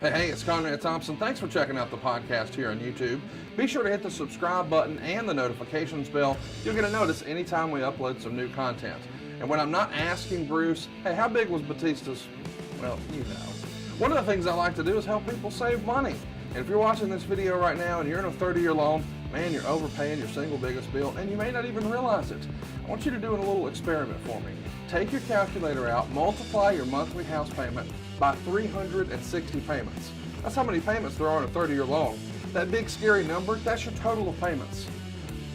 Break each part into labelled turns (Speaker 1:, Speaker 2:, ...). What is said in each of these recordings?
Speaker 1: Hey, it's Conrad Thompson. Thanks for checking out the podcast here on YouTube. Be sure to hit the subscribe button and the notifications bell. You'll get a notice anytime we upload some new content. And when I'm not asking Bruce, hey, how big was Batista's? Well, you know. One of the things I like to do is help people save money. And if you're watching this video right now and you're in a 30-year loan, man, you're overpaying your single biggest bill and you may not even realize it. I want you to do a little experiment for me. Take your calculator out, multiply your monthly house payment by 360 payments. That's how many payments there are on a 30-year loan. That big scary number, that's your total of payments.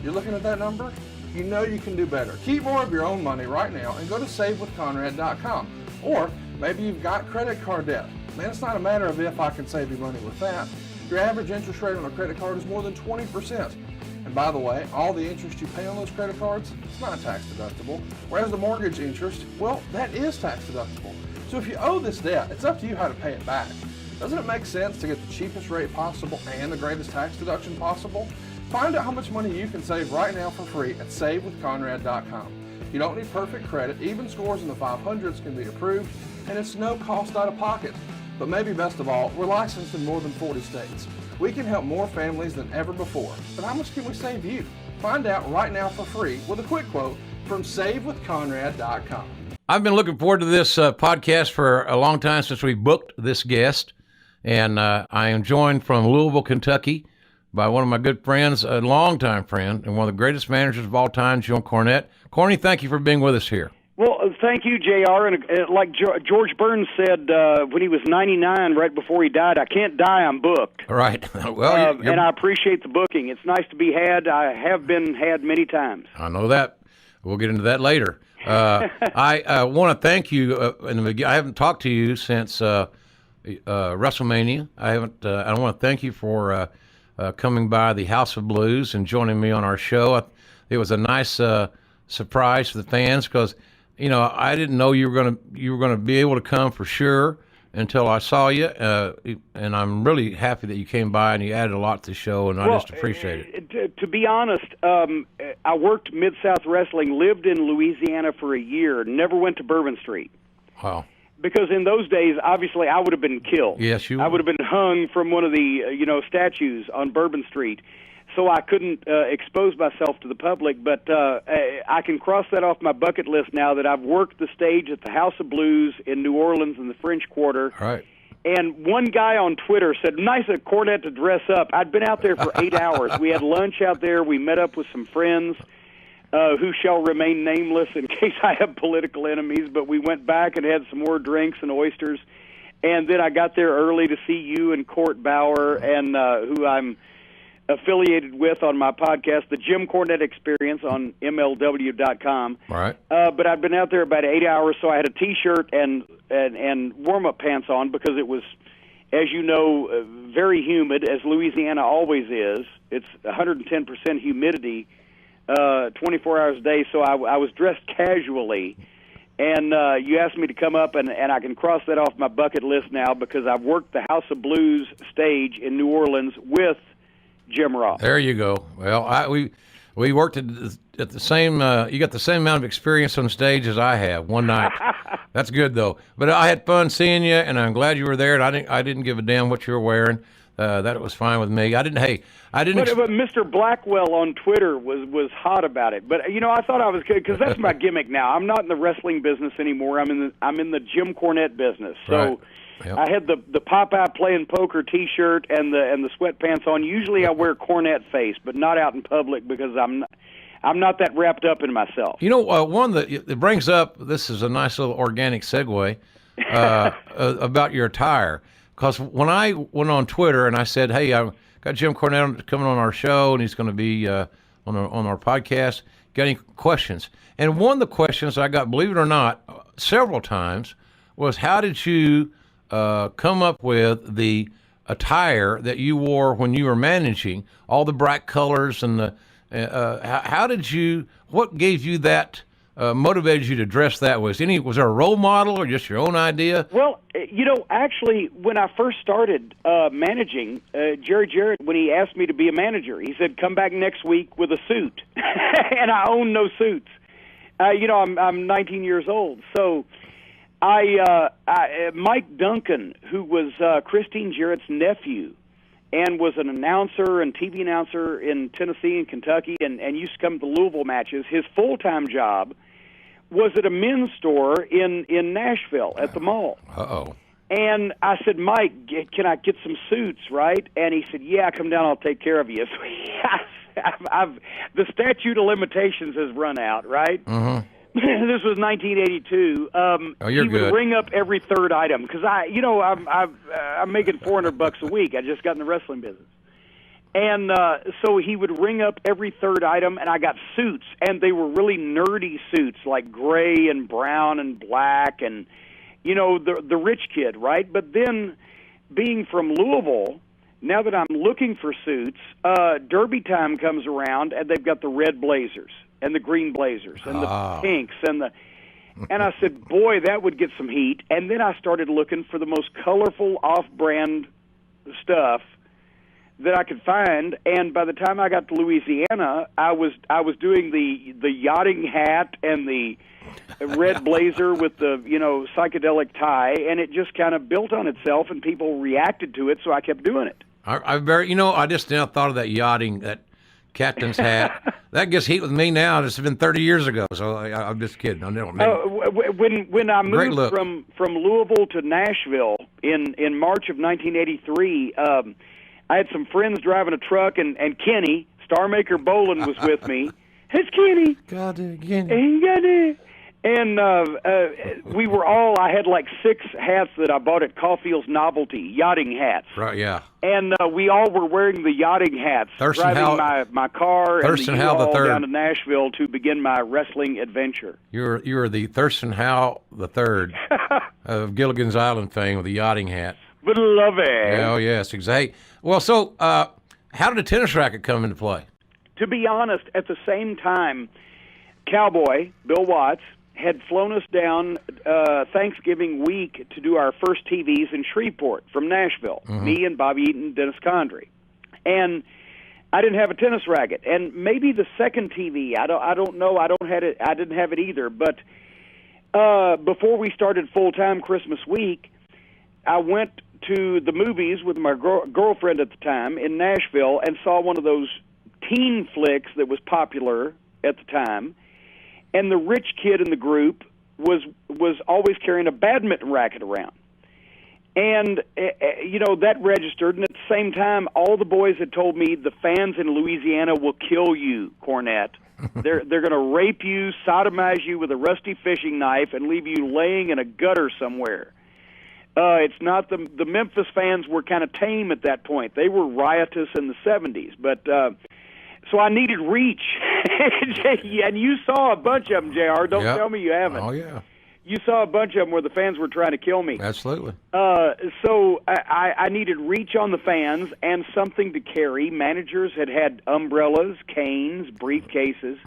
Speaker 1: You're looking at that number? You know you can do better. Keep more of your own money right now and go to savewithconrad.com. Or maybe you've got credit card debt. Man, it's not a matter of if I can save you money with that. Your average interest rate on a credit card is more than 20%. And by the way, all the interest you pay on those credit cards, it's not tax deductible. Whereas the mortgage interest, well, that is tax deductible. So if you owe this debt, it's up to you how to pay it back. Doesn't it make sense to get the cheapest rate possible and the greatest tax deduction possible? Find out how much money you can save right now for free at savewithconrad.com. You don't need perfect credit. Even scores in the 500s can be approved, and it's no cost out of pocket. But maybe best of all, we're licensed in more than 40 states. We can help more families than ever before. But how much can we save you? Find out right now for free with a quick quote from savewithconrad.com.
Speaker 2: I've been looking forward to this podcast for a long time since we booked this guest. And I am joined from Louisville, Kentucky by one of my good friends, a longtime friend, and one of the greatest managers of all time, Jim Cornette. Corny, thank you for being with us here.
Speaker 3: Well, thank you, JR. And like George Burns said when he was 99, right before he died, I can't die, I'm booked.
Speaker 2: Right. Well,
Speaker 3: and I appreciate the booking. It's nice to be had. I have been had many times.
Speaker 2: I know that. We'll get into that later. I want to thank you. I haven't talked to you since WrestleMania. I want to thank you for coming by the House of Blues and joining me on our show. It was a nice surprise for the fans because, you know, I didn't know you were gonna be able to come for sure until I saw you, and I'm really happy that you came by and you added a lot to the show, and I just appreciate it.
Speaker 3: To be honest, I worked Mid-South Wrestling, lived in Louisiana for a year, never went to Bourbon Street.
Speaker 2: Wow.
Speaker 3: Because in those days, obviously, I would have been killed.
Speaker 2: Yes, you would.
Speaker 3: I would have been hung from one of the statues on Bourbon Street. So I couldn't expose myself to the public, but I can cross that off my bucket list now that I've worked the stage at the House of Blues in New Orleans in the French Quarter.
Speaker 2: All right.
Speaker 3: And one guy on Twitter said, nice of Cornette to dress up. I'd been out there for 8 hours. We had lunch out there. We met up with some friends who shall remain nameless in case I have political enemies, but we went back and had some more drinks and oysters. And then I got there early to see you and Court Bauer, and who I'm affiliated with on my podcast, the Jim Cornette Experience on MLW.com.
Speaker 2: All right.
Speaker 3: But I'd been out there about 8 hours, so I had a T-shirt and warm-up pants on because it was, as you know, very humid, as Louisiana always is. It's 110% humidity 24 hours a day, so I was dressed casually. And you asked me to come up, and I can cross that off my bucket list now because I've worked the House of Blues stage in New Orleans with Jim Ross.
Speaker 2: There you go. Well, we worked at the same. You got the same amount of experience on stage as I have one night. That's good though. But I had fun seeing you, and I'm glad you were there. And I didn't give a damn what you were wearing. That was fine with me. I didn't. But
Speaker 3: Mr. Blackwell on Twitter was hot about it. But I thought I was good because that's my gimmick now. I'm not in the wrestling business anymore. I'm in the Jim Cornette business. So.
Speaker 2: Right. Yep.
Speaker 3: I had the Popeye playing poker T-shirt and the sweatpants on. Usually I wear Cornette face, but not out in public because I'm not that wrapped up in myself.
Speaker 2: You know, one that brings up, this is a nice little organic segue about your attire. Because when I went on Twitter and I said, hey, I got Jim Cornette coming on our show and he's going to be on our podcast, got any questions? And one of the questions I got, believe it or not, several times was, how did you come up with the attire that you wore when you were managing, all the bright colors and what gave you that, motivated you to dress that way? Was there a role model or just your own idea?
Speaker 3: Well, actually, when I first started managing, Jerry Jarrett, when he asked me to be a manager, he said, come back next week with a suit. And I own no suits. I'm 19 years old, so Mike Duncan, who was Christine Jarrett's nephew, and was an announcer and TV announcer in Tennessee and Kentucky, and used to come to Louisville matches. His full-time job was at a men's store in Nashville at the mall.
Speaker 2: Uh-oh.
Speaker 3: And I said, Mike, can I get some suits, right? And he said, yeah, come down, I'll take care of you. So the statute of limitations has run out, right? Mm-hmm. This was 1982.
Speaker 2: You're
Speaker 3: he would
Speaker 2: good.
Speaker 3: ring up every third item because I'm making $400 a week. I just got in the wrestling business, and so he would ring up every third item, and I got suits, and they were really nerdy suits, like gray and brown and black, and the rich kid, right? But then, being from Louisville, now that I'm looking for suits, Derby time comes around, and they've got the red blazers and the green blazers and the pinks and I said, boy, that would get some heat. And then I started looking for the most colorful off-brand stuff that I could find. And by the time I got to Louisiana, I was doing the yachting hat and the red blazer with the psychedelic tie, and it just kind of built on itself, and people reacted to it, so I kept doing it.
Speaker 2: I just now thought of that yachting, that captain's hat. That gets heat with me now. It's been 30 years ago, so I'm just kidding. I don't mean.
Speaker 3: When I moved from Louisville to Nashville in March of 1983, I had some friends driving a truck, and Kenny, Star Maker Bolin, was with me. It's Kenny.
Speaker 2: God, Kenny.
Speaker 3: And we were all, I had like 6 hats that I bought at Caulfield's Novelty, yachting hats.
Speaker 2: Right, yeah.
Speaker 3: And we all were wearing the yachting hats, driving my car and the U-Haul down to Nashville to begin my wrestling adventure.
Speaker 2: You're the Thurston Howell the Third of Gilligan's Island fame with the yachting hat.
Speaker 3: But love it.
Speaker 2: Oh, yes, exactly. Well, so how did a tennis racket come into play?
Speaker 3: To be honest, at the same time, Cowboy, Bill Watts, had flown us down Thanksgiving week to do our first TVs in Shreveport from Nashville, me and Bobby Eaton, Dennis Condrey. And I didn't have a tennis racket. And maybe the second TV, I don't know, I didn't have it either. But before we started full-time Christmas week, I went to the movies with my girlfriend at the time in Nashville and saw one of those teen flicks that was popular at the time. And the rich kid in the group was always carrying a badminton racket around. And, that registered. And at the same time, all the boys had told me the fans in Louisiana will kill you, Cornette. They're going to rape you, sodomize you with a rusty fishing knife, and leave you laying in a gutter somewhere. It's not the Memphis fans were kind of tame at that point. They were riotous in the 70s. But so I needed reach. And you saw a bunch of them, JR. Don't tell me you haven't.
Speaker 2: Oh, yeah.
Speaker 3: You saw a bunch of them where the fans were trying to kill me.
Speaker 2: Absolutely.
Speaker 3: So I needed reach on the fans and something to carry. Managers had umbrellas, canes, briefcases,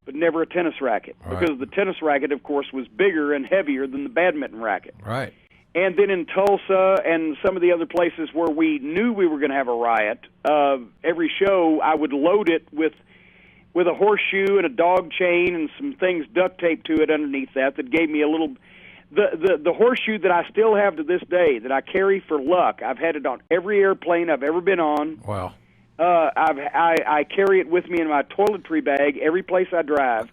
Speaker 3: but never a tennis racket.
Speaker 2: Right.
Speaker 3: Because the tennis racket, of course, was bigger and heavier than the badminton racket.
Speaker 2: Right.
Speaker 3: And then in Tulsa and some of the other places where we knew we were going to have a riot, every show I would load it with a horseshoe and a dog chain and some things duct taped to it underneath that gave me a little... The horseshoe that I still have to this day that I carry for luck, I've had it on every airplane I've ever been on.
Speaker 2: Wow.
Speaker 3: I carry it with me in my toiletry bag every place I drive,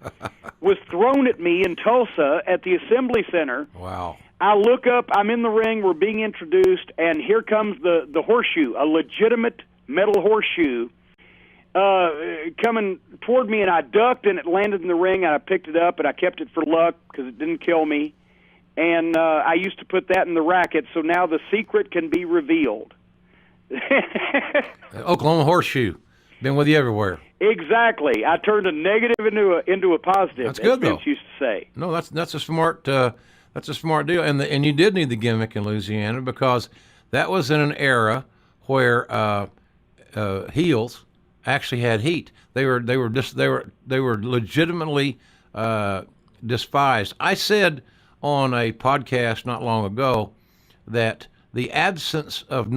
Speaker 3: was thrown at me in Tulsa at the Assembly Center.
Speaker 2: Wow.
Speaker 3: I look up, I'm in the ring, we're being introduced, and here comes the horseshoe, a legitimate metal horseshoe, coming toward me, and I ducked, and it landed in the ring, and I picked it up, and I kept it for luck because it didn't kill me. And I used to put that in the racket, so now the secret can be revealed.
Speaker 2: Oklahoma horseshoe. Been with you everywhere.
Speaker 3: Exactly. I turned a negative into a positive.
Speaker 2: That's good, though.
Speaker 3: Vince used to say.
Speaker 2: No, that's a smart deal. And you did need the gimmick in Louisiana because that was in an era where heels actually had heat. They were legitimately despised. I said on a podcast not long ago that the absence of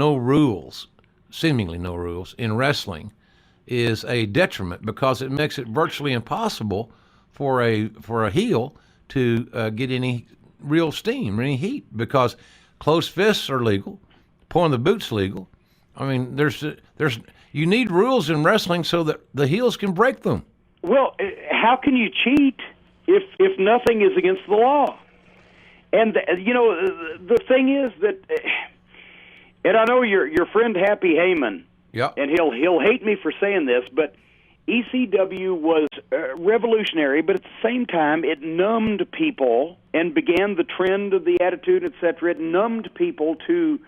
Speaker 2: seemingly no rules in wrestling is a detriment because it makes it virtually impossible for a heel to get any real steam, any heat, because closed fists are legal, pulling the boot's legal. I mean, you need rules in wrestling so that the heels can break them.
Speaker 3: Well, how can you cheat if nothing is against the law? And the thing is that, and I know your friend Happy Heyman,
Speaker 2: yeah,
Speaker 3: and he'll hate me for saying this, but ECW was revolutionary, but at the same time, it numbed people and began the trend of the Attitude, etc. It numbed people to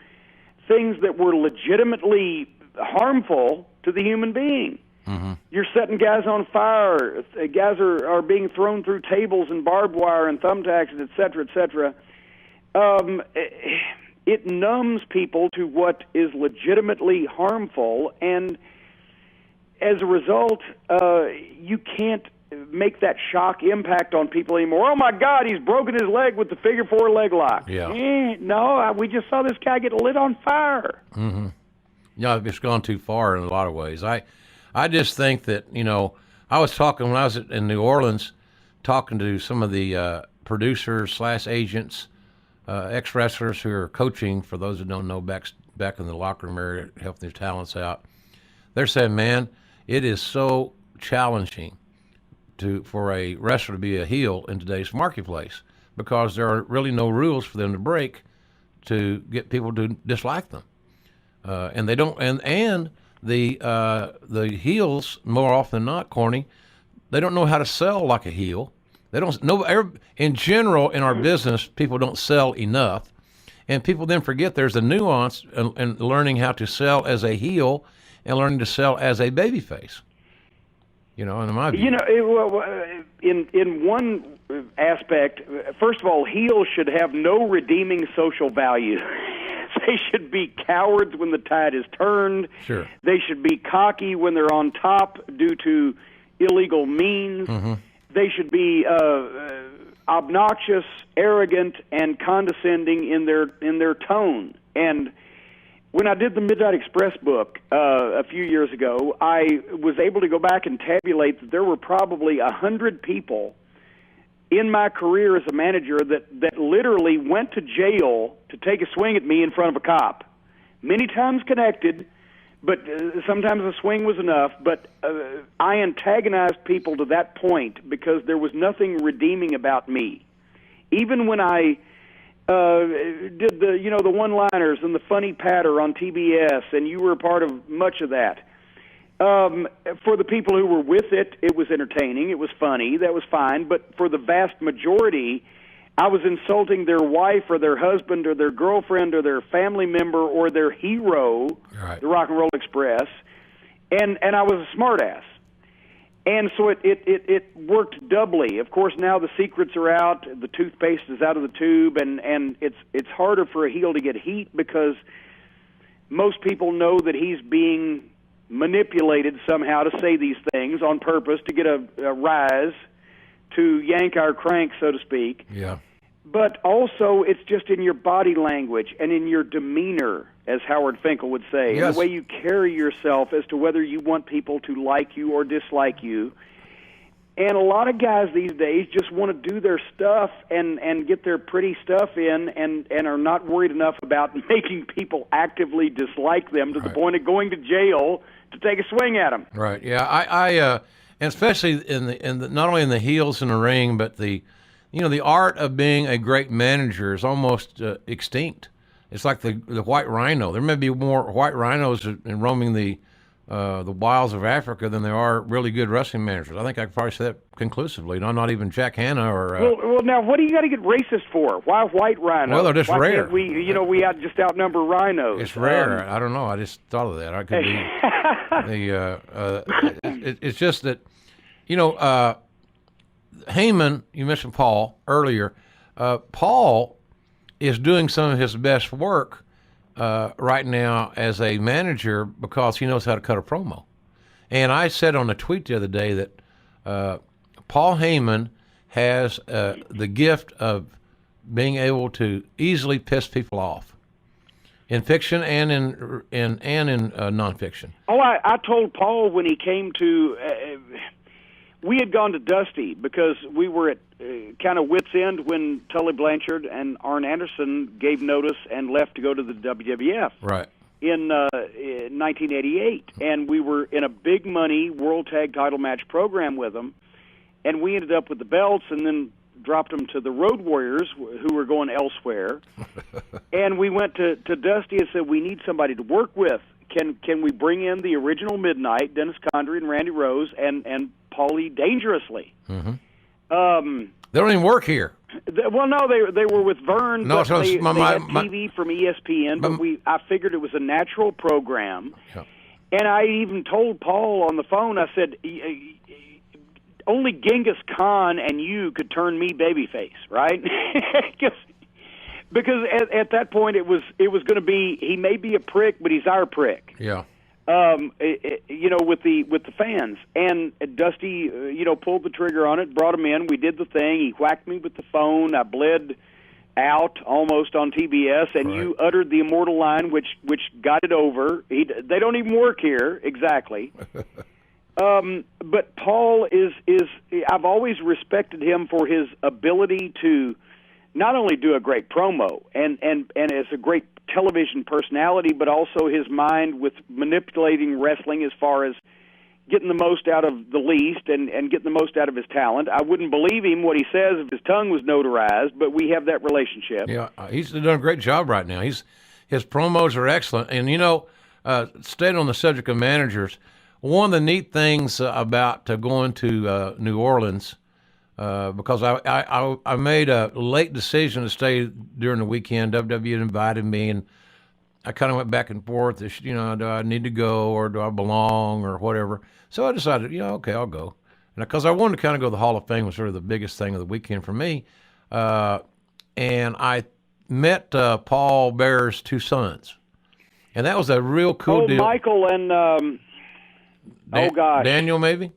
Speaker 3: things that were legitimately harmful to the human being.
Speaker 2: Mm-hmm.
Speaker 3: You're setting guys on fire. Guys are being thrown through tables and barbed wire and thumbtacks, etc., etc. It numbs people to what is legitimately harmful, and as a result, you can't make that shock impact on people anymore. Oh, my God, he's broken his leg with the figure 4 leg lock.
Speaker 2: Yeah.
Speaker 3: No, we just saw this guy get lit on fire.
Speaker 2: Mm-hmm. Yeah, it's gone too far in a lot of ways. I just think that, I was talking when I was in New Orleans, talking to some of the producers / agents, ex-wrestlers who are coaching, for those who don't know, back in the locker room area, helping their talents out. They're saying, man, it is so challenging for a wrestler to be a heel in today's marketplace, because there are really no rules for them to break to get people to dislike them. And they don't, and the heels, more often than not, Corny, they don't know how to sell like a heel. They don't know. In general, in our business, people don't sell enough, and people then forget there's a nuance in learning how to sell as a heel and learning to sell as a babyface. In my view.
Speaker 3: In one aspect, first of all, heels should have no redeeming social value. They should be cowards when the tide is turned.
Speaker 2: Sure.
Speaker 3: They should be cocky when they're on top due to illegal means.
Speaker 2: Mm-hmm.
Speaker 3: They should be obnoxious, arrogant, and condescending in their tone. And when I did the Midnight Express book a few years ago, I was able to go back and tabulate that there were probably 100 people in my career as a manager that literally went to jail to take a swing at me in front of a cop. Many times connected, but sometimes a swing was enough. But I antagonized people to that point because there was nothing redeeming about me. Even when I did the one-liners and the funny patter on TBS, and you were a part of much of that. For the people who were with it, it was entertaining, it was funny, that was fine, but for the vast majority, I was insulting their wife or their husband or their girlfriend or their family member or their hero,
Speaker 2: right,
Speaker 3: the Rock and Roll Express, and I was a smartass. And so it worked doubly. Of course, now the secrets are out, the toothpaste is out of the tube, and it's harder for a heel to get heat because most people know that he's being manipulated somehow to say these things on purpose to get a rise, to yank our crank, so to speak.
Speaker 2: Yeah.
Speaker 3: But also, it's just in your body language and in your demeanor, as Howard Finkel would say,
Speaker 2: yes,
Speaker 3: and the way you carry yourself as to whether you want people to like you or dislike you. And a lot of guys these days just want to do their stuff and get their pretty stuff in and are not worried enough about making people actively dislike them to the point of going to jail to take a swing at them.
Speaker 2: Right. Yeah. I and especially in the not only in the heels in the ring, but the art of being a great manager is almost extinct. It's like the white rhino. There may be more white rhinos in roaming the wilds of Africa than there are really good wrestling managers. I think I could probably say that conclusively. Not even Jack Hanna or.
Speaker 3: Well, now what do you got to get racist for? Why white rhinos?
Speaker 2: Well, they're just
Speaker 3: Why
Speaker 2: rare.
Speaker 3: Can't we just outnumber rhinoes.
Speaker 2: It's rare. I don't know. I just thought of that. I could be it's just that, Heyman. You mentioned Paul earlier. Paul is doing some of his best work right now as a manager because he knows how to cut a promo. And I said on a tweet the other day that Paul Heyman has the gift of being able to easily piss people off in fiction and in nonfiction.
Speaker 3: Oh, I told Paul when he came to we had gone to Dusty because we were at kind of wit's end when Tully Blanchard and Arn Anderson gave notice and left to go to the WWF.
Speaker 2: Right.
Speaker 3: In 1988, and we were in a big money World Tag Title match program with them, and we ended up with the belts and then dropped them to the Road Warriors who were going elsewhere. And we went to Dusty and said, we need somebody to work with. Can we bring in the original Midnight, Dennis Condrey and Randy Rose, and Paulie Dangerously?
Speaker 2: Mm-hmm. They don't even work here.
Speaker 3: Well, no, they were with Vern.
Speaker 2: No,
Speaker 3: but they had TV from ESPN, but I figured it was a natural program.
Speaker 2: Yeah.
Speaker 3: And I even told Paul on the phone, I said, only Genghis Khan and you could turn me babyface, right? Because at that point it was going to be, he may be a prick, but he's our prick.
Speaker 2: Yeah.
Speaker 3: With the fans. And Dusty, pulled the trigger on it, brought him in. We did the thing. He whacked me with the phone. I bled out almost on TBS, and you uttered the immortal line, which got it over. They don't even work here, exactly. But Paul is I've always respected him for his ability to not only do a great promo and as a great television personality, but also his mind with manipulating wrestling as far as getting the most out of the least and getting the most out of his talent. I wouldn't believe him what he says if his tongue was notarized, but we have that relationship.
Speaker 2: Yeah, he's done a great job right now. His promos are excellent. And, staying on the subject of managers, one of the neat things about going to New Orleans, because I made a late decision to stay during the weekend. WWE invited me, and I kind of went back and forth. Do I need to go or do I belong or whatever? So I decided, okay, I'll go. And because I wanted to kind of go to the Hall of Fame was sort of the biggest thing of the weekend for me. And I met Paul Bearer's two sons, and that was a real cool deal.
Speaker 3: Michael and
Speaker 2: Daniel, maybe.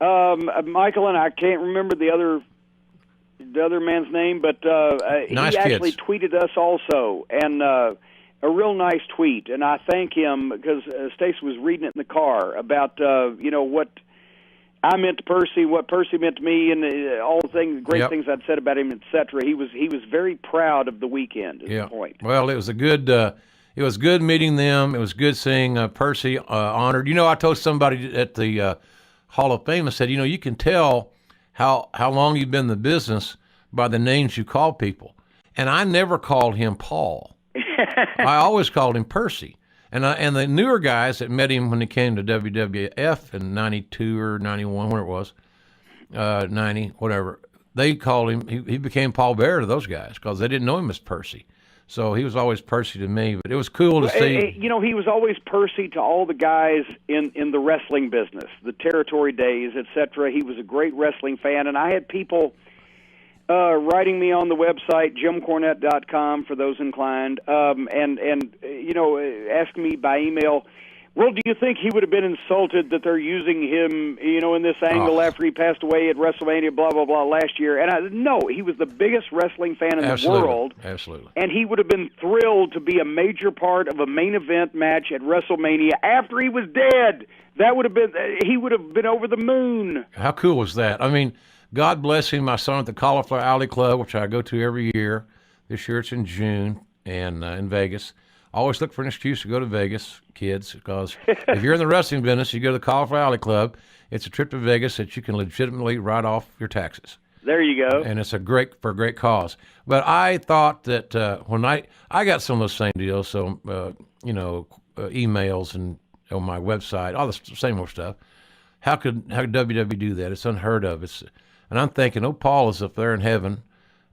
Speaker 3: Michael and I can't remember the other man's name, but
Speaker 2: nice
Speaker 3: he actually
Speaker 2: kids.
Speaker 3: tweeted us also, and a real nice tweet. And I thank him because Stacey was reading it in the car about what I meant to Percy, what Percy meant to me, and all the things, great things I'd said about him, etc. He was very proud of the weekend. Is the point.
Speaker 2: Well, it was a good. It was good meeting them. It was good seeing Percy honored. I told somebody at the Hall of Fame, I said, you can tell how long you've been in the business by the names you call people. And I never called him Paul. I always called him Percy. And the newer guys that met him when he came to WWF in 92 or 91, where it was, 90, whatever, they called him, he became Paul Bearer to those guys because they didn't know him as Percy. So he was always Percy to me, but it was cool to see.
Speaker 3: He was always Percy to all the guys in the wrestling business, the territory days, etc. He was a great wrestling fan, and I had people writing me on the website, jimcornette.com, for those inclined, and asking me by email, well, do you think he would have been insulted that they're using him, in this angle after he passed away at WrestleMania, blah, blah, blah, last year? And no, he was the biggest wrestling fan in the world.
Speaker 2: Absolutely.
Speaker 3: And he would have been thrilled to be a major part of a main event match at WrestleMania after he was dead. He would have been over the moon.
Speaker 2: How cool was that? I mean, God bless him. I saw him at the Cauliflower Alley Club, which I go to every year. This year it's in June and in Vegas. Always look for an excuse to go to Vegas, kids, because if you're in the wrestling business, you go to the Cauliflower Alley Club. It's a trip to Vegas that you can legitimately write off your taxes.
Speaker 3: There you go.
Speaker 2: And it's for a great cause. But I thought that when I got some of those same deals, so emails and on my website, all the same old stuff. How could WWE do that? It's unheard of. And I'm thinking, Paul is up there in heaven,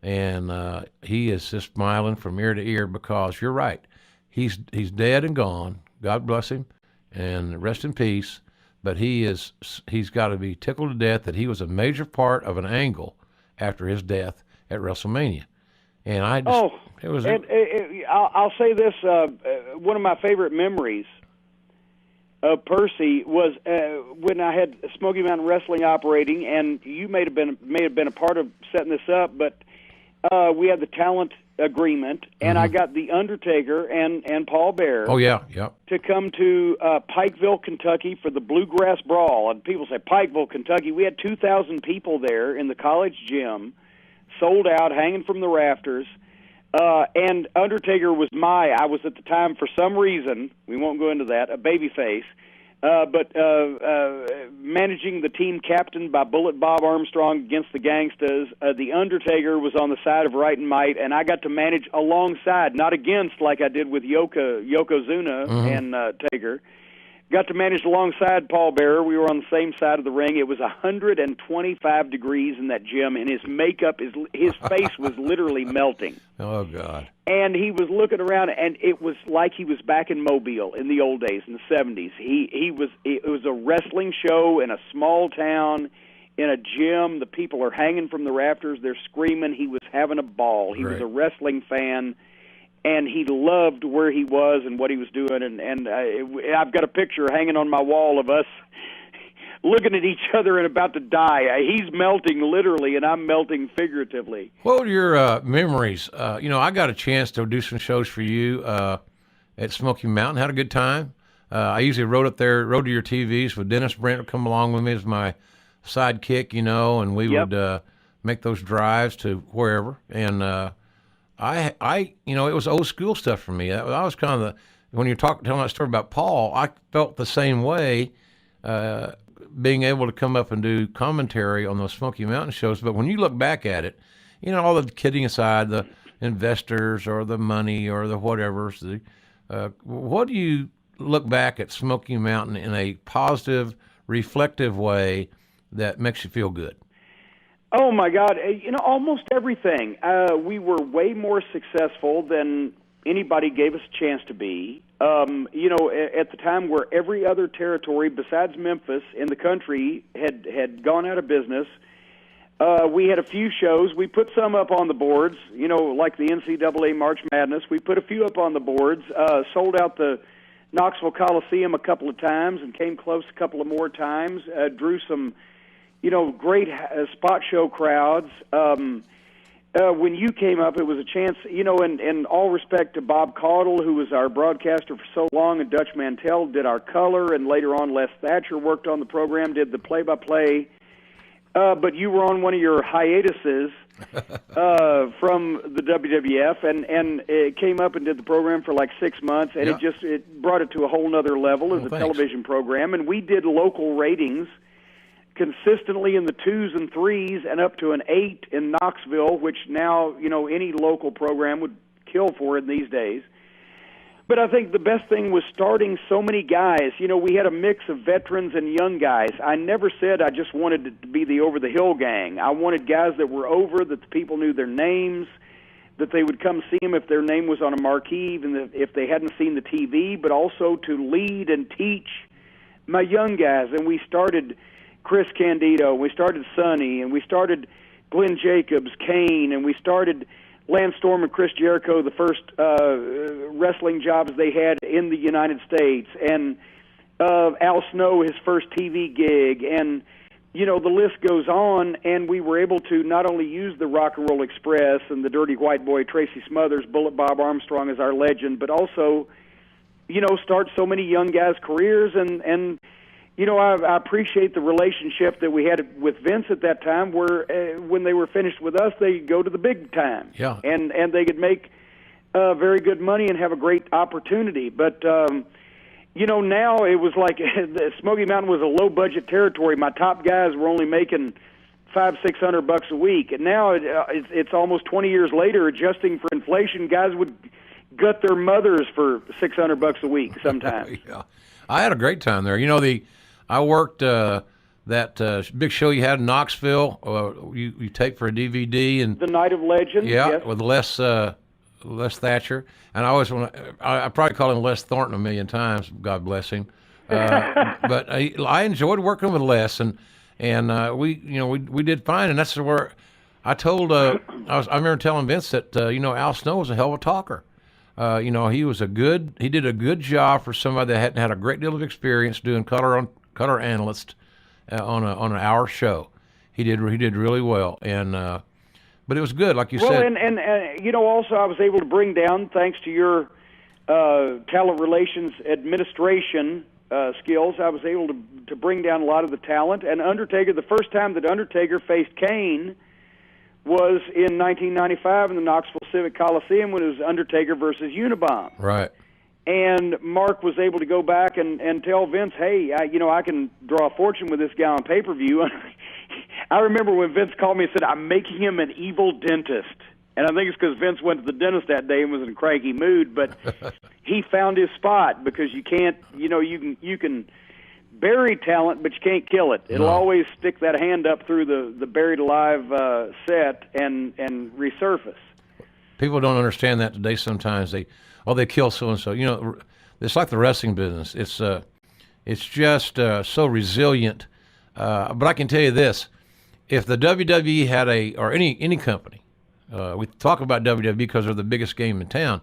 Speaker 2: and he is just smiling from ear to ear because you're right. He's dead and gone. God bless him, and rest in peace. But he's got to be tickled to death that he was a major part of an angle after his death at WrestleMania. And I'll
Speaker 3: say this: one of my favorite memories of Percy was when I had Smoky Mountain Wrestling operating, and you may have been a part of setting this up, but we had the talent agreement, and I got The Undertaker and Paul Bearer.
Speaker 2: Oh yeah.
Speaker 3: To come to Pikeville, Kentucky for the Bluegrass Brawl. And people say, Pikeville, Kentucky. We had 2,000 people there in the college gym, sold out, hanging from the rafters. And Undertaker was I was at the time, for some reason, we won't go into that, a babyface. But managing the team captained by Bullet Bob Armstrong against the Gangstas, The Undertaker was on the side of right and might, and I got to manage alongside, not against like I did with Yokozuna and Taker. Got to manage alongside Paul Bearer. We were on the same side of the ring. It was 125 degrees in that gym, and his makeup, his face was literally melting.
Speaker 2: Oh, God.
Speaker 3: And he was looking around, and it was like he was back in Mobile in the old days, in the 70s. It was a wrestling show in a small town, in a gym. The people are hanging from the rafters. They're screaming. He was having a ball. He was a wrestling fan. And he loved where he was and what he was doing. And I've got a picture hanging on my wall of us looking at each other and about to die. He's melting literally, and I'm melting figuratively.
Speaker 2: What were your memories? I got a chance to do some shows for you at Smoky Mountain. Had a good time. I usually rode to your TVs with Dennis Brent would come along with me as my sidekick, and we would make those drives to wherever. And it was old school stuff for me. I was kind of when you're telling that story about Paul, I felt the same way, being able to come up and do commentary on those Smoky Mountain shows. But when you look back at it, all the kidding aside, the investors or the money or the whatever, what do you look back at Smoky Mountain in a positive, reflective way that makes you feel good?
Speaker 3: Oh, my God. Almost everything. We were way more successful than anybody gave us a chance to be. At the time where every other territory besides Memphis in the country had gone out of business, we had a few shows. We put some up on the boards, like the NCAA March Madness. We put a few up on the boards, sold out the Knoxville Coliseum a couple of times and came close a couple of more times, drew some great spot show crowds. When you came up, it was a chance, in all respect to Bob Caudle, who was our broadcaster for so long, and Dutch Mantell did our color, and later on Les Thatcher worked on the program, did the play-by-play. But you were on one of your hiatuses from the WWF, and it came up and did the program for like 6 months, and it brought it to a whole nother level as a television program, and we did local ratings consistently in the 2s and 3s and up to an 8 in Knoxville, which now, any local program would kill for in these days. But I think the best thing was starting so many guys. We had a mix of veterans and young guys. I never said I just wanted it to be the over-the-hill gang. I wanted guys that were over, that the people knew their names, that they would come see them if their name was on a marquee, even if they hadn't seen the TV, but also to lead and teach my young guys. And we started Chris Candido, we started Sonny, and we started Glenn Jacobs, Kane, and we started Lance Storm and Chris Jericho, the first wrestling jobs they had in the United States, and Al Snow, his first TV gig, and the list goes on. And we were able to not only use the Rock and Roll Express and the Dirty White Boy Tracy Smothers, Bullet Bob Armstrong as our legend, but also start so many young guys' careers. And I appreciate the relationship that we had with Vince at that time, where when they were finished with us, they could go to the big time.
Speaker 2: Yeah.
Speaker 3: And they could make very good money and have a great opportunity. But, now it was like Smoky Mountain was a low-budget territory. My top guys were only making $500-600 a week. And now it's almost 20 years later, adjusting for inflation, guys would gut their mothers for $600 a week sometimes.
Speaker 2: Yeah. I had a great time there. I worked that big show you had in Knoxville. You taped for a DVD, and
Speaker 3: The Night of Legends.
Speaker 2: Yeah,
Speaker 3: yes.
Speaker 2: with Les Thatcher, and I probably called him Les Thornton a million times. God bless him. But I enjoyed working with Les, and we did fine, and that's where I told I remember telling Vince that Al Snow was a hell of a talker. He did a good job for somebody that hadn't had a great deal of experience doing color analyst on an hour show. He did really well, and But it was good, like you
Speaker 3: well,
Speaker 2: said.
Speaker 3: And you know, also I was able to bring down, thanks to your talent relations administration skills, I was able to bring down a lot of the talent. And Undertaker, the first time that Undertaker faced Kane was in 1995 in the Knoxville Civic Coliseum when it was Undertaker versus Unabomber.
Speaker 2: Right.
Speaker 3: And Mark was able to go back and tell Vince, hey, I can draw a fortune with this guy on pay-per-view. I remember when Vince called me and said, I'm making him an evil dentist. And I think it's because Vince went to the dentist that day and was in a cranky mood, but he found his spot, because you can't, you can bury talent, but you can't kill it. It'll always stick that hand up through the buried alive set and resurface.
Speaker 2: People don't understand that today. Sometimes they kill so and so. You know, it's like the wrestling business. It's just so resilient. But I can tell you this: if the WWE had or any company, we talk about WWE because they're the biggest game in town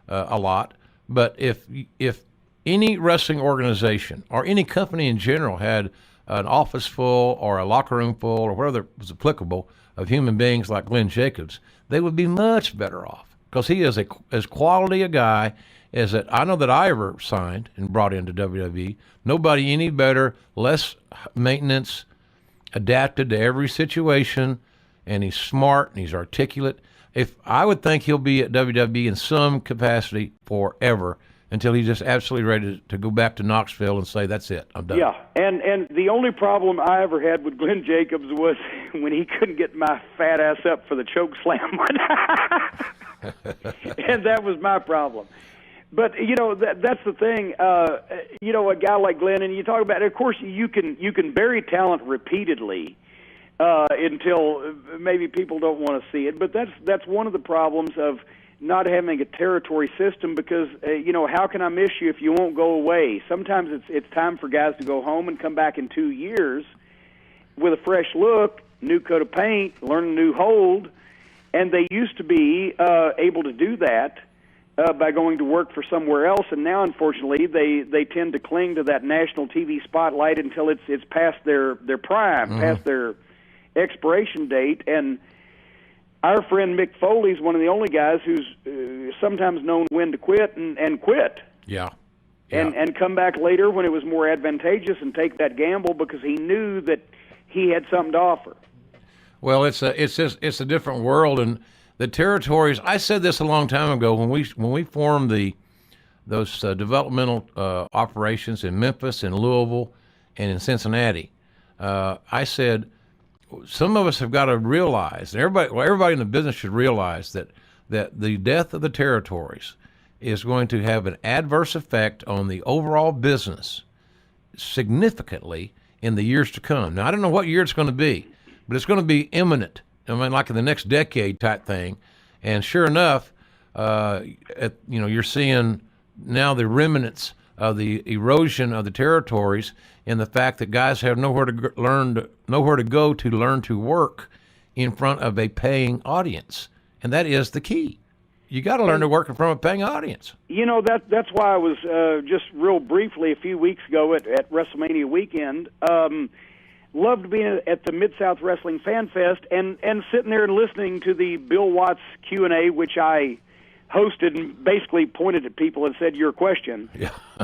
Speaker 2: a lot. But if any wrestling organization or any company in general had an office full or a locker room full or whatever was applicable of human beings like Glenn Jacobs, they would be much better off, because he is as quality a guy as that I know that I ever signed and brought into WWE. Nobody any better, less maintenance, adapted to every situation, and he's smart and he's articulate. If I would think he'll be at WWE in some capacity forever, until he's just absolutely ready to go back to Knoxville and say, that's it, I'm done.
Speaker 3: Yeah, and the only problem I ever had with Glenn Jacobs was when he couldn't get my fat ass up for the choke slam. And that was my problem. But, that's the thing. A guy like Glenn, and you talk about, of course, you can bury talent repeatedly until maybe people don't want to see it. But that's one of the problems of not having a territory system, because, how can I miss you if you won't go away? Sometimes it's time for guys to go home and come back in 2 years with a fresh look, new coat of paint, learn a new hold, and they used to be able to do that by going to work for somewhere else, and now, unfortunately, they tend to cling to that national TV spotlight until it's past their prime, past their expiration date. And our friend Mick Foley is one of the only guys who's sometimes known when to quit and quit.
Speaker 2: Yeah.
Speaker 3: And come back later when it was more advantageous and take that gamble, because he knew that he had something to offer.
Speaker 2: Well, it's a different world, and the territories. I said this a long time ago when we formed those developmental operations in Memphis, in Louisville, and in Cincinnati. I said, some of us have got to realize, and everybody in the business should realize that the death of the territories is going to have an adverse effect on the overall business significantly in the years to come. Now, I don't know what year it's going to be, but it's going to be imminent. I mean, like in the next decade type thing. And sure enough, you're seeing now the remnants of the erosion of the territories, and the fact that guys have nowhere to go to learn to work in front of a paying audience, and that is the key. You got to learn to work in front of a paying audience.
Speaker 3: That's why I was just real briefly a few weeks ago at WrestleMania weekend. Loved being at the Mid-South Wrestling Fan Fest and sitting there and listening to the Bill Watts Q&A, which I hosted and basically pointed at people and said, your question,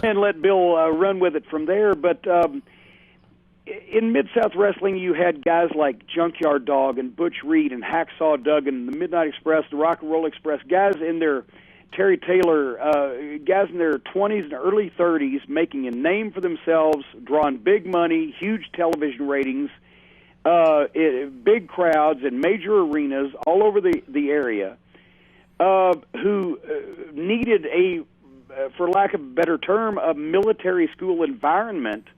Speaker 3: and let Bill run with it from there. But in Mid-South Wrestling, you had guys like Junkyard Dog and Butch Reed and Hacksaw Duggan, the Midnight Express, the Rock and Roll Express, guys in their Terry Taylor, guys in their 20s and early 30s making a name for themselves, drawing big money, huge television ratings, big crowds in major arenas all over the area, who needed for lack of a better term, a military school environment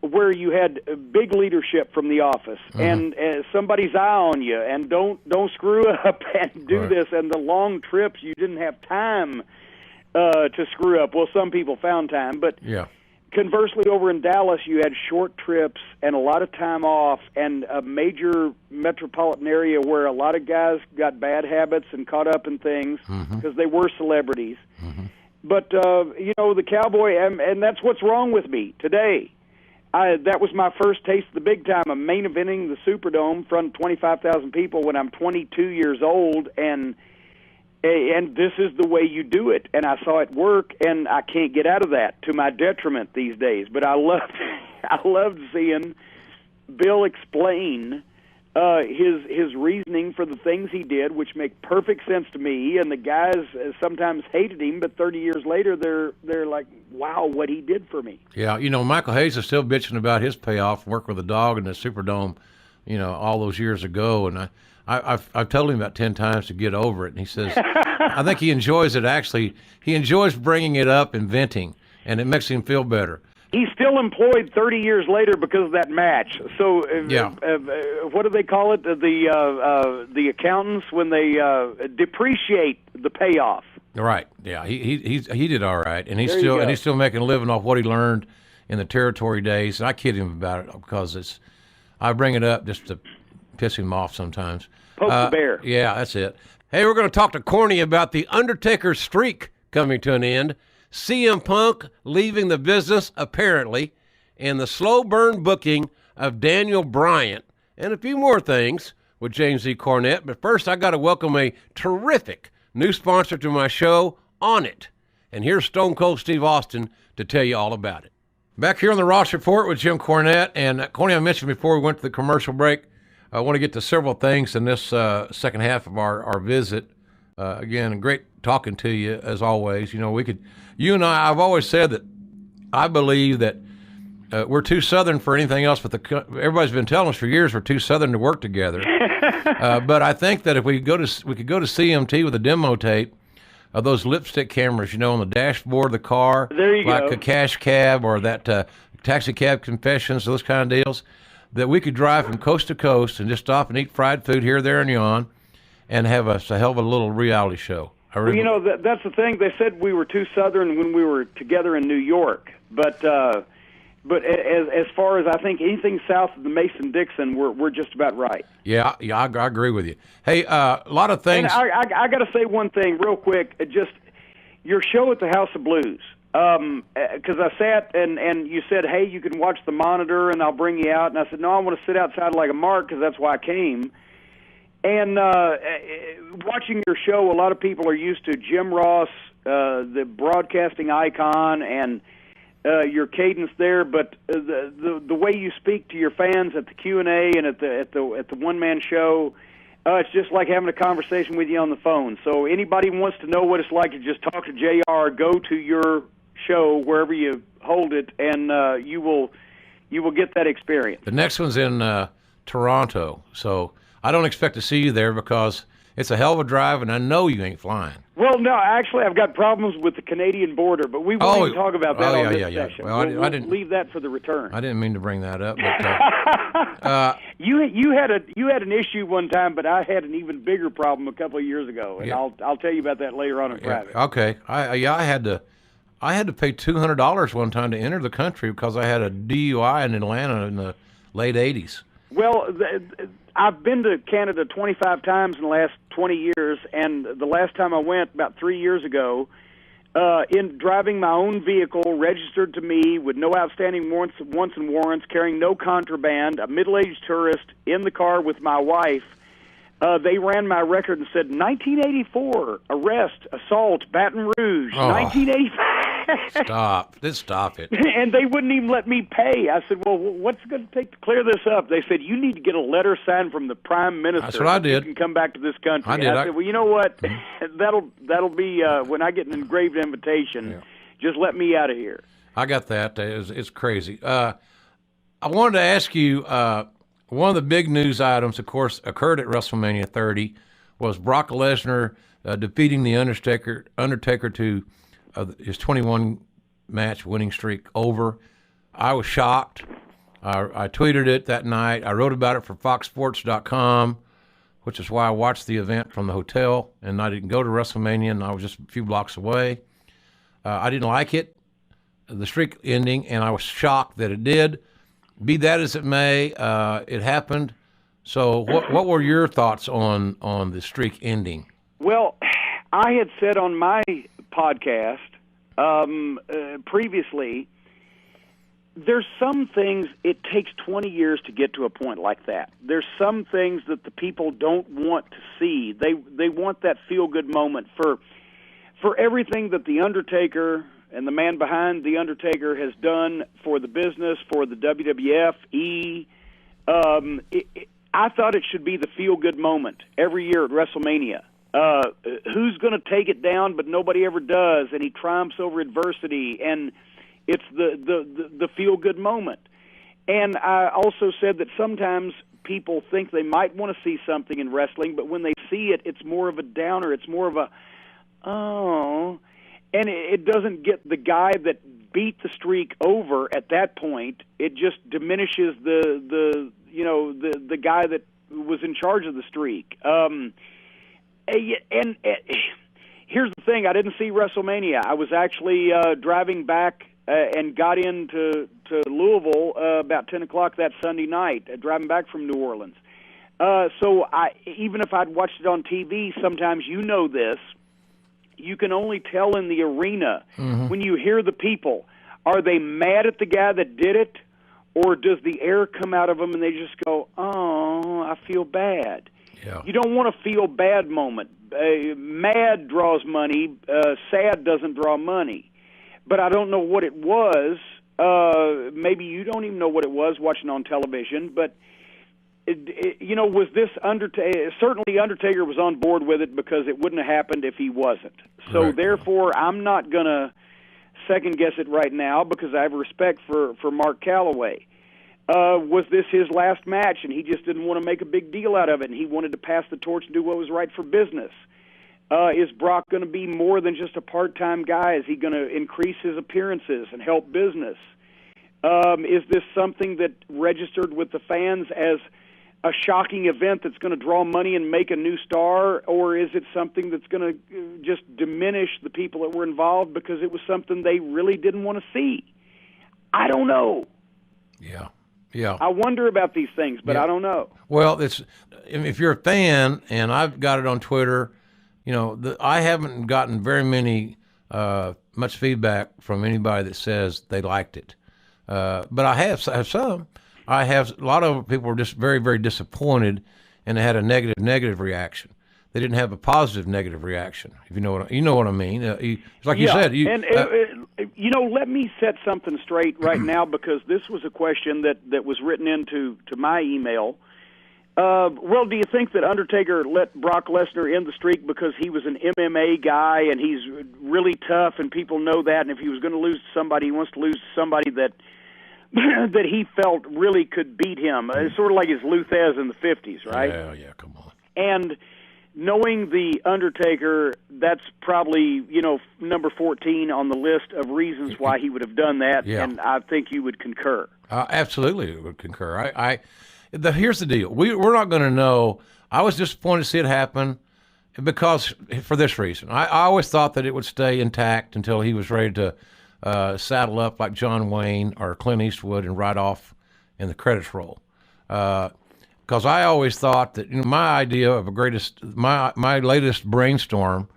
Speaker 3: where you had big leadership from the office and somebody's eye on you, and don't screw up and do this, and the long trips you didn't have time to screw up. Well, some people found time, but conversely, over in Dallas, you had short trips and a lot of time off, and a major metropolitan area where a lot of guys got bad habits and caught up in things because they were celebrities. But the Cowboy, and that's what's wrong with me today. that was my first taste of the big time. I'm main eventing the Superdome in front of 25,000 people when I'm 22 years old, and this is the way you do it. And I saw it work, and I can't get out of that, to my detriment these days. But I loved seeing Bill explain his reasoning for the things he did, which make perfect sense to me. And the guys sometimes hated him, but 30 years later, they're like, wow, what he did for me.
Speaker 2: Yeah, Michael Hayes is still bitching about his payoff, work with a dog in the Superdome, all those years ago. And I've told him about 10 times to get over it. And he says, I think he enjoys it, actually. He enjoys bringing it up and venting, and it makes him feel better.
Speaker 3: He's still employed 30 years later because of that match. So, what do they call it? The accountants, when they depreciate the payoff.
Speaker 2: Right. Yeah. He did all right, and he's still making a living off what he learned in the territory days. And I kid him about it because I bring it up just to piss him off sometimes.
Speaker 3: Poke the bear.
Speaker 2: Yeah, that's it. Hey, we're going to talk to Corny about the Undertaker streak coming to an end. CM Punk leaving the business, apparently, and the slow burn booking of Daniel Bryan, and a few more things with James E. Cornette. But first, I got to welcome a terrific new sponsor to my show, On It. And here's Stone Cold Steve Austin to tell you all about it. Back here on the Ross Report with Jim Cornette. And Corny, I mentioned before we went to the commercial break, I want to get to several things in this second half of our visit. Again, great talking to you, as always. You and I've always said that I believe that we're too Southern for anything else, but everybody's been telling us for years we're too Southern to work together. But I think that if we could go to CMT with a demo tape of those lipstick cameras, on the dashboard of the car, like a cash cab or that taxi cab confessions, those kind of deals, that we could drive from coast to coast and just stop and eat fried food here, there, and yon, and have a hell of a little reality show.
Speaker 3: Well, that's the thing. They said we were too Southern when we were together in New York, but as far as I think anything south of the Mason-Dixon, we're just about right.
Speaker 2: Yeah, I agree with you. Hey, a lot of things.
Speaker 3: And I got to say one thing real quick. Just your show at the House of Blues, because I sat and you said, hey, you can watch the monitor and I'll bring you out, and I said, no, I want to sit outside like a mark because that's why I came. And watching your show, a lot of people are used to Jim Ross, the broadcasting icon, and your cadence there. But the way you speak to your fans at the Q&A and at the one-man show, it's just like having a conversation with you on the phone. So anybody who wants to know what it's like to just talk to JR, go to your show wherever you hold it, and you will get that experience.
Speaker 2: The next one's in Toronto, so I don't expect to see you there because it's a hell of a drive, and I know you ain't flying.
Speaker 3: Well, no, actually, I've got problems with the Canadian border, but we won't even talk about that on this session.
Speaker 2: Well,
Speaker 3: I didn't leave that for the return.
Speaker 2: I didn't mean to bring that up. But,
Speaker 3: you had an issue one time, but I had an even bigger problem a couple of years ago, and I'll tell you about that later on in private.
Speaker 2: Okay, I had to pay $200 one time to enter the country because I had a DUI in Atlanta in the late '80s.
Speaker 3: Well, I've been to Canada 25 times in the last 20 years, and the last time I went, about 3 years ago, in driving my own vehicle, registered to me, with no outstanding warrants and warrants, carrying no contraband, a middle-aged tourist in the car with my wife. They ran my record and said, 1984, arrest, assault, Baton Rouge, 1985.
Speaker 2: Stop it.
Speaker 3: And they wouldn't even let me pay. I said, well, what's it going to take to clear this up? They said, you need to get a letter signed from the Prime Minister.
Speaker 2: That's what I did.
Speaker 3: You can come back to this country.
Speaker 2: I
Speaker 3: said, well, you know what? That'll be when I get an engraved invitation. Just let me out of here.
Speaker 2: I got that. It's crazy. I wanted to ask you, one of the big news items, of course, occurred at WrestleMania 30 was Brock Lesnar defeating The Undertaker to his 21-match winning streak over. I was shocked. I tweeted it that night. I wrote about it for FoxSports.com, which is why I watched the event from the hotel, and I didn't go to WrestleMania, and I was just a few blocks away. I didn't like it, the streak ending, and I was shocked that it did. Be that as it may, it happened. So what were your thoughts on the streak ending?
Speaker 3: Well, I had said on my podcast previously there's some things it takes 20 years to get to a point like that. There's some things that the people don't want to see. They want that feel-good moment for everything that The Undertaker and the man behind The Undertaker has done for the business, for the WWF, I thought it should be the feel-good moment every year at WrestleMania. Who's going to take it down, but nobody ever does, and he triumphs over adversity, and it's the feel-good moment. And I also said that sometimes people think they might want to see something in wrestling, but when they see it, it's more of a downer. It's more of a, oh, and it doesn't get the guy that beat the streak over at that point. It just diminishes the guy that was in charge of the streak. And here's the thing: I didn't see WrestleMania. I was actually driving back and got into Louisville about 10 o'clock that Sunday night, driving back from New Orleans. So even if I'd watched it on TV, sometimes you know this, you can only tell in the arena when you hear the people. Are they mad at the guy that did it, or does the air come out of them and they just go, oh, I feel bad?
Speaker 2: Yeah.
Speaker 3: You don't want a feel bad moment. Mad draws money, sad doesn't draw money. But I don't know what it was. Maybe you don't even know what it was watching on television. But, was this Undertaker? Certainly Undertaker was on board with it because it wouldn't have happened if he wasn't. So,
Speaker 2: Correct.
Speaker 3: Therefore, I'm not going to second-guess it right now because I have respect for Mark Calloway. Was this his last match, and he just didn't want to make a big deal out of it, and he wanted to pass the torch and do what was right for business? Is Brock going to be more than just a part-time guy? Is he going to increase his appearances and help business? Is this something that registered with the fans as a shocking event that's going to draw money and make a new star, or is it something that's going to just diminish the people that were involved because it was something they really didn't want to see? I don't know.
Speaker 2: Yeah. Yeah.
Speaker 3: I wonder about these things, but I don't know.
Speaker 2: Well, if you're a fan, and I've got it on Twitter, I haven't gotten very much feedback from anybody that says they liked it. But I have some. I have a lot of people were just very, very disappointed, and they had a negative reaction. They didn't have a positive negative reaction. If you know what I mean. It's like you said.
Speaker 3: Let me set something straight right now, because this was a question that was written into my email. Well, do you think that Undertaker let Brock Lesnar end the streak because he was an MMA guy and he's really tough and people know that, and if he was going to lose somebody, he wants to lose somebody that that he felt really could beat him? It's sort of like his Luthez in the 50s, right?
Speaker 2: Yeah, come on.
Speaker 3: And knowing the Undertaker, that's probably, number 14 on the list of reasons why he would have done that, and I think you would concur.
Speaker 2: Absolutely would concur. Here's the deal. We're not going to know. I was disappointed to see it happen because, for this reason. I always thought that it would stay intact until he was ready to saddle up like John Wayne or Clint Eastwood and ride off in the credits roll. Because I always thought that my idea of my latest brainstorm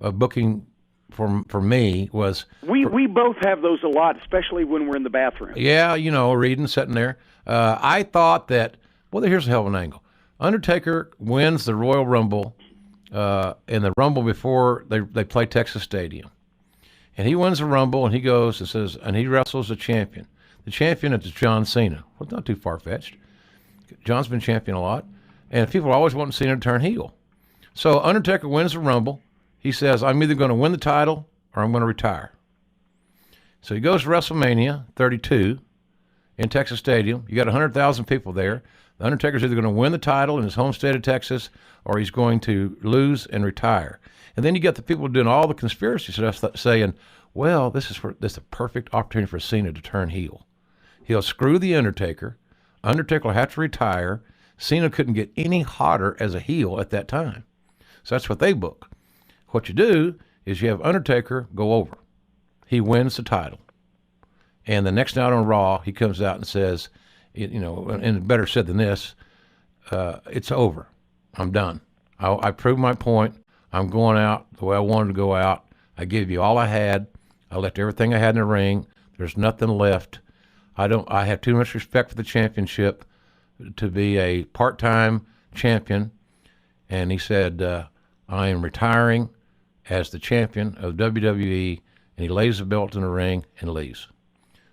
Speaker 2: of booking for me was
Speaker 3: we both have those a lot, especially when we're in the bathroom.
Speaker 2: Yeah, reading, sitting there. I thought that, here's a hell of an angle. Undertaker wins the Royal Rumble in the Rumble before they play Texas Stadium. And he wins the Rumble, and he goes and says, and he wrestles the champion. The champion is John Cena. Well, not too far-fetched. John's been champion a lot, and people always want Cena to turn heel. So Undertaker wins the Rumble. He says, I'm either going to win the title or I'm going to retire. So he goes to WrestleMania 32 in Texas Stadium. You got 100,000 people there. The Undertaker's either going to win the title in his home state of Texas or he's going to lose and retire. And then you get the people doing all the conspiracy stuff saying, well, this is a perfect opportunity for Cena to turn heel. He'll screw the Undertaker. Undertaker will have to retire. Cena couldn't get any hotter as a heel at that time. So that's what they book. What you do is you have Undertaker go over. He wins the title. And the next night on Raw, he comes out and says, and better said than this, it's over. I'm done. I proved my point. I'm going out the way I wanted to go out. I gave you all I had. I left everything I had in the ring. There's nothing left. I have too much respect for the championship to be a part-time champion. And he said, I am retiring as the champion of WWE, and he lays the belt in the ring and leaves.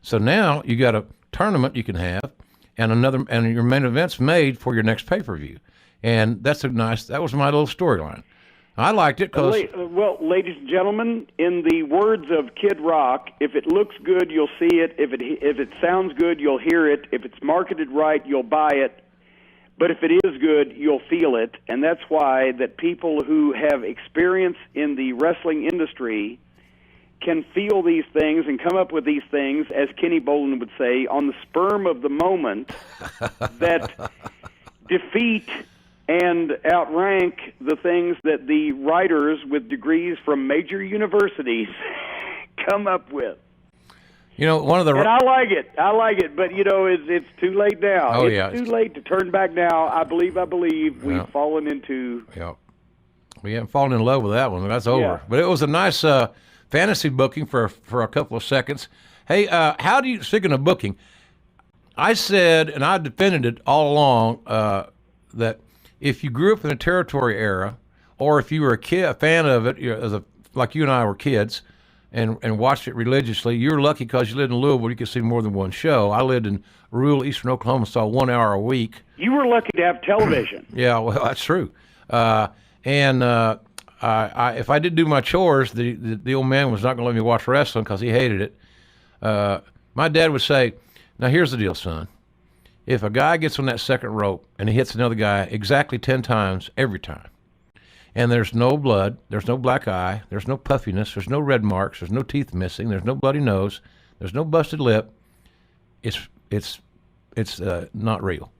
Speaker 2: So now you got a tournament you can have, and your main event's made for your next pay-per-view. And that was my little storyline. I liked it because...
Speaker 3: Well, ladies and gentlemen, in the words of Kid Rock, if it looks good, you'll see it. If it sounds good, you'll hear it. If it's marketed right, you'll buy it. But if it is good, you'll feel it. And that's why that people who have experience in the wrestling industry can feel these things and come up with these things, as Kenny Bolin would say, on the sperm of the moment that defeat and outrank the things that the writers with degrees from major universities come up with.
Speaker 2: You know, one of the...
Speaker 3: And I like it, but, you know, it's too late now.
Speaker 2: Oh,
Speaker 3: it's
Speaker 2: yeah.
Speaker 3: too late to turn back now. I believe we've fallen into...
Speaker 2: Yeah. We haven't fallen in love with that one. That's over.
Speaker 3: Yeah.
Speaker 2: But it was a nice fantasy booking for a couple of seconds. Hey, how do you... Speaking of booking, I said, and I defended it all along, that if you grew up in the territory era, or if you were a fan of it, like you and I were kids, and watched it religiously, you were lucky because you lived in Louisville. You could see more than one show. I lived in rural eastern Oklahoma, saw 1 hour a week.
Speaker 3: You were lucky to have television.
Speaker 2: Yeah, well, that's true. If I did do my chores, the old man was not going to let me watch wrestling because he hated it. My dad would say, now here's the deal, son. If a guy gets on that second rope and he hits another guy exactly 10 times every time, and there's no blood, there's no black eye, there's no puffiness, there's no red marks, there's no teeth missing, there's no bloody nose, there's no busted lip, it's not real.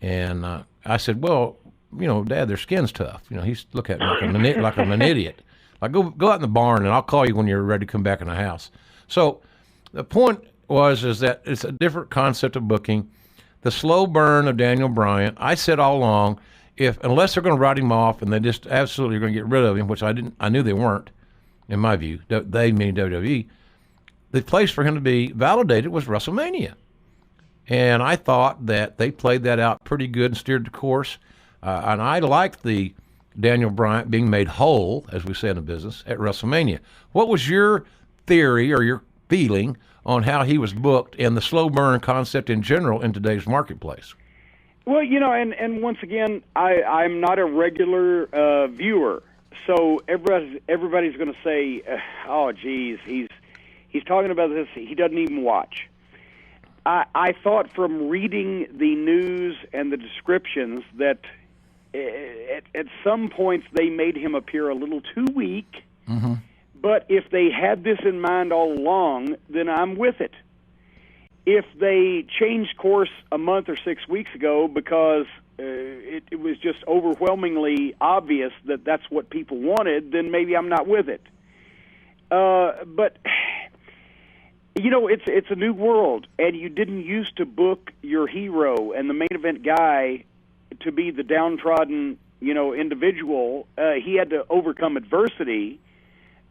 Speaker 2: And I said, well, you know, Dad, their skin's tough. You know, he's looking at me like I'm an idiot. Like, go out in the barn and I'll call you when you're ready to come back in the house. So the point is that it's a different concept of booking. The slow burn of Daniel Bryan, I said all along, unless they're going to write him off and they just absolutely are going to get rid of him, which I knew they weren't, in my view, they meaning WWE, the place for him to be validated was WrestleMania. And I thought that they played that out pretty good and steered the course. And I liked the Daniel Bryan being made whole, as we say in the business, at WrestleMania. What was your theory or your feeling on how he was booked and the slow burn concept in general in today's marketplace?
Speaker 3: Well, you know, and once again, I'm not a regular viewer, so everybody's going to say, "Oh, geez, he's talking about this. He doesn't even watch." I thought from reading the news and the descriptions that at some points they made him appear a little too weak. Mm-hmm. But if they had this in mind all along, then I'm with it. If they changed course a month or 6 weeks ago because it was just overwhelmingly obvious that that's what people wanted, then maybe I'm not with it. But, you know, it's a new world, and you didn't used to book your hero and the main event guy to be the downtrodden, you know, individual. He had to overcome adversity,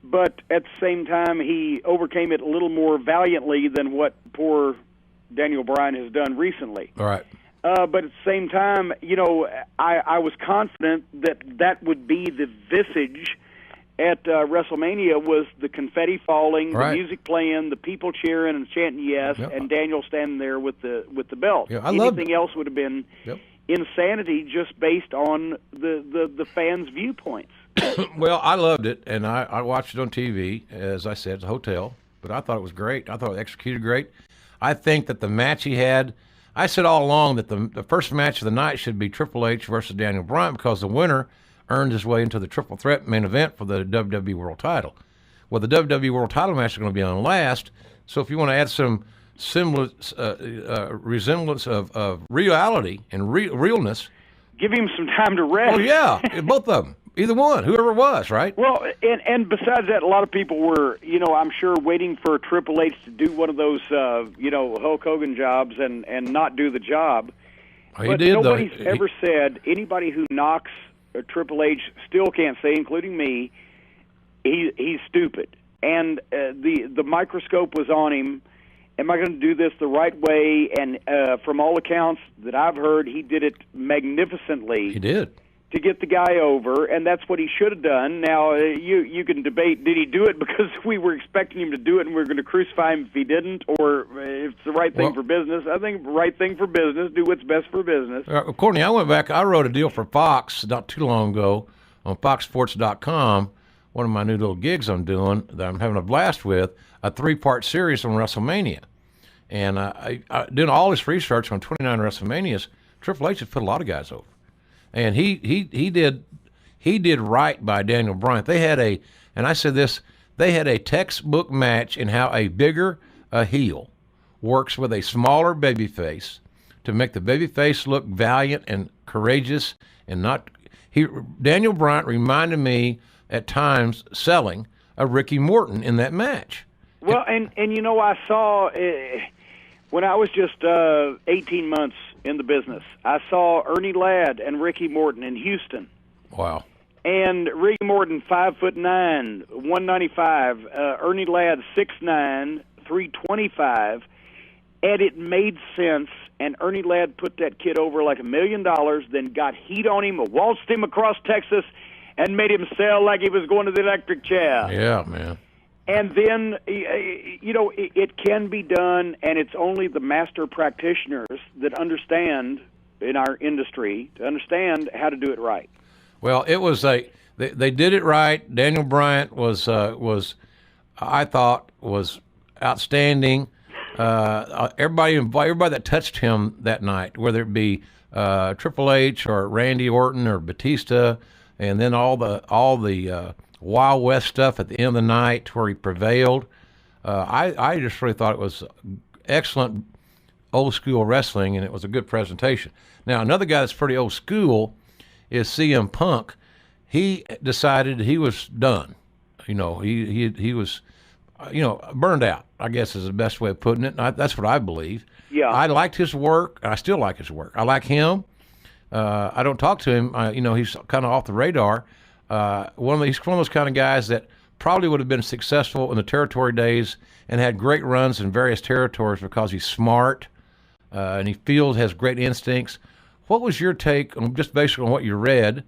Speaker 3: but at the same time, he overcame it a little more valiantly than what poor Daniel Bryan has done recently.
Speaker 2: All right.
Speaker 3: But at the same time, you know, I was confident that would be the visage at WrestleMania, was the confetti falling,
Speaker 2: right,
Speaker 3: the music playing, the people cheering and chanting yes,
Speaker 2: yep,
Speaker 3: and Daniel standing there with the belt.
Speaker 2: Yeah,
Speaker 3: anything else would have been
Speaker 2: yep,
Speaker 3: insanity just based on the fans' viewpoints.
Speaker 2: Well, I loved it, and I watched it on TV, as I said, at the hotel, but I thought it was great. I thought it executed great. I think that the match he had, I said all along that the first match of the night should be Triple H versus Daniel Bryan because the winner earned his way into the triple threat main event for the WWE World Title. Well, the WWE World Title match is going to be on last, so if you want to add some resemblance of reality and realness.
Speaker 3: Give him some time to rest.
Speaker 2: Oh, yeah, both of them. Either one, whoever it was, right?
Speaker 3: Well, and besides that, a lot of people were, you know, I'm sure waiting for Triple H to do one of those, you know, Hulk Hogan jobs and not do the job.
Speaker 2: He
Speaker 3: but
Speaker 2: did,
Speaker 3: nobody's
Speaker 2: though.
Speaker 3: ever said, anybody who knocks Triple H still can't say, including me, he's stupid. And the microscope was on him, am I going to do this the right way? And from all accounts that I've heard, he did it magnificently.
Speaker 2: He did.
Speaker 3: To get the guy over, and that's what he should have done. Now, you can debate, did he do it because we were expecting him to do it and we were going to crucify him if he didn't, or if it's the right thing for business? I think right thing for business, do what's best for business.
Speaker 2: Courtney, I went back, I wrote a deal for Fox not too long ago on FoxSports.com, one of my new little gigs I'm doing that I'm having a blast with, a 3-part series on WrestleMania. And I doing all this research on 29 WrestleManias, Triple H has put a lot of guys over. And he did right by Daniel Bryan. They had and I said this, they had a textbook match in how a bigger heel works with a smaller babyface to make the babyface look valiant and courageous and not. Daniel Bryan reminded me at times selling a Ricky Morton in that match.
Speaker 3: Well, and I saw when I was just 18 months in the business, I saw Ernie Ladd and Ricky Morton in Houston.
Speaker 2: Wow.
Speaker 3: And Ricky Morton, 5'9", 195. Ernie Ladd, 6'9", 325. And it made sense. And Ernie Ladd put that kid over like $1 million, then got heat on him, waltzed him across Texas, and made him sell like he was going to the electric chair.
Speaker 2: Yeah, man.
Speaker 3: And then, it can be done, and it's only the master practitioners that understand in our industry to understand how to do it right.
Speaker 2: Well, it was they did it right. Daniel Bryant was I thought was outstanding. Everybody that touched him that night, whether it be Triple H or Randy Orton or Batista, and then all the Wild West stuff at the end of the night where he prevailed. I just really thought it was excellent old school wrestling, and it was a good presentation. Now, another guy that's pretty old school is CM Punk. He decided he was done. He was, burned out, I guess is the best way of putting it. And that's what I believe.
Speaker 3: Yeah.
Speaker 2: I liked his work. I still like his work. I like him. I don't talk to him. He's kind of off the radar. He's one of those kind of guys that probably would have been successful in the territory days and had great runs in various territories because he's smart and he has great instincts. What was your take on just basically on what you read?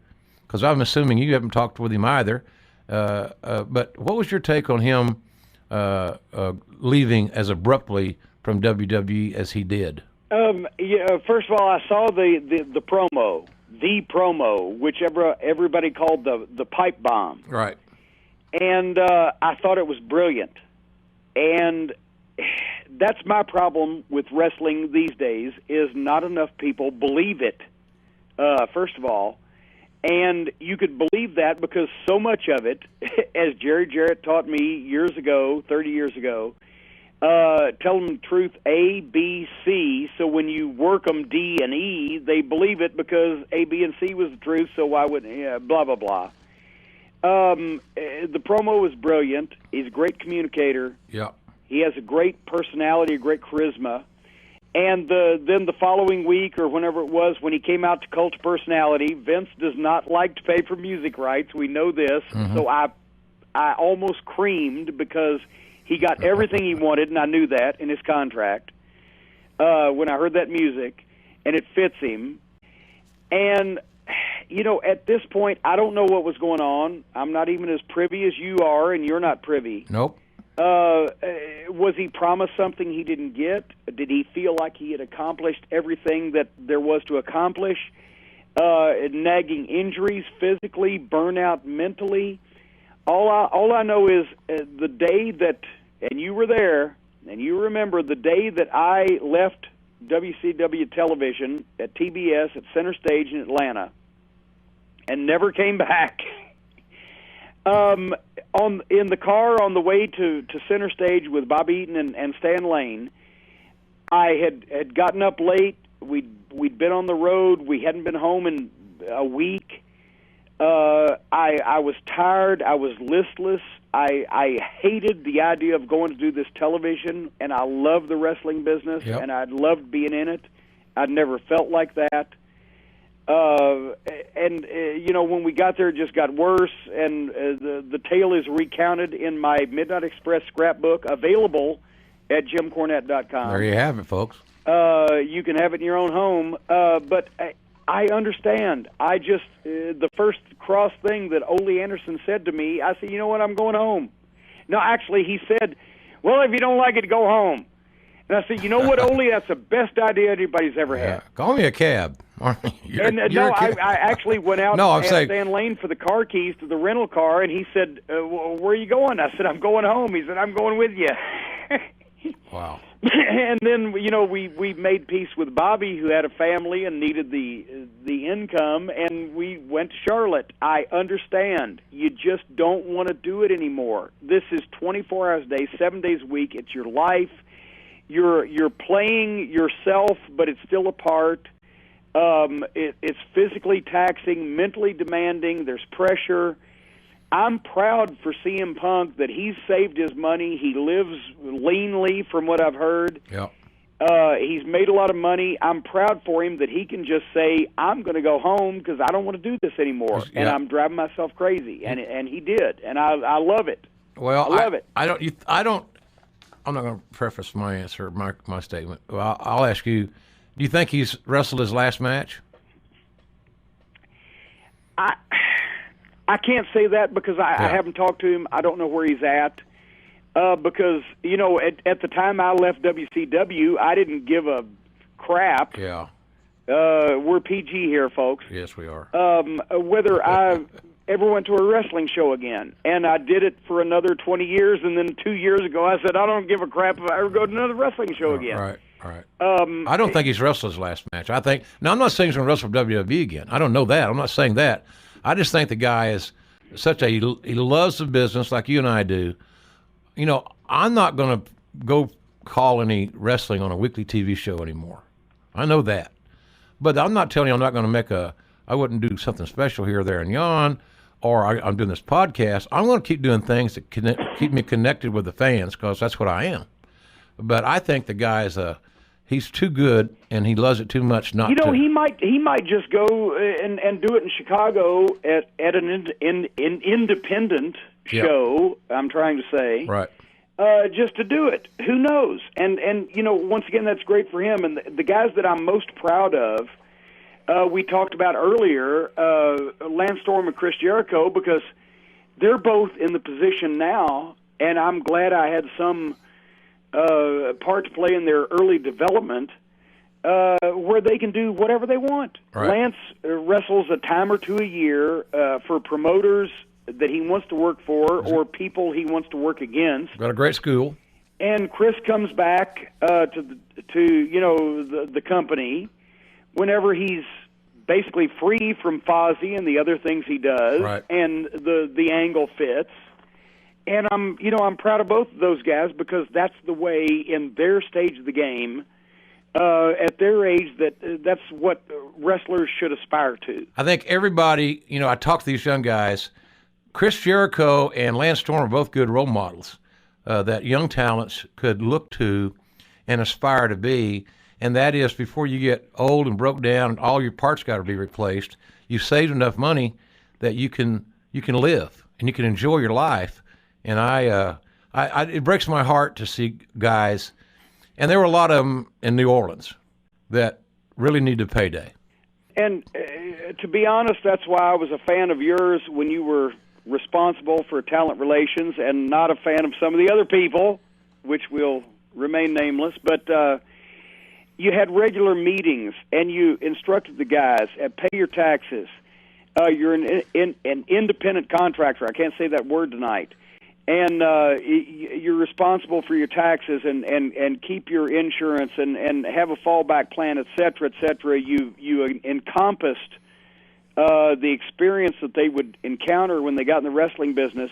Speaker 2: Because I'm assuming you haven't talked with him either. But what was your take on him leaving as abruptly from WWE as he did?
Speaker 3: First of all, I saw the promo, which everybody called the pipe bomb.
Speaker 2: Right.
Speaker 3: And I thought it was brilliant. And that's my problem with wrestling these days, is not enough people believe it, first of all. And you could believe that because so much of it, as Jerry Jarrett taught me 30 years ago, tell them the truth A, B, C, so when you work them D and E, they believe it because A, B, and C was the truth, so why wouldn't, blah, blah, blah. The promo was brilliant. He's a great communicator.
Speaker 2: Yeah.
Speaker 3: He has a great personality, a great charisma. And then the following week, or whenever it was, when he came out to Cult of Personality, Vince does not like to pay for music rights. We know this. Mm-hmm. So I almost creamed because he got everything he wanted, and I knew that in his contract when I heard that music, and it fits him. And, at this point, I don't know what was going on. I'm not even as privy as you are, and you're not privy.
Speaker 2: Nope.
Speaker 3: Was he promised something he didn't get? Did he feel like he had accomplished everything that there was to accomplish? Nagging injuries physically, burnout mentally. All I know is the day that, and you were there, and you remember the day that I left WCW television at TBS at Center Stage in Atlanta and never came back. In the car on the way to Center Stage with Bob Eaton and Stan Lane, I had gotten up late. We'd been on the road. We hadn't been home in a week. I was tired. I was listless. I hated the idea of going to do this television, and I loved the wrestling business,
Speaker 2: yep.
Speaker 3: And I loved being in it. I'd never felt like that. When we got there, it just got worse, and the tale is recounted in my Midnight Express scrapbook, available at jimcornette.com.
Speaker 2: There you have it, folks.
Speaker 3: You can have it in your own home. But I understand. I just, the first cross thing that Ole Anderson said to me, I said, you know what, I'm going home. No, actually, he said, well, if you don't like it, go home. And I said, you know what, Ole, that's the best idea anybody's ever had.
Speaker 2: Call me a cab.
Speaker 3: I actually went out and asked Stan Lane for the car keys to the rental car, and he said, where are you going? I said, I'm going home. He said, I'm going with you.
Speaker 2: Wow.
Speaker 3: And then, you know, we made peace with Bobby, who had a family and needed the income, and we went to Charlotte. I understand. You just don't want to do it anymore. This is 24 hours a day, 7 days a week. It's your life. You're playing yourself, but it's still a part. It's physically taxing, mentally demanding. There's pressure. I'm proud for CM Punk that he's saved his money. He lives leanly, from what I've heard.
Speaker 2: Yeah.
Speaker 3: He's made a lot of money. I'm proud for him that he can just say, I'm going to go home because I don't want to do this anymore. Yeah. And I'm driving myself crazy. And he did. And I love it.
Speaker 2: Well,
Speaker 3: I love it.
Speaker 2: I'm not going to preface my answer, my statement. Well, I'll ask you, do you think he's wrestled his last match?
Speaker 3: I can't say that because I haven't talked to him. I don't know where he's at. Because, you know, at the time I left WCW, I didn't give a crap.
Speaker 2: Yeah.
Speaker 3: We're PG here, folks.
Speaker 2: Yes, we are.
Speaker 3: Whether I ever went to a wrestling show again. And I did it for another 20 years, and then 2 years ago I said, I don't give a crap if I ever go to another wrestling show again.
Speaker 2: Right. I don't think he's wrestled his last match. I'm not saying he's going to wrestle for WWE again. I don't know that. I'm not saying that. I just think the guy is he loves the business like you and I do. You know, I'm not going to go call any wrestling on a weekly TV show anymore. I know that. But I'm not telling you I'm not going to I wouldn't do something special here, there, and yon, or I'm doing this podcast. I'm going to keep doing things that keep me connected with the fans because that's what I am. But I think the guy's he's too good, and he loves it too much not to.
Speaker 3: You know, he might just go and do it in Chicago at an independent show, I'm trying to say.
Speaker 2: Right.
Speaker 3: Just to do it. Who knows? And you know, once again, that's great for him. And the guys that I'm most proud of, we talked about earlier, Lance Storm and Chris Jericho, because they're both in the position now, and I'm glad I had some part to play in their early development, where they can do whatever they want.
Speaker 2: Right.
Speaker 3: Lance wrestles a time or two a year for promoters that he wants to work for or people he wants to work against.
Speaker 2: Got a great school.
Speaker 3: And Chris comes back to you know the company whenever he's basically free from Fozzy and the other things he does,
Speaker 2: right.
Speaker 3: And the angle fits. And I'm proud of both of those guys because that's the way in their stage of the game, at their age, that's what wrestlers should aspire to.
Speaker 2: I think everybody, you know, I talk to these young guys. Chris Jericho and Lance Storm are both good role models that young talents could look to and aspire to be. And that is, before you get old and broke down and all your parts got to be replaced, you saved enough money that you can live and you can enjoy your life. And it breaks my heart to see guys, and there were a lot of them in New Orleans that really needed payday.
Speaker 3: And to be honest, that's why I was a fan of yours when you were responsible for talent relations, and not a fan of some of the other people, which will remain nameless. But you had regular meetings, and you instructed the guys, pay your taxes. You're an independent contractor. I can't say that word tonight. And you're responsible for your taxes and keep your insurance and have a fallback plan, et cetera, et cetera. You encompassed the experience that they would encounter when they got in the wrestling business.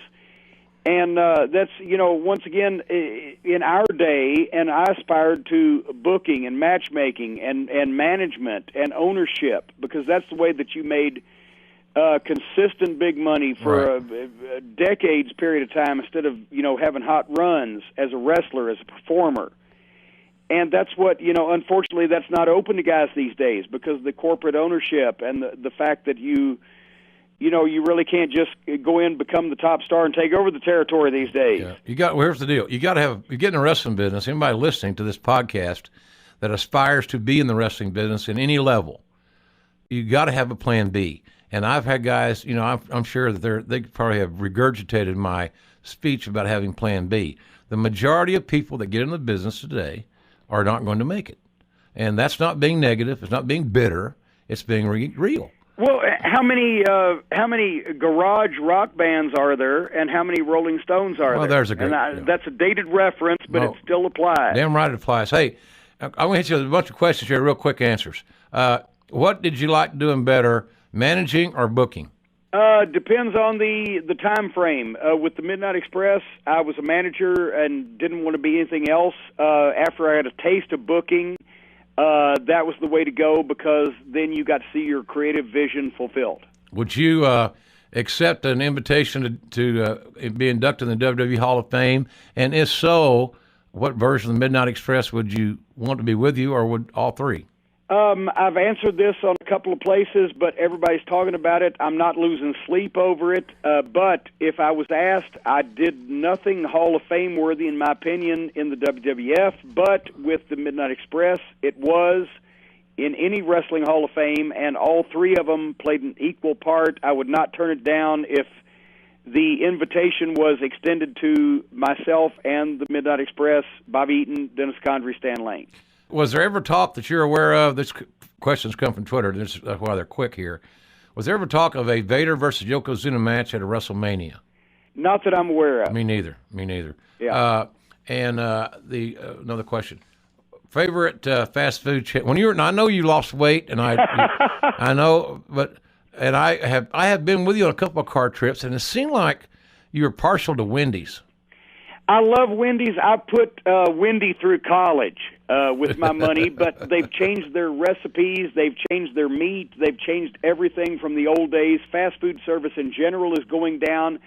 Speaker 3: And that's, you know, once again, in our day, and I aspired to booking and matchmaking and management and ownership, because that's the way that you made consistent big money for a decades period of time instead of, you know, having hot runs as a wrestler, as a performer. And that's what, you know, unfortunately that's not open to guys these days because of the corporate ownership and the fact that you you really can't just go in, become the top star, and take over the territory these days.
Speaker 2: Yeah. Well, here's the deal. You get in the wrestling business. Anybody listening to this podcast that aspires to be in the wrestling business in any level, you got to have a plan B. And I've had guys, I'm sure that they probably have regurgitated my speech about having plan B. The majority of people that get in the business today are not going to make it. And that's not being negative. It's not being bitter. It's being real.
Speaker 3: Well, how many garage rock bands are there, and how many Rolling Stones are there?
Speaker 2: Well, there's a great.
Speaker 3: That's a dated reference, but it still applies.
Speaker 2: Damn right it applies. Hey, I'm going to hit you with a bunch of questions here, real quick answers. What did you like doing better, managing or booking?
Speaker 3: Depends on the time frame. With the Midnight Express, I was a manager and didn't want to be anything else. After I had a taste of booking, that was the way to go, because then you got to see your creative vision fulfilled.
Speaker 2: Would you accept an invitation to be inducted in the WWE Hall of Fame? And if so, what version of the Midnight Express would you want to be with you, or would all three?
Speaker 3: I've answered this on a couple of places, but everybody's talking about it. I'm not losing sleep over it. But if I was asked, I did nothing Hall of Fame worthy, in my opinion, in the WWF. But with the Midnight Express, it was in any wrestling Hall of Fame, and all three of them played an equal part. I would not turn it down if the invitation was extended to myself and the Midnight Express, Bobby Eaton, Dennis Condrey, Stan Lane.
Speaker 2: Was there ever talk that you're aware of? This questions come from Twitter. This is why they're quick here. Was there ever talk of a Vader versus Yokozuna match at a WrestleMania?
Speaker 3: Not that I'm aware of.
Speaker 2: Me neither.
Speaker 3: Yeah.
Speaker 2: Another question. Favorite fast food chain? I know you lost weight, and I know, and I have been with you on a couple of car trips, and it seemed like you were partial to Wendy's.
Speaker 3: I love Wendy's. I put Wendy through college with my money, but they've changed their recipes. They've changed their meat. They've changed everything from the old days. Fast food service in general is going down.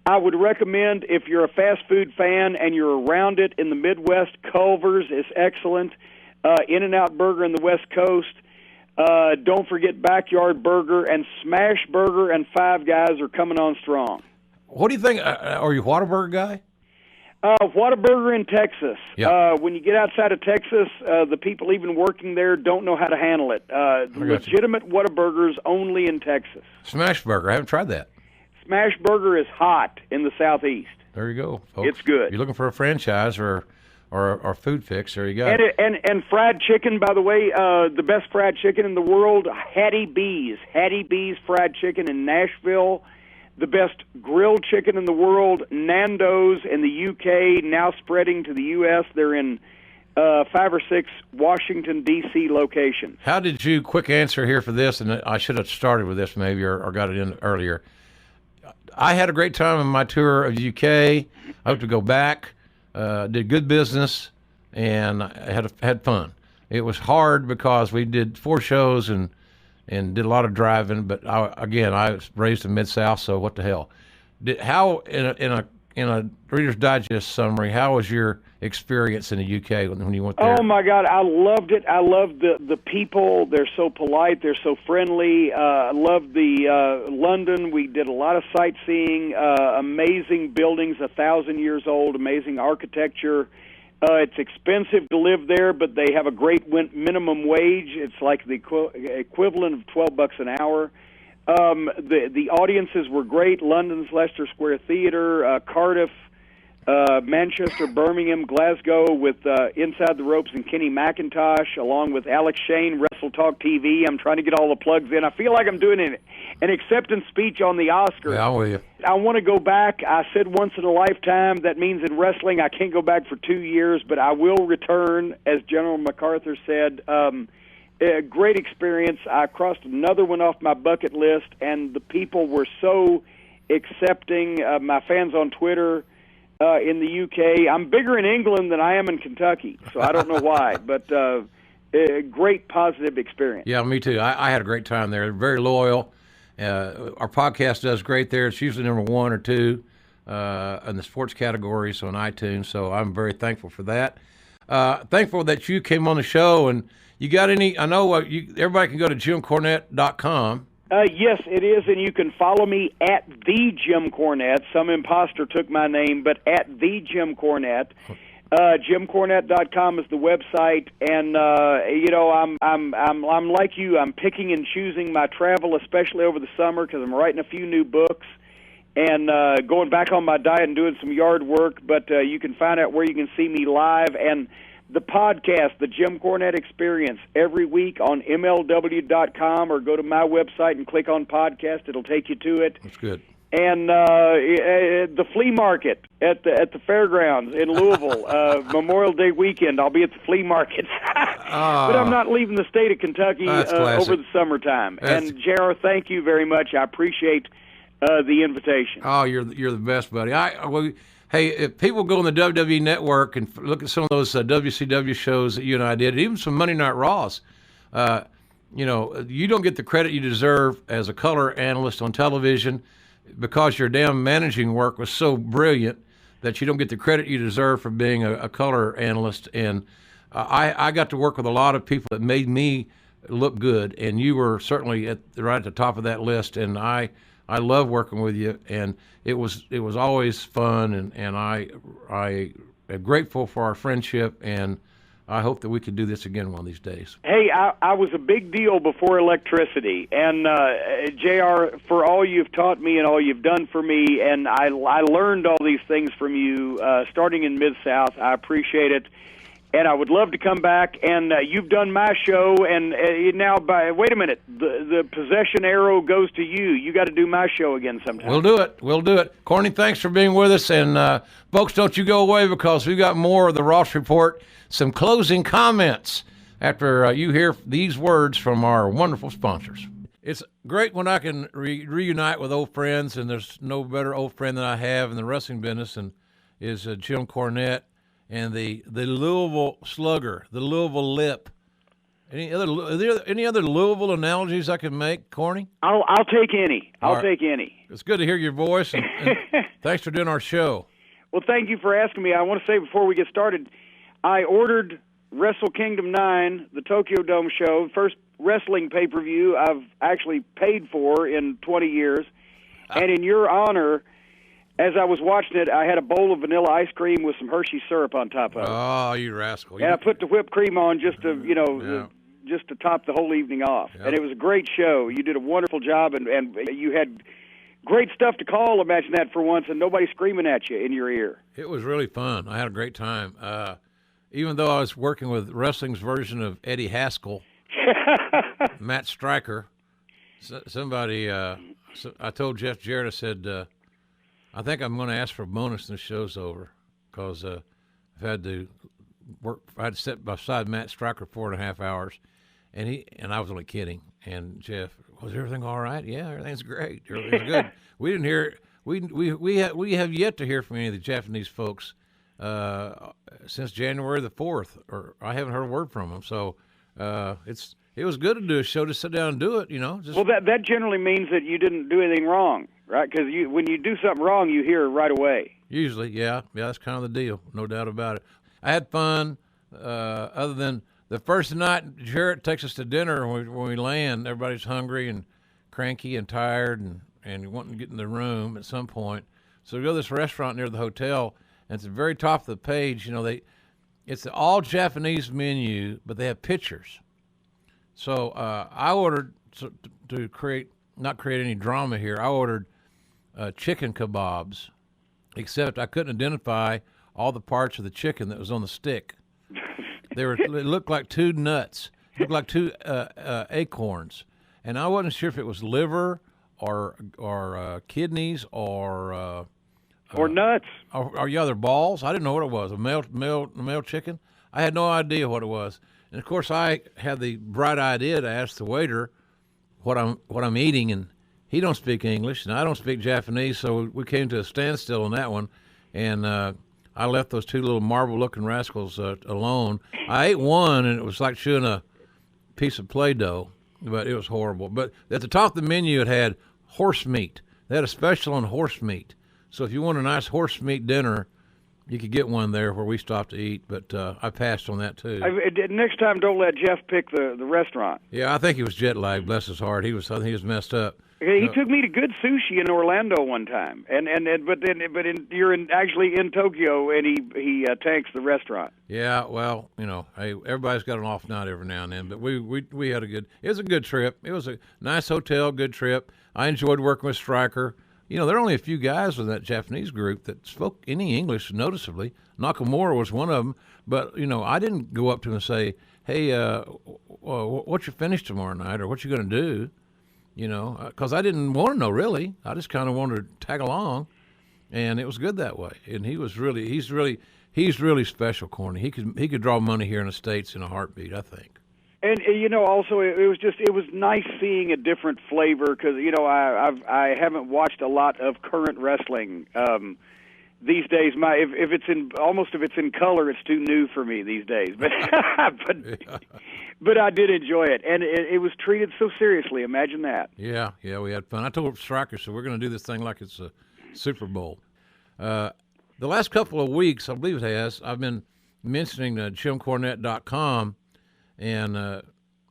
Speaker 3: I would recommend, if you're a fast food fan and you're around it in the Midwest, Culver's is excellent. In-N-Out Burger in the West Coast. Don't forget Backyard Burger, and Smash Burger and Five Guys are coming on strong.
Speaker 2: What do you think? Are you a Whataburger guy?
Speaker 3: Whataburger in Texas.
Speaker 2: Yeah.
Speaker 3: When you get outside of Texas, the people even working there don't know how to handle it. Legitimate Whataburgers only in Texas.
Speaker 2: Smash Burger. I haven't tried that.
Speaker 3: Smash Burger is hot in the Southeast.
Speaker 2: There you go, folks.
Speaker 3: It's good.
Speaker 2: If you're looking for a franchise or food fix, there you go.
Speaker 3: And fried chicken, by the way, the best fried chicken in the world, Hattie B's fried chicken in Nashville. The best grilled chicken in the world, Nando's in the UK, now spreading to the U.S. They're in 5 or 6 Washington, D.C. locations.
Speaker 2: How did you, quick answer here for this, and I should have started with this maybe or got it in earlier. I had a great time on my tour of the UK. I hope to go back, did good business, and I had fun. It was hard because we did 4 shows and did a lot of driving, but I was raised in Mid-South, so what the hell. How, in a Reader's Digest summary, how was your experience in the UK when you went there?
Speaker 3: Oh, my God, I loved it. I loved the people. They're so polite. They're so friendly. I loved the London. We did a lot of sightseeing, amazing buildings, 1,000 years old, amazing architecture. It's expensive to live there, but they have a great minimum wage. It's like the equivalent of $12 an hour. The audiences were great. London's Leicester Square Theatre, Cardiff, Manchester, Birmingham, Glasgow, with Inside the Ropes and Kenny McIntosh, along with Alex Shane, Wrestle Talk TV. I'm trying to get all the plugs in. I feel like I'm doing an acceptance speech on the Oscars.
Speaker 2: Yeah, I'm with you.
Speaker 3: I want to go back. I said once in a lifetime. That means in wrestling I can't go back for 2 years, but I will return, as General MacArthur said. A great experience. I crossed another one off my bucket list, and the people were so accepting. My fans on Twitter in the UK. I'm bigger in England than I am in Kentucky, so I don't know why, but a great positive experience.
Speaker 2: Yeah, me too. I had a great time there. Very loyal. Our podcast does great there. It's usually number 1 or 2 in the sports categories on iTunes, so I'm very thankful for that. Thankful that you came on the show, and you got any, I know everybody can go to JimCornette.com,
Speaker 3: Yes, it is, and you can follow me at the Jim Cornette. Some imposter took my name, but at the Jim Cornette. JimCornette.com is the website, and I'm like you. I'm picking and choosing my travel, especially over the summer, because I'm writing a few new books and going back on my diet and doing some yard work. But you can find out where you can see me live and the podcast, the Jim Cornette Experience, every week on MLW.com, or go to my website and click on podcast. It'll take you to it.
Speaker 2: That's good.
Speaker 3: And the flea market at the fairgrounds in Louisville, Memorial Day weekend, I'll be at the flea market. But I'm not leaving the state of Kentucky over the summertime. And JR, thank you very much. I appreciate the invitation.
Speaker 2: Oh, you're the best, buddy. Hey, if people go on the WWE Network and look at some of those WCW shows that you and I did, even some Monday Night Raws, you don't get the credit you deserve as a color analyst on television because your damn managing work was so brilliant that you don't get the credit you deserve for being a color analyst. And I got to work with a lot of people that made me look good, and you were certainly right at the top of that list. And I love working with you, and it was always fun, and I am grateful for our friendship, and I hope that we can do this again one of these days.
Speaker 3: Hey, I was a big deal before electricity, and JR, for all you've taught me and all you've done for me, and I learned all these things from you starting in Mid-South. I appreciate it. And I would love to come back, and you've done my show, and now, wait a minute, the possession arrow goes to you. You got to do my show again sometime.
Speaker 2: We'll do it. Corny, thanks for being with us, and folks, don't you go away, because we've got more of the Ross Report, some closing comments after you hear these words from our wonderful sponsors. It's great when I can reunite with old friends, and there's no better old friend than I have in the wrestling business, and is Jim Cornette. And the Louisville Slugger, the Louisville Lip. Any other Louisville analogies I can make, Corny?
Speaker 3: I'll take any. I'll take any.
Speaker 2: It's good to hear your voice, and thanks for doing our show.
Speaker 3: Well, thank you for asking me. I want to say before we get started, I ordered Wrestle Kingdom 9, the Tokyo Dome show, first wrestling pay-per-view I've actually paid for in 20 years. And in your honor, as I was watching it, I had a bowl of vanilla ice cream with some Hershey syrup on top of it.
Speaker 2: Oh, you rascal!
Speaker 3: And I put the whipped cream on just to, just to top the whole evening off. Yep. And it was a great show. You did a wonderful job, and you had great stuff to call. Imagine that for once, and nobody screaming at you in your ear.
Speaker 2: It was really fun. I had a great time. Even though I was working with wrestling's version of Eddie Haskell, Matt Stryker. Somebody, I told Jeff Jarrett, I said, I think I'm going to ask for a bonus when the show's over, because I've had to work. I had to sit beside Matt Stryker 4.5 hours, and I was only kidding. And Jeff, was everything all right? Yeah, everything's great. Everything's good. We didn't hear. We have yet to hear from any of the Japanese folks since January the 4th, or I haven't heard a word from them. So it was good to do a show, to sit down and do it.
Speaker 3: Well, that generally means that you didn't do anything wrong. Right, because when you do something wrong, you hear right away.
Speaker 2: Usually, yeah, that's kind of the deal, no doubt about it. I had fun. Other than the first night, Jarrett takes us to dinner. When we land, everybody's hungry and cranky and tired and wanting to get in the room at some point. So we go to this restaurant near the hotel, and at the very top of the page, it's the all Japanese menu, but they have pictures. So I ordered to not create any drama here. I ordered chicken kebabs, except I couldn't identify all the parts of the chicken that was on the stick. They looked like two nuts, looked like two acorns, and I wasn't sure if it was liver or kidneys or
Speaker 3: nuts
Speaker 2: or they're balls. I didn't know what it was. A male chicken. I had no idea what it was, and of course I had the bright idea to ask the waiter what I'm eating, and he don't speak English, and I don't speak Japanese, so we came to a standstill on that one, and I left those two little marble-looking rascals alone. I ate one, and it was like chewing a piece of Play-Doh, but it was horrible. But at the top of the menu, it had horse meat. They had a special on horse meat. So if you want a nice horse meat dinner, You could get one there where we stopped to eat, but I passed on that too.
Speaker 3: Next time, don't let Jeff pick the restaurant.
Speaker 2: Yeah, I think he was jet lagged. Bless his heart. I think he was messed up.
Speaker 3: He took me to good sushi in Orlando one time, you're actually in Tokyo, and he tanks the restaurant.
Speaker 2: Yeah, well, hey, everybody's got an off night every now and then, but we had it was a good trip. It was a nice hotel, good trip. I enjoyed working with Stryker. There are only a few guys in that Japanese group that spoke any English noticeably. Nakamura was one of them, but I didn't go up to him and say, "Hey, what's your finish tomorrow night, or what you going to do?" Because I didn't want to know really. I just kind of wanted to tag along, and it was good that way. And he's really special, Corny. He could draw money here in the States in a heartbeat, I think.
Speaker 3: And also it was nice seeing a different flavor because I haven't watched a lot of current wrestling these days. If it's in color, it's too new for me these days. But but I did enjoy it, and it was treated so seriously. Imagine that.
Speaker 2: Yeah, we had fun. I told Stryker, so we're going to do this thing like it's a Super Bowl. The last couple of weeks, I believe it has, I've been mentioning JimCornette.com. And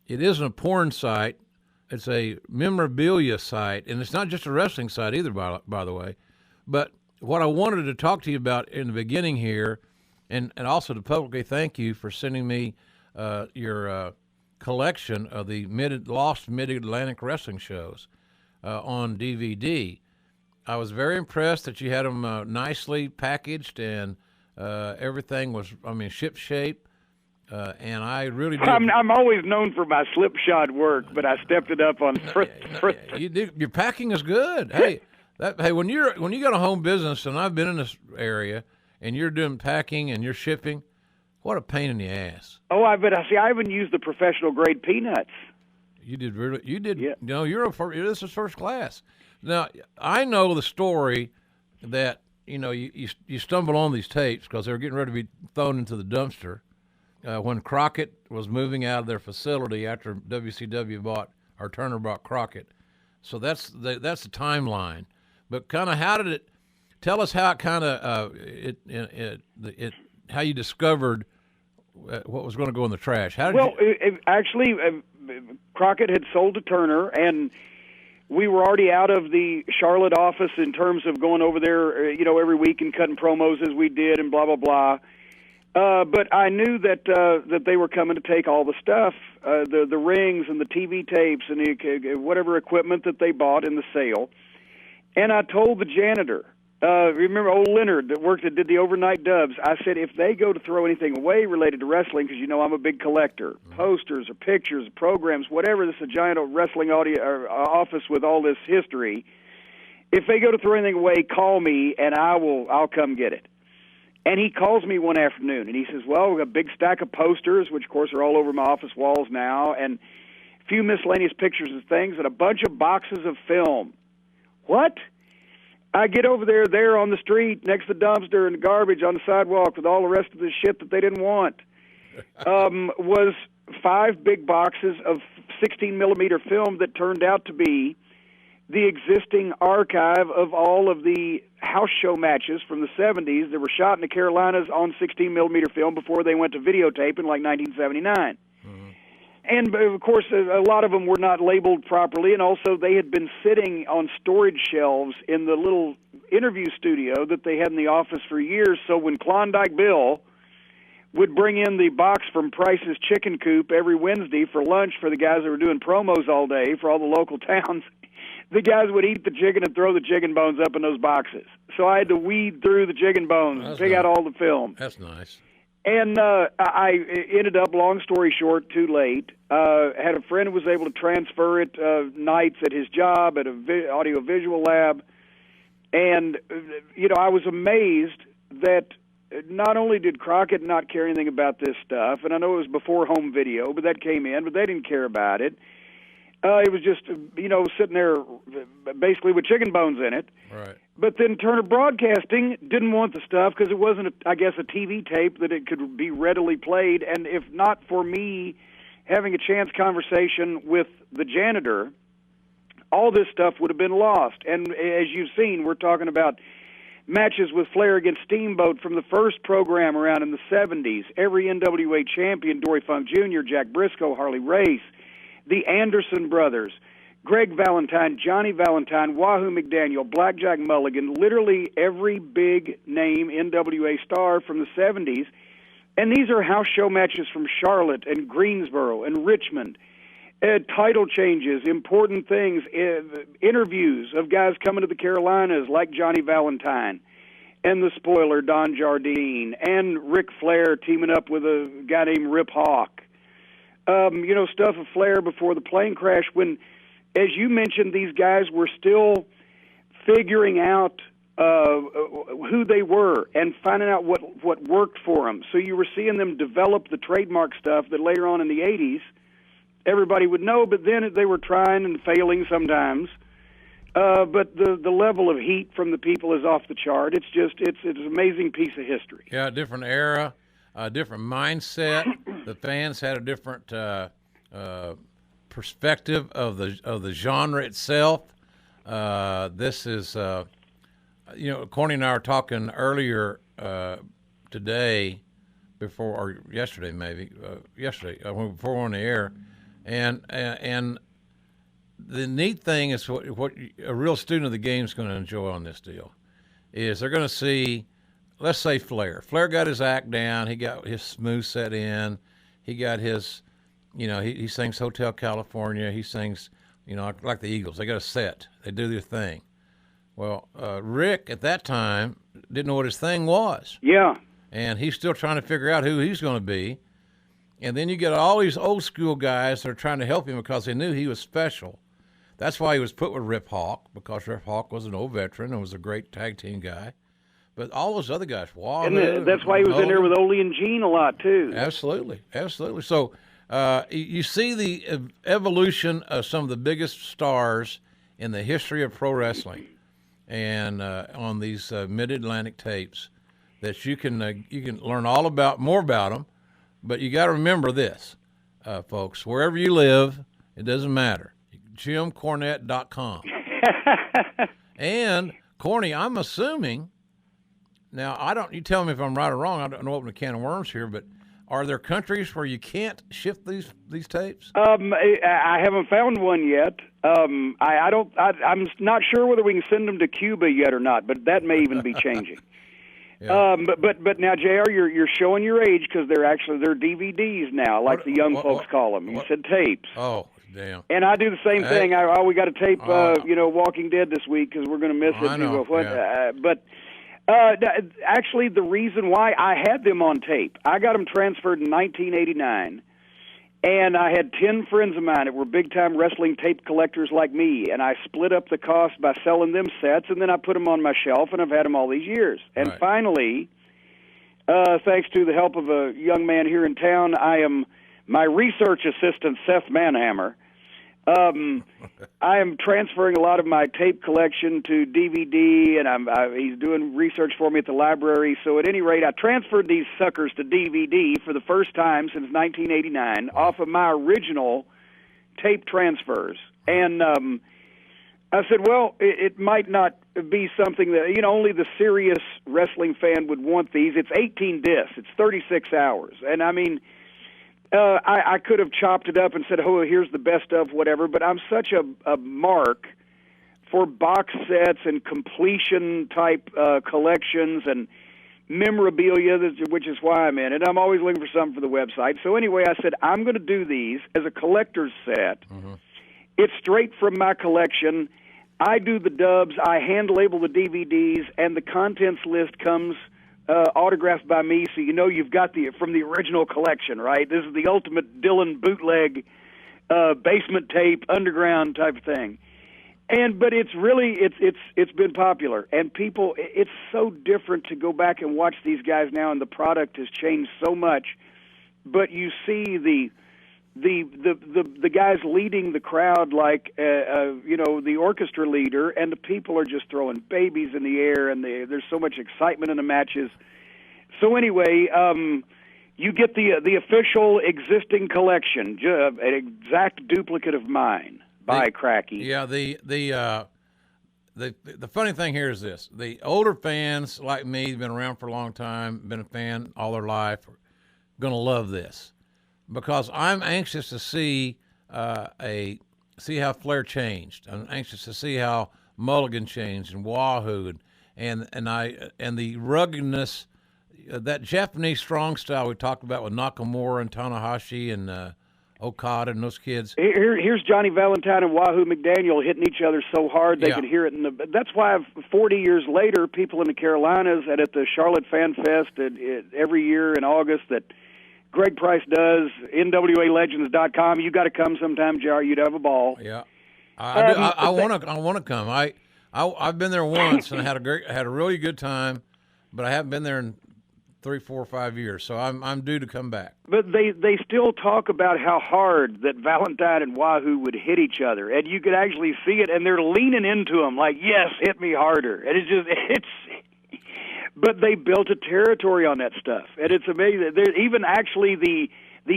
Speaker 2: it isn't a porn site. It's a memorabilia site. And it's not just a wrestling site either, by the way. But what I wanted to talk to you about in the beginning here, and also to publicly thank you for sending me your collection of the lost Mid-Atlantic wrestling shows on DVD. I was very impressed that you had them nicely packaged, and everything was, ship shape. And I really did.
Speaker 3: I'm always known for my slipshod work, but I stepped it up on.
Speaker 2: You do. Your packing is good. Hey, when you got a home business, and I've been in this area, and you're doing packing and you're shipping, what a pain in the ass.
Speaker 3: Oh, I even used the professional grade peanuts.
Speaker 2: You did really. You did.
Speaker 3: Yeah.
Speaker 2: This is first class. Now I know the story that you stumble on these tapes because they were getting ready to be thrown into the dumpster. When Crockett was moving out of their facility after WCW Turner bought Crockett. So that's the timeline. But kind of how did it, tell us how it kind of, how you discovered what was going to go in the trash.
Speaker 3: Actually, Crockett had sold to Turner, and we were already out of the Charlotte office in terms of going over there, every week and cutting promos as we did and blah, blah, blah. But I knew that they were coming to take all the stuff, the rings and the TV tapes and whatever equipment that they bought in the sale. And I told the janitor, remember old Leonard that did the overnight dubs, I said, if they go to throw anything away related to wrestling, because I'm a big collector, posters or pictures, programs, whatever, this is a giant wrestling office with all this history, if they go to throw anything away, call me and I'll come get it. And he calls me one afternoon, and he says, well, we've got a big stack of posters, which, of course, are all over my office walls now, and a few miscellaneous pictures and things, and a bunch of boxes of film. What? I get over there on the street, next to the dumpster and the garbage on the sidewalk with all the rest of the shit that they didn't want. Was 5 big boxes of 16-millimeter film that turned out to be the existing archive of all of the house show matches from the 70s that were shot in the Carolinas on 16-millimeter film before they went to videotape in like 1979. Mm-hmm. And, of course, a lot of them were not labeled properly, and also they had been sitting on storage shelves in the little interview studio that they had in the office for years, so when Klondike Bill would bring in the box from Price's Chicken Coop every Wednesday for lunch for the guys that were doing promos all day for all the local towns, the guys would eat the chicken and throw the chicken bones up in those boxes. So I had to weed through the chicken bones and pick out all the film.
Speaker 2: That's nice.
Speaker 3: And I ended up, long story short, too late. Had a friend who was able to transfer it nights at his job at a audio-visual lab. And, I was amazed that not only did Crockett not care anything about this stuff, and I know it was before home video, but that came in, but they didn't care about it. It was just, sitting there basically with chicken bones in it.
Speaker 2: Right.
Speaker 3: But then Turner Broadcasting didn't want the stuff because it wasn't, a TV tape that it could be readily played. And if not for me having a chance conversation with the janitor, all this stuff would have been lost. And as you've seen, we're talking about matches with Flair against Steamboat from the first program around in the 70s. Every NWA champion, Dory Funk Jr., Jack Briscoe, Harley Race, the Anderson brothers, Greg Valentine, Johnny Valentine, Wahoo McDaniel, Blackjack Mulligan, literally every big name NWA star from the 70s. And these are house show matches from Charlotte and Greensboro and Richmond. Title changes, important things, interviews of guys coming to the Carolinas like Johnny Valentine and the Spoiler, Don Jardine, and Ric Flair teaming up with a guy named Rip Hawk. Stuff of Flair before the plane crash when, as you mentioned, these guys were still figuring out who they were and finding out what worked for them. So you were seeing them develop the trademark stuff that later on in the 80s everybody would know, but then they were trying and failing sometimes. But the level of heat from the people is off the chart. It's an amazing piece of history.
Speaker 2: Yeah, different era, a different mindset. The fans had a different perspective of the genre itself. This is, Corny and I were talking earlier today, or yesterday maybe, before we were on the air. And the neat thing is what a real student of the game is going to enjoy on this deal is they're going to see, let's say Flair. Flair got his act down. He got his smooth set in. He got his, he sings Hotel California. He sings, like the Eagles. They got a set. They do their thing. Well, Rick at that time didn't know what his thing was.
Speaker 3: Yeah.
Speaker 2: And he's still trying to figure out who he's going to be. And then you get all these old school guys that are trying to help him because they knew he was special. That's why he was put with Rip Hawk, because Rip Hawk was an old veteran and was a great tag team guy. But all those other guys,
Speaker 3: and that's why he was in there with Ole and Gene a lot too.
Speaker 2: Absolutely. So you see the evolution of some of the biggest stars in the history of pro wrestling, and on these Mid-Atlantic tapes, that you can learn more about them. But you got to remember this, folks. Wherever you live, it doesn't matter. JimCornette.com. And, Corny, I'm assuming, now, you tell me if I'm right or wrong. I don't open a can of worms here, but are there countries where you can't ship these tapes?
Speaker 3: I haven't found one yet. I'm not sure whether we can send them to Cuba yet or not, but that may even be changing. Yeah. But now, JR, you're showing your age because they're DVDs now, like the young folks call them. You said tapes.
Speaker 2: Oh, damn.
Speaker 3: And I do the same thing. We got to tape, Walking Dead this week because we're going to miss it.
Speaker 2: I know.
Speaker 3: Actually, the reason why I had them on tape, I got them transferred in 1989. And I had 10 friends of mine that were big-time wrestling tape collectors like me, and I split up the cost by selling them sets, and then I put them on my shelf, and I've had them all these years. And Finally, thanks to the help of a young man here in town, I am my research assistant, Seth Manhammer. I am transferring a lot of my tape collection to DVD, and he's doing research for me at the library. So at any rate, I transferred these suckers to DVD for the first time since 1989 off of my original tape transfers. And I said, well, it might not be something that, only the serious wrestling fan would want these. It's 18 discs. It's 36 hours. And I mean, I could have chopped it up and said, oh, here's the best of whatever, but I'm such a mark for box sets and completion-type collections and memorabilia, which is why I'm in it. I'm always looking for something for the website. So anyway, I said, I'm going to do these as a collector's set. Mm-hmm. It's straight from my collection. I do the dubs. I hand-label the DVDs, and the contents list comes autographed by me, so you've got from the original collection, right? This is the ultimate Dylan bootleg, basement tape, underground type of thing. But it's really it's been popular, and people. It's so different to go back and watch these guys now, and the product has changed so much. But you see the guys leading the crowd like the orchestra leader, and the people are just throwing babies in the air, and there's so much excitement in the matches. So anyway, you get the official existing collection, an exact duplicate of mine by Cracky.
Speaker 2: Yeah, the funny thing here is this: the older fans like me, been around for a long time, been a fan all their life, are going to love this because I'm anxious to see see how Flair changed. I'm anxious to see how Mulligan changed and Wahoo and the ruggedness, that Japanese strong style we talked about with Nakamura and Tanahashi and Okada and those kids.
Speaker 3: Here's Johnny Valentine and Wahoo McDaniel hitting each other so hard they
Speaker 2: Yeah.
Speaker 3: could hear it. That's why 40 years later, people in the Carolinas and at the Charlotte Fan Fest every year in August that Greg Price does, NWALegends.com. You got to come sometime, JR. You'd have a ball.
Speaker 2: Yeah, I want to come. I've been there once and I had a really good time, but I haven't been there in 3, 4, 5 years, so I'm due to come back.
Speaker 3: But they still talk about how hard that Valentine and Wahoo would hit each other, and you could actually see it, and they're leaning into them like, yes, hit me harder. And it's but they built a territory on that stuff, and it's amazing. There's even actually the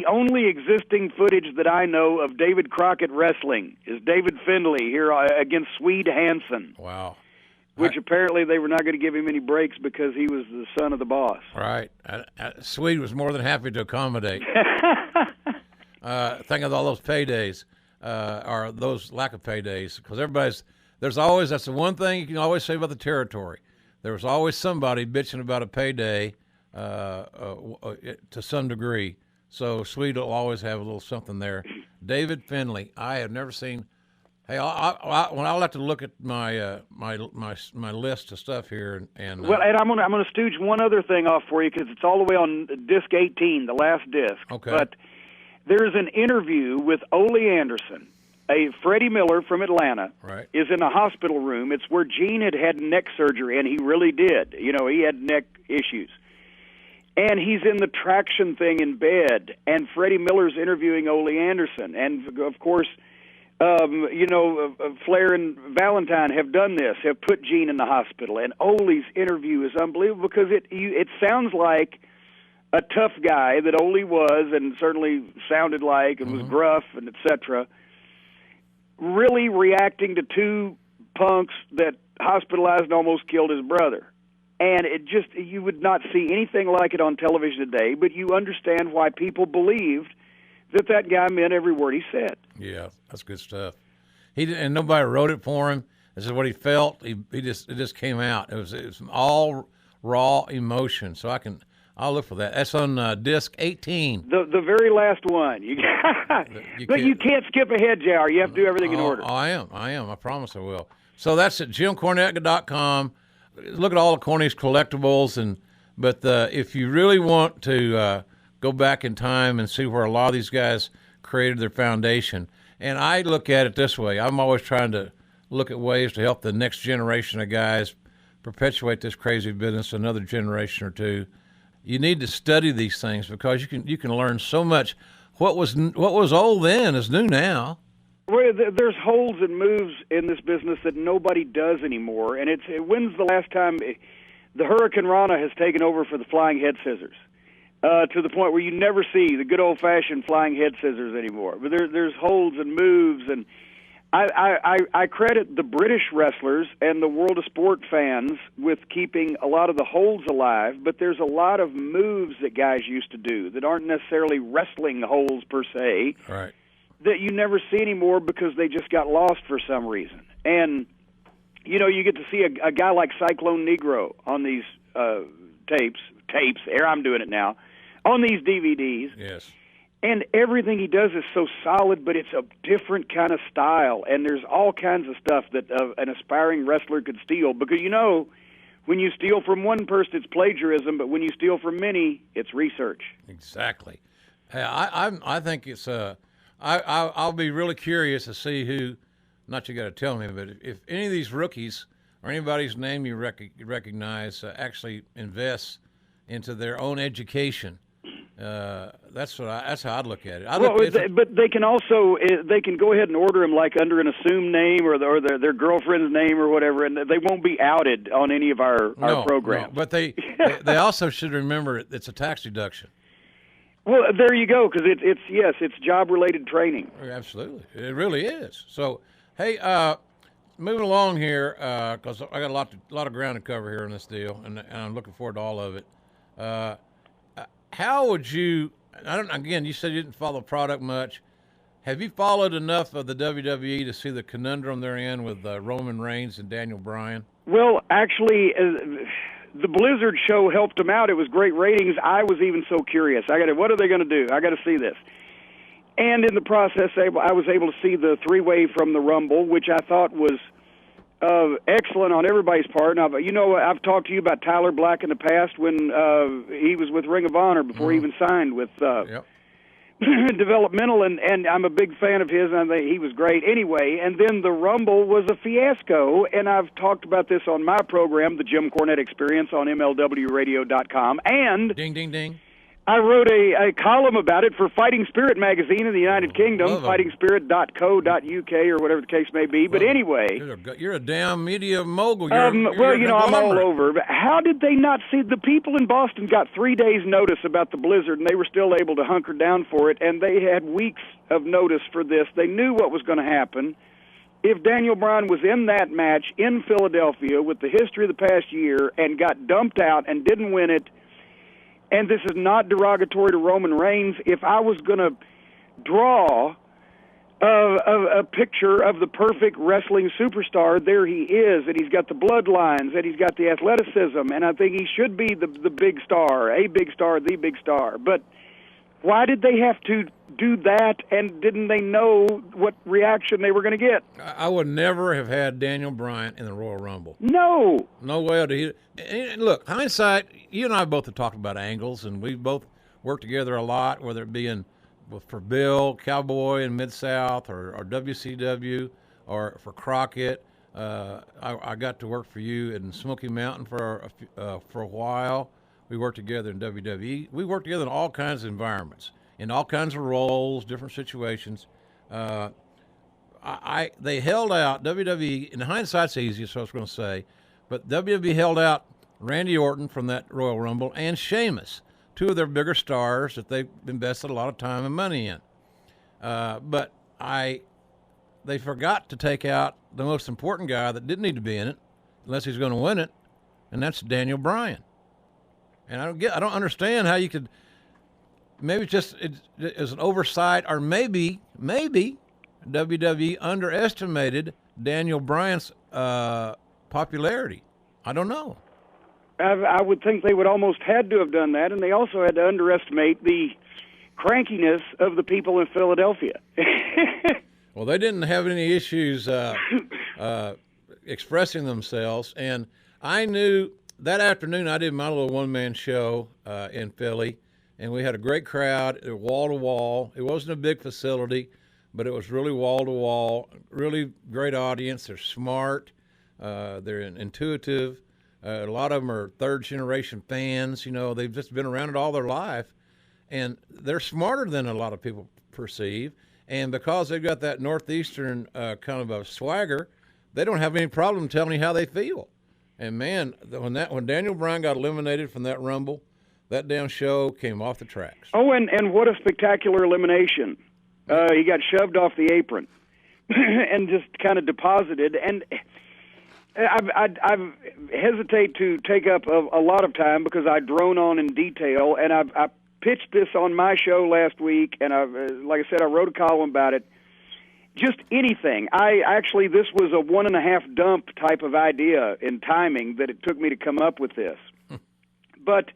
Speaker 3: only existing footage that I know of David Crockett wrestling is David Findlay here against Swede Hansen.
Speaker 2: Wow.
Speaker 3: Which apparently they were not going to give him any breaks because he was the son of the boss.
Speaker 2: Right. Swede was more than happy to accommodate. Think of all those paydays, or those lack of paydays, because that's the one thing you can always say about the territory. There was always somebody bitching about a payday to some degree. So Swede will always have a little something there. David Finley, I have never seen. Hey, I'll have to look at my my list of stuff here, and
Speaker 3: well, and I'm gonna stooge one other thing off for you because it's all the way on disc 18, the last disc.
Speaker 2: Okay.
Speaker 3: But there's an interview with Ole Anderson. Freddie Miller from Atlanta
Speaker 2: Right.
Speaker 3: is in a hospital room. It's where Gene had neck surgery, and he really did. You know, he had neck issues. And he's in the traction thing in bed, and Freddie Miller's interviewing Ole Anderson. And, of course, Flair and Valentine have done this, have put Gene in the hospital. And Ole's interview is unbelievable because it sounds like a tough guy that Ole was and certainly sounded like and was gruff and et cetera, really reacting to two punks that hospitalized and almost killed his brother. And you would not see anything like it on television today, but you understand why people believed that guy meant every word he said.
Speaker 2: Yeah, that's good stuff. And nobody wrote it for him. This is what he felt. It just came out. It was all raw emotion. So I'll look for that. That's on disc 18.
Speaker 3: The very last one. You can't skip ahead, JR. You have to do everything in order.
Speaker 2: I am. I promise I will. So that's at JimCornette.com. Look at all the Corny's collectibles, but if you really want to go back in time and see where a lot of these guys created their foundation, and I look at it this way, I'm always trying to look at ways to help the next generation of guys perpetuate this crazy business another generation or two. You need to study these things because you can learn so much. What was old then is new now.
Speaker 3: Well, there's holes and moves in this business that nobody does anymore, and when's the last time the Hurricane Rana has taken over for the flying head scissors to the point where you never see the good old-fashioned flying head scissors anymore. But there's holes and moves, and I credit the British wrestlers and the World of Sport fans with keeping a lot of the holds alive, but there's a lot of moves that guys used to do that aren't necessarily wrestling holds per se.
Speaker 2: Right.
Speaker 3: That you never see anymore because they just got lost for some reason. And, you get to see a guy like Cyclone Negro on these tapes, I'm doing it now, on these DVDs.
Speaker 2: Yes.
Speaker 3: And everything he does is so solid, but it's a different kind of style. And there's all kinds of stuff that an aspiring wrestler could steal. Because, when you steal from one person, it's plagiarism, but when you steal from many, it's research.
Speaker 2: Exactly. I think it's... I'll be really curious to see who, not you got to tell me, but if any of these rookies or anybody's name you recognize actually invests into their own education, that's how I'd look at it.
Speaker 3: But they can also go ahead and order them like under an assumed name or their girlfriend's name or whatever, and they won't be outed on any of our programs.
Speaker 2: No, but they also should remember it's a tax deduction.
Speaker 3: Well, there you go, because it's job-related training.
Speaker 2: Absolutely. It really is. So, hey, moving along here, because I got a lot of ground to cover here in this deal, and I'm looking forward to all of it. How would you? Again, you said you didn't follow product much. Have you followed enough of the WWE to see the conundrum they're in with Roman Reigns and Daniel Bryan?
Speaker 3: Well, actually, the Blizzard show helped them out. It was great ratings. I was even so curious. What are they going to do? I got to see this. And in the process, I was able to see the three-way from the Rumble, which I thought was excellent on everybody's part. Now, I've talked to you about Tyler Black in the past when he was with Ring of Honor before he even signed with Developmental, and I'm a big fan of his, and I think he was great. Anyway, and then the Rumble was a fiasco, and I've talked about this on my program, The Jim Cornette Experience, on MLWRadio.com, and
Speaker 2: Ding, ding, ding.
Speaker 3: I wrote a column about it for Fighting Spirit magazine in the United Kingdom, fightingspirit.co.uk or whatever the case may be. But anyway,
Speaker 2: you're a damn media mogul.
Speaker 3: I'm all over. But how did they not see? The people in Boston got 3 days' notice about the blizzard, and they were still able to hunker down for it. And they had weeks of notice for this. They knew what was going to happen. If Daniel Bryan was in that match in Philadelphia with the history of the past year and got dumped out and didn't win it. And this is not derogatory to Roman Reigns. If I was going to draw a picture of the perfect wrestling superstar, there he is, and he's got the bloodlines, and he's got the athleticism, and I think he should be the big star, the big star. But why did they have to do that, and didn't they know what reaction they were going to get?
Speaker 2: I would never have had Daniel Bryan in the Royal Rumble.
Speaker 3: No
Speaker 2: way. Look, hindsight, you and I both have talked about angles, and we both worked together a lot, whether it be for Bill, Cowboy in Mid-South, or WCW, or for Crockett. I got to work for you in Smoky Mountain for a while. We worked together in WWE. We worked together in all kinds of environments, in all kinds of roles, different situations. They held out, WWE, in hindsight's easy, so I was going to say, but WWE held out Randy Orton from that Royal Rumble and Sheamus, two of their bigger stars that they've invested a lot of time and money in. But they forgot to take out the most important guy that didn't need to be in it, unless he's going to win it, and that's Daniel Bryan. And I don't understand how you could. Maybe it's as an oversight, or maybe WWE underestimated Daniel Bryan's popularity. I don't know.
Speaker 3: I would think they would almost had to have done that, and they also had to underestimate the crankiness of the people in Philadelphia.
Speaker 2: Well, they didn't have any issues expressing themselves, and I knew. That afternoon, I did my little one-man show in Philly, and we had a great crowd, wall-to-wall. It wasn't a big facility, but it was really wall-to-wall, really great audience. They're smart. They're intuitive. A lot of them are third-generation fans. They've just been around it all their life, and they're smarter than a lot of people perceive. And because they've got that Northeastern kind of a swagger, they don't have any problem telling you how they feel. And man, when Daniel Bryan got eliminated from that Rumble, that damn show came off the tracks.
Speaker 3: Oh, and what a spectacular elimination! He got shoved off the apron and just kind of deposited. And I hesitate to take up a lot of time because I drone on in detail, and I pitched this on my show last week, and like I said, I wrote a column about it. Just anything. This was a 1.5 dump type of idea in timing that it took me to come up with this. But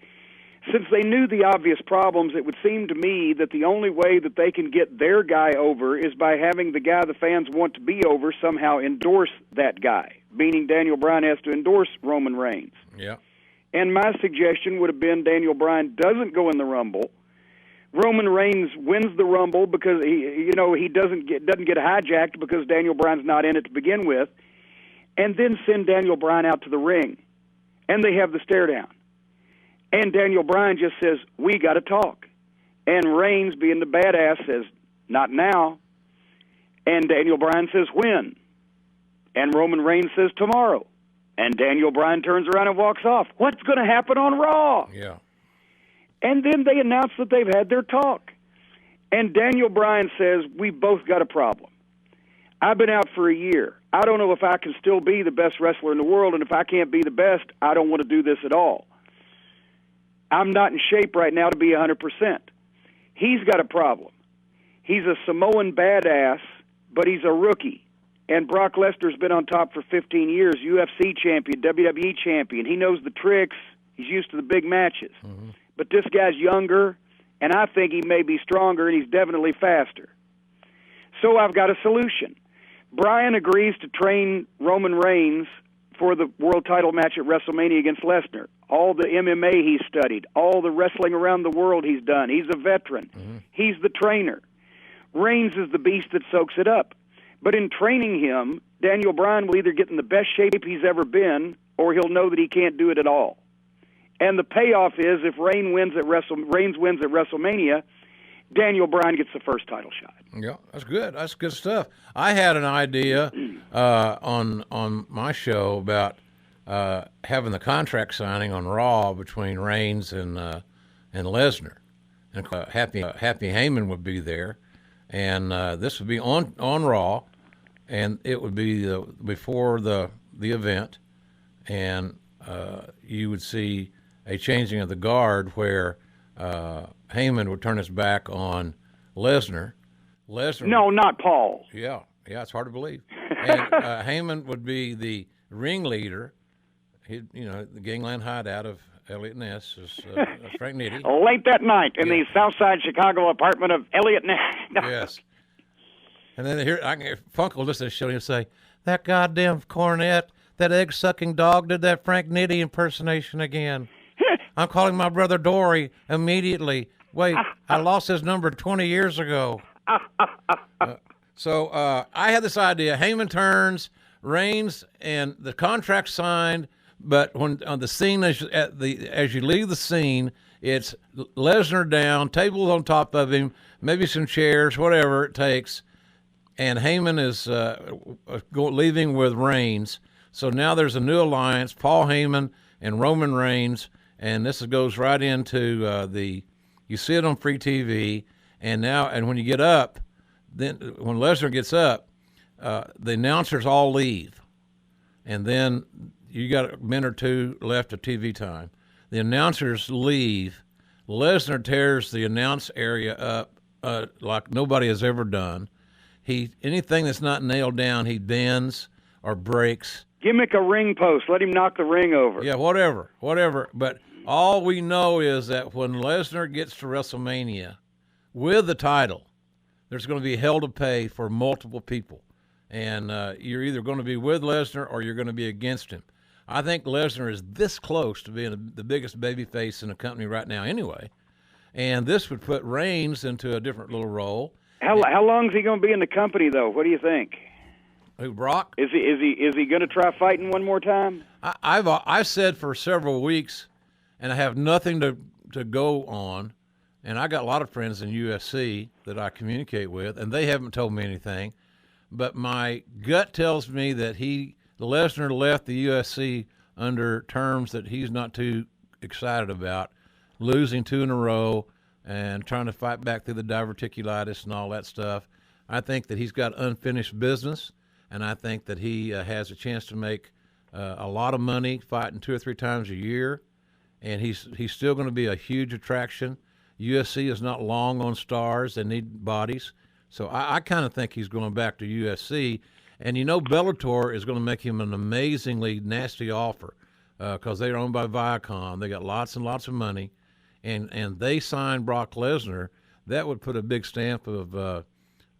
Speaker 3: since they knew the obvious problems, it would seem to me that the only way that they can get their guy over is by having the guy the fans want to be over somehow endorse that guy, meaning Daniel Bryan has to endorse Roman Reigns.
Speaker 2: Yeah.
Speaker 3: And my suggestion would have been Daniel Bryan doesn't go in the Rumble. Roman Reigns wins the Rumble because he doesn't get hijacked because Daniel Bryan's not in it to begin with, and then send Daniel Bryan out to the ring, and they have the stare down, and Daniel Bryan just says, "We got to talk," and Reigns, being the badass, says, "Not now," and Daniel Bryan says, "When?" and Roman Reigns says, "Tomorrow," and Daniel Bryan turns around and walks off. What's going to happen on Raw?
Speaker 2: Yeah.
Speaker 3: And then they announce that they've had their talk. And Daniel Bryan says, "We've both got a problem. I've been out for a year. I don't know if I can still be the best wrestler in the world, and if I can't be the best, I don't want to do this at all. I'm not in shape right now to be 100%. He's got a problem. He's a Samoan badass, but he's a rookie. And Brock Lesnar's been on top for 15 years, UFC champion, WWE champion. He knows the tricks. He's used to the big matches. Mm-hmm. But this guy's younger, and I think he may be stronger, and he's definitely faster. So I've got a solution. Brian agrees to train Roman Reigns for the world title match at WrestleMania against Lesnar. All the MMA he's studied, all the wrestling around the world he's done. He's a veteran. Mm-hmm. He's the trainer. Reigns is the beast that soaks it up. But in training him, Daniel Bryan will either get in the best shape he's ever been, or he'll know that he can't do it at all. And the payoff is if Reigns wins at WrestleMania, Daniel Bryan gets the first title shot.
Speaker 2: Yeah, that's good. That's good stuff. I had an idea on my show about having the contract signing on Raw between Reigns and Lesnar, and Happy Heyman would be there, and this would be on Raw, and it would be before the event, and you would see a changing of the guard where Heyman would turn his back on Lesnar.
Speaker 3: No, not Paul.
Speaker 2: Yeah, it's hard to believe. And Heyman would be the ringleader. The gangland hideout of Elliot Ness is Frank Nitti.
Speaker 3: Late that night in the Southside Chicago apartment of Elliot Ness.
Speaker 2: Yes. And then Funk will listen to the show and say, "That goddamn Cornette, that egg-sucking dog, did that Frank Nitti impersonation again. I'm calling my brother Dory immediately. Wait, I lost his number 20 years ago." So I had this idea. Heyman turns, Reigns, and the contract signed. But when on the scene, as you leave the scene, it's Lesnar down, tables on top of him, maybe some chairs, whatever it takes, and Heyman is leaving with Reigns. So now there's a new alliance: Paul Heyman and Roman Reigns, and this goes right into you see it on free TV, and when you get up, then when Lesnar gets up, the announcers all leave, and then you got a minute or two left of TV time. The announcers leave. Lesnar tears the announce area up like nobody has ever done. Anything that's not nailed down, he bends or breaks.
Speaker 3: Gimmick a ring post. Let him knock the ring over.
Speaker 2: Yeah, whatever. But all we know is that when Lesnar gets to WrestleMania with the title, there's going to be hell to pay for multiple people. And you're either going to be with Lesnar or you're going to be against him. I think Lesnar is this close to being the biggest babyface in the company right now anyway. And this would put Reigns into a different little role.
Speaker 3: How long is he going to be in the company, though? What do you think?
Speaker 2: Who, Brock?
Speaker 3: Is he going to try fighting one more time?
Speaker 2: I've said for several weeks, and I have nothing to go on, and I got a lot of friends in UFC that I communicate with, and they haven't told me anything. But my gut tells me that Lesnar left the UFC under terms that he's not too excited about, losing 2 in a row and trying to fight back through the diverticulitis and all that stuff. I think that he's got unfinished business, and I think that he has a chance to make a lot of money fighting 2 or 3 times a year, and he's still going to be a huge attraction. UFC is not long on stars. They need bodies. So I kind of think he's going back to UFC. And Bellator is going to make him an amazingly nasty offer because they're owned by Viacom. They got lots and lots of money, and they signed Brock Lesnar. That would put a big stamp of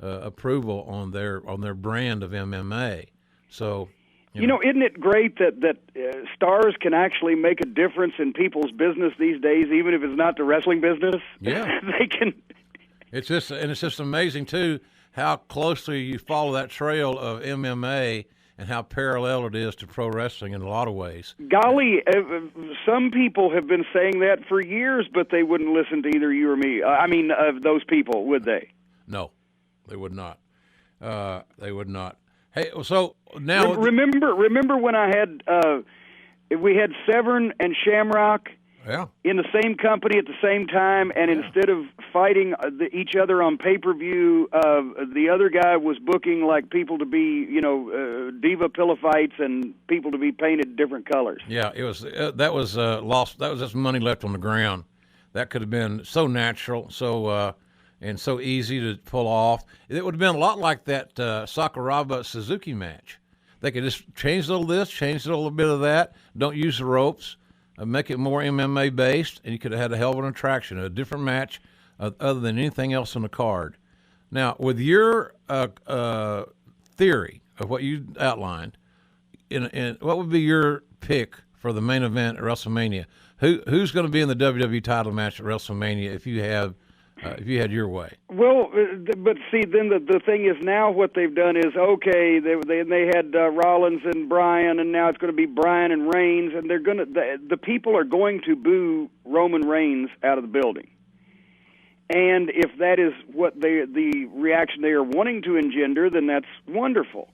Speaker 2: approval on their brand of MMA. So,
Speaker 3: isn't it great that stars can actually make a difference in people's business these days, even if it's not the wrestling business?
Speaker 2: Yeah,
Speaker 3: they can.
Speaker 2: It's just amazing too how closely you follow that trail of MMA and how parallel it is to pro wrestling in a lot of ways.
Speaker 3: Golly, some people have been saying that for years, but they wouldn't listen to either you or me. Those people, would they?
Speaker 2: No, they would not. They would not. Hey, so now
Speaker 3: remember when I had we had Severn and Shamrock
Speaker 2: Yeah.
Speaker 3: in the same company at the same time, and instead of fighting each other on pay-per-view, the other guy was booking like people to be, diva pillow fights and people to be painted different colors.
Speaker 2: Yeah, it was that was lost. That was just money left on the ground. That could have been so natural, and so easy to pull off. It would have been a lot like that Sakuraba Suzuki match. They could just change a little this, change a little bit of that. Don't use the ropes. Make it more MMA based, and you could have had a hell of an attraction, a different match other than anything else on the card. Now, with your theory of what you outlined, what would be your pick for the main event at WrestleMania? Who's going to be in the WWE title match at WrestleMania if you had your way?
Speaker 3: Well, but see, then the thing is now what they've done is, okay, they had Rollins and Bryan, and now it's going to be Bryan and Reigns, and the people are going to boo Roman Reigns out of the building. And if that is what the reaction they are wanting to engender, then that's wonderful.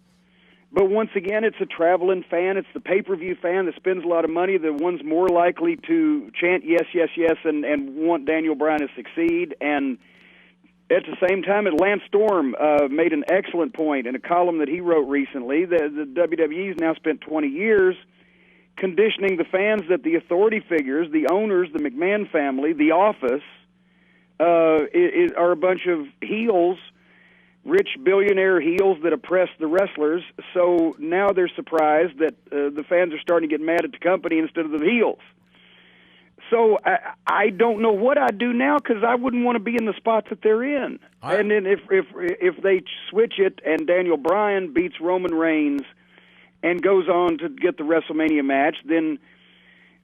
Speaker 3: But once again, it's a traveling fan. It's the pay-per-view fan that spends a lot of money, the one's more likely to chant yes, yes, yes, and want Daniel Bryan to succeed. And at the same time, Lance Storm made an excellent point in a column that he wrote recently. The WWE's now spent 20 years conditioning the fans that the authority figures, the owners, the McMahon family, the office, are a bunch of heels, rich billionaire heels that oppress the wrestlers. So now they're surprised that the fans are starting to get mad at the company instead of the heels. So I don't know what I'd do now, because I wouldn't want to be in the spots that they're in. And then if they switch it and Daniel Bryan beats Roman Reigns and goes on to get the WrestleMania match, then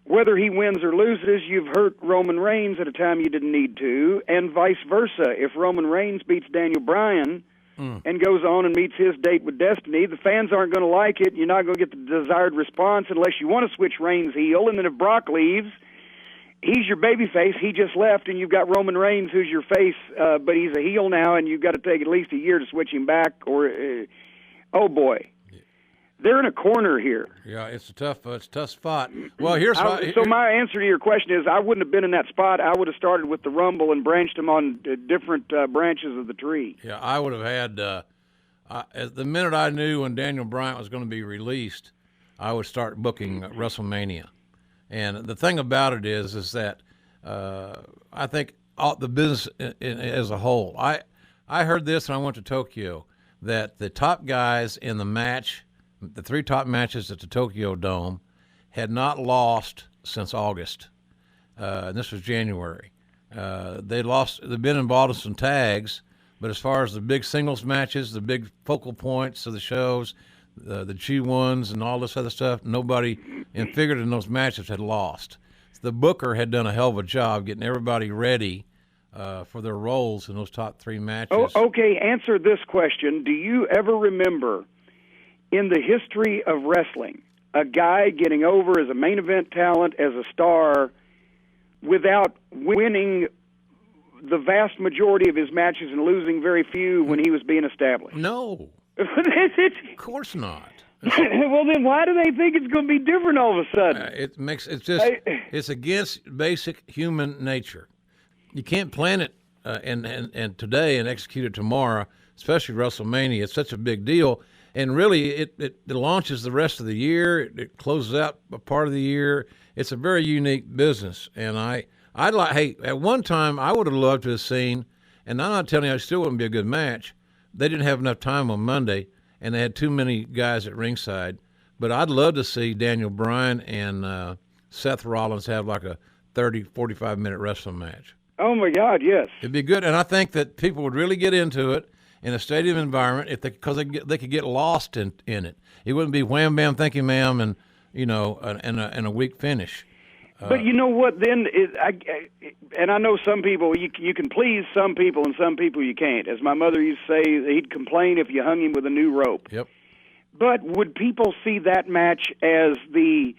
Speaker 3: whether he wins or loses, you've hurt Roman Reigns at a time you didn't need to, and vice versa. If Roman Reigns beats Daniel Bryan and goes on and meets his date with Destiny, the fans aren't going to like it. You're not going to get the desired response unless you want to switch Reigns heel. And then if Brock leaves, he's your babyface. He just left, and you've got Roman Reigns, who's your face, but he's a heel now, and you've got to take at least a year to switch him back. Or, oh boy, they're in a corner here.
Speaker 2: Yeah, it's a tough spot. Well,
Speaker 3: so my answer to your question is, I wouldn't have been in that spot. I would have started with the Rumble and branched them on different branches of the tree.
Speaker 2: Yeah, I would have had. The minute I knew when Daniel Bryan was going to be released, I would start booking WrestleMania. And the thing about it is that I think the business as a whole. I heard this when I went to Tokyo, that the top guys in the match, the three top matches at the Tokyo Dome, had not lost since August. And this was January. They'd been involved in some tags, but as far as the big singles matches, the big focal points of the shows, the G1s and all this other stuff, nobody figured in those matches had lost. The booker had done a hell of a job getting everybody ready for their roles in those top three matches.
Speaker 3: Oh, okay, answer this question. Do you ever remember in the history of wrestling a guy getting over as a main event talent, as a star, without winning the vast majority of his matches and losing very few when he was being established?
Speaker 2: No. Of course not.
Speaker 3: Well, then why do they think it's going to be different all of a sudden?
Speaker 2: It's against basic human nature. You can't plan it and today and execute it tomorrow, especially WrestleMania. It's such a big deal. And really, it launches the rest of the year. It closes out a part of the year. It's a very unique business. And at one time, I would have loved to have seen, and I'm not telling you it still wouldn't be a good match. They didn't have enough time on Monday, and they had too many guys at ringside. But I'd love to see Daniel Bryan and Seth Rollins have like a 30, 45-minute wrestling match.
Speaker 3: Oh, my God, yes.
Speaker 2: It'd be good. And I think that people would really get into it in a stadium environment because they could get lost in it. It wouldn't be wham, bam, thank you, ma'am, and, and a weak finish.
Speaker 3: But you know what, then, and I know some people, you can please some people and some people you can't. As my mother used to say, he'd complain if you hung him with a new rope.
Speaker 2: Yep.
Speaker 3: But would people see that match as the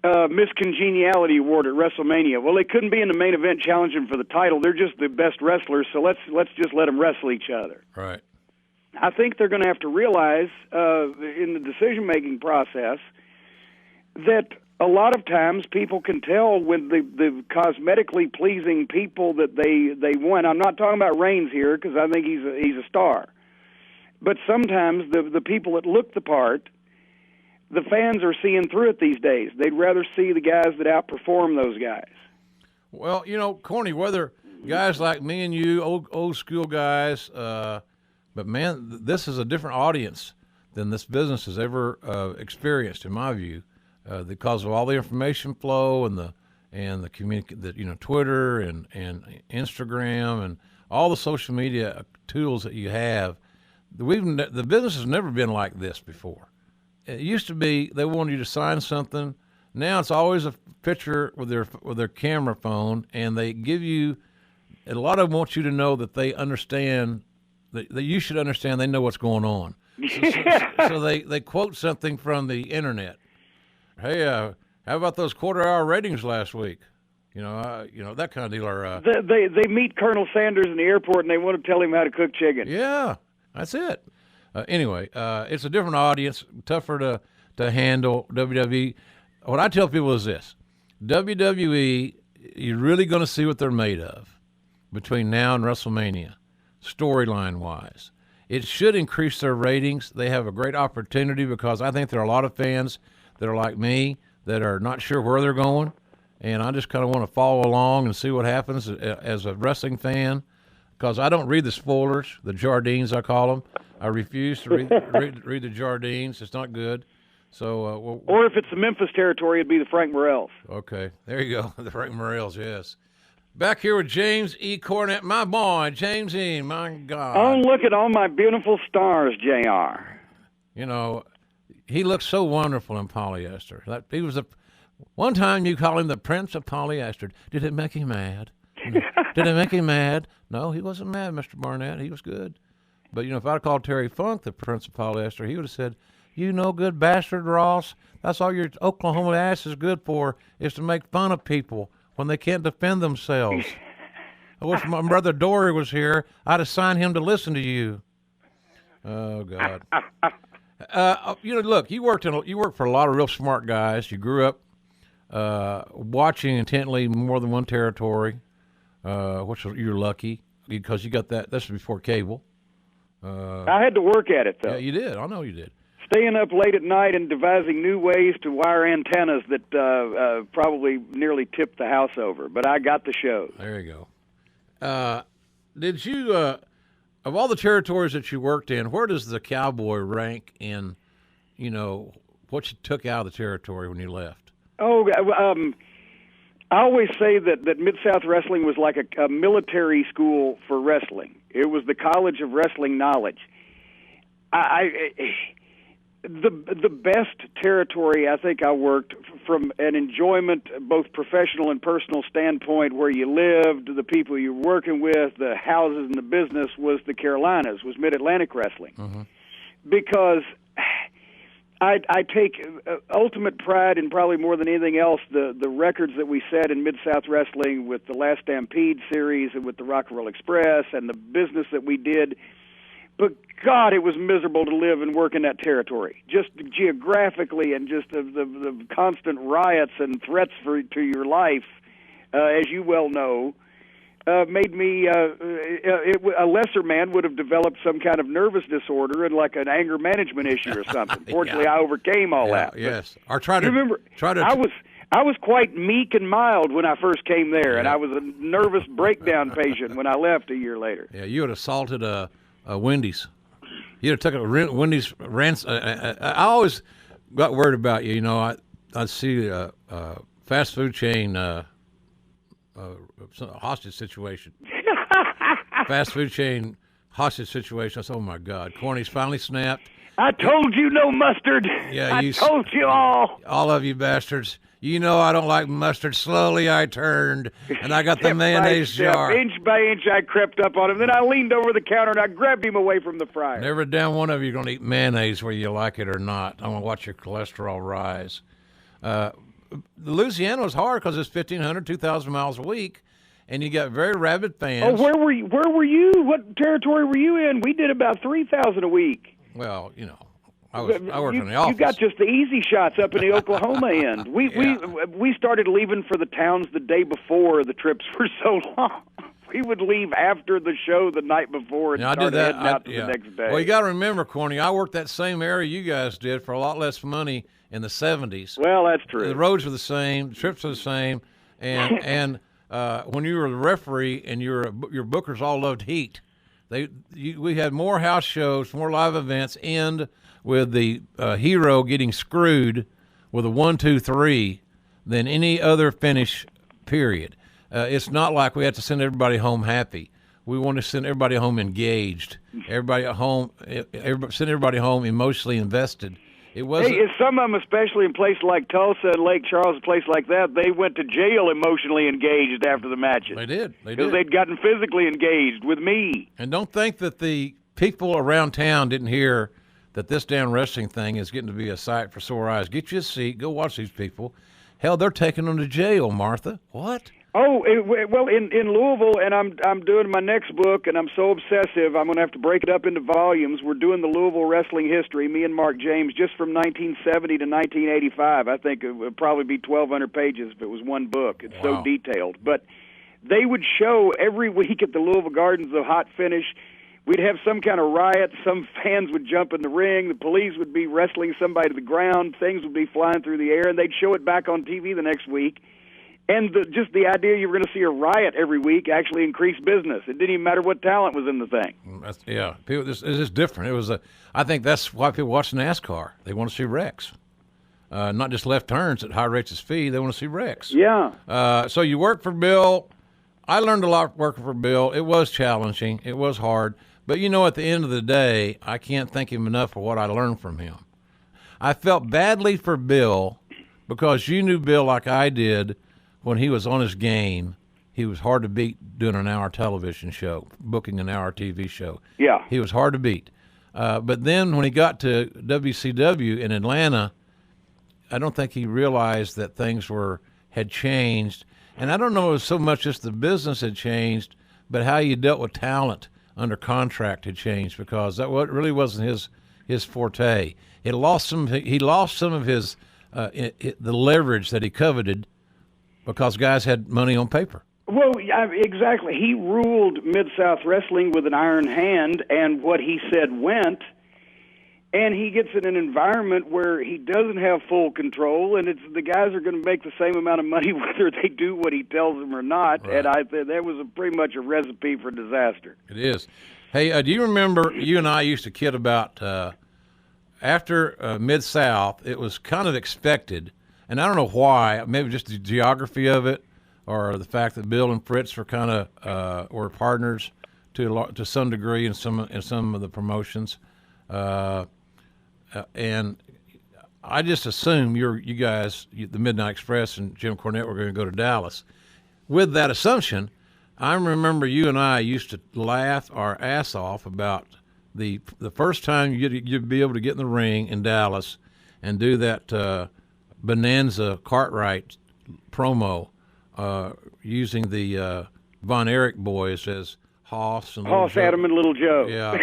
Speaker 3: miscongeniality award at WrestleMania? Well, they couldn't be in the main event challenging for the title. They're just the best wrestlers, so let's just let them wrestle each other.
Speaker 2: Right.
Speaker 3: I think they're going to have to realize in the decision-making process that a lot of times people can tell when the cosmetically pleasing people that they want. I'm not talking about Reigns here because I think he's a star. But sometimes the people that look the part, the fans are seeing through it these days. They'd rather see the guys that outperform those guys.
Speaker 2: Well, Corny, whether guys like me and you, old school guys, but man, this is a different audience than this business has ever experienced, in my view, because of all the information flow and the Twitter and Instagram and all the social media tools that you have. The business has never been like this before. It used to be they wanted you to sign something. Now it's always a picture with their camera phone, and they give you. A lot of them want you to know that they understand that you should understand. They know what's going on. So they quote something from the internet. Hey, how about those quarter-hour ratings last week? That kind of deal. Or
Speaker 3: they meet Colonel Sanders in the airport and they want to tell him how to cook chicken.
Speaker 2: Yeah, that's it. Anyway, it's a different audience, tougher to handle. WWE. What I tell people is this: WWE, you're really going to see what they're made of between now and WrestleMania, storyline-wise. It should increase their ratings. They have a great opportunity because I think there are a lot of fans that are like me that are not sure where they're going, and I just kind of want to follow along and see what happens as a wrestling fan because I don't read the spoilers, the Jardines I call them. I refuse to read the Jardines. It's not good. So,
Speaker 3: or if it's the Memphis territory, it'd be the Frank Morrells.
Speaker 2: Okay, there you go, the Frank Morrells, yes. Back here with James E. Cornette, my boy, James E., my God.
Speaker 3: Oh, look at all my beautiful stars, JR.
Speaker 2: He looks so wonderful in polyester. He was one time you call him the Prince of Polyester. Did it make him mad? Did it make him mad? No, he wasn't mad, Mr. Barnett. He was good. But, if I'd called Terry Funk the Prince of Polyester, he would have said, "You no good bastard, Ross. That's all your Oklahoma ass is good for, is to make fun of people when they can't defend themselves. I wish my brother Dory was here. I'd assign him to listen to you." Oh, God. Look, you worked for a lot of real smart guys. You grew up watching intently more than one territory, which you're lucky because you got that. This was before cable.
Speaker 3: I had to work at it, though.
Speaker 2: Yeah, you did. I know you did.
Speaker 3: Staying up late at night and devising new ways to wire antennas that probably nearly tipped the house over. But I got the shows.
Speaker 2: There you go. Did you, of all the territories that you worked in, where does the Cowboy rank in, what you took out of the territory when you left?
Speaker 3: Oh, I always say that Mid-South Wrestling was like a military school for wrestling. It was the college of wrestling knowledge. The best territory I think I worked from an enjoyment, both professional and personal standpoint, where you lived, the people you were working with, the houses and the business, was the Carolinas, was Mid-Atlantic Wrestling. Mm-hmm. Because I take ultimate pride in probably more than anything else the records that we set in Mid-South Wrestling with the Last Stampede series and with the Rock and Roll Express and the business that we did. But, God, it was miserable to live and work in that territory, just geographically and just the constant riots and threats to your life, as you well know, made me a lesser man would have developed some kind of nervous disorder and like an anger management issue or something. Fortunately, I overcame all that.
Speaker 2: Yes. Or try to.
Speaker 3: I was quite meek and mild when I first came there, and I was a nervous breakdown patient when I left a year later.
Speaker 2: Yeah, you had assaulted a Wendy's. You'd have took a Wendy's ransom. I always got worried about you. I'd see a fast food chain hostage situation. Fast food chain hostage situation. I said, oh my God, Corny's finally snapped.
Speaker 3: I told you no mustard.
Speaker 2: Yeah,
Speaker 3: I told you all.
Speaker 2: All of you bastards. I don't like mustard. Slowly I turned, and I got the mayonnaise jar.
Speaker 3: Inch by inch I crept up on him. Then I leaned over the counter and I grabbed him away from the fryer.
Speaker 2: Never down one of you are going to eat mayonnaise whether you like it or not. I'm going to watch your cholesterol rise. Louisiana was hard because it's 1,500, 2,000 miles a week, and you got very rabid fans.
Speaker 3: Oh, where were you? What territory were you in? We did about 3,000 a week.
Speaker 2: Well, I worked in the office.
Speaker 3: You got just the easy shots up in the Oklahoma end. We started leaving for the towns the day before. The trips were so long. We would leave after the show the night before and start heading out the next day.
Speaker 2: Well, you got to remember, Corny, I worked that same area you guys did for a lot less money in the 70s.
Speaker 3: Well, that's true.
Speaker 2: The roads were the same, the trips were the same, and when you were the referee and your bookers all loved heat. We had more house shows, more live events end with the hero getting screwed with a 1, 2, 3 than any other finish, period. It's not like we had to send everybody home happy. We want to send everybody home engaged. Send everybody home emotionally invested. It wasn't.
Speaker 3: Hey, some of them, especially in places like Tulsa and Lake Charles, a place like that, they went to jail emotionally engaged after the matches.
Speaker 2: They did.
Speaker 3: Because they'd gotten physically engaged with me.
Speaker 2: And don't think that the people around town didn't hear that this damn wrestling thing is getting to be a sight for sore eyes. Get you a seat. Go watch these people. Hell, they're taking them to jail, Martha. What?
Speaker 3: Oh, well, in Louisville, and I'm doing my next book, and I'm so obsessive, I'm going to have to break it up into volumes. We're doing the Louisville wrestling history, me and Mark James, just from 1970 to 1985. I think it would probably be 1,200 pages if it was one book. It's so detailed. But they would show every week at the Louisville Gardens the hot finish. We'd have some kind of riot. Some fans would jump in the ring. The police would be wrestling somebody to the ground. Things would be flying through the air, and they'd show it back on TV the next week. And just the idea you were going to see a riot every week actually increased business. It didn't even matter what talent was in the thing.
Speaker 2: People, it's just different. I think that's why people watch NASCAR. They want to see wrecks, not just left turns at high rates of speed. They want to see wrecks.
Speaker 3: Yeah.
Speaker 2: So you work for Bill. I learned a lot working for Bill. It was challenging. It was hard. But, at the end of the day, I can't thank him enough for what I learned from him. I felt badly for Bill because you knew Bill like I did. When he was on his game, he was hard to beat doing an hour television show, booking an hour TV show.
Speaker 3: Yeah.
Speaker 2: He was hard to beat. But then when he got to WCW in Atlanta, I don't think he realized that things had changed. And I don't know if it was so much just the business had changed, but how you dealt with talent under contract had changed, because that really wasn't his forte. He lost some of his the leverage that he coveted, because guys had money on paper.
Speaker 3: Well, exactly. He ruled Mid-South Wrestling with an iron hand, and what he said went. And he gets in an environment where he doesn't have full control, and the guys are going to make the same amount of money whether they do what he tells them or not. Right. And that was pretty much a recipe for disaster.
Speaker 2: It is. Hey, do you remember you and I used to kid about after Mid-South, it was kind of expected. And I don't know why, maybe just the geography of it, or the fact that Bill and Fritz were kind of were partners to some degree in some of the promotions, and I just assumed you guys, the Midnight Express and Jim Cornette, were going to go to Dallas. With that assumption, I remember you and I used to laugh our ass off about the first time you'd be able to get in the ring in Dallas and do that. Bonanza Cartwright promo using the Von Erich boys as Hoss and
Speaker 3: Adam and Little Joe.
Speaker 2: Yeah.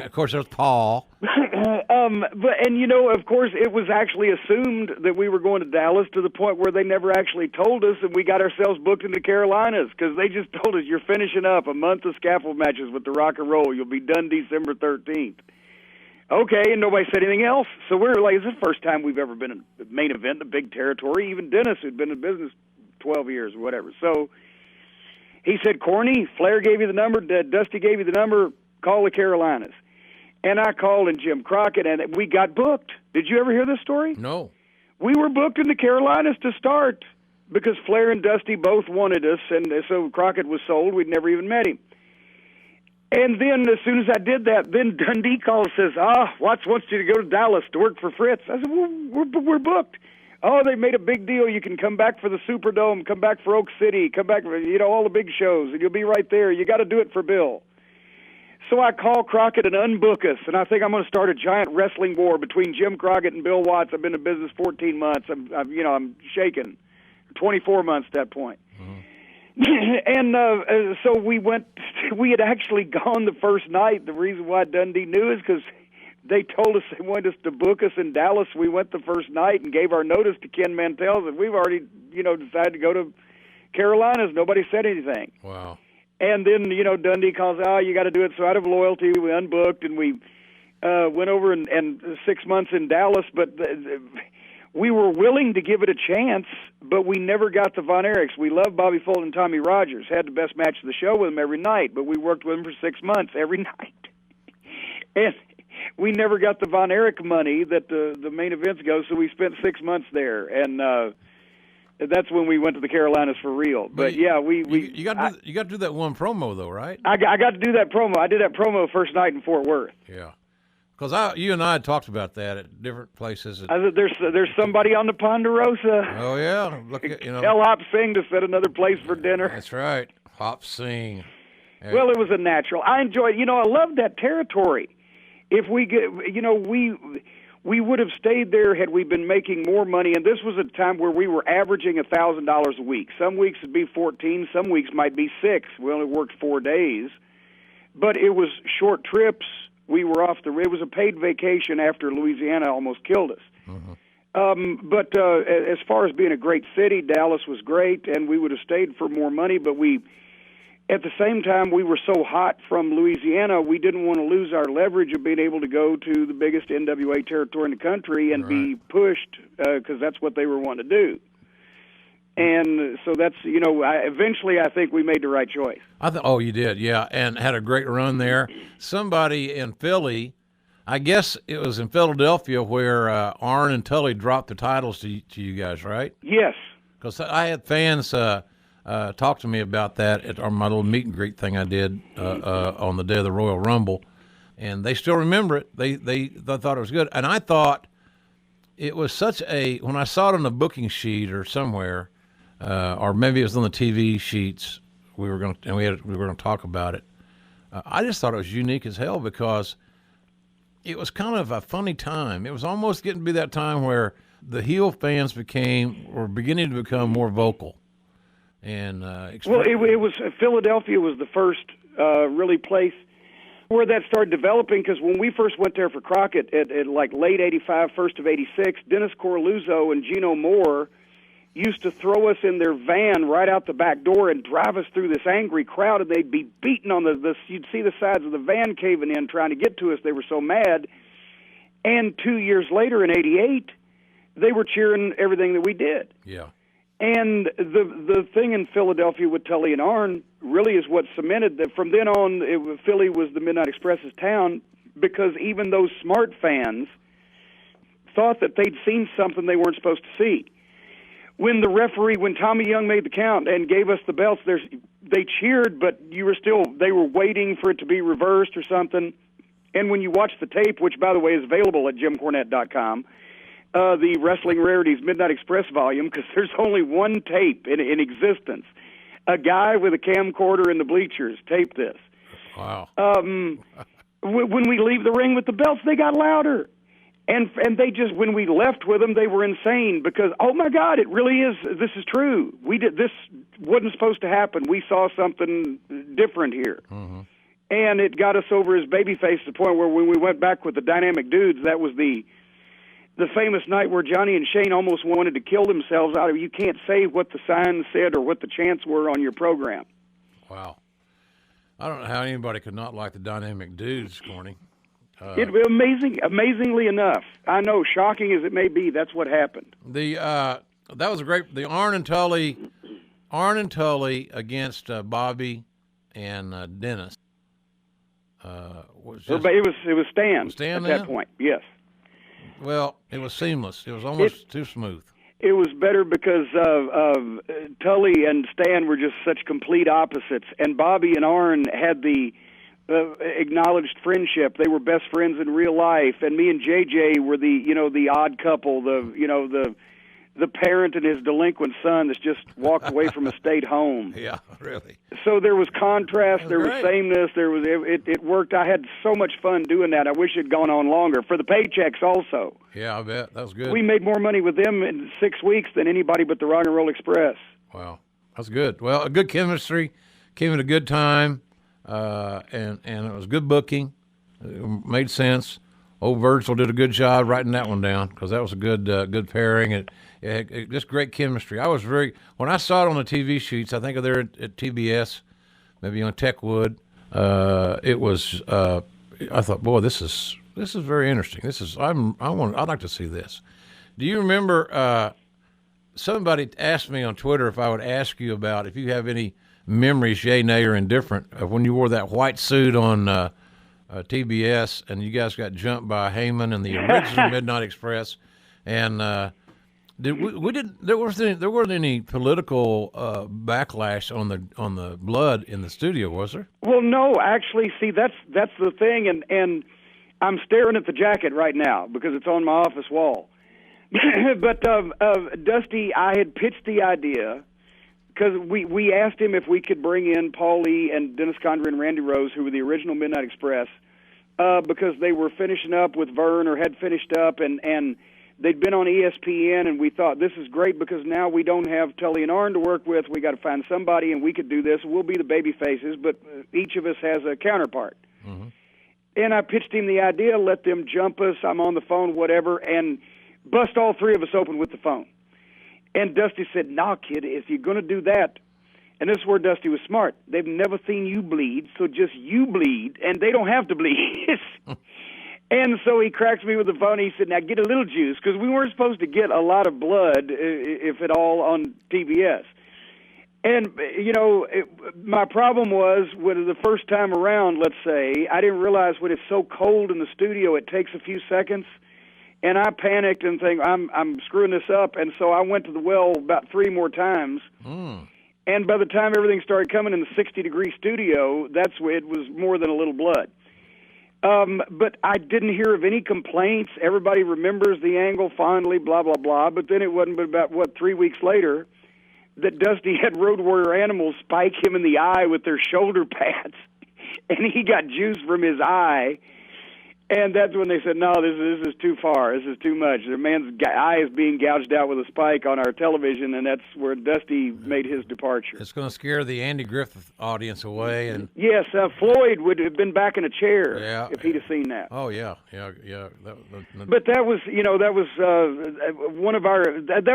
Speaker 2: Of course, there's Paul.
Speaker 3: Of course, it was actually assumed that we were going to Dallas, to the point where they never actually told us, and we got ourselves booked in the Carolinas, because they just told us, you're finishing up a month of scaffold matches with the Rock and Roll. You'll be done December 13th. Okay, and nobody said anything else. So we're like, it's the first time we've ever been in a main event in a big territory. Even Dennis, who'd been in business 12 years or whatever. So he said, Corny, Flair gave you the number, Dusty gave you the number, call the Carolinas. And I called in Jim Crockett, and we got booked. Did you ever hear this story?
Speaker 2: No.
Speaker 3: We were booked in the Carolinas to start, because Flair and Dusty both wanted us, and so Crockett was sold. We'd never even met him. And then as soon as I did that, then Dundee calls and says, Watts wants you to go to Dallas to work for Fritz. I said, well, we're booked. Oh, they made a big deal. You can come back for the Superdome, come back for Oak City, come back for, all the big shows, and you'll be right there. You got to do it for Bill. So I call Crockett and unbook us, and I think I'm going to start a giant wrestling war between Jim Crockett and Bill Watts. I've been in business 14 months. I'm shaking. 24 months at that point. Mm-hmm. And so we had actually gone the first night. The reason why Dundee knew is because they told us they wanted us to book us in Dallas. We went the first night and gave our notice to Ken Mantell that we've already, decided to go to Carolinas. Nobody said anything.
Speaker 2: Wow.
Speaker 3: And then, Dundee calls, you got to do it. So out of loyalty, we unbooked, and we went over and 6 months in Dallas. But we were willing to give it a chance, but we never got the Von Erichs. We loved Bobby Fulton and Tommy Rogers, had the best match of the show with them every night, but we worked with them for 6 months every night. And we never got the Von Erich money that the main events go, so we spent 6 months there. And that's when we went to the Carolinas for real. But yeah,
Speaker 2: you got to do that one promo though, right?
Speaker 3: I got to do that promo. I did that promo first night in Fort Worth.
Speaker 2: Yeah, because you and I had talked about that at different places.
Speaker 3: There's somebody on the Ponderosa.
Speaker 2: Oh yeah, look at
Speaker 3: Tell Hop Singh to set another place for dinner.
Speaker 2: That's right, Hop Singh.
Speaker 3: Well, it was a natural. I enjoyed. I love that territory. If we get, we would have stayed there had we been making more money. And this was a time where we were averaging $1,000 a week. Some weeks it'd be 14, some weeks might be 6. We only worked 4 days, but it was short trips. We were off it was a paid vacation after Louisiana almost killed us. Mm-hmm. But as far as being a great city, Dallas was great, and we would have stayed for more money. But at the same time, we were so hot from Louisiana, we didn't want to lose our leverage of being able to go to the biggest NWA territory in the country and be pushed, because that's what they were wanting to do. And so that's, eventually I think we made the right choice.
Speaker 2: Oh, you did, yeah, and had a great run there. Somebody in Philly, I guess it was in Philadelphia, where Arn and Tully dropped the titles to you guys, right?
Speaker 3: Yes. Because
Speaker 2: I had fans talk to me about that on my little meet and greet thing I did on the day of the Royal Rumble, and they still remember it. They thought it was good, and I thought it was when I saw it on the booking sheet or somewhere, or maybe it was on the TV sheets. We were going to talk about it. I just thought it was unique as hell because it was kind of a funny time. It was almost getting to be that time where the heel fans were beginning to become more vocal. And it was Philadelphia was the first really place where that started developing, because when we first went there for Crockett at like late '85, first of '86, Dennis Corluzzo and Gino Moore used to throw us in their van right out the back door and drive us through this angry crowd, and they'd be beating on you'd see the sides of the van caving in trying to get to us. They were so mad. And 2 years later in '88, they were cheering everything that we did. Yeah.
Speaker 3: And the thing in Philadelphia with Tully and Arn really is what cemented that. From then on, Philly was the Midnight Express's town, because even those smart fans thought that they'd seen something they weren't supposed to see. When Tommy Young made the count and gave us the belts, they cheered, but they were waiting for it to be reversed or something. And when you watch the tape, which, by the way, is available at JimCornette.com, the Wrestling Rarities Midnight Express volume, because there's only one tape in existence. A guy with a camcorder in the bleachers taped this.
Speaker 2: Wow.
Speaker 3: When we leave the ring with the belts, they got louder. And they just, when we left with them, they were insane, because, oh my God, it really is, this is true. This wasn't supposed to happen. We saw something different here. Mm-hmm. And it got us over as babyface to the point where when we went back with the Dynamic Dudes, that was the famous night where Johnny and Shane almost wanted to kill themselves out of, you can't say what the signs said or what the chants were on your program.
Speaker 2: Wow. I don't know how anybody could not like the Dynamic Dudes, Corny.
Speaker 3: Amazingly enough, I know, shocking as it may be, that's what happened.
Speaker 2: That was the Arn and Tully against Bobby and Dennis.
Speaker 3: It was Stan at that point, yes.
Speaker 2: Well, it was seamless. It was almost too smooth.
Speaker 3: It was better because Tully and Stan were just such complete opposites, and Bobby and Arn had the acknowledged friendship. They were best friends in real life, and me and JJ were the odd couple, the parent and his delinquent son that's just walked away from a state home.
Speaker 2: Yeah, really.
Speaker 3: So there was contrast, there was sameness, it worked. I had so much fun doing that. I wish it had gone on longer for the paychecks also.
Speaker 2: Yeah, I bet. That was good.
Speaker 3: We made more money with them in 6 weeks than anybody but the Rock and Roll Express.
Speaker 2: Wow, that's good. Well, a good chemistry, came at a good time, and it was good booking. It made sense. old Virgil did a good job writing that one down because that was a good pairing. It just great chemistry. When I saw it on the TV sheets, I think of there at TBS, maybe on Techwood. It was. I thought, boy, this is very interesting. I'd like to see this. Do you remember? Somebody asked me on Twitter if I would ask you about if you have any memories, yay, nay, or indifferent, of when you wore that white suit on TBS and you guys got jumped by Heyman and the original Midnight Express, and there weren't any political backlash on the blood in the studio, was there?
Speaker 3: Well, no, actually, see, that's the thing, and I'm staring at the jacket right now because it's on my office wall. But Dusty, I had pitched the idea because we asked him if we could bring in Paul Lee and Dennis Condrey and Randy Rose, who were the original Midnight Express, because they were finishing up with Vern or had finished up, and they'd been on ESPN, and we thought this is great because now we don't have Tully and Arn to work with. We got to find somebody, and we could do this. We'll be the baby faces, but each of us has a counterpart. Mm-hmm. And I pitched him the idea, let them jump us. I'm on the phone, whatever, and bust all three of us open with the phone. And Dusty said, "Nah, kid, if you're going to do that," and this is where Dusty was smart, "they've never seen you bleed, so just you bleed, and they don't have to bleed." And so he cracks me with the phone. He said, "Now get a little juice," because we weren't supposed to get a lot of blood, if at all, on TBS. And, my problem was, when the first time around, let's say, I didn't realize when it's so cold in the studio, it takes a few seconds. And I panicked and think, I'm screwing this up. And so I went to the well about 3 more times. Mm. And by the time everything started coming in the 60-degree studio, it was more than a little blood. But I didn't hear of any complaints. Everybody remembers the angle fondly, blah, blah, blah. But then it wasn't but about, 3 weeks later that Dusty had Road Warrior Animals spike him in the eye with their shoulder pads. And he got juice from his eye. And that's when they said, "No, this is too far. This is too much. The man's eye is being gouged out with a spike on our television," and that's where Dusty made his departure.
Speaker 2: It's going to scare the Andy Griffith audience away. And
Speaker 3: yes, Floyd would have been back in a chair if he'd have seen that.
Speaker 2: Oh yeah.
Speaker 3: But that was, that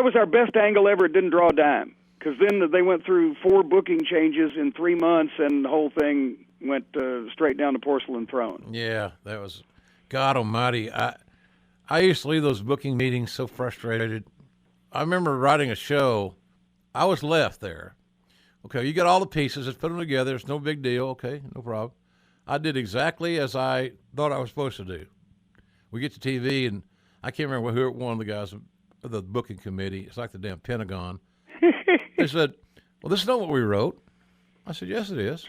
Speaker 3: was our best angle ever. It didn't draw a dime because then they went through 4 booking changes in 3 months, and the whole thing went straight down to Porcelain Throne.
Speaker 2: Yeah, that was. God almighty, I used to leave those booking meetings so frustrated. I remember writing a show. I was left there. Okay, you got all the pieces. Let's put them together. It's no big deal. Okay, no problem. I did exactly as I thought I was supposed to do. We get to TV, and I can't remember who one of the guys of the booking committee. It's like the damn Pentagon. They said, "Well, this is not what we wrote." I said, "Yes, it is."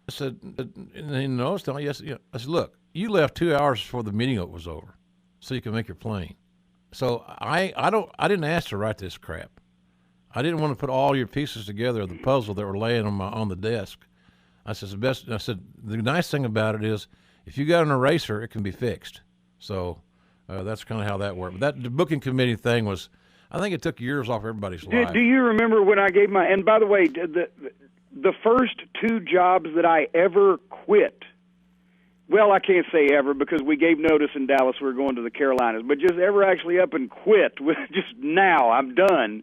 Speaker 2: I said, and he noticed, yes. I said, "Look, you left 2 hours before the meeting was over, so you can make your plane." So I didn't ask to write this crap. I didn't want to put all your pieces together of the puzzle that were laying on the desk. I said the nice thing about it is if you got an eraser, it can be fixed. So that's kind of how that worked. But the booking committee thing was, I think it took years off everybody's life.
Speaker 3: Do you remember when I gave and by the way, the first 2 jobs that I ever quit, well, I can't say ever because we gave notice in Dallas we were going to the Carolinas, but just ever actually up and quit, just now, I'm done.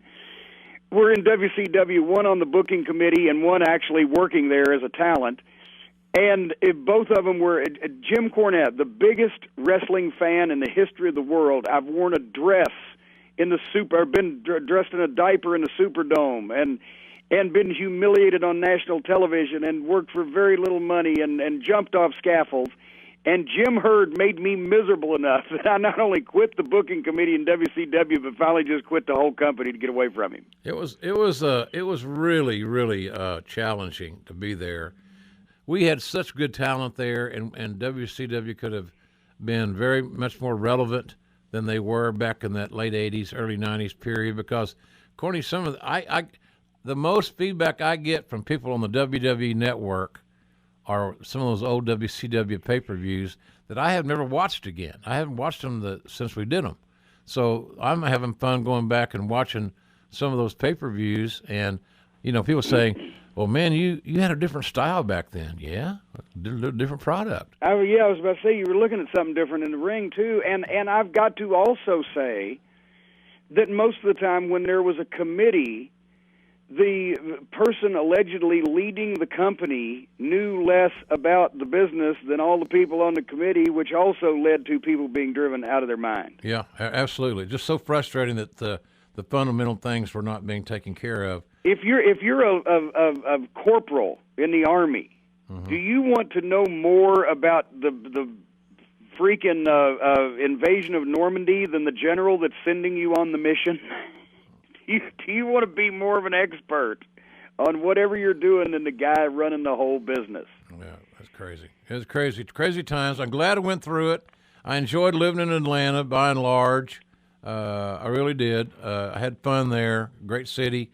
Speaker 3: We're in WCW, one on the booking committee and one actually working there as a talent. And both of them were Jim Cornette, the biggest wrestling fan in the history of the world. I've worn a dress in the been dressed in a diaper in the Superdome, and been humiliated on national television and worked for very little money and jumped off scaffolds. And Jim Hurd made me miserable enough that I not only quit the booking committee in WCW, but finally just quit the whole company to get away from him.
Speaker 2: It was really, really challenging to be there. We had such good talent there, and WCW could have been very much more relevant than they were back in that late 80s, early 90s period, because according to some of the most feedback I get from people on the WWE network are some of those old WCW pay-per-views that I have never watched again. I haven't watched them since we did them. So I'm having fun going back and watching some of those pay-per-views, and people saying, well, man, you had a different style back then. Yeah, a different product.
Speaker 3: I was about to say you were looking at something different in the ring too, and I've got to also say that most of the time when there was a committee, the person allegedly leading the company knew less about the business than all the people on the committee, which also led to people being driven out of their mind.
Speaker 2: Yeah, absolutely. Just so frustrating that the fundamental things were not being taken care of.
Speaker 3: If you're a corporal in the Army, do you want to know more about the freaking invasion of Normandy than the general that's sending you on the mission? Do you want to be more of an expert on whatever you're doing than the guy running the whole business?
Speaker 2: Yeah, that's crazy. It was crazy times. I'm glad I went through it. I enjoyed living in Atlanta by and large. I really did. I had fun there. Great city.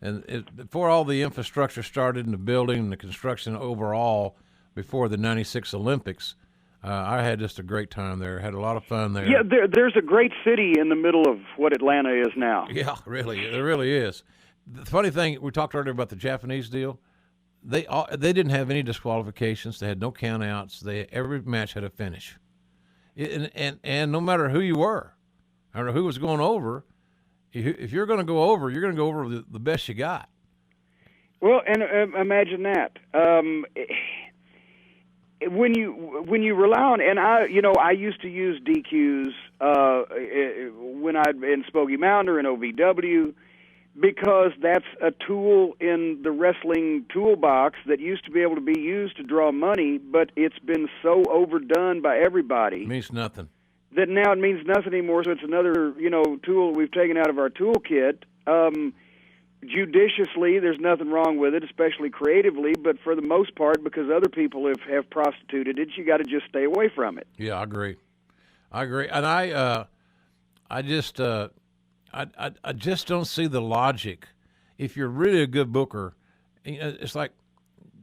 Speaker 2: And before all the infrastructure started in the building and the construction overall, before the '96 Olympics, I had just a great time there. Had a lot of fun there.
Speaker 3: Yeah, there's a great city in the middle of what Atlanta is now.
Speaker 2: Yeah, really, there really is. The funny thing, we talked earlier about the Japanese deal. They didn't have any disqualifications. They had no countouts. Every match had a finish, and no matter who you were, or who was going over, if you're going to go over, you're going to go over the best you got.
Speaker 3: Well, and imagine that. When you rely on, and I used to use DQs when I'd in Smoky Mountain or in OVW, because that's a tool in the wrestling toolbox that used to be able to be used to draw money, but it's been so overdone by everybody.
Speaker 2: It means nothing.
Speaker 3: That now it means nothing anymore. So it's another tool we've taken out of our toolkit. Judiciously, there's nothing wrong with it, especially creatively, but for the most part, because other people have prostituted it, you got to just stay away from it.
Speaker 2: Yeah, I agree, and I just don't see the logic. If you're really a good booker, it's like,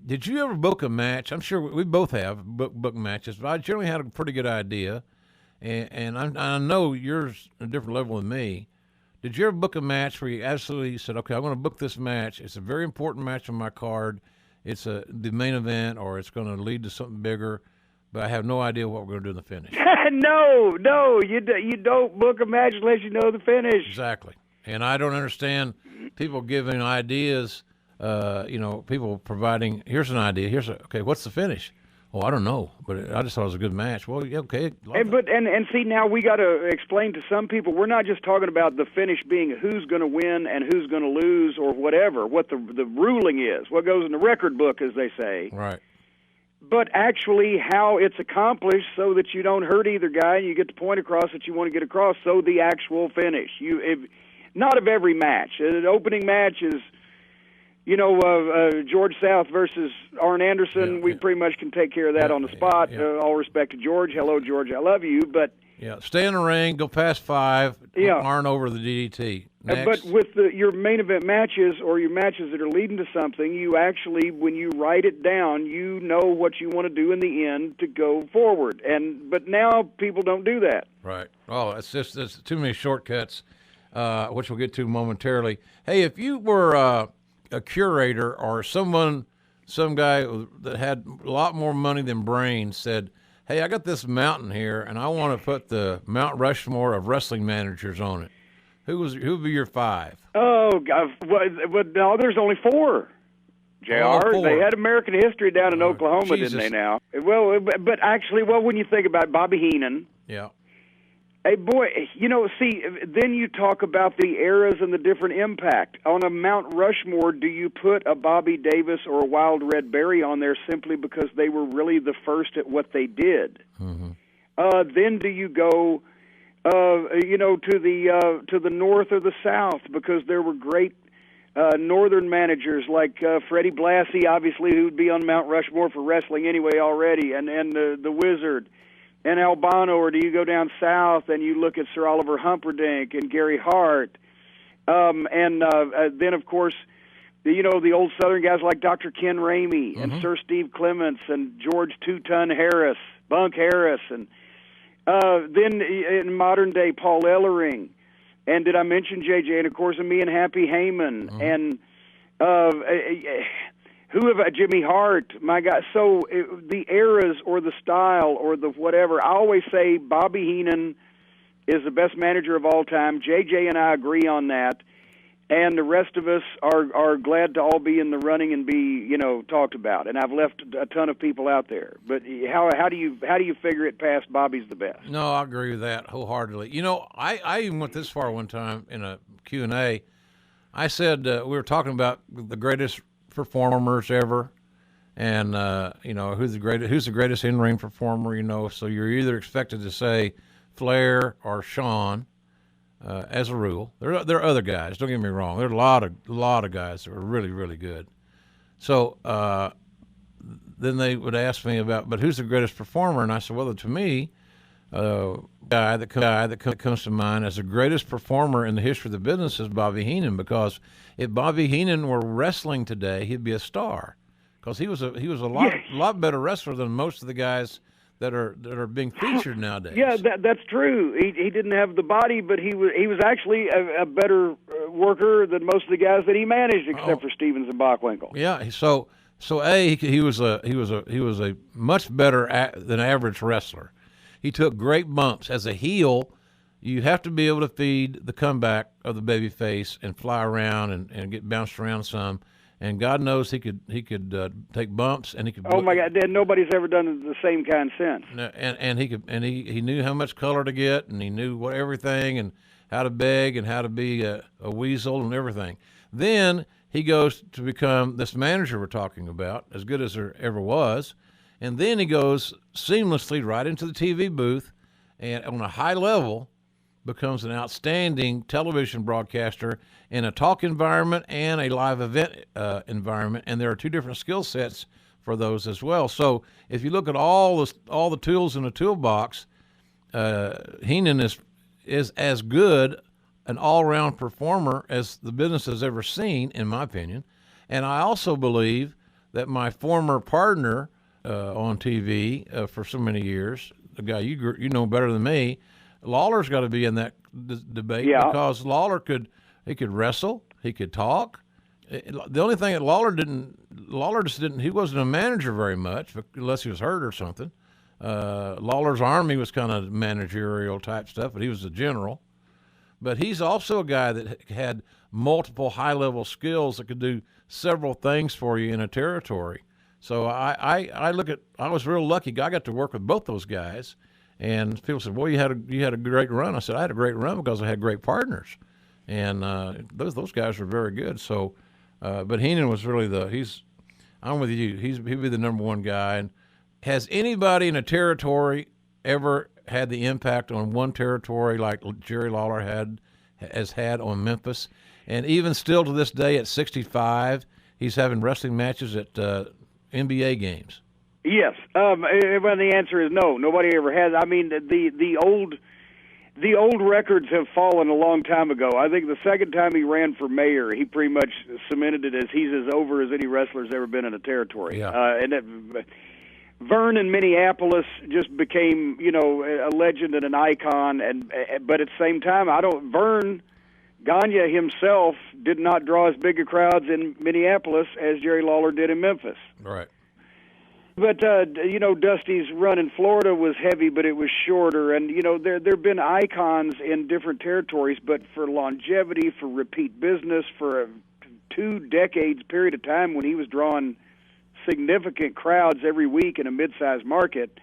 Speaker 2: did you ever book a match? I'm sure we both have book matches, but I generally had a pretty good idea, and I know you're a different level than me. Did you ever book a match where you absolutely said, okay, I'm going to book this match. It's a very important match on my card. It's the main event, or it's going to lead to something bigger, but I have no idea what we're going to do in the finish.
Speaker 3: No, you don't book a match unless you know the finish.
Speaker 2: Exactly. And I don't understand people giving ideas, people providing, here's an idea, okay, what's the finish? Oh, I don't know, but I just thought it was a good match. Well, yeah, okay.
Speaker 3: And see, now we got to explain to some people, we're not just talking about the finish being who's going to win and who's going to lose or whatever, what the ruling is, what goes in the record book, as they say.
Speaker 2: Right.
Speaker 3: But actually how it's accomplished so that you don't hurt either guy and you get the point across that you want to get across, so the actual finish. Not of every match. An opening match is, George South versus Arn Anderson.
Speaker 2: Yeah,
Speaker 3: we pretty much can take care of that on the spot. All respect to George. Hello, George. I love you. But
Speaker 2: stay in the ring, go past 5, Arn over the DDT. Next.
Speaker 3: But with your main event matches or your matches that are leading to something, you actually, when you write it down, you know what you want to do in the end to go forward. But now people don't do that.
Speaker 2: Right. Oh, there's too many shortcuts, which we'll get to momentarily. Hey, if you were a curator or some guy that had a lot more money than brains said, hey, I got this mountain here, and I want to put the Mount Rushmore of wrestling managers on it. Who would be your 5?
Speaker 3: Oh, God. Well, no, there's only 4. JR,
Speaker 2: 4.
Speaker 3: They had American history down in Oklahoma,
Speaker 2: Jesus.
Speaker 3: didn't they now? Well, but actually, when you think about Bobby Heenan.
Speaker 2: Yeah.
Speaker 3: Hey, boy, then you talk about the eras and the different impact. On a Mount Rushmore, do you put a Bobby Davis or a Wild Red Berry on there simply because they were really the first at what they did? Mm-hmm. Then do you go, to the north or the south, because there were great northern managers like Freddie Blassie, obviously, who would be on Mount Rushmore for wrestling anyway already, and the Wizard. And Albano, or do you go down south and you look at Sir Oliver Humperdinck and Gary Hart? Then, of course, the old Southern guys like Dr. Ken Ramey and Sir Steve Clements and George Two-Ton Harris, Bunk Harris, and then in modern day, Paul Ellering. And did I mention JJ? And, of course, me and Happy Heyman. And Jimmy Hart, my God. So the eras or the style or the whatever, I always say Bobby Heenan is the best manager of all time. JJ and I agree on that. And the rest of us are glad to all be in the running and be, talked about. And I've left a ton of people out there. But how do you figure it past Bobby's the best?
Speaker 2: No, I agree with that wholeheartedly. I even went this far one time in a Q&A. I said we were talking about the greatest performers ever, and who's the greatest in-ring performer. So you're either expected to say Flair or Shawn. As a rule, there are other guys. Don't get me wrong. There are a lot of guys that are really, really good. So then they would ask me but who's the greatest performer? And I said, well, to me, guy that comes to mind as the greatest performer in the history of the business is Bobby Heenan. Because if Bobby Heenan were wrestling today, he'd be a star. Because he was a lot better wrestler than most of the guys that are being featured nowadays.
Speaker 3: Yeah, that's true. He didn't have the body, but he was actually a better worker than most of the guys that he managed, except for Stevens and Bockwinkel.
Speaker 2: Yeah. So he was a much better than average wrestler. He took great bumps as a heel. You have to be able to feed the comeback of the baby face and fly around and get bounced around some. And God knows he could take bumps, and he could.
Speaker 3: Oh my God! Nobody's ever done the same kind since.
Speaker 2: And he knew how much color to get, and he knew everything, and how to beg, and how to be a weasel, and everything. Then he goes to become this manager we're talking about, as good as there ever was, and then he goes seamlessly right into the TV booth, and on a high level, becomes an outstanding television broadcaster in a talk environment and a live event environment, and there are two different skill sets for those as well. So if you look at all the tools in the toolbox, Heenan is as good an all-around performer as the business has ever seen, in my opinion. And I also believe that my former partner on TV for so many years, the guy you know better than me, Lawler's got to be in that debate because Lawler could wrestle, he could talk. The only thing that Lawler just didn't. He wasn't a manager very much, unless he was hurt or something. Lawler's Army was kind of managerial type stuff, but he was a general. But he's also a guy that had multiple high-level skills that could do several things for you in a territory. So I was real lucky. I got to work with both those guys. And people said, "Well, you had a great run." I said, "I had a great run because I had great partners, and those guys were very good." So, but Heenan was really I'm with you. He'd be the number one guy. And has anybody in a territory ever had the impact on one territory like Jerry Lawler has had on Memphis? And even still to this day, at 65, he's having wrestling matches at NBA games.
Speaker 3: Yes. Well, the answer is no. Nobody ever has. I mean, the old records have fallen a long time ago. I think the second time he ran for mayor, he pretty much cemented it as he's as over as any wrestler's ever been in a territory.
Speaker 2: Yeah.
Speaker 3: Vern in Minneapolis just became, a legend and an icon. But at the same time, Vern Gagne himself did not draw as big a crowds in Minneapolis as Jerry Lawler did in Memphis.
Speaker 2: Right.
Speaker 3: But, Dusty's run in Florida was heavy, but it was shorter. And, there have been icons in different territories, but for longevity, for repeat business, for a 2 decades period of time when he was drawing significant crowds every week in a mid-sized market,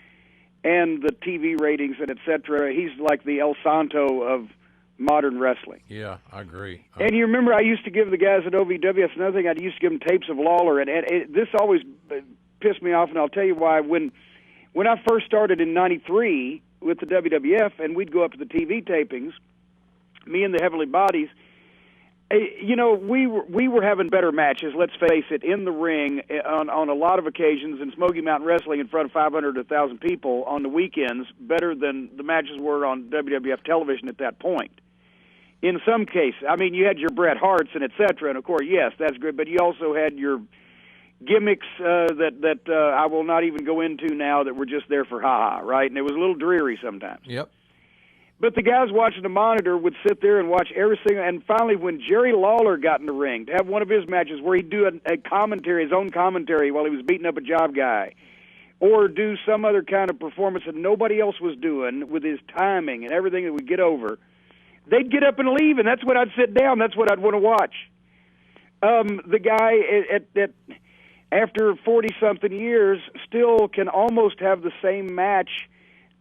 Speaker 3: and the TV ratings and et cetera, he's like the El Santo of modern wrestling.
Speaker 2: Yeah, I agree.
Speaker 3: And you remember I used to give the guys at OVW, that's another thing, I used to give them tapes of Lawler, and this always pissed me off, and I'll tell you why. When I first started in '93 with the WWF, and we'd go up to the TV tapings, me and the Heavenly Bodies, we were having better matches, let's face it, in the ring on a lot of occasions, in Smoky Mountain Wrestling in front of 500 to 1,000 people on the weekends, better than the matches were on WWF television at that point. In some cases, I mean, you had your Bret Harts and et cetera, and of course, yes, that's good, but you also had your gimmicks that I will not even go into now that were just there for ha-ha, right? And it was a little dreary sometimes.
Speaker 2: Yep.
Speaker 3: But the guys watching the monitor would sit there and watch every single. And finally, when Jerry Lawler got in the ring to have one of his matches where he'd do a commentary, his own commentary, while he was beating up a job guy, or do some other kind of performance that nobody else was doing with his timing and everything that would get over, they'd get up and leave, and that's when I'd sit down. That's what I'd want to watch. The guy after 40-something years still can almost have the same match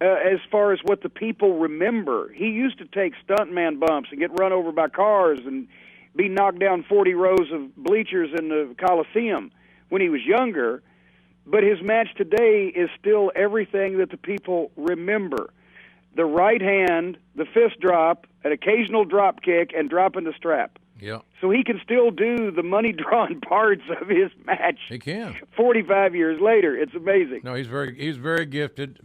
Speaker 3: as far as what the people remember. He used to take stuntman bumps and get run over by cars and be knocked down 40 rows of bleachers in the Coliseum when he was younger, but his match today is still everything that the people remember. The right hand, the fist drop, an occasional drop kick, and dropping the strap.
Speaker 2: Yeah.
Speaker 3: So he can still do the money-drawn parts of his match.
Speaker 2: He can.
Speaker 3: 45 years later. It's amazing.
Speaker 2: No, he's very gifted,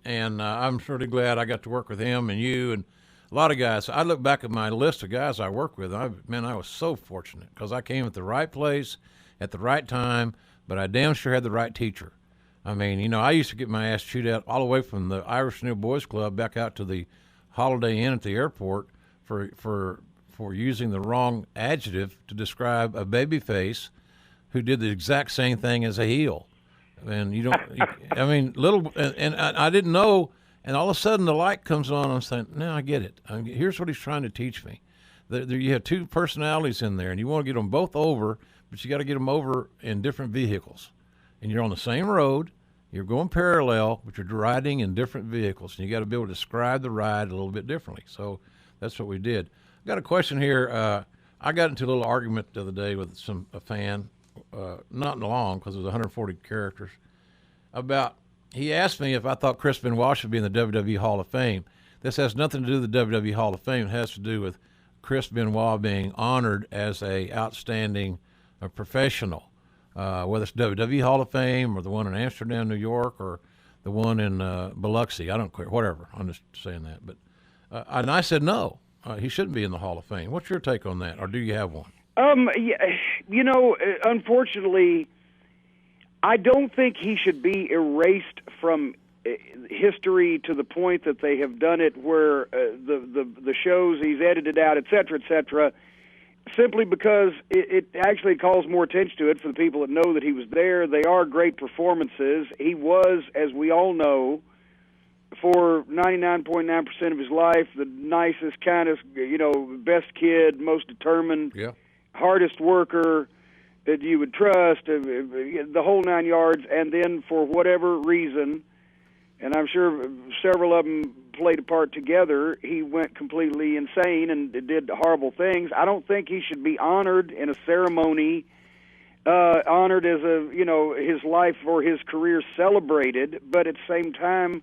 Speaker 2: and I'm really glad I got to work with him and you and a lot of guys. I look back at my list of guys I work with. I was so fortunate because I came at the right place at the right time, but I damn sure had the right teacher. I mean, I used to get my ass chewed out all the way from the Irish New Boys Club back out to the Holiday Inn at the airport for using the wrong adjective to describe a baby face who did the exact same thing as a heel. And I didn't know, and all of a sudden the light comes on, I'm saying, no, I get it. Here's what he's trying to teach me. You have two personalities in there, and you want to get them both over, but you got to get them over in different vehicles. And you're on the same road, you're going parallel, but you're riding in different vehicles, and you got to be able to describe the ride a little bit differently. So that's what we did. Got a question here. I got into a little argument the other day with a fan, not long because it was 140 characters, about, he asked me if I thought Chris Benoit should be in the WWE Hall of Fame. This has nothing to do with the WWE Hall of Fame. It has to do with Chris Benoit being honored as a outstanding professional, whether it's WWE Hall of Fame or the one in Amsterdam, New York, or the one in Biloxi. I don't care, whatever. I'm just saying that. But and I said no. He shouldn't be in the Hall of Fame. What's your take on that, or do you have one?
Speaker 3: Unfortunately, I don't think he should be erased from history to the point that they have done it where the shows he's edited out, et cetera, simply because it actually calls more attention to it for the people that know that he was there. They are great performances. He was, as we all know, for 99.9% of his life, the nicest, kindest, best kid, most determined, hardest worker that you would trust, the whole 9 yards. And then for whatever reason, and I'm sure several of them played a part together, he went completely insane and did horrible things. I don't think he should be honored in a ceremony, honored as his life or his career celebrated, but at the same time,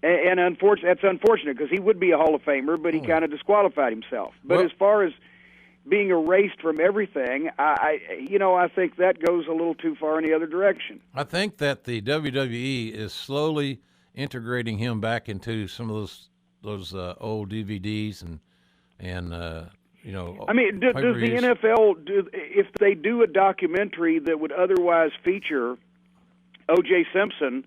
Speaker 3: and that's unfortunate because he would be a Hall of Famer, but he kind of disqualified himself. But as far as being erased from everything, I think that goes a little too far in the other direction. I
Speaker 2: think that the WWE is slowly integrating him back into some of those old DVDs and
Speaker 3: I mean, does the NFL if they do a documentary that would otherwise feature O.J. Simpson?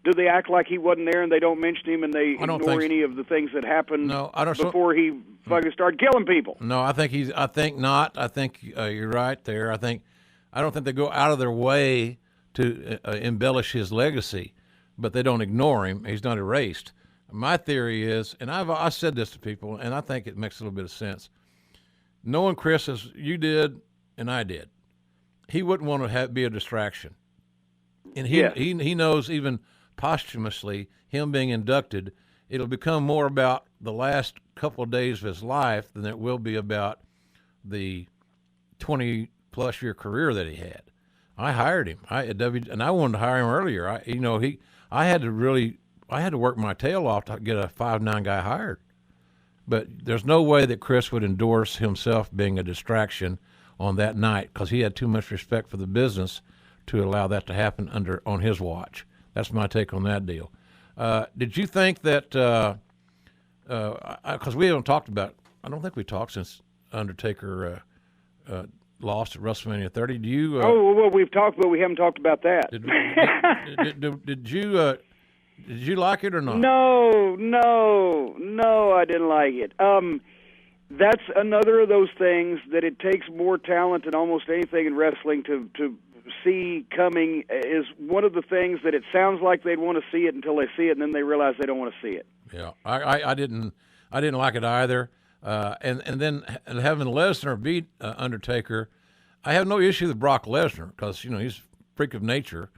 Speaker 3: Do they act like he wasn't there and they don't mention him and they ignore any of the things that happened before he fucking started killing people?
Speaker 2: No, I think not. I think you're right there. I don't think they go out of their way to embellish his legacy, but they don't ignore him. He's not erased. My theory is, and I said this to people, and I think it makes a little bit of sense. Knowing Chris as you did and I did, he wouldn't want to be a distraction. And he knows even posthumously, him being inducted, it'll become more about the last couple of days of his life than it will be about the 20-plus year career that he had. I hired him. And I wanted to hire him earlier. I had to work my tail off to get a 5'9" guy hired. But there's no way that Chris would endorse himself being a distraction on that night because he had too much respect for the business to allow that to happen on his watch. That's my take on that deal. Did you think that, because we haven't talked about, I don't think we talked since Undertaker lost at WrestleMania 30. Do you?
Speaker 3: Well, we've talked, but we haven't talked about that.
Speaker 2: Did you like it or not?
Speaker 3: No, I didn't like it. That's another of those things that it takes more talent than almost anything in wrestling to see coming. Is one of the things that it sounds like they'd want to see it until they see it, and then they realize they don't want to see it.
Speaker 2: Yeah, I didn't like it either. And then having Lesnar beat Undertaker, I have no issue with Brock Lesnar because he's a freak of nature,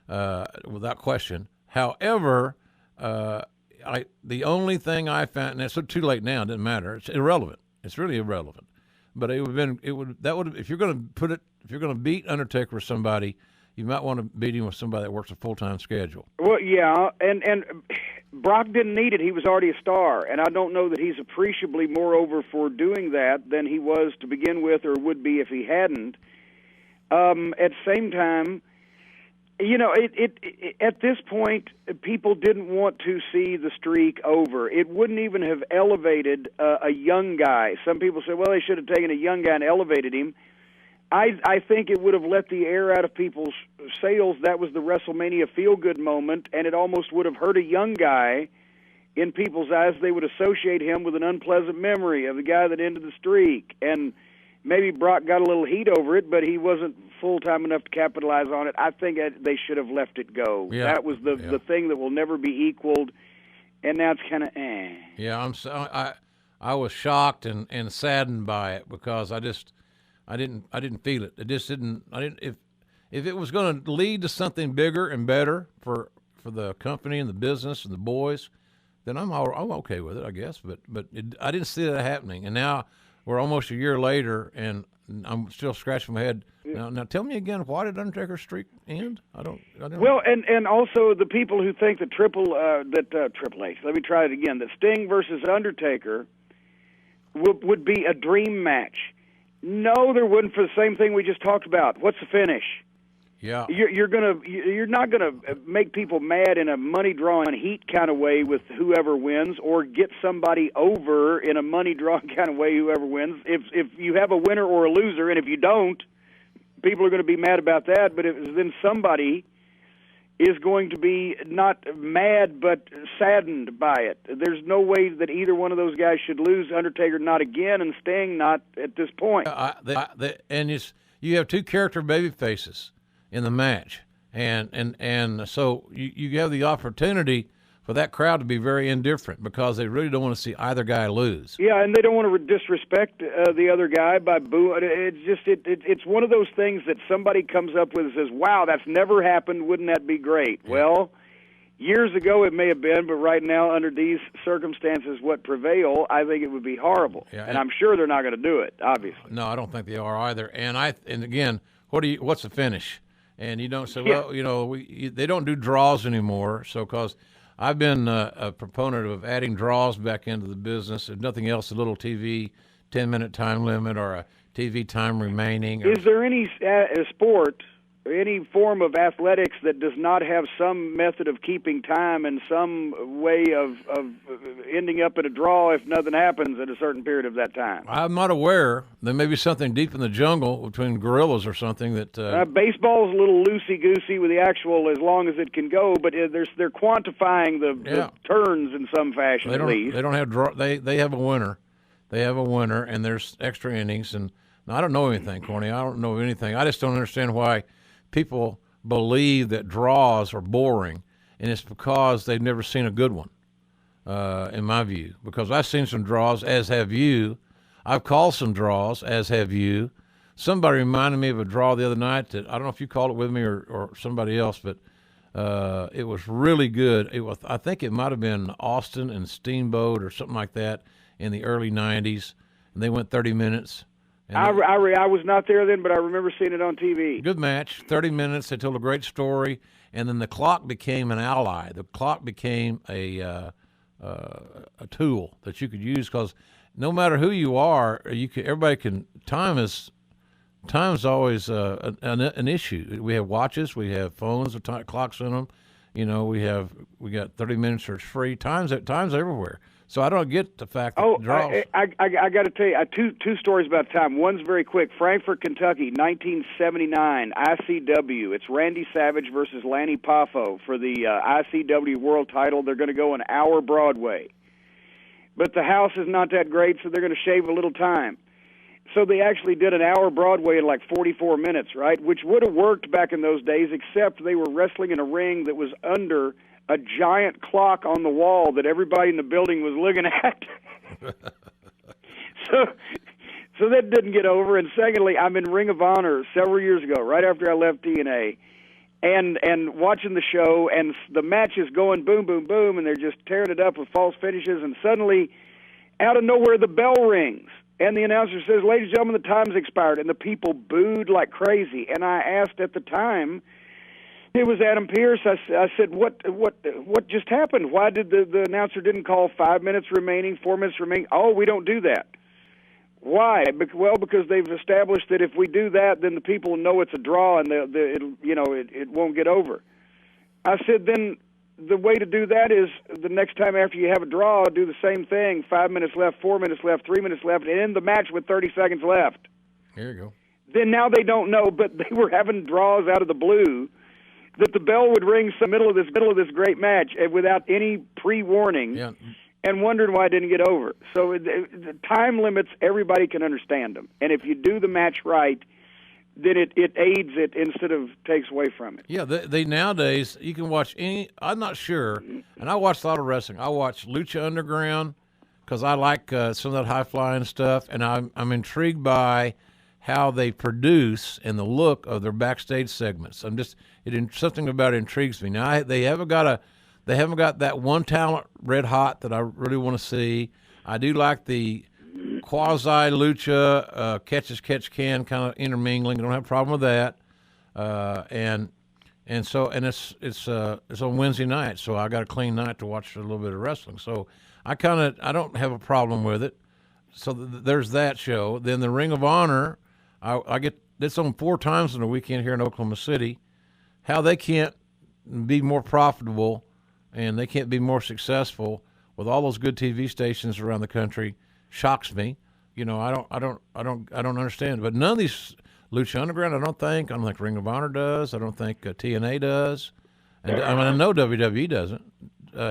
Speaker 2: without question. However, the only thing I found, and it's too late now, it doesn't matter. It's irrelevant. It's really irrelevant. But if you're going to beat Undertaker with somebody, you might want to beat him with somebody that works a full-time schedule.
Speaker 3: Well, yeah, and Brock didn't need it. He was already a star, and I don't know that he's appreciably more over for doing that than he was to begin with or would be if he hadn't. At the same time, at this point, people didn't want to see the streak over. It wouldn't even have elevated a young guy. Some people say, well, they should have taken a young guy and elevated him. I think it would have let the air out of people's sails. That was the WrestleMania feel-good moment, and it almost would have hurt a young guy in people's eyes. They would associate him with an unpleasant memory of the guy that ended the streak. And maybe Brock got a little heat over it, but he wasn't full-time enough to capitalize on it. I think they should have let it go.
Speaker 2: Yeah.
Speaker 3: That was the thing that will never be equaled, and now it's kind of
Speaker 2: Yeah, I was shocked and saddened by it because I didn't feel it. It just didn't. If it was going to lead to something bigger and better for the company and the business and the boys, then I'm okay with it, I guess. But I didn't see that happening, and now we're almost a year later, and I'm still scratching my head. Now tell me again, why did Undertaker's streak end? I don't.
Speaker 3: Well, and also the people who think that Triple H. Let me try it again. That Sting versus Undertaker would be a dream match. No, there wouldn't, for the same thing we just talked about. What's the finish?
Speaker 2: Yeah,
Speaker 3: you're not gonna make people mad in a money drawing heat kind of way with whoever wins, or get somebody over in a money drawing kind of way whoever wins. If you have a winner or a loser, and if you don't, people are going to be mad about that. But then somebody is going to be not mad but saddened by it. There's no way that either one of those guys should lose. Undertaker not again, and Sting not at this point.
Speaker 2: And you have two character baby faces in the match, and so you have the opportunity for that crowd to be very indifferent because they really don't want to see either guy lose.
Speaker 3: Yeah, and they don't want to disrespect the other guy by booing. It's one of those things that somebody comes up with and says, wow, that's never happened. Wouldn't that be great? Yeah. Well, years ago it may have been, but right now under these circumstances what prevail, I think it would be horrible. Yeah, and I'm sure they're not going to do it, obviously.
Speaker 2: No, I don't think they are either. And again, what's the finish? And you don't say, well, they don't do draws anymore, so because I've been a proponent of adding draws back into the business. If nothing else, a little TV 10-minute time limit or a TV time remaining.
Speaker 3: Is there any sport or any form of athletics that does not have some method of keeping time and some way of ending up in a draw if nothing happens in a certain period of that time? I'm
Speaker 2: not aware. There may be something deep in the jungle between gorillas or something that...
Speaker 3: baseball's a little loosey-goosey with the actual as long as it can go, but they're quantifying the turns in some fashion at least.
Speaker 2: They don't have draw. They have a winner. They have a winner, and there's extra innings. And I don't know anything, Corny. I don't know anything. I just don't understand why people believe that draws are boring, and it's because they've never seen a good one, in my view. Because I've seen some draws, as have you. I've called some draws, as have you. Somebody reminded me of a draw the other night that I don't know if you called it with me or somebody else, but it was really good. I think it might have been Austin and Steamboat or something like that in the early 90s, and they went 30 minutes.
Speaker 3: I was not there then, but I remember seeing it on TV.
Speaker 2: Good match, 30 minutes. They told a great story, and then the clock became an ally. The clock became a tool that you could use because no matter who you are, everybody can. Time's always an issue. We have watches, we have phones with clocks in them. We got 30 minutes or it's free. Time's everywhere. So I don't get the fact that draws.
Speaker 3: I got to tell you, two stories about time. One's very quick. Frankfort, Kentucky, 1979, ICW. It's Randy Savage versus Lanny Poffo for the ICW World Title. They're going to go an hour Broadway. But the house is not that great, so they're going to shave a little time. So they actually did an hour Broadway in like 44 minutes, right? Which would have worked back in those days, except they were wrestling in a ring that was under a giant clock on the wall that everybody in the building was looking at. So that didn't get over. And secondly, I'm in Ring of Honor several years ago, right after I left TNA, and watching the show, and the match is going boom, boom, boom, and they're just tearing it up with false finishes, and suddenly, out of nowhere, the bell rings. And the announcer says, "Ladies and gentlemen, the time's expired." And the people booed like crazy. And I asked at the time, it was Adam Pearce. I said, what just happened? Why did the announcer didn't call 5 minutes remaining, 4 minutes remaining? Oh, we don't do that. Why? Well, because they've established that if we do that, then the people will know it's a draw and it won't get over. I said, then the way to do that is the next time after you have a draw, do the same thing. 5 minutes left, 4 minutes left, 3 minutes left, and end the match with 30 seconds left.
Speaker 2: Here you go.
Speaker 3: Then now they don't know, but they were having draws out of the blue that the bell would ring in the middle of this great match without any pre-warning, and wondered why it didn't get over. So the time limits, everybody can understand them. And if you do the match right, then it aids it instead of takes away from it.
Speaker 2: Yeah, they nowadays, you can watch any, I'm not sure, and I watch a lot of wrestling. I watch Lucha Underground because I like some of that high-flying stuff, and I'm intrigued by how they produce and the look of their backstage segments. Something about it intrigues me. Now they haven't got that one talent red hot that I really want to see. I do like the quasi lucha catch can kind of intermingling. I don't have a problem with that. And it's on Wednesday night, so I got a clean night to watch a little bit of wrestling. So I don't have a problem with it. So there's that show. Then the Ring of Honor. I get this on 4 times in a weekend here in Oklahoma City. How they can't be more profitable and they can't be more successful with all those good TV stations around the country shocks me. You know, I don't understand. But none of these Lucha Underground, I don't think Ring of Honor does. I don't think TNA does. And I know WWE doesn't.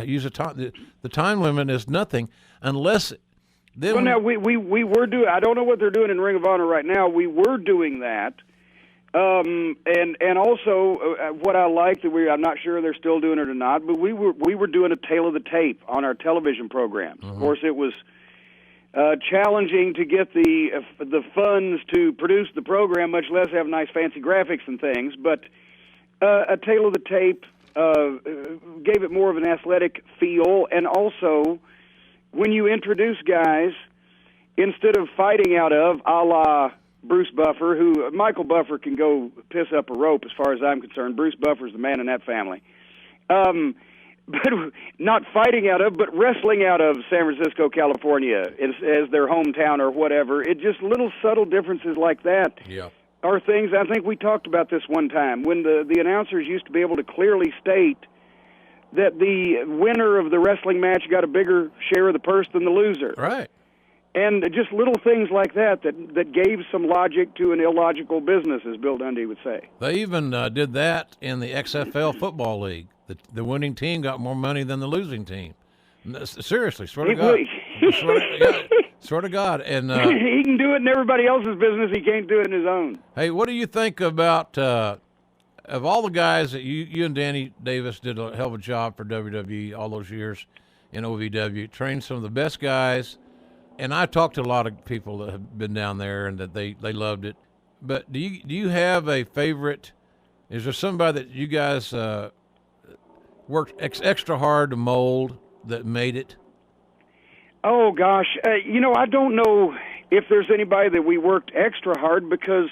Speaker 2: Use the time limit is nothing unless.
Speaker 3: Well, now we were doing. I don't know what they're doing in Ring of Honor right now. We were doing that, and also what I like that I'm not sure they're still doing it or not. But we were doing a tail of the tape on our television programs. Mm-hmm. Of course, it was challenging to get the funds to produce the program, much less have nice fancy graphics and things. But a tail of the tape gave it more of an athletic feel, and also, when you introduce guys, instead of fighting out of, a la Bruce Buffer, who Michael Buffer can go piss up a rope as far as I'm concerned. Bruce Buffer's the man in that family. But not fighting out of, but wrestling out of San Francisco, California as their hometown or whatever. It just little subtle differences like that are things. I think we talked about this one time when the announcers used to be able to clearly state that the winner of the wrestling match got a bigger share of the purse than the loser.
Speaker 2: Right.
Speaker 3: And just little things like that gave some logic to an illogical business, as Bill Dundee would say.
Speaker 2: They even did that in the XFL football league. The winning team got more money than the losing team. Seriously, swear to God. Swear to God. And
Speaker 3: he can do it in everybody else's business. He can't do it in his own.
Speaker 2: Hey, what do you think about... of all the guys that you and Danny Davis did a hell of a job for WWE all those years in OVW, trained some of the best guys, and I talked to a lot of people that have been down there and that they loved it. But do you have a favorite? Is there somebody that you guys worked extra hard to mold that made it?
Speaker 3: Oh gosh, I don't know if there's anybody that we worked extra hard because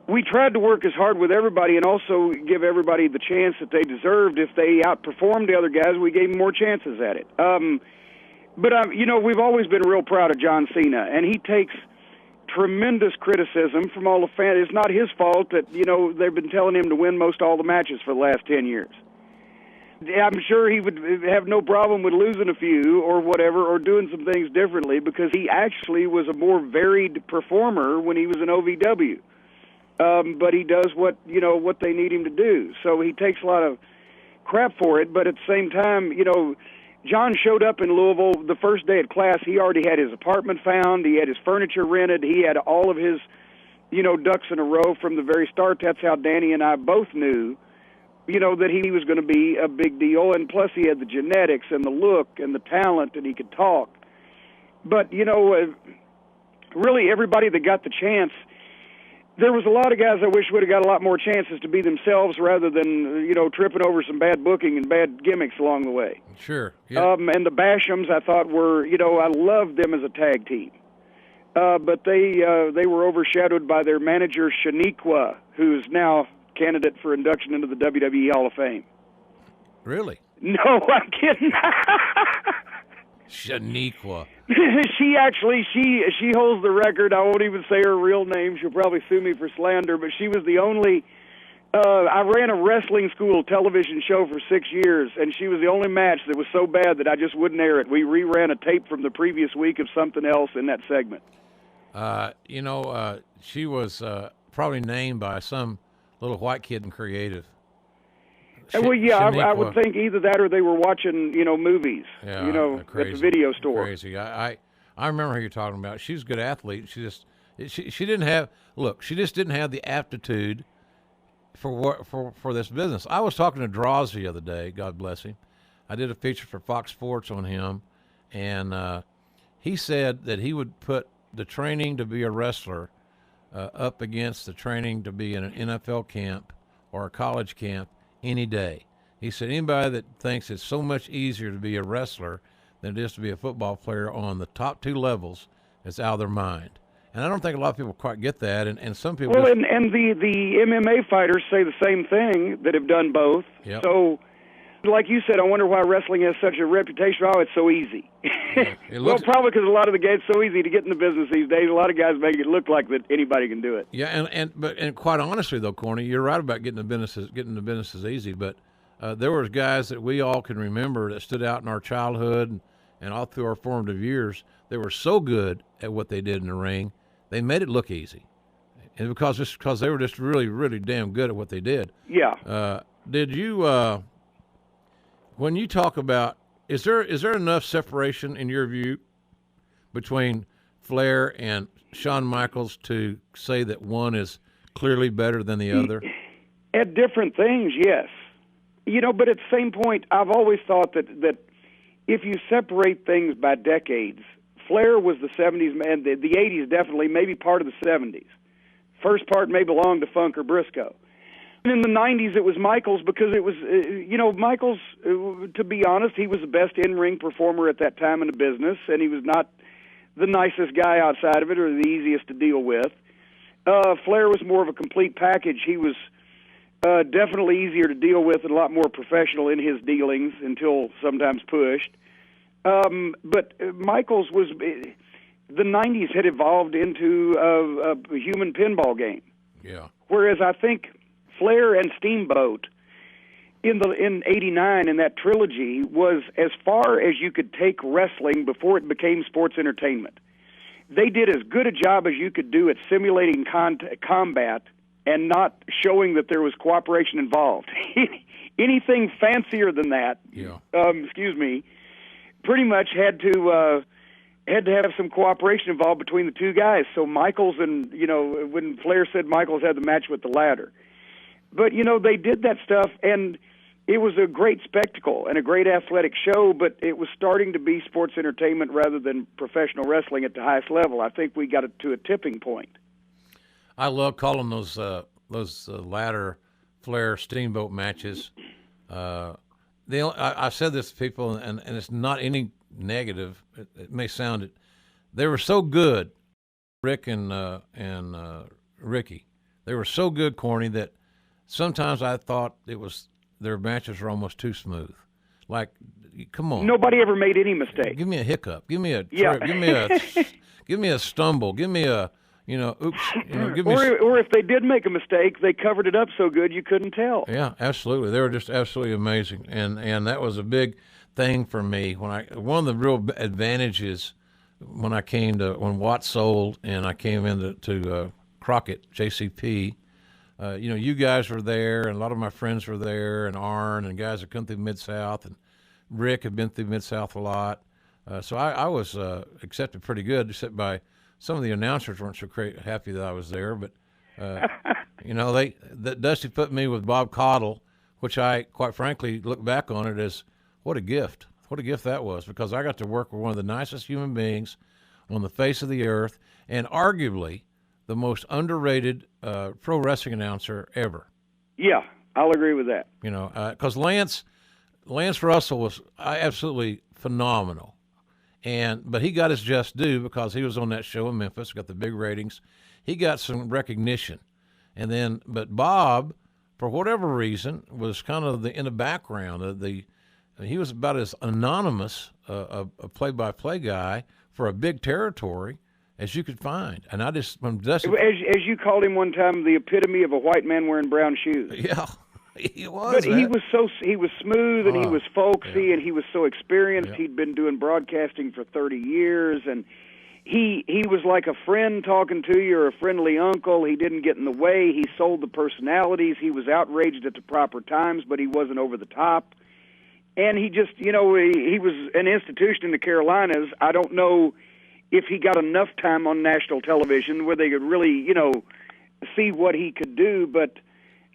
Speaker 3: we tried to work as hard with everybody and also give everybody the chance that they deserved. If they outperformed the other guys, we gave them more chances at it. But we've always been real proud of John Cena, and he takes tremendous criticism from all the fans. It's not his fault that, they've been telling him to win most all the matches for the last 10 years. I'm sure he would have no problem with losing a few or whatever, or doing some things differently, because he actually was a more varied performer when he was in OVW. But he does what they need him to do. So he takes a lot of crap for it, but at the same time, John showed up in Louisville the first day of class. He already had his apartment found. He had his furniture rented. He had all of his, ducks in a row from the very start. That's how Danny and I both knew, that he was going to be a big deal. And plus he had the genetics and the look and the talent, and he could talk. But, really everybody that got the chance, there was a lot of guys I wish would have got a lot more chances to be themselves rather than, tripping over some bad booking and bad gimmicks along the way.
Speaker 2: Sure. Yeah.
Speaker 3: And the Bashams, I thought were, I loved them as a tag team. But they were overshadowed by their manager, Shaniqua, who's now candidate for induction into the WWE Hall of Fame.
Speaker 2: Really?
Speaker 3: No, I'm kidding.
Speaker 2: Shaniqua.
Speaker 3: She actually, she holds the record. I won't even say her real name. She'll probably sue me for slander, but she was the only, I ran a wrestling school television show for 6 years, and she was the only match that was so bad that I just wouldn't air it. We reran a tape from the previous week of something else in that segment.
Speaker 2: She was probably named by some little white kid in creative.
Speaker 3: Well, yeah, I would think either that or they were watching, movies, at the video store.
Speaker 2: Crazy. I remember who you're talking about. She's a good athlete. She didn't have, she just didn't have the aptitude for this business. I was talking to Draws the other day, God bless him. I did a feature for Fox Sports on him, and he said that he would put the training to be a wrestler up against the training to be in an NFL camp or a college camp any day. He said anybody that thinks it's so much easier to be a wrestler than it is to be a football player on the top two levels is out of their mind. And I don't think a lot of people quite get that, and some people...
Speaker 3: Well, and the MMA fighters say the same thing that have done both.
Speaker 2: Yep.
Speaker 3: So, like you said, I wonder why wrestling has such a reputation. Oh, it's so easy.
Speaker 2: Yeah,
Speaker 3: well, probably because a lot of the guys, it's so easy to get in the business these days. A lot of guys make it look like that anybody can do it.
Speaker 2: Yeah, and quite honestly though, Corny, you're right about getting the business is easy. But there was guys that we all can remember that stood out in our childhood and all through our formative years. They were so good at what they did in the ring, they made it look easy, and because they were just really, really damn good at what they did.
Speaker 3: Yeah.
Speaker 2: Did you? When you talk about, is there enough separation in your view between Flair and Shawn Michaels to say that one is clearly better than the other?
Speaker 3: At different things, yes. But at the same point, I've always thought that if you separate things by decades, Flair was the 70s man, the 80s definitely, maybe part of the 70s. First part may belong to Funk or Briscoe. In the 90s, it was Michaels because it was, Michaels, to be honest, he was the best in-ring performer at that time in the business, and he was not the nicest guy outside of it or the easiest to deal with. Flair was more of a complete package. He was definitely easier to deal with and a lot more professional in his dealings until sometimes pushed. But Michaels was, the 90s had evolved into a human pinball game.
Speaker 2: Yeah.
Speaker 3: Whereas I think Flair and Steamboat in '89 in that trilogy was as far as you could take wrestling before it became sports entertainment. They did as good a job as you could do at simulating combat and not showing that there was cooperation involved. Anything fancier than that, pretty much had to have some cooperation involved between the two guys. So Michaels and, when Flair said Michaels had the match with the ladder. But, they did that stuff, and it was a great spectacle and a great athletic show, but it was starting to be sports entertainment rather than professional wrestling at the highest level. I think we got it to a tipping point.
Speaker 2: I love calling those ladder Flair Steamboat matches. I said this to people, and it's not any negative. It may sound it. They were so good, Rick and Ricky. They were so good, Corny, that sometimes I thought their matches were almost too smooth. Like, come on.
Speaker 3: Nobody ever made any mistake.
Speaker 2: Give me a hiccup. Give me a trip. Give me a stumble. Give me a oops, give me.
Speaker 3: Or if they did make a mistake, they covered it up so good you couldn't tell.
Speaker 2: Yeah, absolutely. They were just absolutely amazing, and that was a big thing for me. One of the real advantages when Watt sold and I came into Crockett JCP. You guys were there, and a lot of my friends were there, and Arn and guys that come through Mid-South, and Rick had been through Mid-South a lot. So I was accepted pretty good, except by some of the announcers weren't so happy that I was there. But, Dusty put me with Bob Caudle, which I, quite frankly, look back on it as what a gift. What a gift that was, because I got to work with one of the nicest human beings on the face of the earth, and arguably the most underrated pro wrestling announcer ever.
Speaker 3: Yeah, I'll agree with that.
Speaker 2: Because Lance Russell was absolutely phenomenal, but he got his just due because he was on that show in Memphis, got the big ratings. He got some recognition, but Bob, for whatever reason, was kind of in the background. He was about as anonymous a play-by-play guy for a big territory as you could find. And I just, when Dusty,
Speaker 3: as you called him one time, the epitome of a white man wearing brown shoes.
Speaker 2: Yeah, he was.
Speaker 3: But he was smooth, and he was folksy, and he was so experienced.
Speaker 2: Yeah.
Speaker 3: He'd been doing broadcasting for 30 years, and he was like a friend talking to you, or a friendly uncle. He didn't get in the way. He sold the personalities. He was outraged at the proper times, but he wasn't over the top. And he just, he was an institution in the Carolinas. I don't know if he got enough time on national television where they could really, see what he could do. But,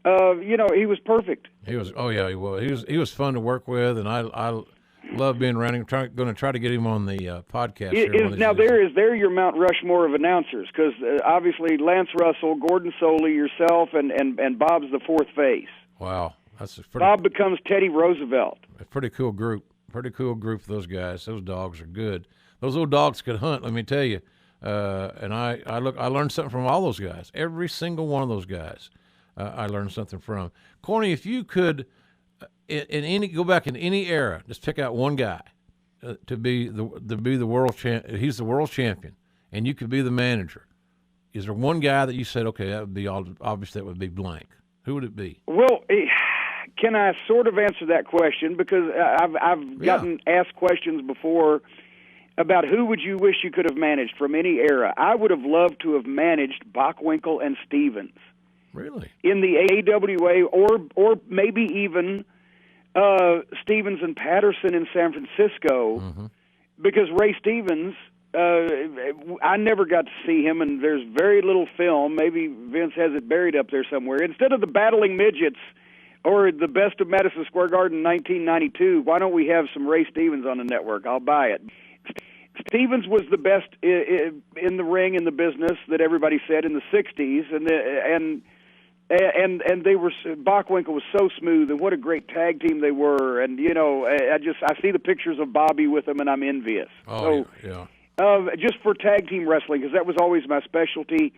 Speaker 3: he was perfect.
Speaker 2: He was. Oh yeah, he was. He was fun to work with, and I love being around him. Going to try to get him on the podcast.
Speaker 3: Is there your Mount Rushmore of announcers? Because obviously Lance Russell, Gordon Soley, yourself, and Bob's the fourth face.
Speaker 2: Wow.
Speaker 3: Bob becomes Teddy Roosevelt.
Speaker 2: A pretty cool group. Pretty cool group of those guys. Those dogs are good. Those little dogs could hunt, let me tell you. And I learned something from all those guys. Every single one of those guys, I learned something from. Corny, if you could, go back in any era, just pick out one guy to be the world champion. He's the world champion, and you could be the manager. Is there one guy that you said, okay, that would be obvious? That would be blank. Who would it be?
Speaker 3: Well. Can I sort of answer that question? Because I've gotten asked questions before about who would you wish you could have managed from any era. I would have loved to have managed Bockwinkel and Stevens.
Speaker 2: Really?
Speaker 3: In the AWA, or maybe even Stevens and Patterson in San Francisco, because Ray Stevens, I never got to see him, and there's very little film. Maybe Vince has it buried up there somewhere. Instead of the Battling Midgets or the Best of Madison Square Garden 1992, why don't we have some Ray Stevens on the network? I'll buy it. Stevens was the best in the ring, in the business, that everybody said in the 60s, and they were, Bockwinkel was so smooth, and what a great tag team they were, and I see the pictures of Bobby with them, and I'm envious. Just for tag team wrestling, because that was always my specialty.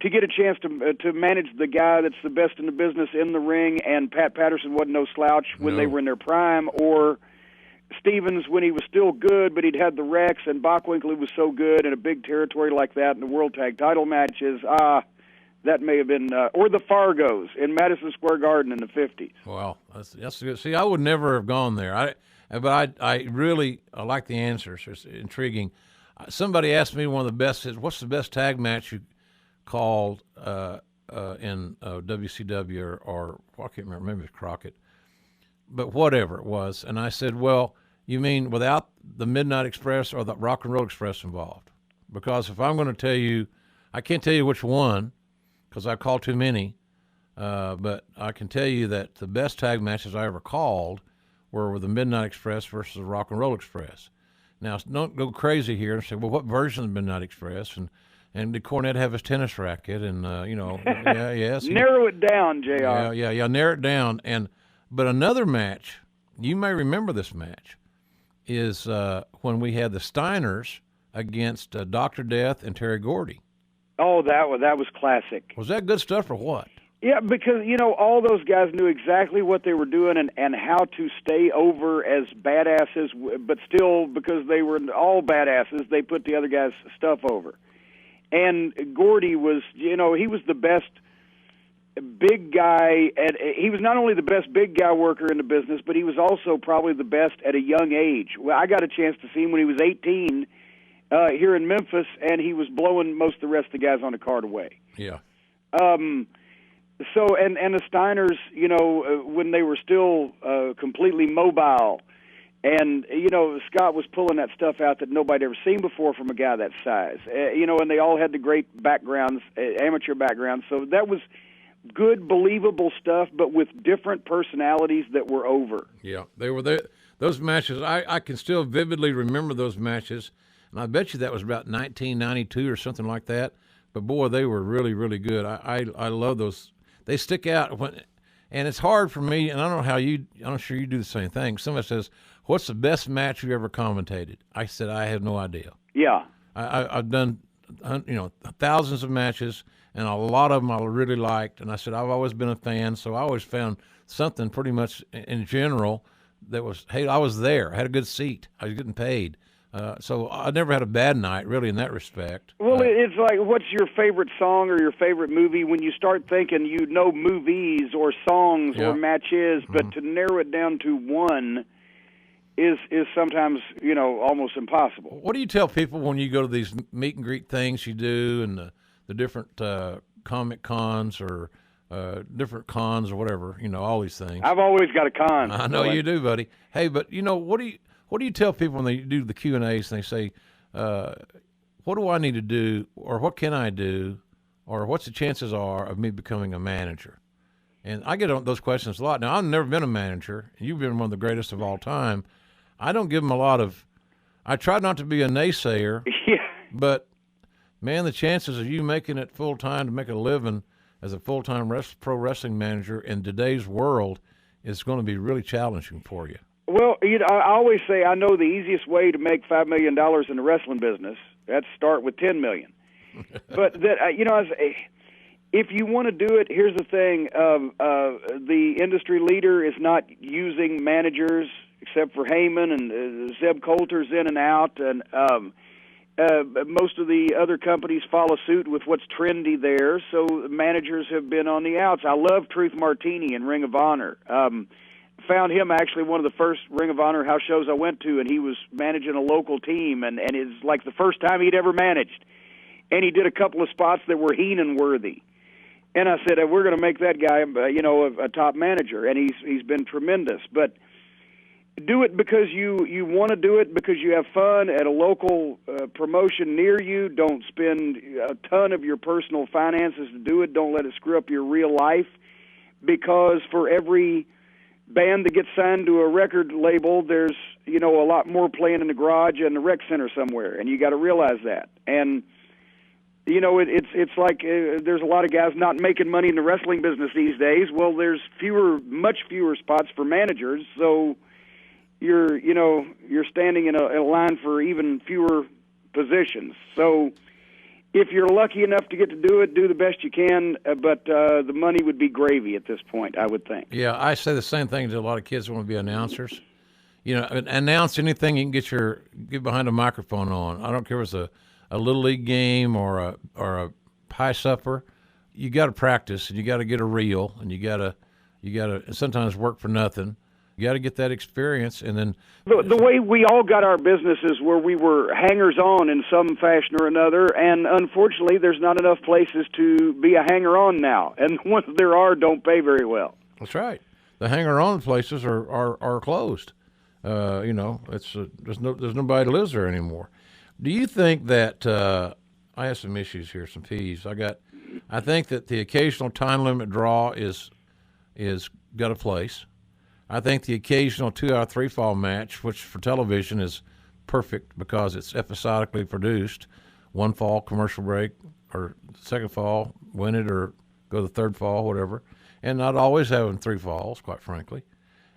Speaker 3: To get a chance to manage the guy that's the best in the business in the ring, and Pat Patterson wasn't no slouch when they were in their prime, or Stevens when he was still good, but he'd had the wrecks, and Bockwinkel was so good in a big territory like that in the World Tag Title matches. That may have been, or the Fargos in Madison Square Garden in the 50s.
Speaker 2: Wow, that's good. See, I would never have gone there. But I really like the answers. It's intriguing. Somebody asked me what's the best tag match you called in WCW or I can't remember, maybe it was Crockett, but whatever it was. And I said, well, you mean without the Midnight Express or the Rock and Roll Express involved? Because if I'm going to tell you, I can't tell you which one because I called too many, but I can tell you that the best tag matches I ever called were with the Midnight Express versus the Rock and Roll Express. Now, don't go crazy here and say, well, what version of the Midnight Express? And did Cornette have his tennis racket? And, yes.
Speaker 3: Narrow it down, JR.
Speaker 2: Yeah, narrow it down. But another match, you may remember this match, is when we had the Steiners against Dr. Death and Terry Gordy.
Speaker 3: Oh, that was classic.
Speaker 2: Was that good stuff or what?
Speaker 3: Yeah, because, all those guys knew exactly what they were doing and how to stay over as badasses, but still, because they were all badasses, they put the other guys' stuff over. And Gordy was, he was the best big guy. He was not only the best big guy worker in the business, but he was also probably the best at a young age. Well, I got a chance to see him when he was 18 here in Memphis, and he was blowing most of the rest of the guys on the card away.
Speaker 2: Yeah.
Speaker 3: So, and the Steiners, when they were still completely mobile, and, Scott was pulling that stuff out that nobody ever seen before from a guy that size, and they all had the great backgrounds, amateur backgrounds. So that was good, believable stuff, but with different personalities that were over.
Speaker 2: Yeah, they were there. Those matches, I can still vividly remember those matches, and I bet you that was about 1992 or something like that. But, boy, they were really, really good. I love those. They stick out. And it's hard for me, and I don't know how I'm sure you do the same thing. Somebody says, what's the best match you ever commentated? I said, I have no idea.
Speaker 3: Yeah.
Speaker 2: I've done, thousands of matches, and a lot of them I really liked. And I said, I've always been a fan, so I always found something pretty much in general that was, hey, I was there. I had a good seat. I was getting paid. So I never had a bad night, really, in that respect.
Speaker 3: Well, it's like, what's your favorite song or your favorite movie? When you start thinking, movies or songs or matches, but to narrow it down to one is sometimes, almost impossible.
Speaker 2: What do you tell people when you go to these meet and greet things you do and the different comic cons or different cons or whatever, all these things?
Speaker 3: I've always got a con.
Speaker 2: I know you do, buddy. Hey, but, what do you tell people when they do the Q&As and they say, what do I need to do, or what can I do, or what's the chances are of me becoming a manager? And I get those questions a lot. Now, I've never been a manager, and you've been one of the greatest of all time. I don't give them a lot of – I try not to be a naysayer, but, man, the chances of you making it full-time to make a living as a full-time pro wrestling manager in today's world is going to be really challenging for you.
Speaker 3: Well, I always say I know the easiest way to make $5 million in the wrestling business. That's start with $10 million. But if you want to do it, here's the thing: the industry leader is not using managers except for Heyman and Zeb Coulter's in and out, and most of the other companies follow suit with what's trendy there. So managers have been on the outs. I love Truth Martini in Ring of Honor. Found him actually one of the first Ring of Honor house shows I went to, and he was managing a local team, and it's like the first time he'd ever managed. And he did a couple of spots that were Heenan-worthy. And I said, we're going to make that guy, a top manager, and he's been tremendous. But do it because you want to do it, because you have fun at a local promotion near you. Don't spend a ton of your personal finances to do it. Don't let it screw up your real life, because for every band that gets signed to a record label, there's a lot more playing in the garage and the rec center somewhere, and you got to realize that. And it's like there's a lot of guys not making money in the wrestling business these days. Well, there's much fewer spots for managers, so you're standing in a line for even fewer positions. So if you're lucky enough to get to do it, do the best you can, but the money would be gravy at this point, I would think.
Speaker 2: Yeah, I say the same thing to a lot of kids who want to be announcers. Announce anything you can get behind a microphone on. I don't care if it's a little league game or a pie supper. You got to practice, and you got to get a reel, and you got to sometimes work for nothing. You got to get that experience, and then
Speaker 3: the way we all got our businesses where we were hangers-on in some fashion or another, and unfortunately, there's not enough places to be a hanger-on now, and the ones there are don't pay very well.
Speaker 2: That's right. The hanger-on places are closed. There's nobody that lives there anymore. Do you think that I have some issues here, some peeves? I think that the occasional time limit draw is got a place. I think the occasional 2-hour 3-fall match, which for television is perfect because it's episodically produced, one fall, commercial break, or second fall, win it, or go to the third fall, whatever, and not always having 3 falls, quite frankly.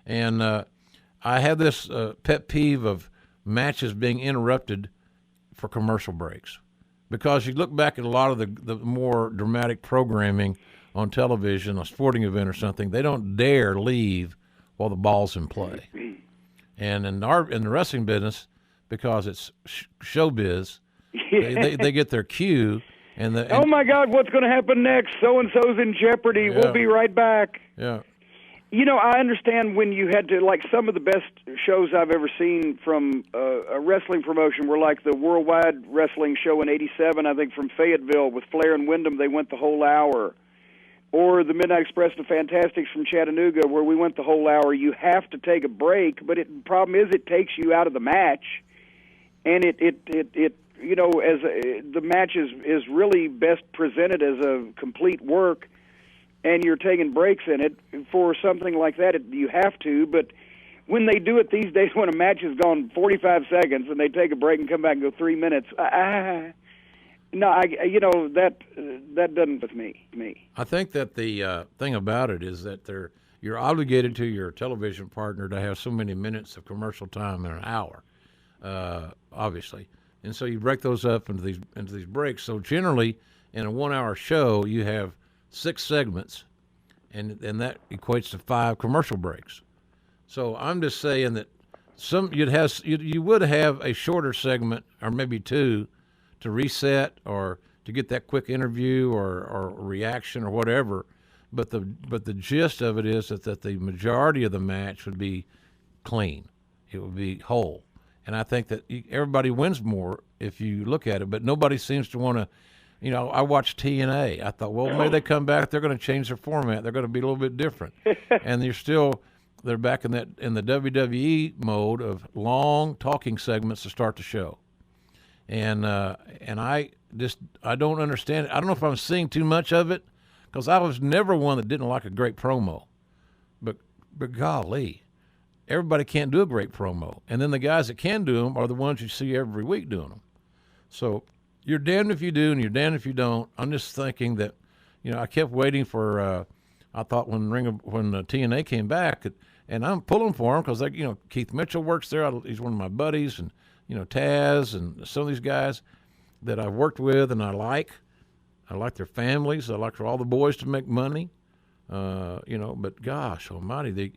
Speaker 2: And I have this pet peeve of matches being interrupted for commercial breaks, because you look back at a lot of the more dramatic programming on television, a sporting event or something, they don't dare leave while the ball's in play. And in the wrestling business, because it's showbiz, they get their cue,
Speaker 3: Oh my God, what's going to happen next? So and so's in jeopardy.
Speaker 2: Yeah.
Speaker 3: We'll be right back.
Speaker 2: Yeah.
Speaker 3: You know, I understand when you had to, like, some of the best shows I've ever seen from a wrestling promotion were like the Worldwide Wrestling Show in '87, I think, from Fayetteville with Flair and Wyndham. They went the whole hour. Or the Midnight Express and Fantastics from Chattanooga, where we went the whole hour. You have to take a break, but the problem is it takes you out of the match, and it you know, the match is really best presented as a complete work, and you're taking breaks in it. For something like that, you have to, but when they do it these days, when a match has gone 45 seconds and they take a break and come back and go 3 minutes, no, you know, that doesn't with me.
Speaker 2: I think that the thing about it is that you're obligated to your television partner to have so many minutes of commercial time in an hour, obviously, and so you break those up into these breaks. So generally, in a 1 hour show, you have 6 segments, and that equates to 5 commercial breaks. So I'm just saying that you would have a shorter segment or maybe 2 to reset or to get that quick interview or reaction or whatever, but the gist of it is that the majority of the match would be clean. It would be whole. And I think that everybody wins more if you look at it, but nobody seems to want to. You know, I watched TNA. I thought, well, maybe they come back. They're going to change their format. They're going to be a little bit different. And they're back in the WWE mode of long talking segments to start the show. And I don't understand it. I don't know if I'm seeing too much of it, because I was never one that didn't like a great promo. But golly, everybody can't do a great promo. And then the guys that can do them are the ones you see every week doing them. So you're damned if you do and you're damned if you don't. I'm just thinking that, you know, I kept waiting for, I thought when TNA came back, and I'm pulling for them because, you know, Keith Mitchell works there. He's one of my buddies, and, you know, Taz and some of these guys that I've worked with and I like their families. I like for all the boys to make money, you know, but gosh almighty,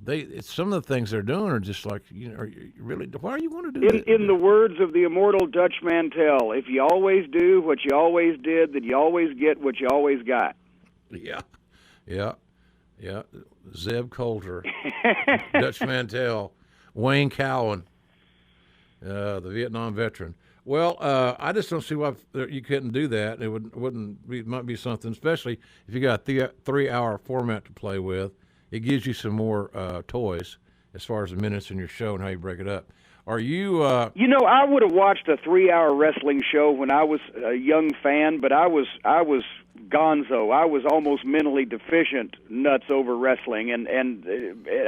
Speaker 2: it's some of the things they're doing are just like, you know, really, why are you want to do that?
Speaker 3: In the words of the immortal Dutch Mantel, if you always do what you always did, then you always get what you always got.
Speaker 2: Yeah. Zeb Coulter, Dutch Mantel, Wayne Cowan, the Vietnam veteran. Well, I just don't see why you couldn't do that. It might be something, especially if you got a 3-hour format to play with. It gives you some more toys as far as the minutes in your show and how you break it up. Are you?
Speaker 3: You know, I would have watched a 3-hour wrestling show when I was a young fan, but I was gonzo. I was almost mentally deficient, nuts over wrestling, and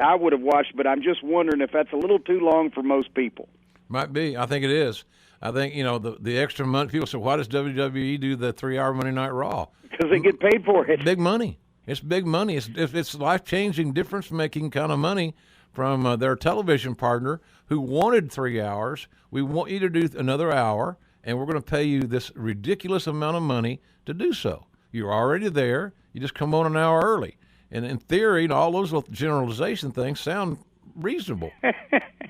Speaker 3: I would have watched. But I'm just wondering if that's a little too long for most people.
Speaker 2: Might be. I think it is. I think, you know, the extra money. People say, why does WWE do the 3-hour Monday Night Raw?
Speaker 3: Because they get paid for it.
Speaker 2: Big money. It's big money. It's life-changing, difference-making kind of money from their television partner who wanted 3 hours. We want you to do another hour, and we're going to pay you this ridiculous amount of money to do so. You're already there. You just come on an hour early. And in theory, all those little generalization things sound reasonable.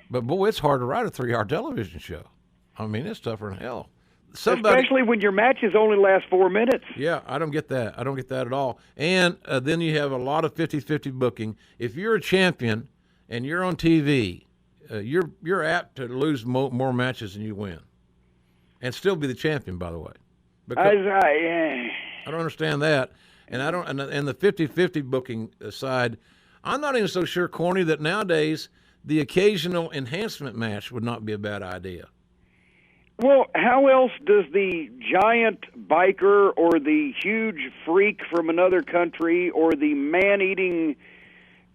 Speaker 2: But, boy, it's hard to write a 3-hour television show. I mean, it's tougher than hell.
Speaker 3: Especially when your matches only last 4 minutes.
Speaker 2: Yeah, I don't get that. I don't get that at all. And then you have a lot of 50-50 booking. If you're a champion and you're on TV, you're apt to lose more matches than you win, and still be the champion, by the way. Because I don't understand that, and I don't. And the 50-50 booking side, I'm not even so sure, Corny, that nowadays the occasional enhancement match would not be a bad idea.
Speaker 3: Well, how else does the giant biker or the huge freak from another country or the man-eating,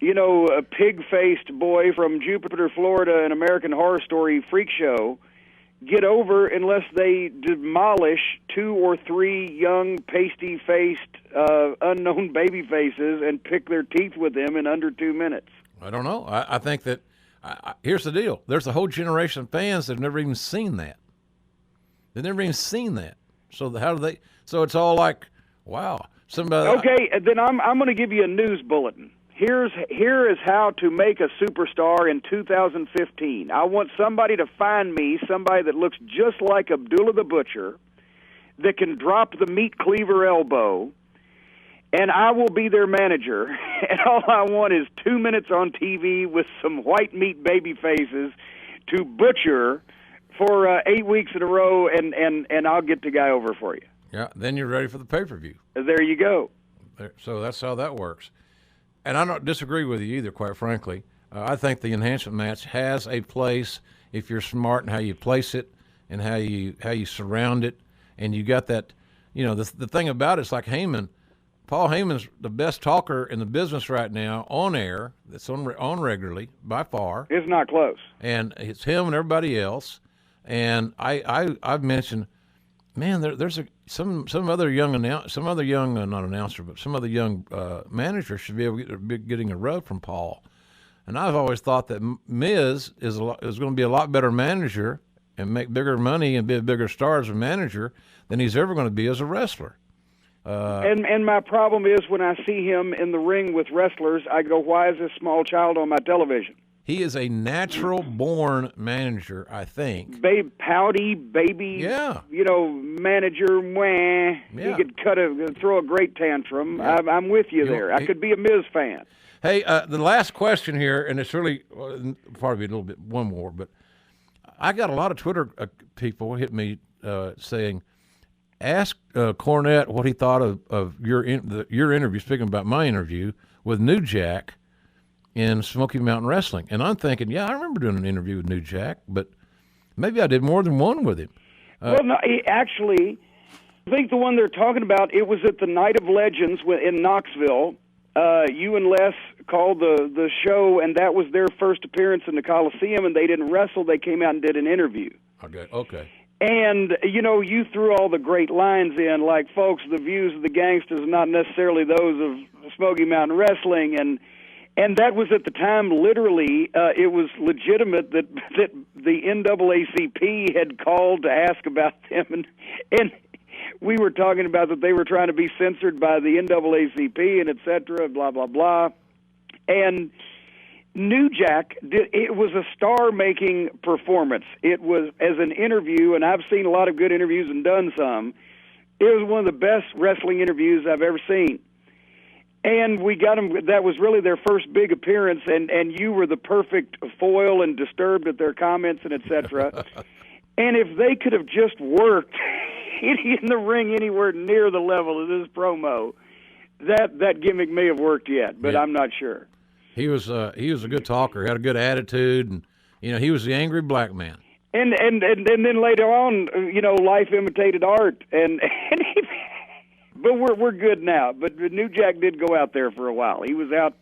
Speaker 3: you know, a pig-faced boy from Jupiter, Florida, an American Horror Story freak show get over unless they demolish 2 or 3 young, pasty-faced, unknown baby faces and pick their teeth with them in under 2 minutes?
Speaker 2: I don't know. I think that here's the deal. There's a whole generation of fans that have never even seen that. They've never even seen that. So how do they? So it's all like, wow. Somebody.
Speaker 3: Okay, then I'm going to give you a news bulletin. Here is how to make a superstar in 2015. I want somebody to find me somebody that looks just like Abdullah the Butcher, that can drop the meat cleaver elbow, and I will be their manager. And all I want is 2 minutes on TV with some white meat baby faces to butcher for 8 weeks in a row, and I'll get the guy over for you.
Speaker 2: Yeah, then you're ready for the pay-per-view.
Speaker 3: There you go.
Speaker 2: So that's how that works. And I don't disagree with you either, quite frankly. I think the enhancement match has a place if you're smart in how you place it and how you surround it. And you got that, the thing about it's like Heyman. Paul Heyman's the best talker in the business right now on air. That's on regularly by far.
Speaker 3: It's not close.
Speaker 2: And it's him and everybody else. And I've mentioned, man, there's some other young manager should be able to get getting a rub from Paul. And I've always thought that Miz is going to be a lot better manager and make bigger money and be a bigger star as a manager than he's ever going to be as a wrestler.
Speaker 3: And my problem is when I see him in the ring with wrestlers, I go, why is this small child on my television?
Speaker 2: He is a natural-born manager, I think.
Speaker 3: Pouty, baby,
Speaker 2: yeah.
Speaker 3: Manager, wah.
Speaker 2: Yeah.
Speaker 3: He could throw a great tantrum. Yeah. I'm with you there. I could be a Miz fan.
Speaker 2: Hey, the last question here, and it's really probably a little bit one more, but I got a lot of Twitter people hit me saying, ask Cornette what he thought of your interview, speaking about my interview, with New Jack in Smoky Mountain Wrestling. And I'm thinking, yeah, I remember doing an interview with New Jack, but maybe I did more than one with him.
Speaker 3: Well, no, actually, I think the one they're talking about, it was at the Night of Legends in Knoxville. You and Les called the show, and that was their first appearance in the Coliseum, and they didn't wrestle. They came out and did an interview.
Speaker 2: Okay.
Speaker 3: And, you threw all the great lines in, like, folks, the views of the gangsters are not necessarily those of Smoky Mountain Wrestling, and that was at the time, literally, it was legitimate that the NAACP had called to ask about them, and we were talking about that they were trying to be censored by the NAACP and et cetera, blah, blah, blah. And New Jack, it was a star-making performance. It was, as an interview, and I've seen a lot of good interviews and done some, it was one of the best wrestling interviews I've ever seen. And we got them, that was really their first big appearance, and you were the perfect foil and disturbed at their comments and et cetera. And if they could have just worked in the ring anywhere near the level of this promo, that gimmick may have worked yet, but yeah. I'm not sure.
Speaker 2: He was a good talker, had a good attitude, and he was the angry black man.
Speaker 3: And then later on, life imitated art, but we're good now. But New Jack did go out there for a while. He was out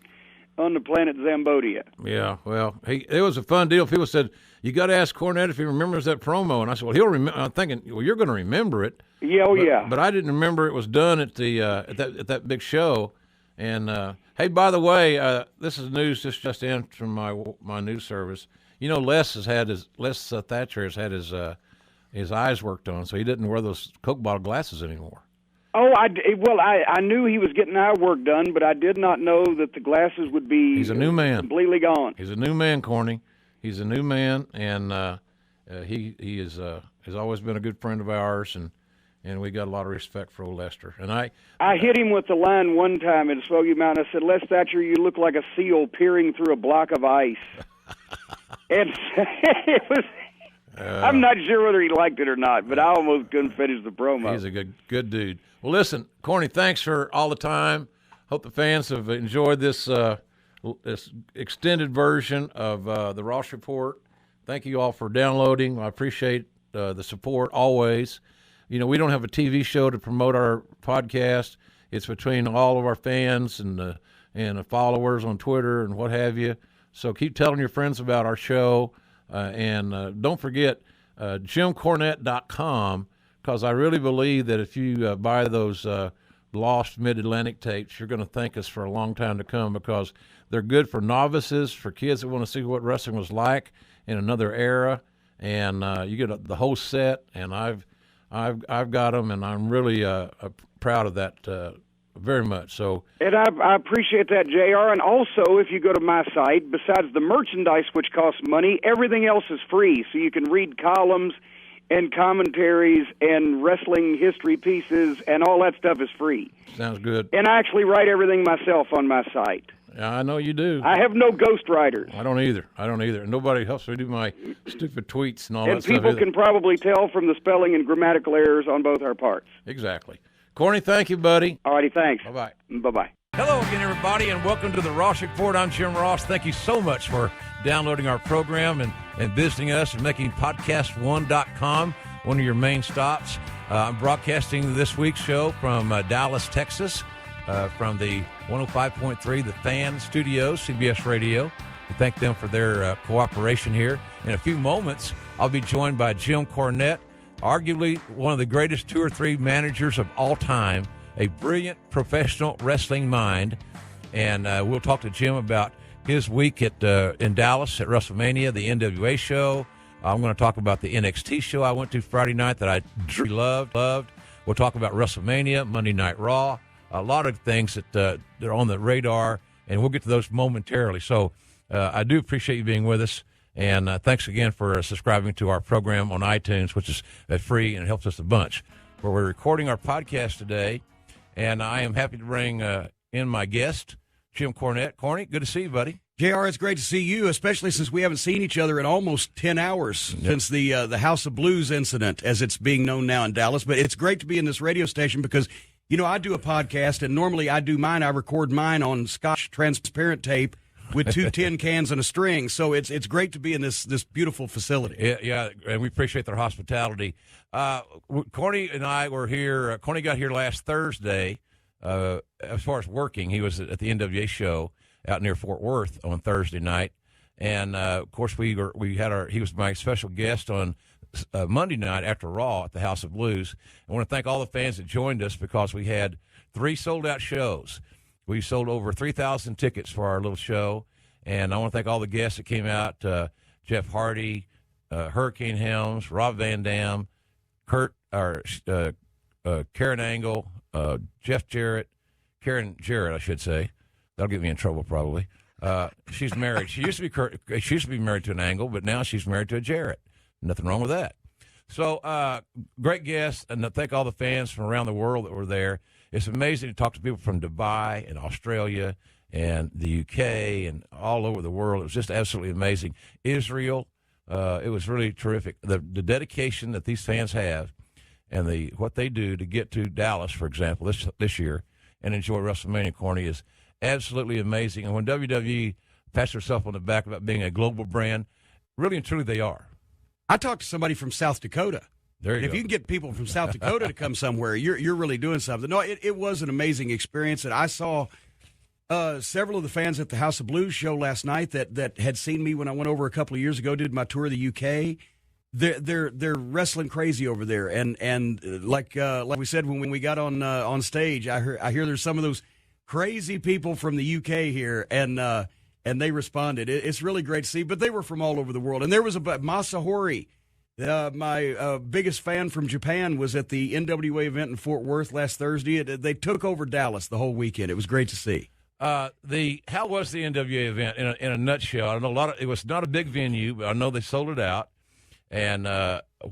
Speaker 3: on the planet Zambodia.
Speaker 2: Yeah, well, it was a fun deal. People said, you got to ask Cornette if he remembers that promo. And I said, well, he'll remember. I'm thinking, well, you're going to remember it.
Speaker 3: Yeah, yeah.
Speaker 2: But I didn't remember it was done at the at that big show. And hey, by the way, this is news just in from my news service. Les Thatcher has had his eyes worked on, so he didn't wear those Coke bottle glasses anymore.
Speaker 3: Oh, I knew he was getting eye work done, but I did not know that the glasses would be.
Speaker 2: He's a new man.
Speaker 3: Completely gone.
Speaker 2: He's a new man, Corny. He's a new man, and he has always been a good friend of ours, and we got a lot of respect for old Lester. And I
Speaker 3: hit him with the line one time in Smoky Mountain. I said, Les Thatcher, you look like a seal peering through a block of ice. And it was. I'm not sure whether he liked it or not, but I almost couldn't finish the promo.
Speaker 2: He's a good dude. Well, listen, Corny, thanks for all the time. Hope the fans have enjoyed this extended version of the Ross Report. Thank you all for downloading. I appreciate the support always. We don't have a TV show to promote our podcast. It's between all of our fans and the followers on Twitter and what have you. So keep telling your friends about our show. And don't forget JimCornette.com, because I really believe that if you buy those lost Mid-Atlantic tapes, you're going to thank us for a long time to come, because they're good for novices, for kids that want to see what wrestling was like in another era, and you get the whole set. And I've got them, and I'm really proud of that very much. So,
Speaker 3: and I appreciate that, JR. And also, if you go to my site, besides the merchandise, which costs money, everything else is free. So you can read columns, and commentaries and wrestling history pieces, and all that stuff is free.
Speaker 2: Sounds good.
Speaker 3: And I actually write everything myself on my site.
Speaker 2: Yeah, I know you do.
Speaker 3: I have no ghostwriters.
Speaker 2: I don't either. Nobody helps me do my stupid tweets and all
Speaker 3: And
Speaker 2: that stuff.
Speaker 3: people
Speaker 2: either.
Speaker 3: can probably tell from the spelling and grammatical errors on both our parts.
Speaker 2: Exactly. Corny, thank you, buddy.
Speaker 3: All righty, thanks.
Speaker 2: Bye-bye.
Speaker 3: Bye-bye.
Speaker 2: Hello again, everybody, and welcome to the Ross Report. I'm Jim Ross. Thank you so much for downloading our program and visiting us and making podcast1.com one of your main stops. I'm broadcasting this week's show from Dallas, Texas, from the 105.3 The Fan Studios, CBS Radio. We thank them for their cooperation here. In a few moments, I'll be joined by Jim Cornette, arguably one of the greatest 2 or 3 managers of all time, a brilliant professional wrestling mind. And we'll talk to Jim about his week in Dallas at WrestleMania, the NWA show. I'm going to talk about the NXT show I went to Friday night that I loved. We'll talk about WrestleMania, Monday Night Raw, a lot of things that are on the radar, and we'll get to those momentarily. So I do appreciate you being with us, and thanks again for subscribing to our program on iTunes, which is free, and it helps us a bunch. Where we're recording our podcast today, and I am happy to bring in my guest, Jim Cornette. Corny, good to see you, buddy.
Speaker 4: JR, it's great to see you, especially since we haven't seen each other in almost 10 hours since the House of Blues incident, as it's being known now in Dallas. But it's great to be in this radio station because, you know, I do a podcast, and normally I do mine. I record mine on Scotch transparent tape with 2 tin cans and a string. So it's great to be in this beautiful facility.
Speaker 2: Yeah, and we appreciate their hospitality. Corny and I were here. Corny got here last Thursday. As far as working, he was at the NWA show out near Fort Worth on Thursday night, and of course he was my special guest on Monday night after Raw at the House of Blues. I want to thank all the fans that joined us because we had 3 sold-out shows. We sold over 3,000 tickets for our little show, and I want to thank all the guests that came out: Jeff Hardy, Hurricane Helms, Rob Van Dam, Karen Angle, Karen Jarrett, I should say. That'll get me in trouble probably. She's married. She used to be married to an Angle, but now she's married to a Jarrett. Nothing wrong with that. So great guests, and I thank all the fans from around the world that were there. It's amazing to talk to people from Dubai and Australia and the UK and all over the world. It was just absolutely amazing. Israel, it was really terrific. The dedication that these fans have and what they do to get to Dallas, for example, this year and enjoy WrestleMania, Corny, is absolutely amazing. And when WWE pats herself on the back about being a global brand, really and truly they are.
Speaker 4: I talked to somebody from South Dakota.
Speaker 2: There you
Speaker 4: If
Speaker 2: go.
Speaker 4: you can get people from South Dakota to come somewhere, you're really doing something. No, it was an amazing experience, and I saw several of the fans at the House of Blues show last night that had seen me when I went over a couple of years ago, did my tour of the UK. They're wrestling crazy over there, and like we said when we got on stage, I hear there's some of those crazy people from the UK here, and they responded. It's really great to see, but they were from all over the world, and there was Masahori. My biggest fan from Japan was at the NWA event in Fort Worth last Thursday. They took over Dallas the whole weekend. It was great to see.
Speaker 2: How was the NWA event in a nutshell? I know it was not a big venue, but I know they sold it out. And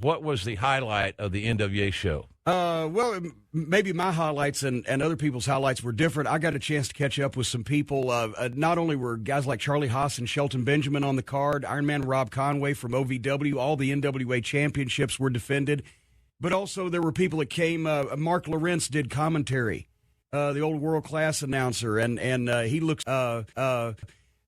Speaker 2: what was the highlight of the NWA show?
Speaker 4: Well, maybe my highlights and other people's highlights were different. I got a chance to catch up with some people. Not only were guys like Charlie Haas and Shelton Benjamin on the card, Iron Man Rob Conway from OVW, all the NWA championships were defended, but also there were people that came. Mark Lawrence did commentary, the old world-class announcer, and he looks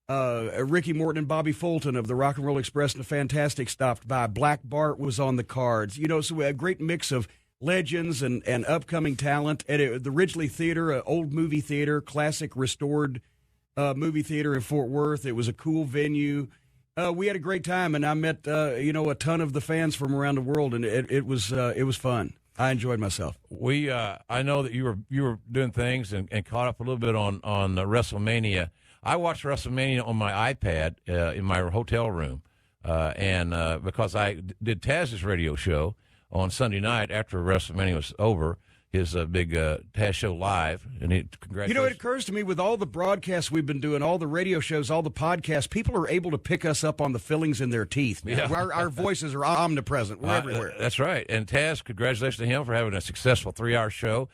Speaker 4: Ricky Morton and Bobby Fulton of the Rock and Roll Express and the Fantastic stopped by. Black Bart was on the cards. You know, so a great mix of legends and upcoming talent. At the Ridgely Theater, an old movie theater, classic restored movie theater in Fort Worth. It was a cool venue. We had a great time, and I met a ton of the fans from around the world, and it was fun. I enjoyed myself.
Speaker 2: I know that you were doing things and caught up a little bit on WrestleMania. I watched WrestleMania on my iPad in my hotel room, and because I did Taz's radio show on Sunday night after WrestleMania was over. his big Taz show live, and congratulations.
Speaker 4: You know, it occurs to me with all the broadcasts we've been doing, all the radio shows, all the podcasts, people are able to pick us up on the fillings in their teeth.
Speaker 2: Yeah.
Speaker 4: Our voices are omnipresent. We're everywhere.
Speaker 2: That's right. And Taz, congratulations to him for having a successful 3-hour show.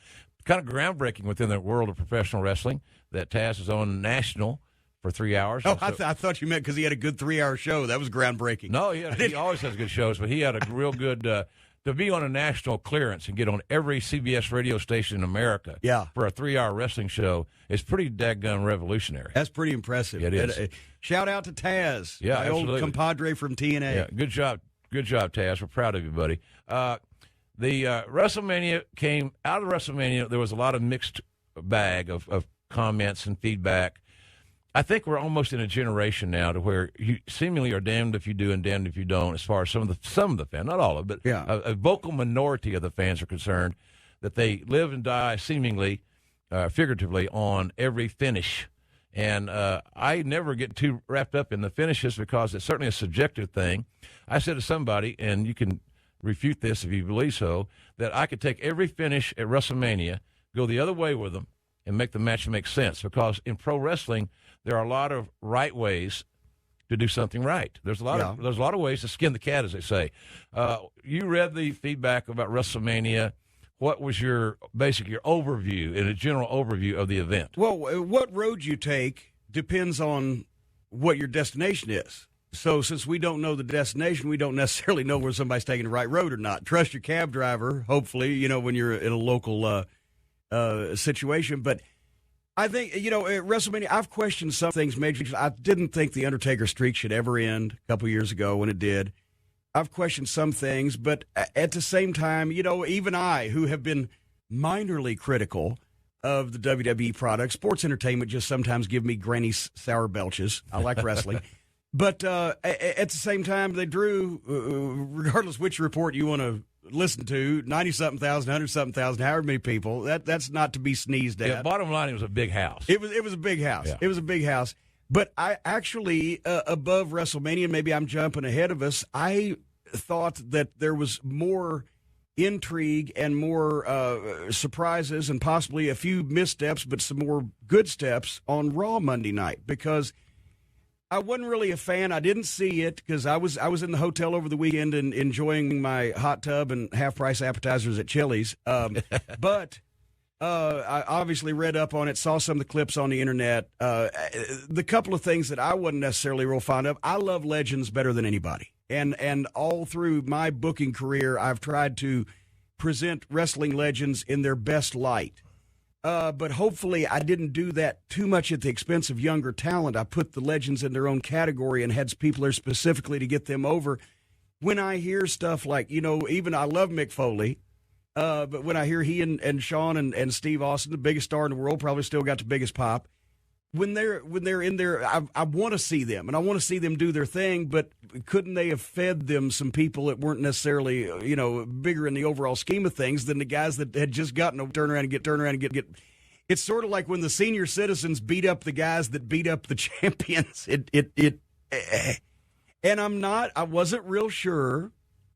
Speaker 2: Kind of groundbreaking within the world of professional wrestling that Taz is on national for 3 hours.
Speaker 4: Oh, I thought you meant because he had a good 3-hour show. That was groundbreaking.
Speaker 2: No, he always has good shows, but he had a real good to be on a national clearance and get on every CBS radio station in America for a 3-hour wrestling show is pretty daggone revolutionary.
Speaker 4: That's pretty impressive.
Speaker 2: It is.
Speaker 4: Shout out to Taz,
Speaker 2: my
Speaker 4: old compadre from TNA.
Speaker 2: Yeah, good job, Taz. We're proud of you, buddy. The WrestleMania came out of WrestleMania. There was a lot of mixed bag of comments and feedback. I think we're almost in a generation now to where you seemingly are damned if you do and damned if you don't, as far as some of the fans, not all of it, but a vocal minority of the fans are concerned, that they live and die seemingly, figuratively, on every finish. And I never get too wrapped up in the finishes because it's certainly a subjective thing. I said to somebody, and you can refute this if you believe so, that I could take every finish at WrestleMania, go the other way with them, and make the match make sense. Because in pro wrestling, there are a lot of right ways to do something right. There's a lot of ways to skin the cat, as they say. You read the feedback about WrestleMania. What was your overview, in a general overview of the event?
Speaker 4: Well, what road you take depends on what your destination is. So since we don't know the destination, we don't necessarily know where somebody's taking the right road or not. Trust your cab driver, hopefully, when you're in a local situation. But I think, at WrestleMania, I've questioned some things majorly. I didn't think the Undertaker streak should ever end a couple years ago when it did. I've questioned some things, but at the same time, even I, who have been minorly critical of the WWE product, sports entertainment just sometimes give me granny sour belches. I like wrestling. But at the same time, they drew, regardless which report you want to listen to, 90-something thousand, 100-something thousand, however many people. That's not to be sneezed at.
Speaker 2: Yeah, bottom line, it was a big house.
Speaker 4: It was a big house. Yeah. It was a big house. But I actually, above WrestleMania, maybe I'm jumping ahead of us, I thought that there was more intrigue and more surprises and possibly a few missteps, but some more good steps on Raw Monday night, because I wasn't really a fan. I didn't see it because I was in the hotel over the weekend and enjoying my hot tub and half-price appetizers at Chili's. But I obviously read up on it, saw some of the clips on the internet. The couple of things that I wasn't necessarily real fond of, I love legends better than anybody. And all through my booking career, I've tried to present wrestling legends in their best light. But hopefully I didn't do that too much at the expense of younger talent. I put the legends in their own category and had people there specifically to get them over. When I hear stuff like, even I love Mick Foley, but when I hear he and Sean and Steve Austin, the biggest star in the world, probably still got the biggest pop, when they're in there, I want to see them, and I want to see them do their thing, but couldn't they have fed them some people that weren't necessarily, bigger in the overall scheme of things than the guys that had just gotten to turn around and get. It's sort of like when the senior citizens beat up the guys that beat up the champions. And I wasn't real sure,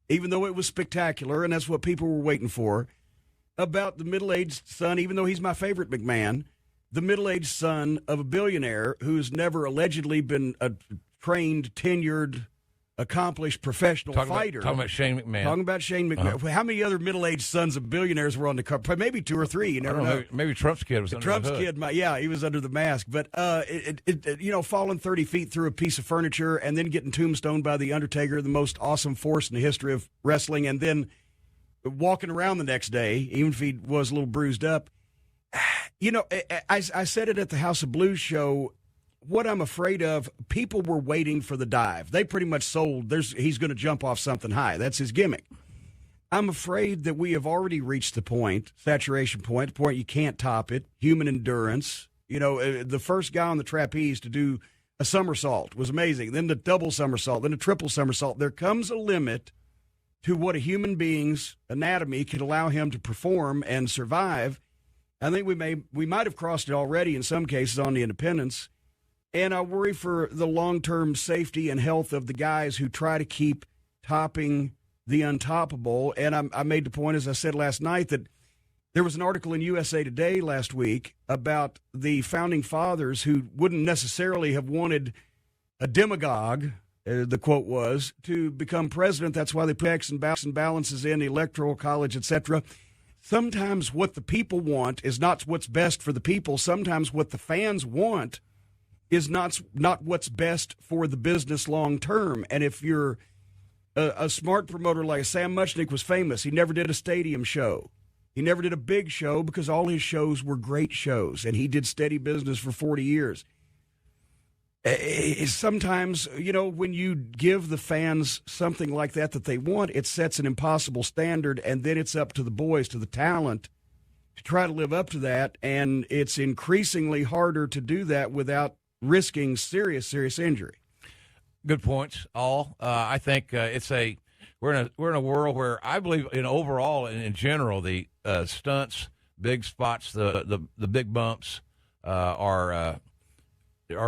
Speaker 4: even though it was spectacular, and that's what people were waiting for, about the middle-aged son, even though he's my favorite McMahon, the middle-aged son of a billionaire who's never allegedly been a trained, tenured, accomplished professional fighter.
Speaker 2: Talking about Shane McMahon.
Speaker 4: Uh-huh. How many other middle-aged sons of billionaires were on the cover? Maybe 2 or 3. You never know.
Speaker 2: Maybe Trump's kid was under the hood.
Speaker 4: He was under the mask. But, falling 30 feet through a piece of furniture and then getting tombstoned by The Undertaker, the most awesome force in the history of wrestling, and then walking around the next day, even if he was a little bruised up. I said it at the House of Blues show. What I'm afraid of, people were waiting for the dive. They pretty much sold, he's going to jump off something high. That's his gimmick. I'm afraid that we have already reached the point, saturation point, the point you can't top it, human endurance. The first guy on the trapeze to do a somersault was amazing. Then the double somersault, then the triple somersault. There comes a limit to what a human being's anatomy can allow him to perform and survive. I think we might have crossed it already in some cases on the independents, and I worry for the long-term safety and health of the guys who try to keep topping the untoppable. And I made the point, as I said last night, that There was an article in USA Today last week about the founding fathers who wouldn't necessarily have wanted a demagogue, the quote was, to become president. That's why they put checks and balances in the Electoral College, etc. Sometimes what the people want is not what's best for the people. Sometimes what the fans want is not what's best for the business long term. And if you're a smart promoter like Sam Muchnick was famous, he never did a stadium show. He never did a big show because all his shows were great shows, and he did steady business for 40 years. Sometimes, when you give the fans something like that they want, it sets an impossible standard, and then it's up to the boys, to the talent, to try to live up to that, and it's increasingly harder to do that without risking serious injury.
Speaker 2: Good points, all. I think we're in a world where I believe overall and in general the stunts, big spots, the big bumps are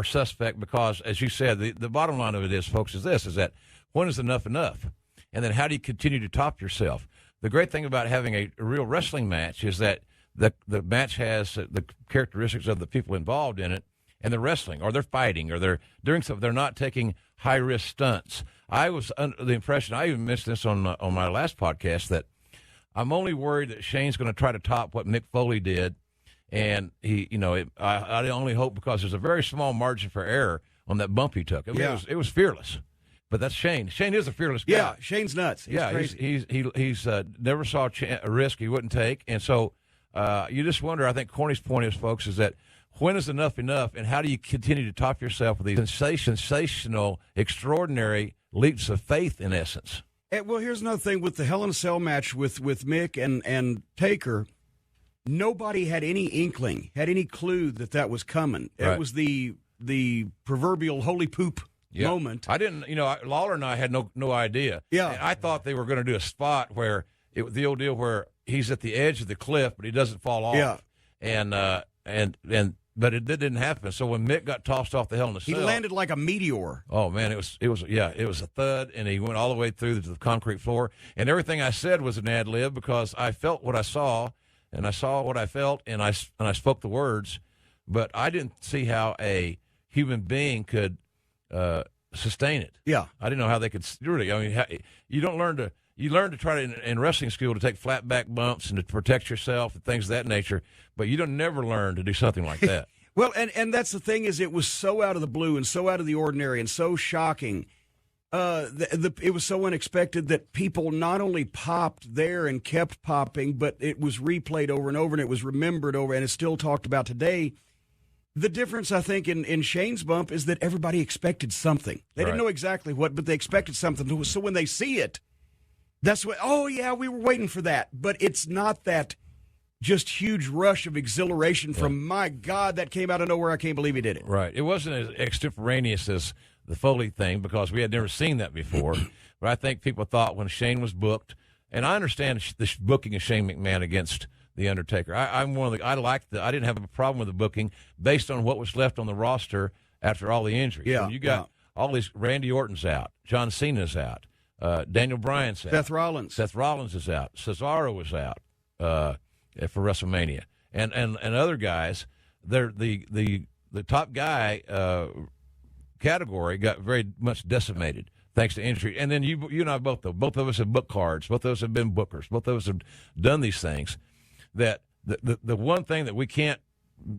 Speaker 2: suspect because, as you said, the bottom line of it is, folks, is that when is enough? And then how do you continue to top yourself? The great thing about having a real wrestling match is that the match has the characteristics of the people involved in it, and they're wrestling, or they're fighting, or they're doing something. They're not taking high-risk stunts. I was under the impression, I even mentioned this on my last podcast, that I'm only worried that Shane's going to try to top what Mick Foley did. And I only hope because there's a very small margin for error on that bump he took. It was fearless, but that's Shane. Shane is a fearless guy.
Speaker 4: Yeah, Shane's nuts. He's crazy.
Speaker 2: He's never saw a risk he wouldn't take, and so you just wonder. I think Corny's point is, folks, is that when is enough, and how do you continue to top yourself with these sensational, extraordinary leaps of faith, in essence?
Speaker 4: Well, here's another thing with the Hell in a Cell match with Mick and Taker. Nobody had any inkling, had any clue that was coming. Right. It was the proverbial holy poop moment.
Speaker 2: I didn't, Lawler and I had no idea.
Speaker 4: Yeah.
Speaker 2: And I thought they were going to do a spot where the old deal where he's at the edge of the cliff, but he doesn't fall off.
Speaker 4: Yeah.
Speaker 2: But it didn't happen. So when Mick got tossed off the Hell in a Cell,
Speaker 4: he landed like a meteor.
Speaker 2: Oh man, it was a thud, and he went all the way through to the concrete floor. And everything I said was an ad lib because I felt what I saw. And I saw what I felt, and I spoke the words, but I didn't see how a human being could sustain it.
Speaker 4: Yeah,
Speaker 2: I didn't know how they could really. I mean, you learn to try to in wrestling school to take flat back bumps and to protect yourself and things of that nature, but you don't never learn to do something like that.
Speaker 4: Well, and that's the thing is, it was so out of the blue and so out of the ordinary and so shocking. It was so unexpected that people not only popped there and kept popping, but it was replayed over and over, and it was remembered over, and it's still talked about today. The difference, I think, in Shane's bump is that everybody expected something. They didn't know exactly what, but they expected something. So when they see it, that's what, oh, yeah, we were waiting for that. But it's not that just huge rush of exhilaration from, my God, that came out of nowhere. I can't believe he did it.
Speaker 2: Right. It wasn't as extemporaneous as the Foley thing because we had never seen that before. But I think people thought when Shane was booked, and I understand the booking of Shane McMahon against The Undertaker. I didn't have a problem with the booking based on what was left on the roster after all the injuries.
Speaker 4: Yeah.
Speaker 2: When you got all these, Randy Orton's out, John Cena's out, Daniel Bryan's out.
Speaker 4: Seth Rollins is out.
Speaker 2: Cesaro was out for WrestleMania. And other guys, they're the top guy category got very much decimated thanks to injury. And then you and I both of us have booked cards. Both of us have been bookers. Both of us have done these things. That the one thing that we can't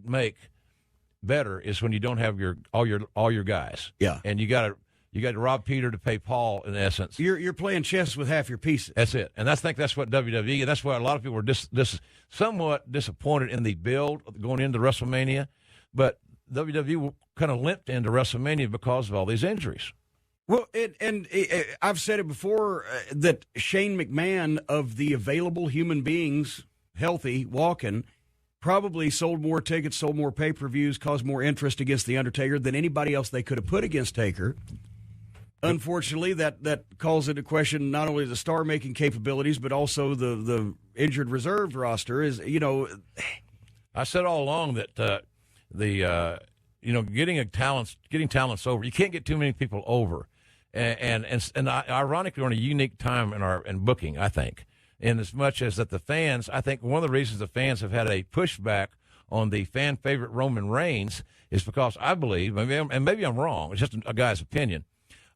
Speaker 2: make better is when you don't have all your guys.
Speaker 4: Yeah.
Speaker 2: And you got to rob Peter to pay Paul, in essence.
Speaker 4: You're playing chess with half your pieces.
Speaker 2: That's it. And I think that's what WWE, and that's why a lot of people were somewhat disappointed in the build going into WrestleMania. But WWE kind of limped into WrestleMania because of all these injuries.
Speaker 4: Well, I've said it before that Shane McMahon, of the available human beings, healthy, walking, probably sold more tickets, sold more pay-per-views, caused more interest against The Undertaker than anybody else they could have put against Taker. Unfortunately, that calls into question not only the star-making capabilities, but also the injured reserve roster.
Speaker 2: I said all along that getting talents over, you can't get too many people over, and ironically, we're in a unique time in booking, I think, in as much as that the fans, I think one of the reasons the fans have had a pushback on the fan favorite Roman Reigns is because I believe, and maybe I'm wrong, it's just a guy's opinion.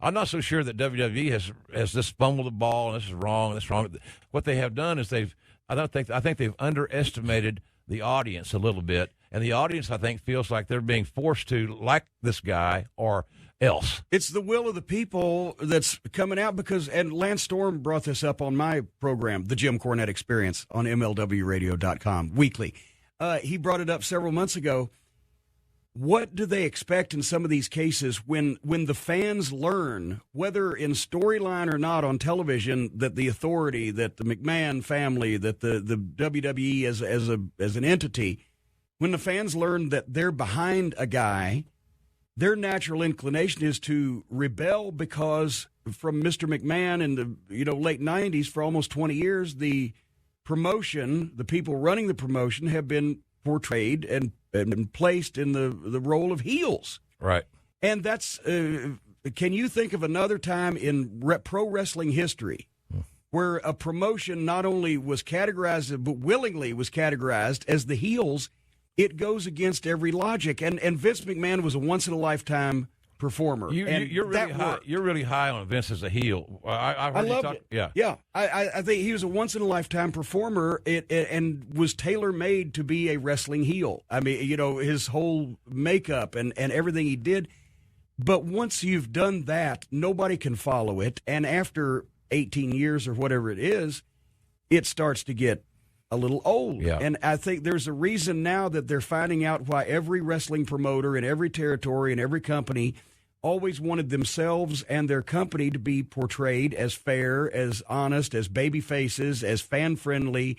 Speaker 2: I'm not so sure that WWE has just fumbled the ball and this is wrong and this is wrong. What they have done is I think they've underestimated the audience a little bit, and the audience I think feels like they're being forced to like this guy or else.
Speaker 4: It's the will of the people that's coming out and Lance Storm brought this up on my program, The Jim Cornette Experience, on MLWRadio.com weekly. He brought it up several months ago. What do they expect in some of these cases when the fans learn, whether in storyline or not on television, that the Authority, that the McMahon family, that the WWE as an entity, when the fans learn that they're behind a guy, their natural inclination is to rebel because from Mr. McMahon in the late 90s for almost 20 years, the promotion, the people running the promotion have been portrayed and placed in the role of heels.
Speaker 2: Right.
Speaker 4: And that's, can you think of another time in pro wrestling history where a promotion not only was categorized, but willingly was categorized as the heels? It goes against every logic. And Vince McMahon was a once-in-a-lifetime performer.
Speaker 2: You're really high on Vince as a heel. I
Speaker 4: loved it. Yeah. I think he was a once-in-a-lifetime performer and was tailor-made to be a wrestling heel. I mean, his whole makeup and everything he did. But once you've done that, nobody can follow it. And after 18 years or whatever it is, it starts to get a little old.
Speaker 2: Yeah.
Speaker 4: And I think there's a reason now that they're finding out why every wrestling promoter in every territory and every company always wanted themselves and their company to be portrayed as fair, as honest, as baby faces, as fan-friendly,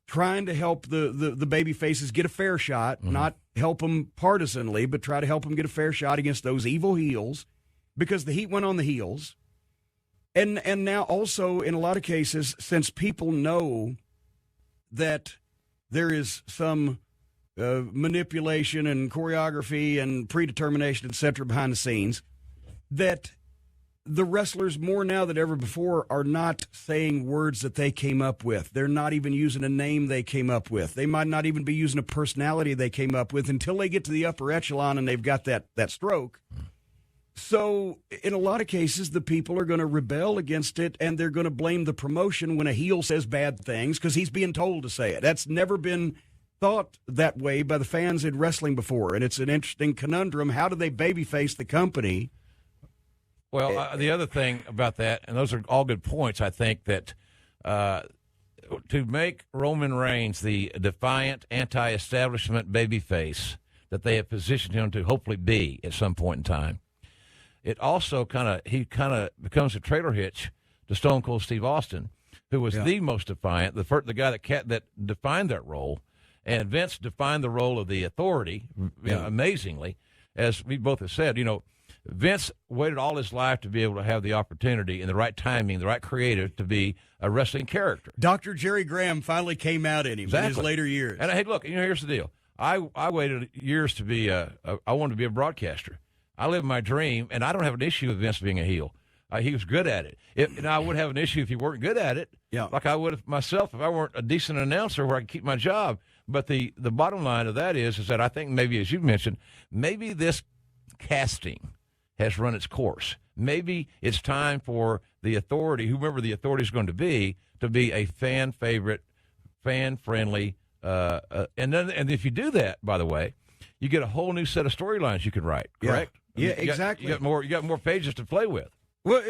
Speaker 4: trying to help the baby faces get a fair shot, not help them partisanly, but try to help them get a fair shot against those evil heels, because the heat went on the heels. And now also, in a lot of cases, since people know that there is some manipulation and choreography and predetermination, et cetera, behind the scenes, that the wrestlers more now than ever before are not saying words that they came up with. They're not even using a name they came up with. They might not even be using a personality they came up with until they get to the upper echelon and they've got that stroke. So in a lot of cases, the people are going to rebel against it, and they're going to blame the promotion when a heel says bad things because he's being told to say it. That's never been thought that way by the fans in wrestling before, and it's an interesting conundrum. How do they babyface the company?
Speaker 2: Well, the other thing about that, and those are all good points, I think that to make Roman Reigns the defiant, anti-establishment babyface that they have positioned him to hopefully be at some point in time, it also kind of becomes a trailer hitch to Stone Cold Steve Austin, who was the most defiant, the guy that defined that role, and Vince defined the role of the Authority amazingly, as we both have said. Vince waited all his life to be able to have the opportunity and the right timing, the right creative to be a wrestling character.
Speaker 4: Dr. Jerry Graham finally came out in him in his later years.
Speaker 2: And hey, look, here's the deal. I waited years to be I wanted to be a broadcaster. I lived my dream, and I don't have an issue with Vince being a heel. He was good at it. And I would have an issue if he weren't good at it, like I would myself if I weren't a decent announcer where I could keep my job. But the bottom line of that is that I think maybe, as you mentioned, maybe this casting has run its course. Maybe it's time for the Authority, whoever the Authority is going to be a fan favorite, fan friendly. And if you do that, by the way, you get a whole new set of storylines you can write. Correct?
Speaker 4: Yeah, exactly.
Speaker 2: You got more pages to play with.
Speaker 4: Well,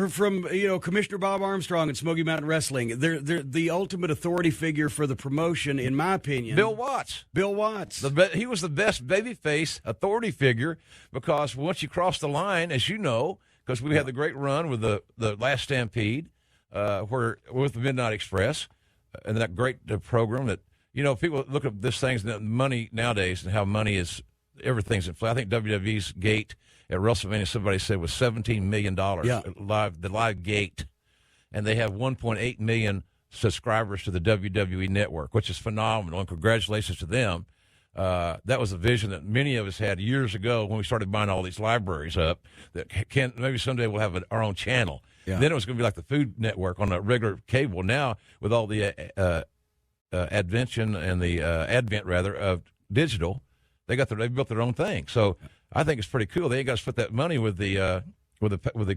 Speaker 4: from Commissioner Bob Armstrong and Smoky Mountain Wrestling, they're the ultimate authority figure for the promotion, in my opinion.
Speaker 2: Bill Watts. He was the best babyface authority figure because once you cross the line, as you know, because we had the great run with the Last Stampede, with the Midnight Express, and that great program that people look at this thing's money nowadays and how money is everything's inflated. I think WWE's gate at WrestleMania, somebody said, was $17 million, the live gate. And they have 1.8 million subscribers to the WWE network, which is phenomenal, and congratulations to them. That was a vision that many of us had years ago when we started buying all these libraries up, that maybe someday we'll have our own channel. Yeah. Then it was going to be like the Food Network on a regular cable. Now, with all the advent of digital, they built their own thing. So I think it's pretty cool. They ain't got to split that money with the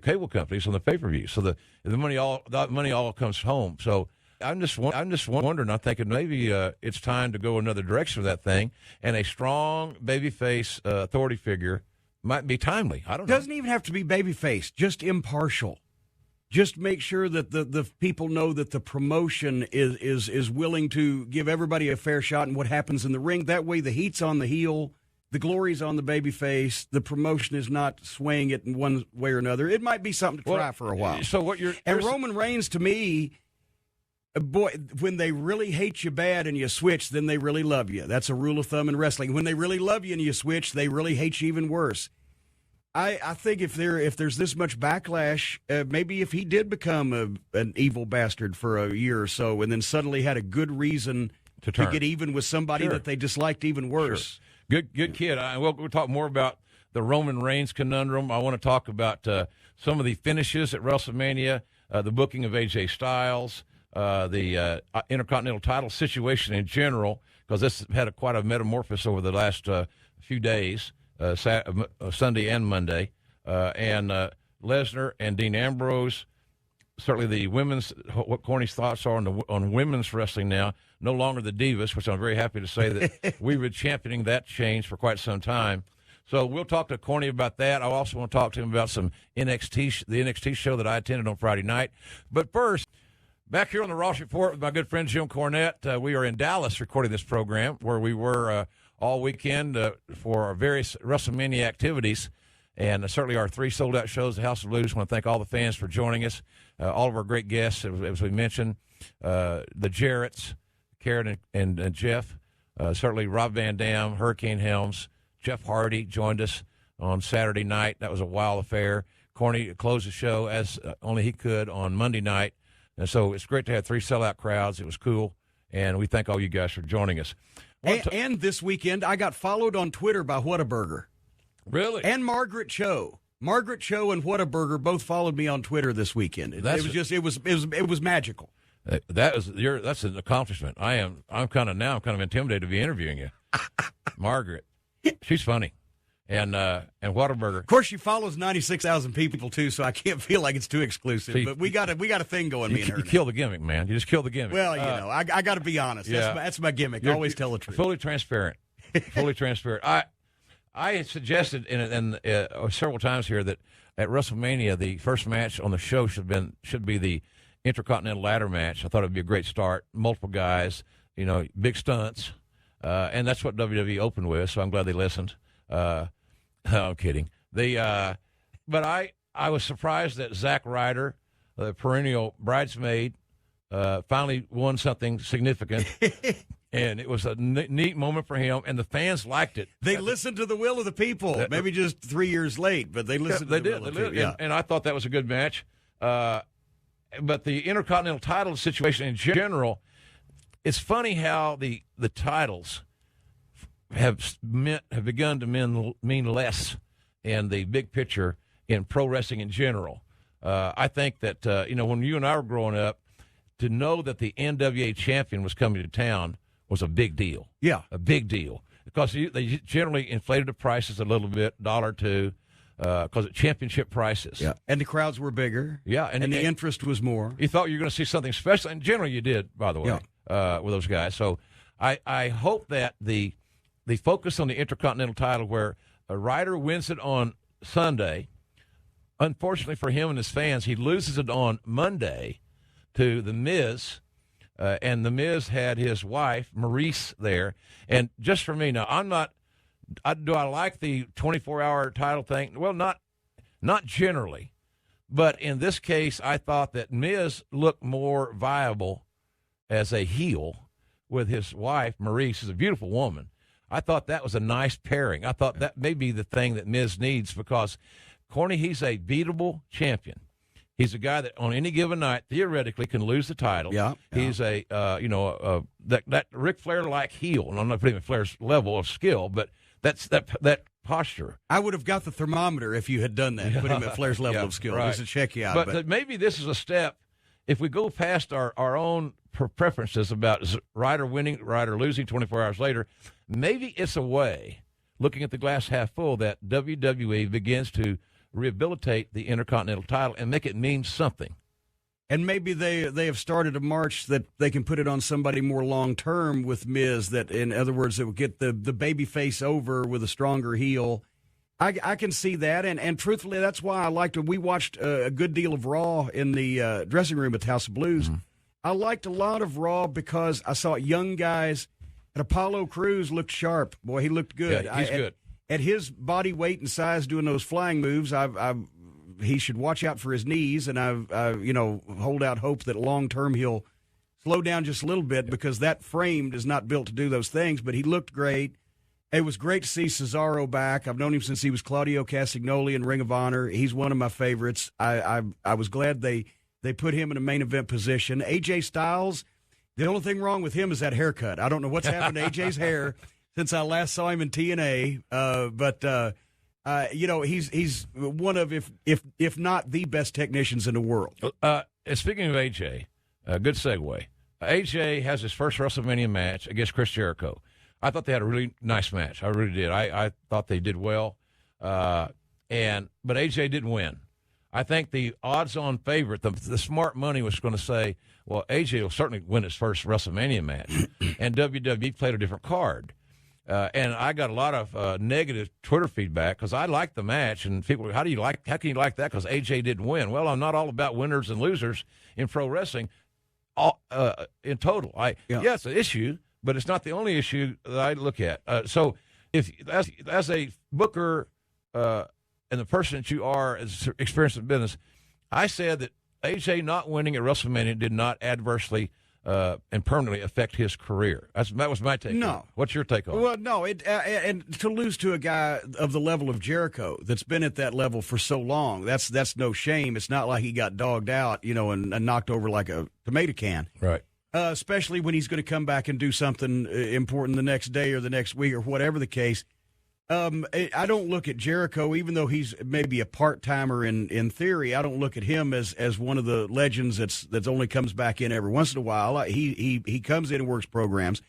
Speaker 2: cable companies on the pay-per-view. So the money all comes home. So I'm just wondering. I'm thinking maybe it's time to go another direction with that thing, and a strong babyface authority figure might be timely. I don't know.
Speaker 4: Doesn't even have to be babyface, just impartial. Just make sure that the people know that the promotion is willing to give everybody a fair shot in what happens in the ring. That way the heat's on the heel, the glory's on the babyface, the promotion is not swaying it in one way or another. It might be something to try for a while.
Speaker 2: So
Speaker 4: Roman Reigns, to me, boy, when they really hate you bad and you switch, then they really love you. That's a rule of thumb in wrestling. When they really love you and you switch, they really hate you even worse. I think if there's this much backlash, maybe if he did become an evil bastard for a year or so, and then suddenly had a good reason to get even with somebody that they disliked even worse.
Speaker 2: Sure. Good kid. We'll talk more about the Roman Reigns conundrum. I want to talk about some of the finishes at WrestleMania, the booking of AJ Styles, the Intercontinental title situation in general, because this had quite a metamorphosis over the last few days. Sunday and Monday, and Lesnar and Dean Ambrose. Certainly, the women's. What Corny's thoughts are on women's wrestling now. No longer the Divas, which I'm very happy to say that we've been championing that change for quite some time. So we'll talk to Corny about that. I also want to talk to him about the NXT show that I attended on Friday night. But first, back here on the Ross Report with my good friend Jim Cornette. We are in Dallas recording this program, where we were all weekend for our various WrestleMania activities, and certainly our 3 sold-out shows, the House of Blues. I want to thank all the fans for joining us, all of our great guests, as we mentioned, the Jarretts, Karen and Jeff, certainly Rob Van Dam, Hurricane Helms, Jeff Hardy joined us on Saturday night. That was a wild affair. Corny closed the show as only he could on Monday night, and so it's great to have 3 sellout crowds. It was cool, and we thank all you guys for joining us.
Speaker 4: And this weekend, I got followed on Twitter by Whataburger.
Speaker 2: Really?
Speaker 4: And Margaret Cho. Margaret Cho and Whataburger both followed me on Twitter this weekend. It was magical.
Speaker 2: That's an accomplishment. I'm kind of intimidated to be interviewing you. Margaret. She's funny. And Whataburger.
Speaker 4: Of course, she follows 96,000 people too, so I can't feel like it's too exclusive. But we got a thing going. Me and her. You
Speaker 2: kill the gimmick, man. You just kill the gimmick.
Speaker 4: Well, I got to be honest. Yeah. That's my gimmick. Always tell the truth.
Speaker 2: Fully transparent. Fully transparent. I had suggested several times here that at WrestleMania the first match on the show should be the Intercontinental Ladder match. I thought it'd be a great start. Multiple guys, big stunts, and that's what WWE opened with. So I'm glad they listened. I'm kidding. But I was surprised that Zack Ryder, the perennial bridesmaid, finally won something significant, and it was a neat moment for him, and the fans liked it.
Speaker 4: They listened to the will of the people. Maybe just 3 years late, but they listened to the will of the people.
Speaker 2: Yeah. And I thought that was a good match. But the Intercontinental title situation in general, it's funny how the titles have begun to mean less in the big picture in pro wrestling in general. I think that when you and I were growing up, to know that the NWA champion was coming to town was a big deal.
Speaker 4: Yeah,
Speaker 2: a big deal, because they generally inflated the prices a little bit, $1 or $2, because of championship prices.
Speaker 4: Yeah, and the crowds were bigger.
Speaker 2: Yeah,
Speaker 4: and the interest was more.
Speaker 2: You thought you were going to see something special, and generally you did, by the way, with those guys. So I hope that the focus on the Intercontinental title, where a Ryder wins it on Sunday, unfortunately for him and his fans, he loses it on Monday to The Miz, and The Miz had his wife, Maurice, there. And just for me, now, do I like the 24-hour title thing? Well, not generally. But in this case, I thought that Miz looked more viable as a heel with his wife, Maurice, who's a beautiful woman. I thought that was a nice pairing. I thought that may be the thing that Miz needs, because Corny, he's a beatable champion. He's a guy that on any given night theoretically can lose the title.
Speaker 4: Yeah.
Speaker 2: He's that Ric Flair like heel. And I'm not putting Flair's level of skill, but that posture.
Speaker 4: I would have got the thermometer if you had done that, put him at Flair's level of skill, just to check you out.
Speaker 2: But maybe this is a step. If we go past our own preferences about is Ryder winning, Ryder losing 24 hours later, maybe it's a way, looking at the glass half full, that WWE begins to rehabilitate the Intercontinental title and make it mean something.
Speaker 4: And maybe they have started a march that they can put it on somebody more long-term with Miz, that, in other words, it would get the baby face over with a stronger heel. I can see that, and truthfully, that's why I liked it. We watched a good deal of Raw in the dressing room at the House of Blues. Mm-hmm. I liked a lot of Raw because I saw young guys, and Apollo Crews looked sharp. Boy, he looked good.
Speaker 2: Yeah, he's good.
Speaker 4: At his body weight and size doing those flying moves, he should watch out for his knees, and I hold out hope that long-term he'll slow down just a little bit, because that frame is not built to do those things, but he looked great. It was great to see Cesaro back. I've known him since he was Claudio Castagnoli in Ring of Honor. He's one of my favorites. I was glad they put him in a main event position. AJ Styles, the only thing wrong with him is that haircut. I don't know what's happened to AJ's hair since I last saw him in TNA, but he's one of, if not the best technicians in the world.
Speaker 2: Speaking of AJ, good segue. AJ has his first WrestleMania match against Chris Jericho. I thought they had a really nice match. I really did. I thought they did well, but AJ didn't win. I think the odds-on favorite, the smart money, was going to say, well, AJ will certainly win his first WrestleMania match, and WWE played a different card. And I got a lot of negative Twitter feedback because I liked the match, and people, how can you like that? Because AJ didn't win. Well, I'm not all about winners and losers in pro wrestling. In total, yeah, it's an issue, but it's not the only issue that I look at. So, if as a booker and the person that you are as experienced in business, I said that AJ not winning at WrestleMania did not adversely and permanently affect his career. That was my take.
Speaker 4: No.
Speaker 2: What's your take on it?
Speaker 4: Well, no. And to lose to a guy of the level of Jericho that's been at that level for so long, that's no shame. It's not like he got dogged out, and knocked over like a tomato can.
Speaker 2: Right.
Speaker 4: Especially when he's going to come back and do something important the next day or the next week or whatever the case. I don't look at Jericho, even though he's maybe a part-timer in theory. I don't look at him as one of the legends that's only comes back in every once in a while. He comes in and works programs.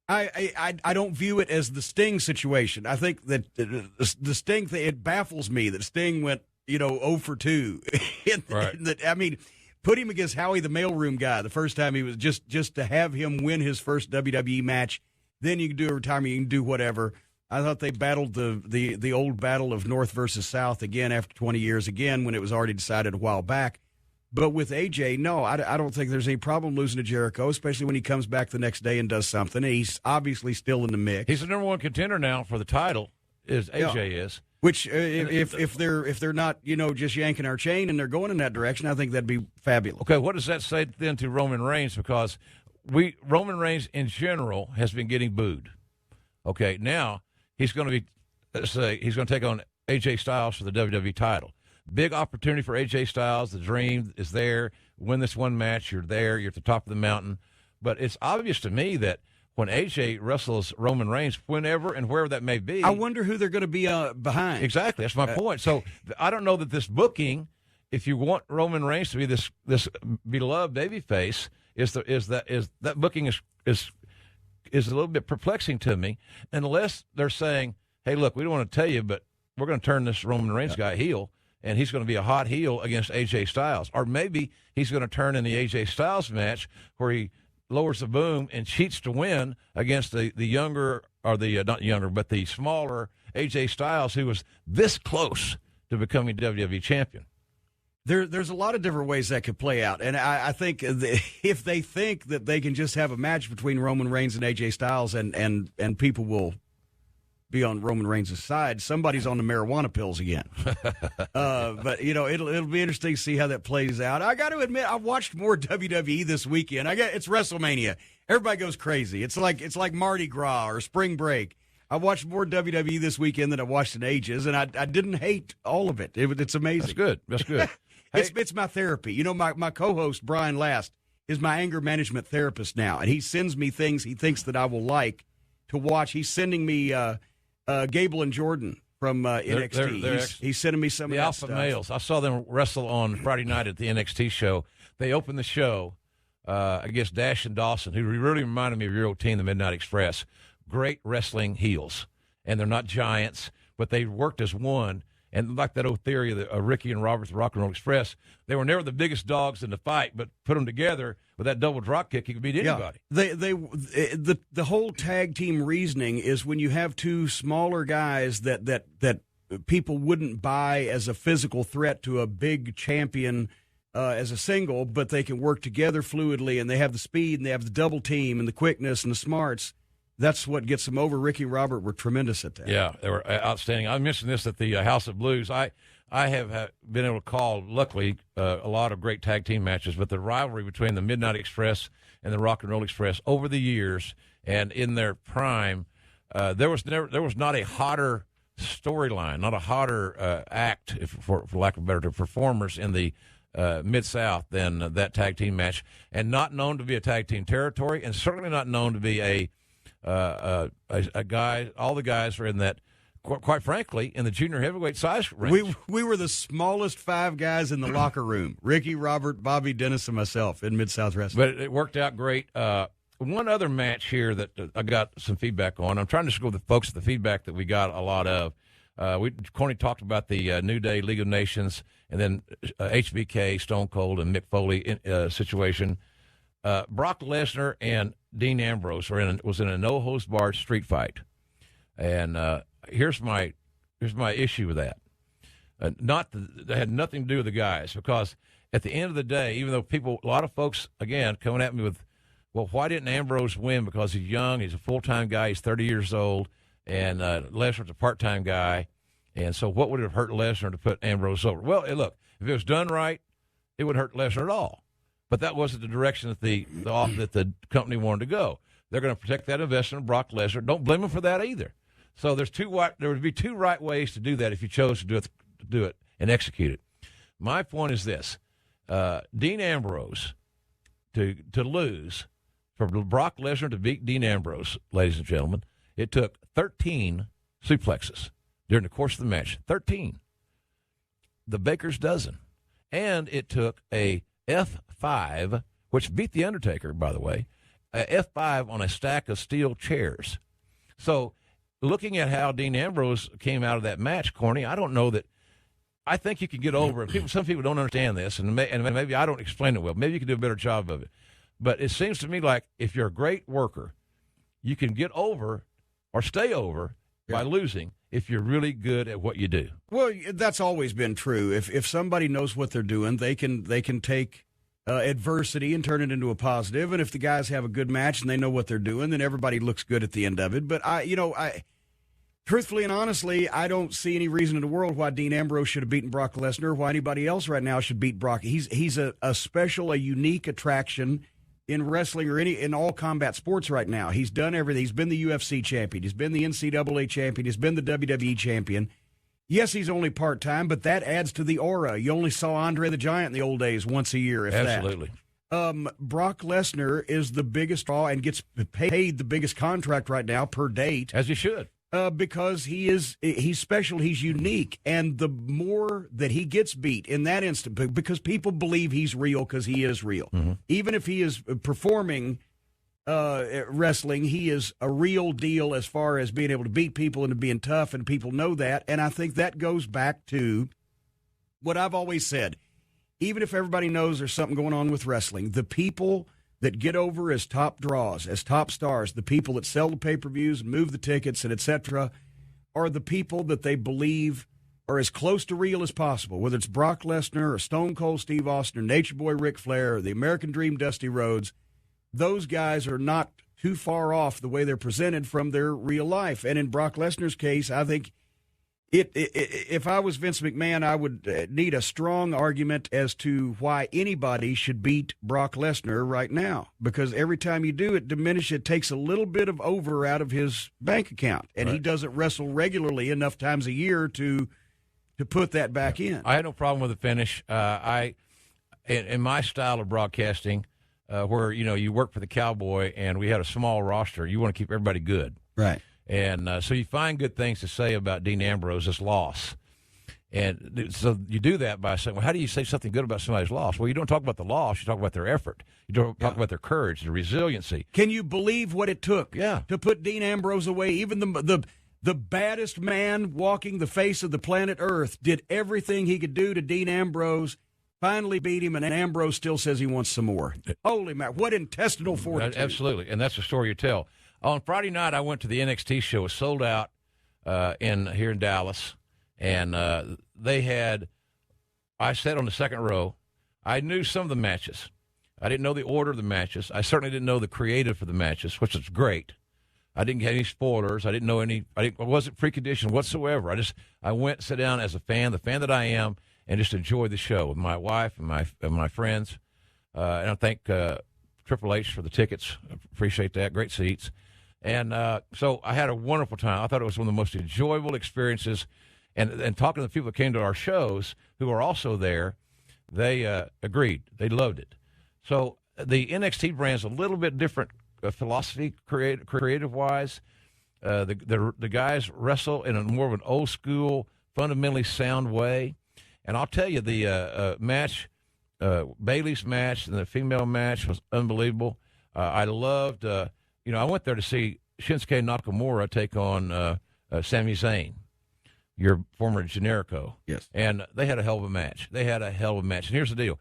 Speaker 4: I don't view it as the Sting situation. I think that the Sting thing, it baffles me that Sting went 0 for 2.
Speaker 2: Right.
Speaker 4: Put him against Howie the mailroom guy the first time he was just to have him win his first WWE match. Then you can do a retirement, you can do whatever. I thought they battled the old battle of North versus South again after 20 years again when it was already decided a while back. But with AJ, no, I don't think there's any problem losing to Jericho, especially when he comes back the next day and does something. And he's obviously still in the mix.
Speaker 2: He's the number one contender now for the title. AJ is.
Speaker 4: Which if they're not just yanking our chain and they're going in that direction, I think that'd be fabulous.
Speaker 2: Okay, what does that say then to Roman Reigns? Because Roman Reigns in general has been getting booed. Okay, now he's going to take on AJ Styles for the WWE title. Big opportunity for AJ Styles. The dream is there. Win this one match, you're there. You're at the top of the mountain. But it's obvious to me that when AJ wrestles Roman Reigns, whenever and wherever that may be,
Speaker 4: I wonder who they're going to be behind.
Speaker 2: Exactly, that's my point. So I don't know that this booking, if you want Roman Reigns to be this beloved babyface, is that booking is a little bit perplexing to me, unless they're saying, "Hey, look, we don't want to tell you, but we're going to turn this Roman Reigns guy heel, and he's going to be a hot heel against AJ Styles," or maybe he's going to turn in the AJ Styles match where he lowers the boom and cheats to win against the younger, or the not younger, but the smaller AJ Styles, who was this close to becoming WWE champion.
Speaker 4: There's a lot of different ways that could play out, and I think if they think that they can just have a match between Roman Reigns and AJ Styles, and people will be on Roman Reigns' side, somebody's on the marijuana pills again. But it'll be interesting to see how that plays out. I got to admit, I watched more WWE this weekend. It's WrestleMania. Everybody goes crazy. It's like Mardi Gras or spring break. I watched more WWE this weekend than I watched in ages, and I didn't hate all of it. It's amazing.
Speaker 2: That's good.
Speaker 4: It's my therapy. My co-host, Brian Last, is my anger management therapist now, and he sends me things he thinks that I will like to watch. He's sending me Gable and Jordan from NXT. He's sending me some
Speaker 2: the
Speaker 4: of that
Speaker 2: Alpha
Speaker 4: stuff.
Speaker 2: Males. I saw them wrestle on Friday night at the NXT show. They opened the show against Dash and Dawson, who really reminded me of your old team, the Midnight Express. Great wrestling heels. And they're not giants, but they worked as one. And like that old theory of Ricky and Robert, the Rock and Roll Express, they were never the biggest dogs in the fight, but put them together with that double drop kick, you could beat anybody.
Speaker 4: Yeah. The whole tag team reasoning is when you have two smaller guys that people wouldn't buy as a physical threat to a big champion as a single, but they can work together fluidly, and they have the speed, and they have the double team, and the quickness, and the smarts. That's what gets them over. Ricky and Robert were tremendous at that.
Speaker 2: Yeah, they were outstanding. I mentioned this at the House of Blues. I have been able to call, luckily, a lot of great tag team matches, but the rivalry between the Midnight Express and the Rock and Roll Express over the years and in their prime, there was not a hotter storyline, not a hotter act, for lack of a better term, performers in the Mid-South than that tag team match, and not known to be a tag team territory, and certainly not known to be a guy. All the guys are in that, quite frankly, in the junior heavyweight size range.
Speaker 4: We were the smallest five guys in the locker room: Ricky, Robert, Bobby, Dennis, and myself in Mid-South Wrestling.
Speaker 2: But it worked out great. One other match here that I got some feedback on. I'm trying to go with the folks, the feedback that we got a lot of. Corny talked about the New Day, League of Nations, and then HBK, Stone Cold, and Mick Foley situation. Brock Lesnar and Dean Ambrose was in a no-holds-barred street fight, and here's my issue with that. That had nothing to do with the guys, because at the end of the day, even though a lot of folks, again, coming at me with, well, why didn't Ambrose win? Because he's young, he's a full-time guy, he's 30 years old, and Lesnar's a part-time guy, and so what would it have hurt Lesnar to put Ambrose over? Well, look, if it was done right, it wouldn't hurt Lesnar at all. But that wasn't the direction that the company wanted to go. They're going to protect that investment in Brock Lesnar. Don't blame them for that either. So there would be two right ways to do that if you chose to do it and execute it. My point is this: Dean Ambrose to lose, for Brock Lesnar to beat Dean Ambrose, ladies and gentlemen, it took 13 suplexes during the course of the match. 13. The baker's dozen. And it took a F5, which beat The Undertaker, by the way, a F5 on a stack of steel chairs. So looking at how Dean Ambrose came out of that match, Corny, I don't know that. I think you can get over it. Some people don't understand this, and maybe I don't explain it well. Maybe you can do a better job of it. But it seems to me like if you're a great worker, you can get over or stay over by losing if you're really good at what you do.
Speaker 4: Well, that's always been true. If somebody knows what they're doing, they can take adversity and turn it into a positive. And if the guys have a good match and they know what they're doing, then everybody looks good at the end of it. But I truthfully and honestly, I don't see any reason in the world why Dean Ambrose should have beaten Brock Lesnar, why anybody else right now should beat Brock. He's a special, a unique attraction in wrestling or in all combat sports right now. He's done everything. He's been the UFC champion. He's been the NCAA champion. He's been the WWE champion. Yes, he's only part-time, but that adds to the aura. You only saw Andre the Giant in the old days once a year, if
Speaker 2: Absolutely.
Speaker 4: that. Brock Lesnar is the biggest draw and gets paid the biggest contract right now per date.
Speaker 2: As he should.
Speaker 4: Because he's special, he's unique, and the more that he gets beat in that instant, because people believe he's real because he is real. Mm-hmm. Even if he is performing wrestling, he is a real deal as far as being able to beat people and to being tough, and people know that. And I think that goes back to what I've always said. Even if everybody knows there's something going on with wrestling, the people that get over as top draws, as top stars, the people that sell the pay-per-views and move the tickets and et cetera, are the people that they believe are as close to real as possible, whether it's Brock Lesnar or Stone Cold Steve Austin or Nature Boy Ric Flair or the American Dream Dusty Rhodes. Those guys are not too far off the way they're presented from their real life. And in Brock Lesnar's case, I think if I was Vince McMahon, I would need a strong argument as to why anybody should beat Brock Lesnar right now. Because every time you do, it takes a little bit of over out of his bank account. And He doesn't wrestle regularly enough times a year to put that back in.
Speaker 2: I had no problem with the finish. In my style of broadcasting, where you work for the Cowboy and we had a small roster, you want to keep everybody good.
Speaker 4: Right.
Speaker 2: And so you find good things to say about Dean Ambrose's loss. And so you do that by saying, well, how do you say something good about somebody's loss? Well, you don't talk about the loss. You talk about their effort. You don't talk about their courage, their resiliency.
Speaker 4: Can you believe what it took
Speaker 2: Yeah.
Speaker 4: to put Dean Ambrose away? Even the baddest man walking the face of the planet Earth did everything he could do to Dean Ambrose, finally beat him, and Ambrose still says he wants some more. Holy man, what intestinal fortitude.
Speaker 2: Absolutely, and that's the story you tell. On Friday night, I went to the NXT show. It was sold out here in Dallas, and I sat on the second row. I knew some of the matches. I didn't know the order of the matches. I certainly didn't know the creative for the matches, which is great. I didn't get any spoilers. I didn't know any. I wasn't preconditioned whatsoever. I went, sat down as a fan, the fan that I am, and just enjoyed the show with my wife and my friends. And I thank Triple H for the tickets. I appreciate that. Great seats. And so I had a wonderful time. I thought it was one of the most enjoyable experiences. And talking to the people that came to our shows who are also there, they agreed. They loved it. So the NXT brand's a little bit different philosophy, creative-wise. The guys wrestle in a more of an old-school, fundamentally sound way. And I'll tell you, the match, Bayley's match and the female match was unbelievable. I loved, I went there to see Shinsuke Nakamura take on Sami Zayn, your former Generico.
Speaker 4: Yes.
Speaker 2: And they had a hell of a match. And here's the deal.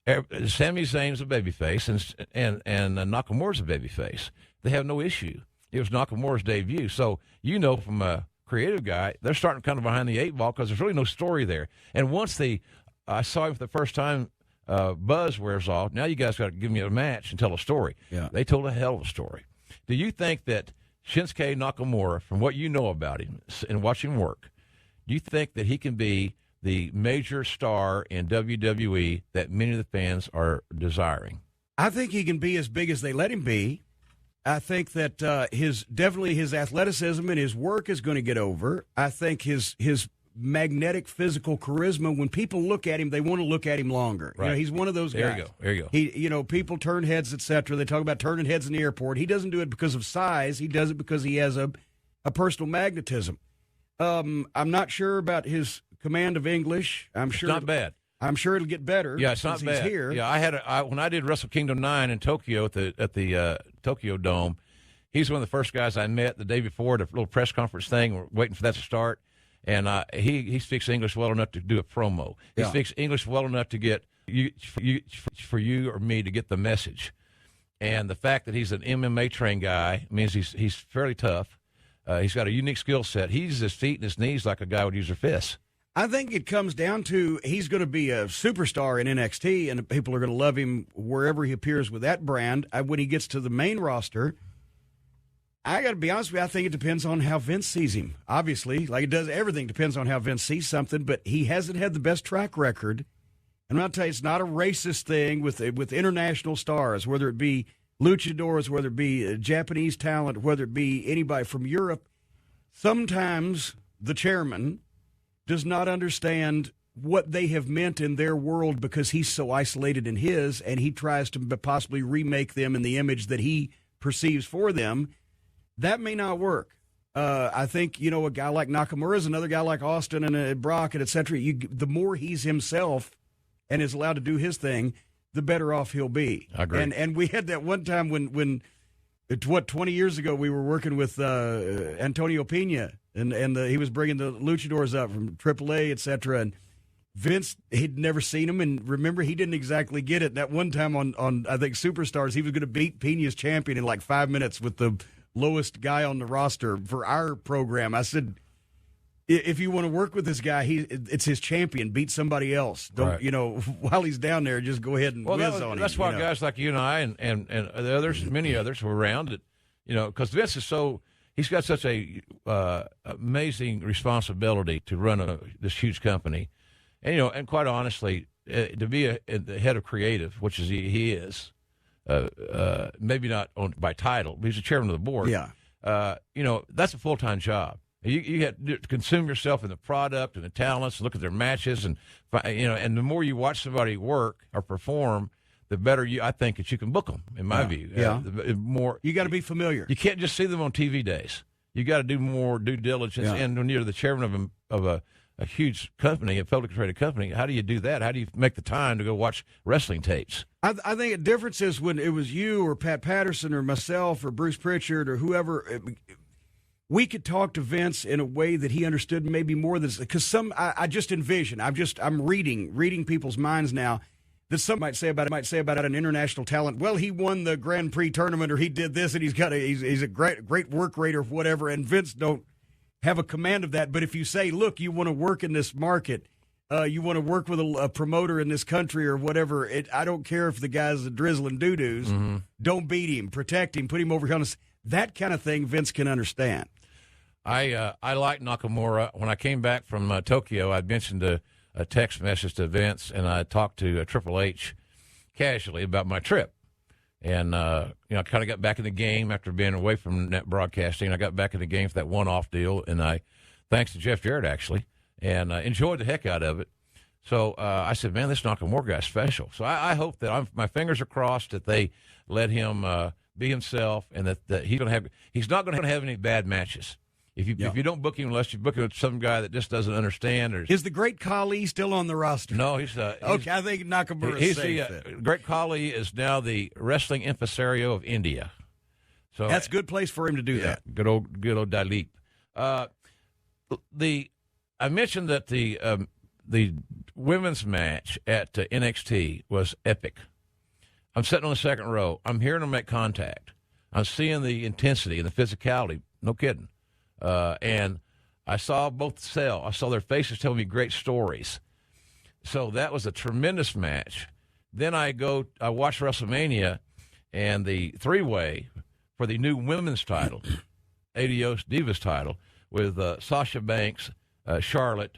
Speaker 2: Sami Zayn's a babyface, and Nakamura's a babyface. They have no issue. It was Nakamura's debut. So, from a creative guy, they're starting kind of behind the eight ball because there's really no story there. And once I saw him for the first time, buzz wears off, now you guys got to give me a match and tell a story.
Speaker 4: Yeah.
Speaker 2: They told a hell of a story. Do you think that Shinsuke Nakamura, from what you know about him and watch him work, do you think that he can be the major star in WWE that many of the fans are desiring?
Speaker 4: I think he can be as big as they let him be. I think that his athleticism and his work is going to get over. I think his magnetic physical charisma, when people look at him, they want to look at him longer.
Speaker 2: Right.
Speaker 4: He's one of those guys.
Speaker 2: There you go.
Speaker 4: He, people turn heads, etc. They talk about turning heads in the airport. He doesn't do it because of size. He does it because he has a personal magnetism. I'm not sure about his command of English.
Speaker 2: It's not bad.
Speaker 4: I'm sure it'll get better.
Speaker 2: Yeah, it's not bad.
Speaker 4: He's here.
Speaker 2: Yeah, when I did Wrestle Kingdom 9 in Tokyo at the Tokyo Dome, he's one of the first guys I met the day before the little press conference thing. We're waiting for that to start, and he speaks English well enough to do a promo. He speaks English well enough to get for you or me to get the message. And the fact that he's an MMA trained guy means he's fairly tough. He's got a unique skill set. He uses his feet and his knees like a guy would use their fists.
Speaker 4: I think it comes down to he's going to be a superstar in NXT, and people are going to love him wherever he appears with that brand. When he gets to the main roster, I got to be honest with you, I think it depends on how Vince sees him. Obviously, like it does everything, depends on how Vince sees something, but he hasn't had the best track record. And I'm going to tell you, it's not a racist thing with international stars, whether it be luchadors, whether it be Japanese talent, whether it be anybody from Europe. Sometimes the chairman does not understand what they have meant in their world because he's so isolated in his, and he tries to possibly remake them in the image that he perceives for them. That may not work. I think, a guy like Nakamura is another guy like Austin and Brock and et cetera. The more he's himself and is allowed to do his thing, the better off he'll be.
Speaker 2: I agree.
Speaker 4: And we had that one time when 20 years ago, we were working with Antonio Pena, and he was bringing the luchadors up from AAA, et cetera, and Vince, he'd never seen him, and remember, he didn't exactly get it. That one time on I think, Superstars, he was going to beat Pena's champion in like 5 minutes with the lowest guy on the roster for our program. I said, if you want to work with this guy, it's his champion. Beat somebody else. Don't,
Speaker 2: right.
Speaker 4: While he's down there, just go ahead and whiz on him.
Speaker 2: That's why guys like you and I and the others, many others were around it, because Vince is he's got such a amazing responsibility to run this huge company. And, and quite honestly, to be the head of creative, which is he is, maybe not by title, but he's the chairman of the board.
Speaker 4: Yeah.
Speaker 2: That's a full-time job. You have to consume yourself in the product and the talents, look at their matches, and and the more you watch somebody work or perform, the better I think that you can book them. In my view,
Speaker 4: yeah.
Speaker 2: The more
Speaker 4: you got to be familiar.
Speaker 2: You can't just see them on TV days. You got to do more due diligence.
Speaker 4: Yeah.
Speaker 2: And when you're the chairman of a huge company, a publicly traded company, how do you do that? How do you make the time to go watch wrestling tapes?
Speaker 4: I think the difference is when it was you or Pat Patterson or myself or Bruce Pritchard or whoever, we could talk to Vince in a way that he understood maybe more than, because I just envision, I'm reading people's minds now, that some might say about an international talent. Well, he won the Grand Prix tournament, or he did this, and he's a great work rate or whatever. And Vince don't have a command of that. But if you say, look, you want to work in this market, you want to work with a promoter in this country or whatever, I don't care if the guy's a drizzling doo-doos. Mm-hmm. Don't beat him, protect him, put him over here on this. That kind of thing Vince can understand.
Speaker 2: I like Nakamura. When I came back from Tokyo, I mentioned a text message to Vince, and I talked to Triple H casually about my trip. And, I kind of got back in the game after being away from net broadcasting. I got back in the game for that one-off deal, and thanks to Jeff Jarrett, actually, and enjoyed the heck out of it. So I said, man, this Nakamura guy's special. So I hope that my fingers are crossed that they let him be himself, and that he's not going to have any bad matches. If you don't book him unless you book him with some guy that just doesn't understand.
Speaker 4: Is the Great Khali still on the roster?
Speaker 2: No, he's
Speaker 4: okay, I think Nakamura is safe.
Speaker 2: Great Khali is now the wrestling impresario of India. So
Speaker 4: that's a good place for him to do that.
Speaker 2: Good old Dalip. I mentioned that the women's match at NXT was epic. I'm sitting on the second row. I'm hearing them make contact. I'm seeing the intensity and the physicality. No kidding. And I saw both sell. I saw their faces telling me great stories. So that was a tremendous match. Then I watch WrestleMania and the three-way for the new women's title, Adios Divas title, with Sasha Banks, Charlotte,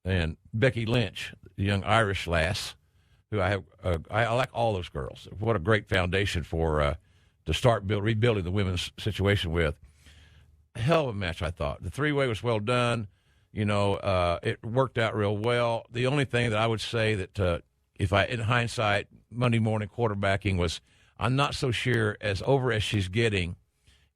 Speaker 2: and Becky Lynch, the young Irish lass, who I like all those girls. What a great foundation for to start rebuilding the women's situation with. Hell of a match, I thought. The three-way was well done. It worked out real well. The only thing that I would say that in hindsight, Monday morning quarterbacking was, I'm not so sure, as over as she's getting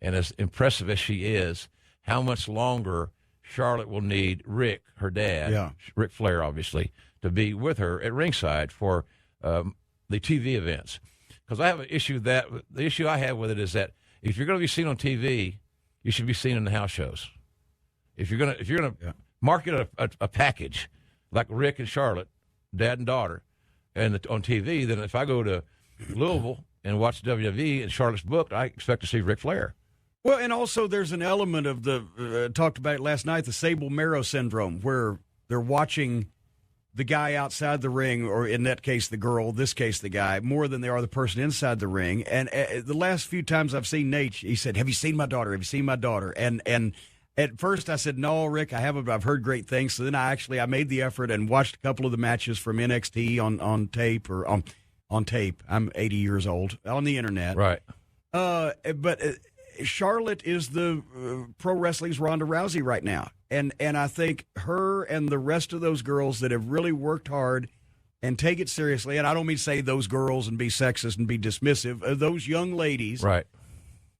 Speaker 2: and as impressive as she is, how much longer Charlotte will need Rick, her dad, Ric Flair, obviously, to be with her at ringside for the TV events. Because I have an issue the issue I have with it is that if you're going to be seen on TV, you should be seen in the house shows. If you're gonna market a package like Rick and Charlotte, dad and daughter, and on TV, then if I go to Louisville and watch WWE and Charlotte's booked, I expect to see Ric Flair.
Speaker 4: Well, and also there's an element of the talked about it last night, the Sable Marrow syndrome, where they're watching the guy outside the ring, or in that case the girl, this case the guy, more than they are the person inside the ring. And the last few times I've seen Nate, he said, "Have you seen my daughter? Have you seen my daughter?" And at first I said, "No, Rick, I haven't. But I've heard great things." So then I made the effort and watched a couple of the matches from NXT on tape or on tape. I'm 80 years old, on the internet.
Speaker 2: Right.
Speaker 4: But Charlotte is the pro wrestling's Ronda Rousey right now. And I think her and the rest of those girls that have really worked hard and take it seriously, and I don't mean to say those girls and be sexist and be dismissive, those young ladies.
Speaker 2: Right.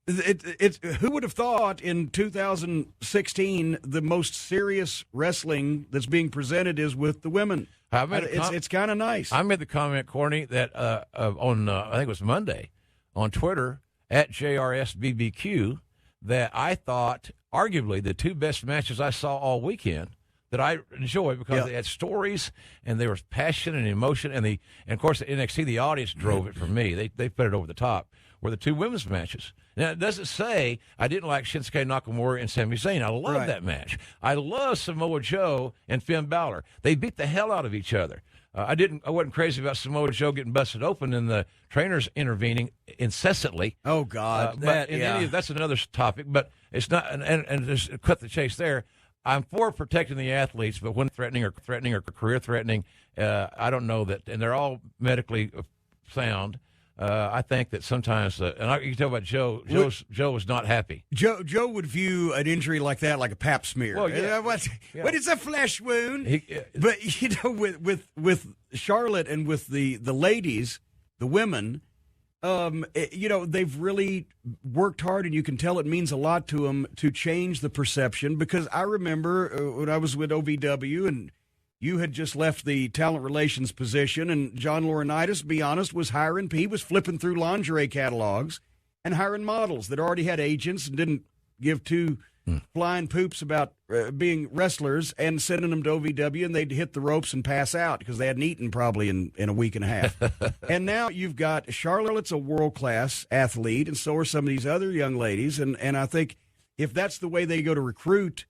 Speaker 4: Who would have thought in 2016 the most serious wrestling that's being presented is with the women? It's kind of nice.
Speaker 2: I made the comment, Corny, that on I think it was Monday on Twitter at JRSBBQ that I thought arguably the two best matches I saw all weekend that I enjoyed because they had stories and there was passion and emotion, and of course at NXT the audience drove it for me. They put it over the top. Were the two women's matches. Now, it doesn't say I didn't like Shinsuke Nakamura and Sami Zayn. I love that match. I love Samoa Joe and Finn Balor. They beat the hell out of each other. I wasn't crazy about Samoa Joe getting busted open and the trainers intervening incessantly.
Speaker 4: Oh God,
Speaker 2: that's another topic. But it's not. And just cut the chase there. I'm for protecting the athletes, but when threatening or career threatening, I don't know that. And they're all medically sound. I think that sometimes, and you can tell about Joe. Joe was not happy.
Speaker 4: Joe would view an injury like that like a pap smear.
Speaker 2: Well,
Speaker 4: what is a flesh wound? But with Charlotte and with the ladies, the women, they've really worked hard, and you can tell it means a lot to them to change the perception. Because I remember when I was with OVW, and you had just left the talent relations position, and John Laurinaitis, be honest, was hiring. He was flipping through lingerie catalogs and hiring models that already had agents and didn't give two flying poops about being wrestlers, and sending them to OVW, and they'd hit the ropes and pass out because they hadn't eaten probably in a week and a half. And now you've got Charlotte's a world-class athlete, and so are some of these other young ladies. And I think if that's the way they go to recruit,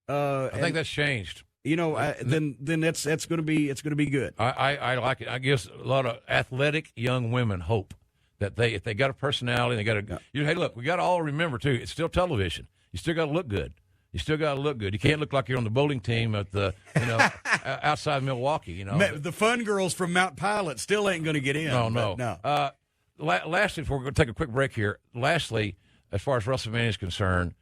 Speaker 2: I think that's changed.
Speaker 4: Then that's going to be good.
Speaker 2: I like it. I gives a lot of athletic young women hope that if they got a personality, they got a. Hey, look, we got to all remember too. It's still television. You still got to look good. You can't look like you're on the bowling team at the outside Milwaukee.
Speaker 4: The fun girls from Mount Pilot still ain't going to get in.
Speaker 2: No. Lastly, before we're going to take a quick break here. Lastly, as far as WrestleMania is concerned,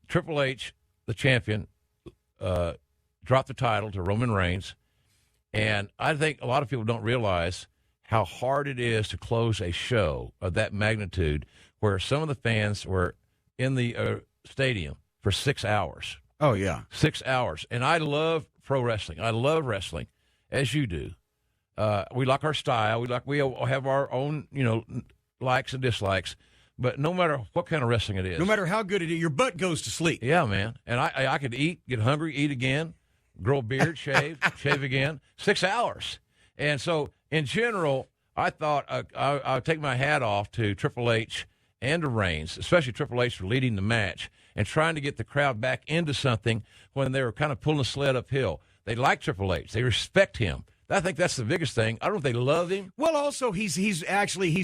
Speaker 2: Triple H, the champion, dropped the title to Roman Reigns, and I think a lot of people don't realize how hard it is to close a show of that magnitude, where some of the fans were in the stadium for 6 hours.
Speaker 4: Oh, yeah.
Speaker 2: 6 hours. And I love pro wrestling. I love wrestling, as you do. We like our style. We have our own, likes and dislikes. But no matter what kind of wrestling it is.
Speaker 4: No matter how good it is, your butt goes to sleep.
Speaker 2: Yeah, man. And I could eat, get hungry, eat again, grow a beard, shave again. 6 hours. And so, in general, I thought I would take my hat off to Triple H and to Reigns, especially Triple H for leading the match and trying to get the crowd back into something when they were kind of pulling the sled uphill. They like Triple H. They respect him. I think that's the biggest thing. I don't know if they love him.
Speaker 4: Well, also, he's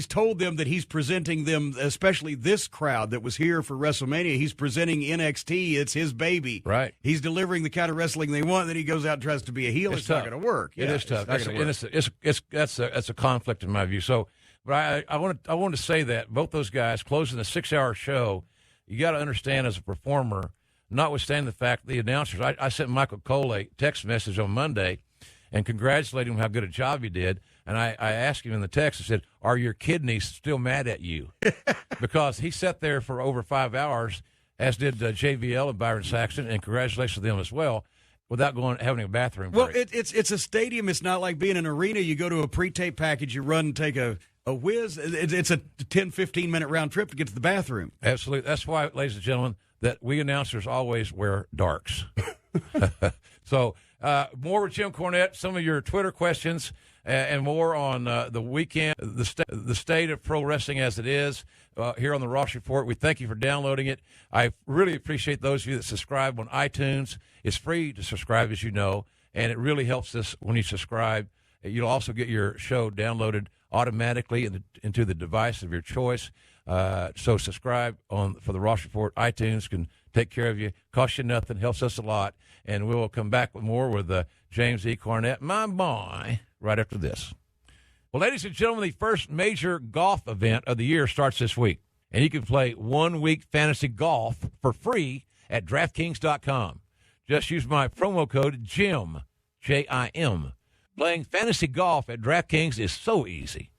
Speaker 4: told them that he's presenting them, especially this crowd that was here for WrestleMania, he's presenting NXT. It's his baby.
Speaker 2: Right.
Speaker 4: He's delivering the kind of wrestling they want, then he goes out and tries to be a heel. It's not going to work.
Speaker 2: It is tough. That's a conflict in my view. So, but I want to say that both those guys closing a 6-hour show, you got to understand as a performer, notwithstanding the fact the announcers, I sent Michael Cole a text message on Monday and congratulated him how good a job he did. And I asked him in the text, I said, are your kidneys still mad at you? Because he sat there for over 5 hours, as did JVL and Byron Saxton, and congratulations to them as well, without having a bathroom break.
Speaker 4: Well, it's a stadium. It's not like being an arena. You go to a pre-tape package, you run and take a whiz. It's a 10, 15-minute round trip to get to the bathroom.
Speaker 2: Absolutely. That's why, ladies and gentlemen, that we announcers always wear darks. So more with Jim Cornette, some of your Twitter questions, and more on the weekend, the state of pro wrestling as it is here on the Ross Report. We thank you for downloading it. I really appreciate those of you that subscribe on iTunes. It's free to subscribe, as you know, and it really helps us when you subscribe. You'll also get your show downloaded automatically into the device of your choice. So subscribe for the Ross Report. iTunes can take care of you. Costs you nothing. Helps us a lot. And we will come back with more with James E. Cornette, my boy, right after this. Well, ladies and gentlemen, the first major golf event of the year starts this week. And you can play 1 week fantasy golf for free at DraftKings.com. Just use my promo code JIM, J-I-M. Playing fantasy golf at DraftKings is so easy.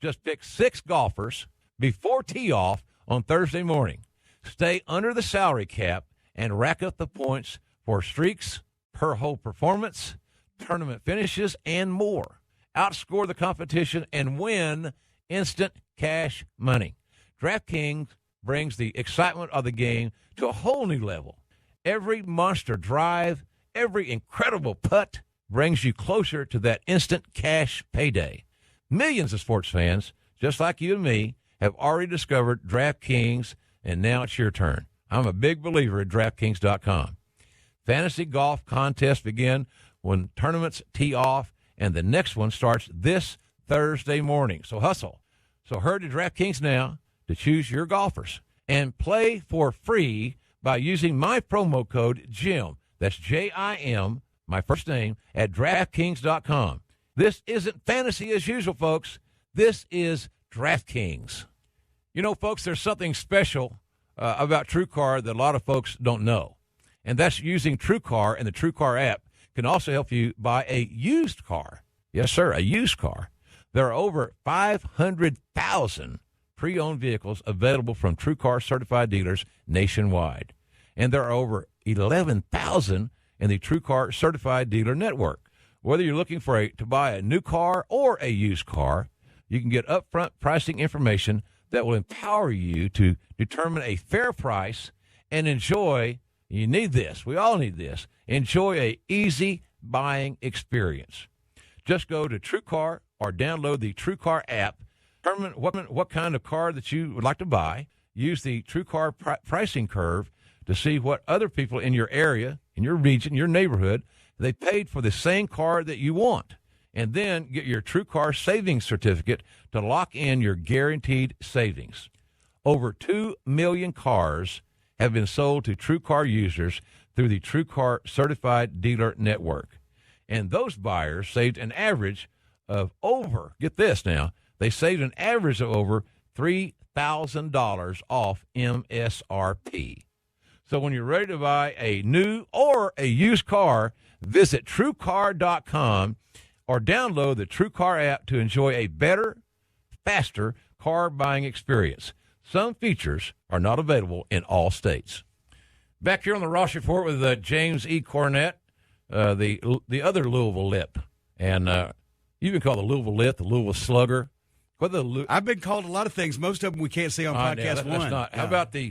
Speaker 2: Just pick 6 golfers before tee-off on Thursday morning. Stay under the salary cap and rack up the points for streaks, per-hole performance, tournament finishes, and more. Outscore the competition and win instant cash money. DraftKings brings the excitement of the game to a whole new level. Every monster drive, every incredible putt brings you closer to that instant cash payday. Millions of sports fans, just like you and me, have already discovered DraftKings, and now it's your turn. I'm a big believer at DraftKings.com. Fantasy golf contests begin when tournaments tee off, and the next one starts this Thursday morning. So hustle. So hurry to DraftKings now to choose your golfers and play for free by using my promo code JIM. That's J-I-M, my first name, at DraftKings.com. This isn't fantasy as usual, folks. This is DraftKings. You know, folks, there's something special about TrueCar that a lot of folks don't know, and that's using TrueCar, and the TrueCar app can also help you buy a used car. Yes, sir, a used car. There are over 500,000 pre-owned vehicles available from TrueCar certified dealers nationwide. And there are over 11,000 in the TrueCar certified dealer network. Whether you're looking to buy a new car or a used car, you can get upfront pricing information that will empower you to determine a fair price and enjoy, you need this, we all need this, enjoy a easy buying experience. Just go to TrueCar or download the TrueCar app, determine what kind of car that you would like to buy, use the TrueCar pricing curve to see what other people in your area, in your region, your neighborhood, they paid for the same car that you want. And then get your TrueCar savings certificate to lock in your guaranteed savings. Over 2 million cars have been sold to TrueCar users through the TrueCar certified dealer network. And those buyers saved an average of over, get this now, they saved an average of over $3,000 off MSRP. So when you're ready to buy a new or a used car, visit TrueCar.com or download the TrueCar app to enjoy a better, faster car buying experience. Some features are not available in all states. Back here on the Ross Report with James E. Cornette, the other Louisville Lip. And you've been called the Louisville Lip, the Louisville Slugger.
Speaker 4: I've been called a lot of things. Most of them we can't say on Podcast One.
Speaker 2: Not. How about have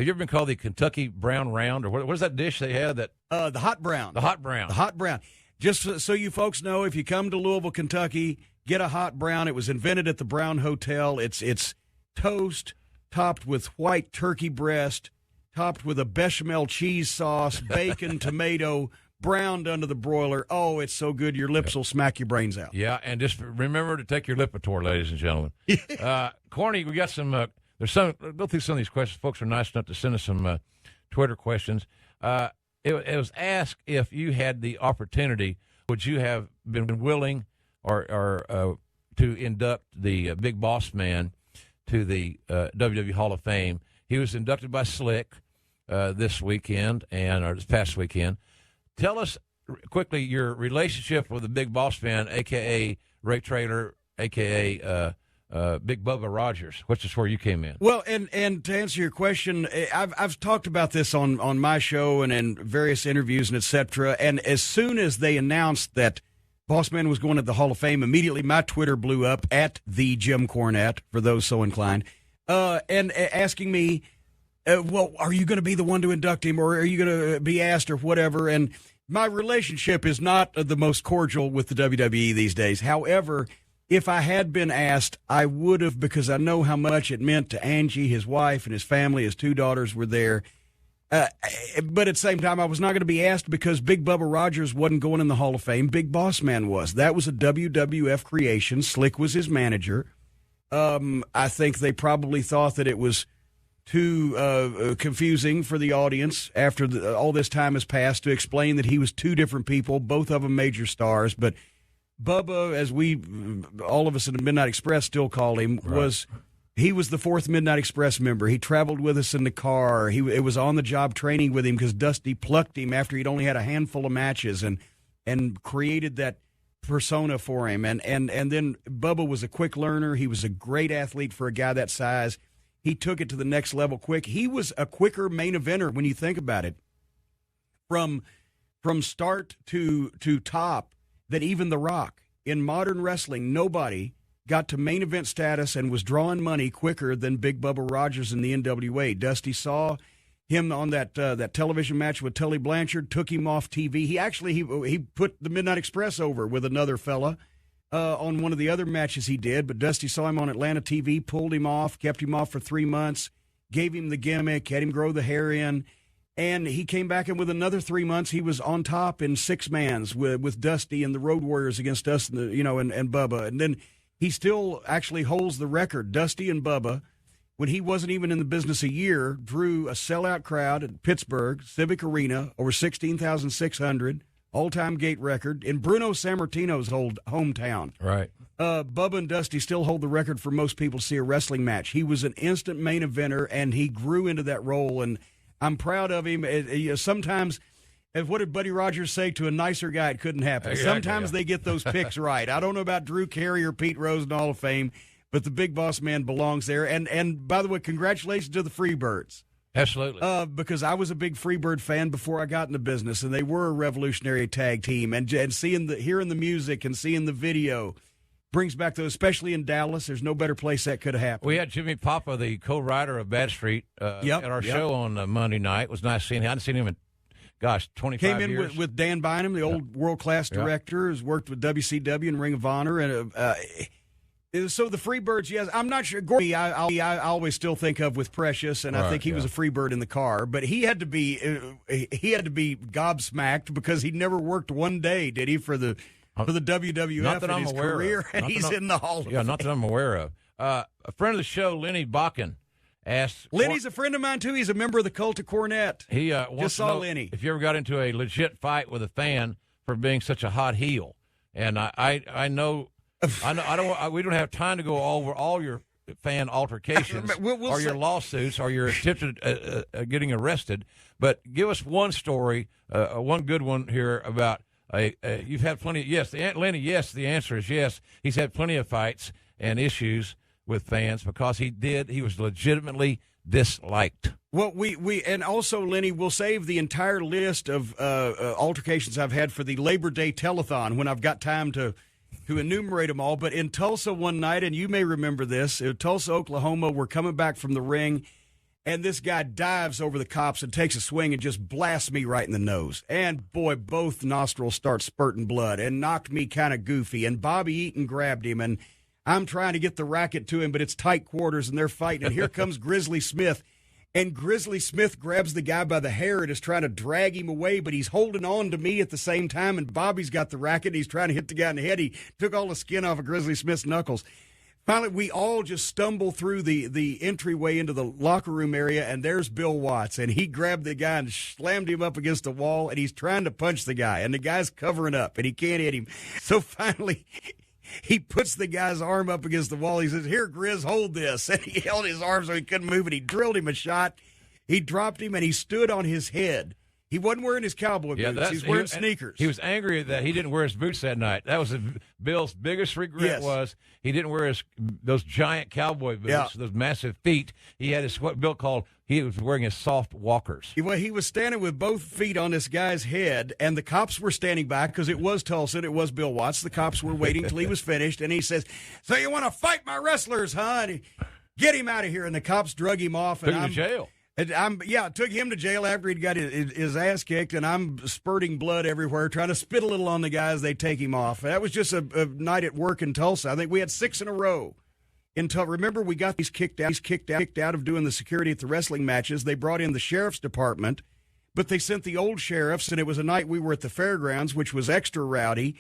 Speaker 2: you ever been called the Kentucky Brown Round? Or what is that dish they had?
Speaker 4: The Hot Brown.
Speaker 2: The Hot Brown.
Speaker 4: The Hot Brown. Just so you folks know, if you come to Louisville, Kentucky, get a Hot Brown. It was invented at the Brown Hotel. It's toast topped with white turkey breast, topped with a bechamel cheese sauce, bacon, tomato, browned under the broiler. Oh, it's so good your lips will smack your brains out.
Speaker 2: Yeah, and just remember to take your Lipitor, ladies and gentlemen. Corny, we got some. There's some. Go through some of these questions. Folks are nice enough to send us some Twitter questions. It was asked if you had the opportunity, would you have been willing or to induct the Big Boss Man to the WWE Hall of Fame? He was inducted by Slick this weekend or this past weekend. Tell us quickly your relationship with the Big Boss Man, a.k.a. Ray Traylor, a.k.a. Big Bubba Rogers, which is where you came in.
Speaker 4: Well, and to answer your question, I've talked about this on my show and in various interviews and et cetera. And as soon as they announced that Bossman was going to the Hall of Fame, immediately my Twitter blew up at the Jim Cornette, for those so inclined, and asking me, well, are you going to be the one to induct him, or are you going to be asked, or whatever? And my relationship is not the most cordial with the WWE these days. However, if I had been asked, I would have, because I know how much it meant to Angie, his wife, and his family. His 2 daughters were there. But at the same time, I was not going to be asked because Big Bubba Rogers wasn't going in the Hall of Fame. Big Boss Man was. That was a WWF creation. Slick was his manager. I think they probably thought that it was too confusing for the audience after all this time has passed to explain that he was 2 different people, both of them major stars. But Bubba, as all of us in the Midnight Express still call him, right, he was the 4th Midnight Express member. He traveled with us in the car. It was on-the-job training with him because Dusty plucked him after he'd only had a handful of matches and created that persona for him. And then Bubba was a quick learner. He was a great athlete for a guy that size. He took it to the next level quick. He was a quicker main eventer when you think about it. From start to top, that even The Rock. In modern wrestling, nobody got to main event status and was drawing money quicker than Big Bubba Rogers in the NWA. Dusty saw him on that television match with Tully Blanchard, took him off TV. He put the Midnight Express over with another fella on one of the other matches he did, but Dusty saw him on Atlanta TV, pulled him off, kept him off for 3 months, gave him the gimmick, had him grow the hair in. And he came back, and with another 3 months, he was on top in 6-mans with Dusty and the Road Warriors against us, and Bubba. And then he still actually holds the record. Dusty and Bubba, when he wasn't even in the business a year, drew a sellout crowd at Pittsburgh Civic Arena, over 16,600, all-time gate record in Bruno Sammartino's hometown.
Speaker 2: Right.
Speaker 4: Bubba and Dusty still hold the record for most people to see a wrestling match. He was an instant main eventer, and he grew into that role, and I'm proud of him. Sometimes And what did Buddy Rogers say? To a nicer guy, it couldn't happen.
Speaker 2: Exactly,
Speaker 4: Sometimes they get those picks right. I don't know about Drew Carey or Pete Rose in the Hall of Fame, but the big boss man belongs there. And by the way, congratulations to the Freebirds.
Speaker 2: Absolutely.
Speaker 4: Because I was a big Freebird fan before I got into business, and they were a revolutionary tag team. And hearing the music and seeing the video brings back those, especially in Dallas. There's no better place that could have happened.
Speaker 2: We had Jimmy Papa, the co-writer of Bad Street, at our show on Monday night. It was nice seeing him. I hadn't seen him in, 25
Speaker 4: Came
Speaker 2: years.
Speaker 4: in with Dan Bynum, the old world-class director, who's worked with WCW and Ring of Honor. And so the Freebirds, yes, I'm not sure. Gordy, I always still think of with Precious, and I think he was a Freebird in the car. But he had to be gobsmacked because he never worked one day, did he, for the WWF in his career? And he's in the Hall of Fame.
Speaker 2: Yeah, not that I'm aware of. A friend of the show, Lenny Bakken, asked.
Speaker 4: Lenny's a friend of mine, too. He's a member of the Cult of Cornette.
Speaker 2: He
Speaker 4: just saw Lenny.
Speaker 2: If you ever got into a legit fight with a fan for being such a hot heel. And I know. We don't have time to go over all your fan altercations or your lawsuits or your attempted getting arrested. But give us one story, one good one here about you've had plenty. Yes, Lenny. Yes, the answer is yes. He's had plenty of fights and issues with fans because he was legitimately disliked.
Speaker 4: Well, we and also, Lenny, we'll save the entire list of altercations I've had for the Labor Day telethon when I've got time to enumerate them all. But in Tulsa one night, and you may remember this, in Tulsa, Oklahoma, we're coming back from the ring, and this guy dives over the cops and takes a swing and just blasts me right in the nose. And, boy, both nostrils start spurting blood and knocked me kind of goofy. And Bobby Eaton grabbed him, and I'm trying to get the racket to him, but it's tight quarters, and they're fighting. And here comes Grizzly Smith. And Grizzly Smith grabs the guy by the hair and is trying to drag him away, but he's holding on to me at the same time, and Bobby's got the racket, and he's trying to hit the guy in the head. He took all the skin off of Grizzly Smith's knuckles. Finally, we all just stumble through the entryway into the locker room area, and there's Bill Watts, and he grabbed the guy and slammed him up against the wall, and he's trying to punch the guy, and the guy's covering up, and he can't hit him. So finally, he puts the guy's arm up against the wall. He says, "Here, Grizz, hold this." And he held his arm so he couldn't move, and he drilled him a shot. He dropped him, and he stood on his head. He wasn't wearing his cowboy boots. He was wearing sneakers.
Speaker 2: He was angry that he didn't wear his boots that night. That was Bill's biggest regret was he didn't wear those giant cowboy boots, those massive feet. He had what Bill called, he was wearing his soft walkers.
Speaker 4: Well, he was standing with both feet on this guy's head, and the cops were standing by because it was Tulsa. It was Bill Watts. The cops were waiting till he was finished, and he says, "So you want to fight my wrestlers, huh?" And get him out of here. And the cops drug him off.
Speaker 2: Took him to jail.
Speaker 4: Took him to jail after he'd got his ass kicked, and I'm spurting blood everywhere, trying to spit a little on the guy as they take him off. That was just a night at work in Tulsa. I think we had 6 in a row. Remember, we got these kicked out of doing the security at the wrestling matches. They brought in the sheriff's department, but they sent the old sheriffs, and it was a night we were at the fairgrounds, which was extra rowdy.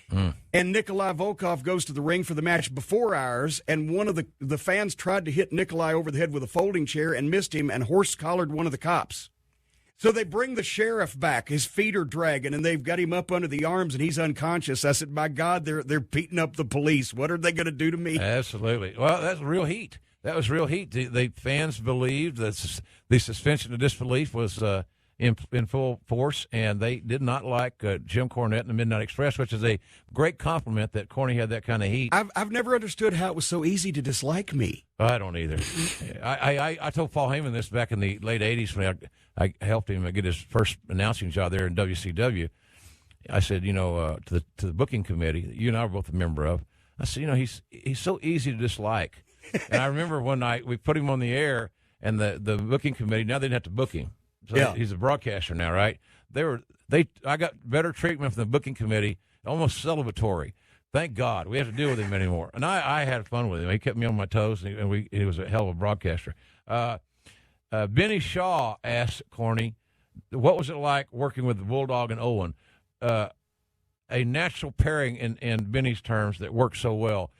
Speaker 4: And Nikolai Volkov goes to the ring for the match before ours, and one of the fans tried to hit Nikolai over the head with a folding chair and missed him and horse-collared one of the cops. So they bring the sheriff back. His feet are dragging, and they've got him up under the arms, and he's unconscious. I said, "My God, they're beating up the police. What are they going to do to me?"
Speaker 2: Absolutely. Well, that's real heat. That was real heat. The fans believed that the suspension of disbelief was in full force, and they did not like Jim Cornette and the Midnight Express, which is a great compliment that Corny had that kind of heat.
Speaker 4: I've never understood how it was so easy to dislike me.
Speaker 2: I don't either. I told Paul Heyman this back in the late 80s when I helped him get his first announcing job there in WCW. I said, to the booking committee that you and I were both a member of, I said, he's so easy to dislike. And I remember one night we put him on the air, and the booking committee, now they didn't have to book him. So he's a broadcaster now, right? I got better treatment from the booking committee, almost celebratory. Thank God we have to deal with him anymore. And I had fun with him. He kept me on my toes, and he was a hell of a broadcaster. Benny Shaw asked Corny, what was it like working with the Bulldog and Owen? A natural pairing in Benny's terms that worked so well.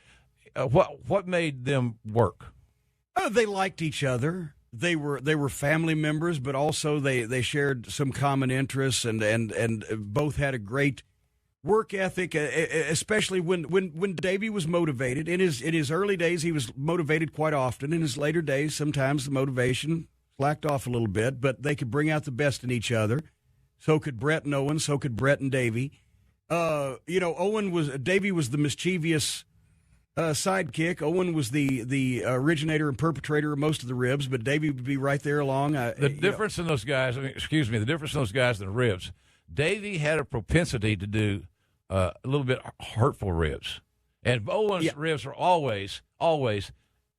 Speaker 2: What made them work?
Speaker 4: They liked each other. They were family members, but also they shared some common interests, and both had a great work ethic, especially when Davey was motivated. In his early days, he was motivated quite often. In his later days, sometimes the motivation slacked off a little bit, but they could bring out the best in each other. So could Brett and Owen. So could Brett and Davey. Davey was the mischievous sidekick. Owen was the originator and perpetrator of most of the ribs, but Davey would be right there along.
Speaker 2: The difference in those guys, the difference in those guys and the ribs, Davey had a propensity to do a little bit hurtful ribs. And Owen's ribs were always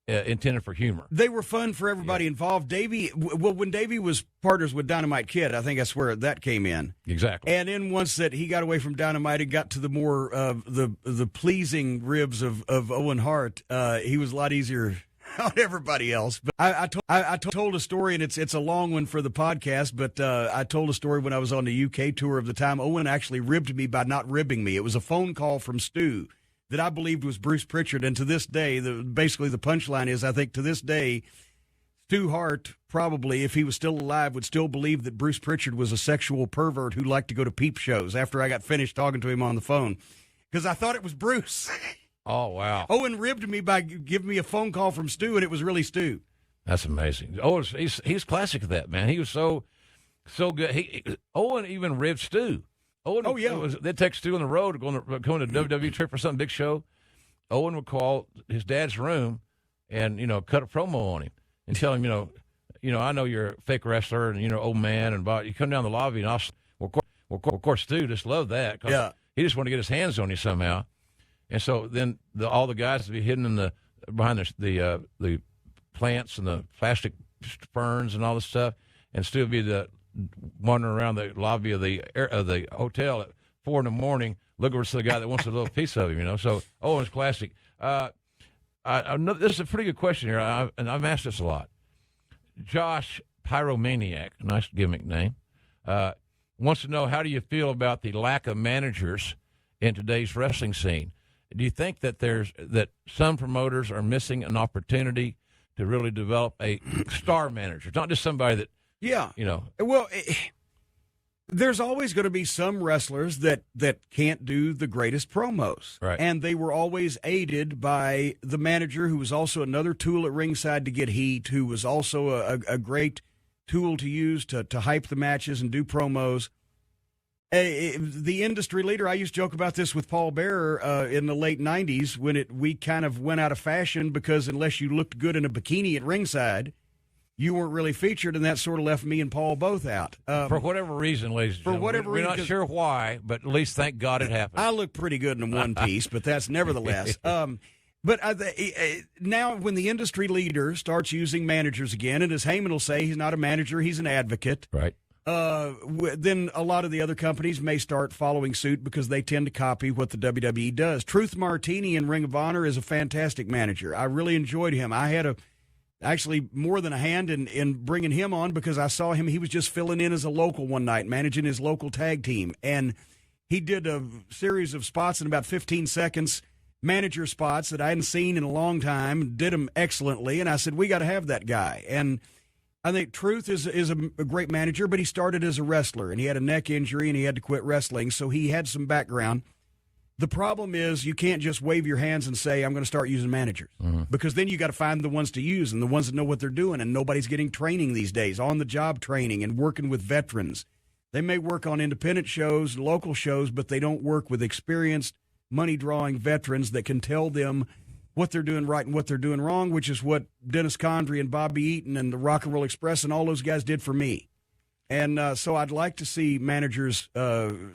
Speaker 2: intended for humor.
Speaker 4: They were fun for everybody involved. Davey, when Davey was partners with Dynamite Kid, I think that's where that came in.
Speaker 2: Exactly.
Speaker 4: And then once that he got away from Dynamite and got to the more the pleasing ribs of Owen Hart, he was a lot easier on everybody else. But I told a story, and it's a long one for the podcast, but I told a story when I was on the UK tour of the time. Owen actually ribbed me by not ribbing me. It was a phone call from Stu that I believed was Bruce Pritchard, and to this day, basically the punchline is, I think to this day, Stu Hart probably, if he was still alive, would still believe that Bruce Pritchard was a sexual pervert who liked to go to peep shows after I got finished talking to him on the phone, because I thought it was Bruce.
Speaker 2: Oh, wow.
Speaker 4: Owen ribbed me by giving me a phone call from Stu, and it was really Stu.
Speaker 2: That's amazing. He's classic at that, man. He was so good. Owen even ribbed Stu. Owen, they'd take Stu on the road, going to WWE trip or something, big show. Owen would call his dad's room and, cut a promo on him and tell him, I know you're a fake wrestler and, old man, and you come down the lobby and of course, Stu just loved that.
Speaker 4: Yeah.
Speaker 2: He just wanted to get his hands on you somehow. And so then all the guys would be hidden behind the plants and the plastic ferns and all this stuff, and Stu would be wandering around the lobby of the hotel at 4 a.m, looking for the guy that wants a little piece of him. So Owen's classic. I know this is a pretty good question here, and I've asked this a lot. Josh Pyromaniac, nice gimmick name, wants to know, how do you feel about the lack of managers in today's wrestling scene? Do you think that some promoters are missing an opportunity to really develop a star manager, not just somebody that,
Speaker 4: Well, there's always going to be some wrestlers that can't do the greatest promos.
Speaker 2: Right.
Speaker 4: And they were always aided by the manager, who was also another tool at ringside to get heat, who was also a great tool to use to hype the matches and do promos. The industry leader, I used to joke about this with Paul Bearer in the late 90s when we kind of went out of fashion, because unless you looked good in a bikini at ringside, you weren't really featured, and that sort of left me and Paul both out.
Speaker 2: For whatever reason, ladies and gentlemen. We're not sure why, but at least thank God it happened.
Speaker 4: I look pretty good in a one piece, but that's nevertheless. But now when the industry leader starts using managers again, and as Heyman will say, he's not a manager, he's an advocate.
Speaker 2: Right.
Speaker 4: Then a lot of the other companies may start following suit, because they tend to copy what the WWE does. Truth Martini in Ring of Honor is a fantastic manager. I really enjoyed him. I had actually more than a hand in bringing him on, because I saw him. He was just filling in as a local one night, managing his local tag team. And he did a series of spots in about 15 seconds, manager spots that I hadn't seen in a long time, did them excellently. And I said, we got to have that guy. And I think Truth is a great manager, but he started as a wrestler, and he had a neck injury, and he had to quit wrestling, so he had some background. The problem is, you can't just wave your hands and say, I'm going to start using managers, because then you got to find the ones to use and the ones that know what they're doing, and nobody's getting training these days, on-the-job training and working with veterans. They may work on independent shows, local shows, but they don't work with experienced, money-drawing veterans that can tell them what they're doing right and what they're doing wrong, which is what Dennis Condrey and Bobby Eaton and the Rock and Roll Express and all those guys did for me. And so I'd like to see managers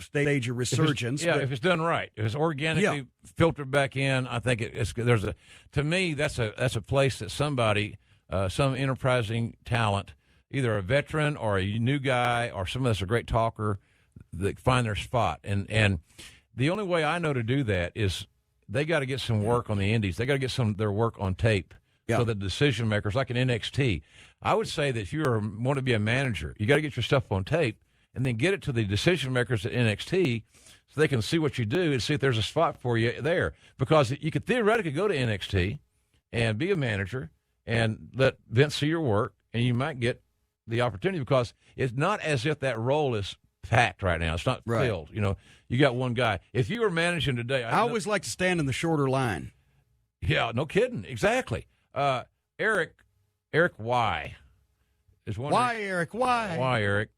Speaker 4: stage a resurgence.
Speaker 2: If it's done right, if it's organically filtered back in, I think to me that's a place that somebody, some enterprising talent, either a veteran or a new guy or someone that's a great talker, that find their spot. And the only way I know to do that is they got to get some work on the indies. They got to get their work on tape.
Speaker 4: Yeah.
Speaker 2: So the decision makers, like in NXT, I would say that if you want to be a manager, you got to get your stuff on tape and then get it to the decision makers at NXT so they can see what you do and see if there's a spot for you there. Because you could theoretically go to NXT and be a manager and let Vince see your work, and you might get the opportunity, because it's not as if that role is packed right now. It's not filled. You got one guy. If you were managing today,
Speaker 4: I always like to stand in the shorter line.
Speaker 2: Yeah, no kidding. Exactly. Eric Y is one.
Speaker 4: Why, Eric? Why?
Speaker 2: Why, Eric?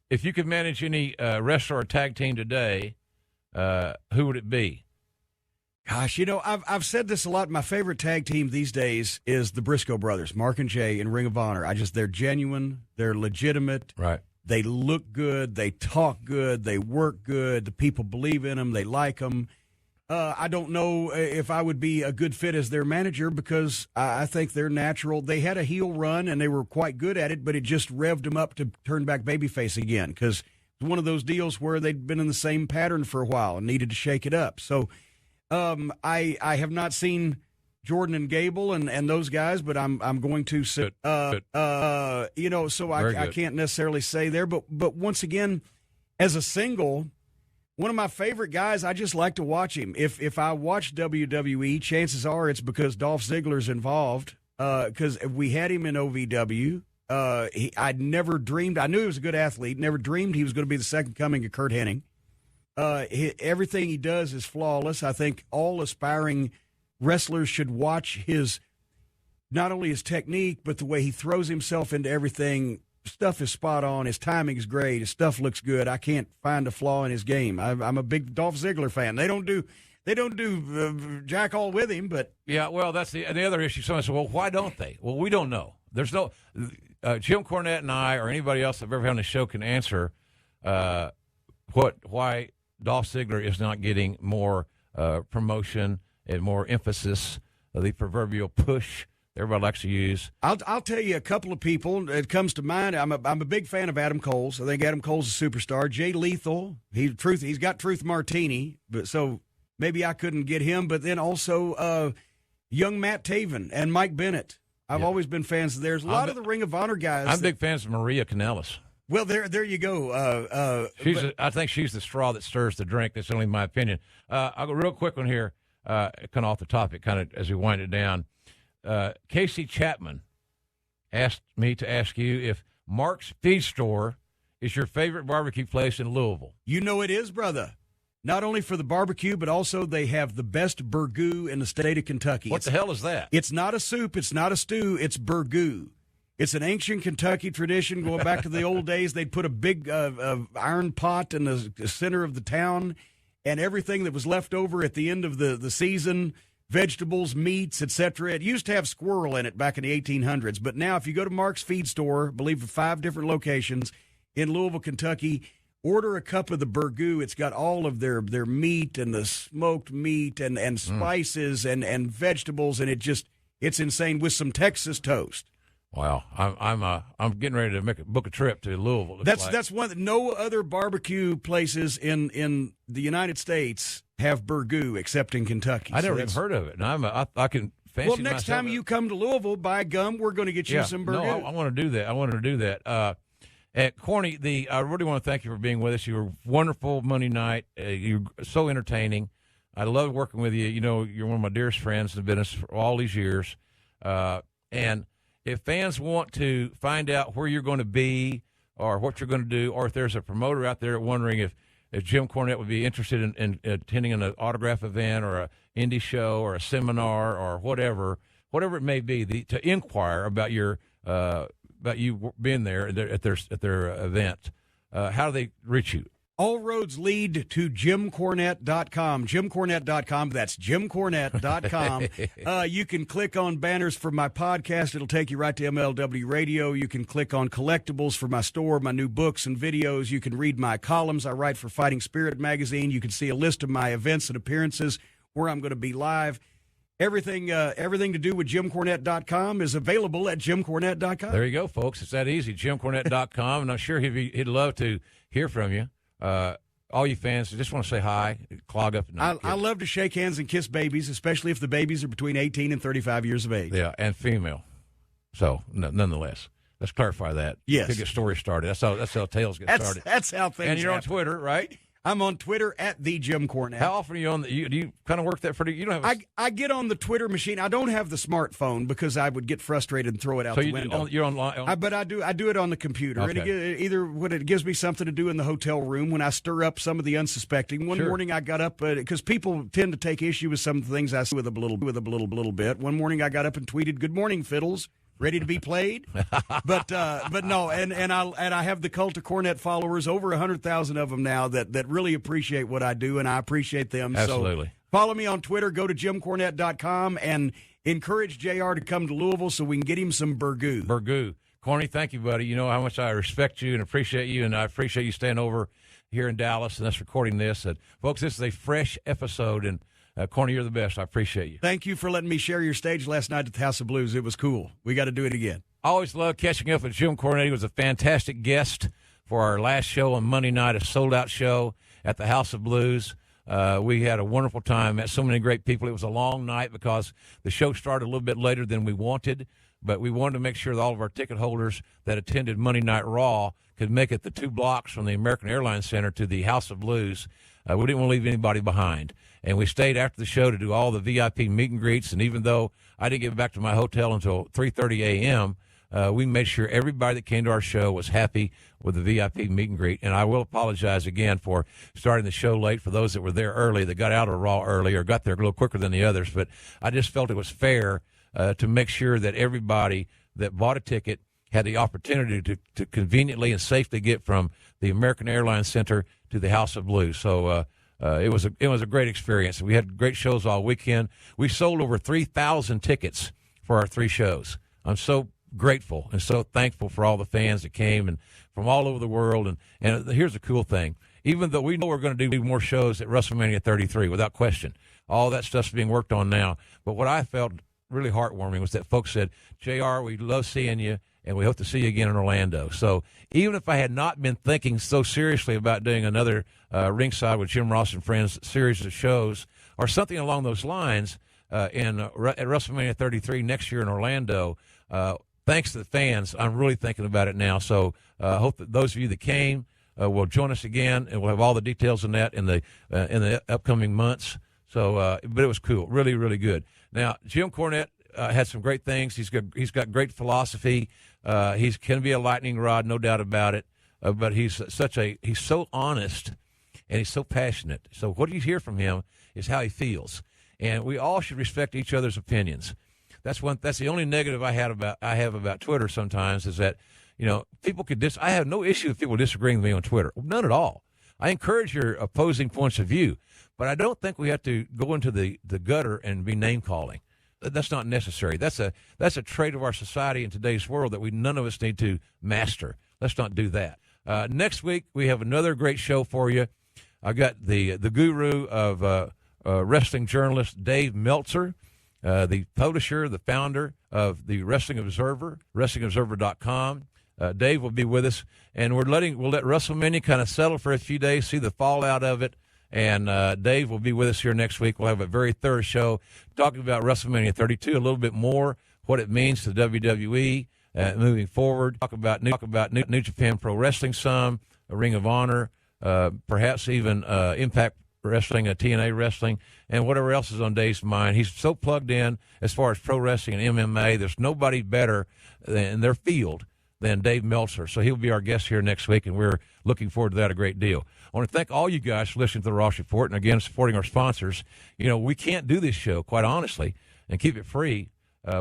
Speaker 2: if you could manage any wrestler or tag team today, who would it be?
Speaker 4: Gosh, I've said this a lot. My favorite tag team these days is the Briscoe brothers, Mark and Jay in Ring of Honor. They're genuine, they're legitimate.
Speaker 2: Right.
Speaker 4: They look good, they talk good, they work good. The people believe in them, they like them. I don't know if I would be a good fit as their manager because I think they're natural. They had a heel run and they were quite good at it, but it just revved them up to turn back babyface again because it was one of those deals where they'd been in the same pattern for a while and needed to shake it up. So I have not seen Jordan and Gable and those guys, but I'm going to so I can't necessarily say there, but once again, as a single, one of my favorite guys, I just like to watch him. If I watch WWE, chances are it's because Dolph Ziggler's involved, because we had him in OVW. I'd never dreamed, I knew he was a good athlete, never dreamed he was going to be the second coming of Kurt Hennig. Everything he does is flawless. I think all aspiring wrestlers should watch not only his technique, but the way he throws himself into everything. Stuff is spot on. His timing is great. His stuff looks good. I can't find a flaw in his game. I'm a big Dolph Ziggler fan. They don't do jack all with him, but
Speaker 2: yeah. Well, that's the other issue. Someone said, "Well, why don't they?" Well, we don't know. There's no Jim Cornette and I or anybody else I've ever had on the show can answer why Dolph Ziggler is not getting more promotion and more emphasis, the proverbial push everybody likes to use.
Speaker 4: I'll tell you a couple of people. It comes to mind. I'm a big fan of Adam Cole's. I think Adam Cole's a superstar. Jay Lethal. He's got Truth Martini, but so maybe I couldn't get him. But then also young Matt Taven and Mike Bennett. I've always been fans of theirs. A lot of the Ring of Honor guys.
Speaker 2: I'm big fans of Maria Kanellis.
Speaker 4: Well, there you go.
Speaker 2: I think she's the straw that stirs the drink. That's only my opinion. I'll go real quick one here, kind of off the topic, kind of as we wind it down. Casey Chapman asked me to ask you if Mark's Feed Store is your favorite barbecue place in Louisville.
Speaker 4: You know it is, brother. Not only for the barbecue, but also they have the best burgoo in the state of Kentucky.
Speaker 2: What the hell is that?
Speaker 4: It's not a soup. It's not a stew. It's burgoo. It's an ancient Kentucky tradition going back to the old days. They'd put a big iron pot in the center of the town, and everything that was left over at the end of the season, vegetables, meats, etc. It used to have squirrel in it back in the 1800s, but now if you go to Mark's Feed Store, I believe at 5 different locations in Louisville, Kentucky, order a cup of the burgoo. It's got all of their meat and the smoked meat and spices and vegetables, and it's insane with some Texas toast.
Speaker 2: Wow, I'm getting ready to book a trip to Louisville.
Speaker 4: That's one that no other barbecue places in the United States have burgoo except in Kentucky.
Speaker 2: I never even heard of it, and I can fancy.
Speaker 4: Well, next time you come to Louisville, by gum, we're going to get you some burgoo.
Speaker 2: No, I want to do that. I wanted to do that. At Corny, I really want to thank you for being with us. You were wonderful Monday night. You're so entertaining. I love working with you. You know, you're one of my dearest friends in the business for all these years, and if fans want to find out where you're going to be or what you're going to do, or if there's a promoter out there wondering if Jim Cornette would be interested in attending an autograph event or an indie show or a seminar or whatever it may be, to inquire about about you being there at their event, how do they reach you?
Speaker 4: All roads lead to JimCornette.com. JimCornette.com. That's JimCornette.com. You can click on banners for my podcast. It'll take you right to MLW Radio. You can click on collectibles for my store, my new books and videos. You can read my columns. I write for Fighting Spirit magazine. You can see a list of my events and appearances where I'm going to be live. Everything to do with JimCornette.com is available at JimCornette.com.
Speaker 2: There you go, folks. It's that easy. JimCornette.com. And I'm sure he'd love to hear from you. All you fans, just want to say hi, clog up.
Speaker 4: I love to shake hands and kiss babies, especially if the babies are between 18 and 35 years of age.
Speaker 2: Yeah, and female. So, nonetheless, let's clarify that.
Speaker 4: Yes.
Speaker 2: To get stories started. That's how tales get started.
Speaker 4: That's how things
Speaker 2: And you're
Speaker 4: happen.
Speaker 2: on Twitter, right?
Speaker 4: I'm on Twitter at the Jim Cornette.
Speaker 2: How often are you on? Do you kind of work that for? You don't have.
Speaker 4: I get on the Twitter machine. I don't have the smartphone because I would get frustrated and throw it out the window.
Speaker 2: You're online.
Speaker 4: But I do it on the computer.
Speaker 2: Okay.
Speaker 4: And it gives me something to do in the hotel room when I stir up some of the unsuspecting. One morning I got up because people tend to take issue with some of the things I say with a little bit. One morning I got up and tweeted, "Good morning, fiddles. ready to be played. But no, and I have the Cult of Cornette followers, over 100,000 of them now that really appreciate what I do, and I appreciate them.
Speaker 2: Absolutely.
Speaker 4: So follow me on Twitter. Go to JimCornette.com and encourage JR to come to Louisville so we can get him some burgoo.
Speaker 2: Burgoo. Corny, thank you, buddy. You know how much I respect you and appreciate you, and I appreciate you staying over here in Dallas and us recording this. And folks, this is a fresh episode, and Corny, you're the best. I appreciate you.
Speaker 4: Thank you for letting me share your stage last night at the House of Blues. It was cool. We got to do it again.
Speaker 2: I always love catching up with Jim Cornette. He was a fantastic guest for our last show on Monday night, a sold-out show at the House of Blues. We had a wonderful time, met so many great people. It was a long night because the show started a little bit later than we wanted, but we wanted to make sure that all of our ticket holders that attended Monday Night Raw could make it the 2 blocks from the American Airlines Center to the House of Blues. We didn't want to leave anybody behind. And we stayed after the show to do all the VIP meet and greets, and even though I didn't get back to my hotel until 3:30 a.m., we made sure everybody that came to our show was happy with the VIP meet and greet. And I will apologize again for starting the show late for those that were there early, that got out of Raw early or got there a little quicker than the others. But I just felt it was fair to make sure that everybody that bought a ticket had the opportunity to conveniently and safely get from the American Airlines Center to the House of Blues. So it was a great experience. We had great shows all weekend. We sold over 3,000 tickets for our 3 shows. I'm so grateful and so thankful for all the fans that came and from all over the world. And here's the cool thing. Even though we know we're going to do more shows at WrestleMania 33, without question, all that stuff's being worked on now. But what I felt really heartwarming was that folks said, JR, we love seeing you, and we hope to see you again in Orlando. So even if I had not been thinking so seriously about doing another Ringside with Jim Ross and Friends series of shows or something along those lines at WrestleMania 33 next year in Orlando, thanks to the fans, I'm really thinking about it now. So I hope that those of you that came will join us again, and we'll have all the details on that in the upcoming months. So, but it was cool, really, really good. Now, Jim Cornette had some great things. He's got great philosophy. He can be a lightning rod, no doubt about it. But he's so honest and he's so passionate. So what you hear from him is how he feels, and we all should respect each other's opinions. That's the only negative I have about Twitter sometimes is that, people could I have no issue with people disagreeing with me on Twitter. None at all. I encourage your opposing points of view, but I don't think we have to go into the gutter and be name calling. That's not necessary. That's a trait of our society in today's world that none of us need to master. Let's not do that. Next week we have another great show for you. I've got the guru of wrestling journalist Dave Meltzer, the publisher, the founder of the Wrestling Observer, WrestlingObserver.com. Dave will be with us, and we'll let WrestleMania kind of settle for a few days, see the fallout of it, and Dave will be with us here next week. We'll have a very thorough show talking about WrestleMania 32, a little bit more, what it means to WWE moving forward. Talk about New Japan Pro Wrestling some, a Ring of Honor, perhaps even Impact Wrestling, TNA Wrestling, and whatever else is on Dave's mind. He's so plugged in as far as pro wrestling and MMA. There's nobody better in their field than Dave Meltzer. So he'll be our guest here next week, and we're looking forward to that a great deal. I want to thank all you guys for listening to the Ross Report and, again, supporting our sponsors. We can't do this show, quite honestly, and keep it free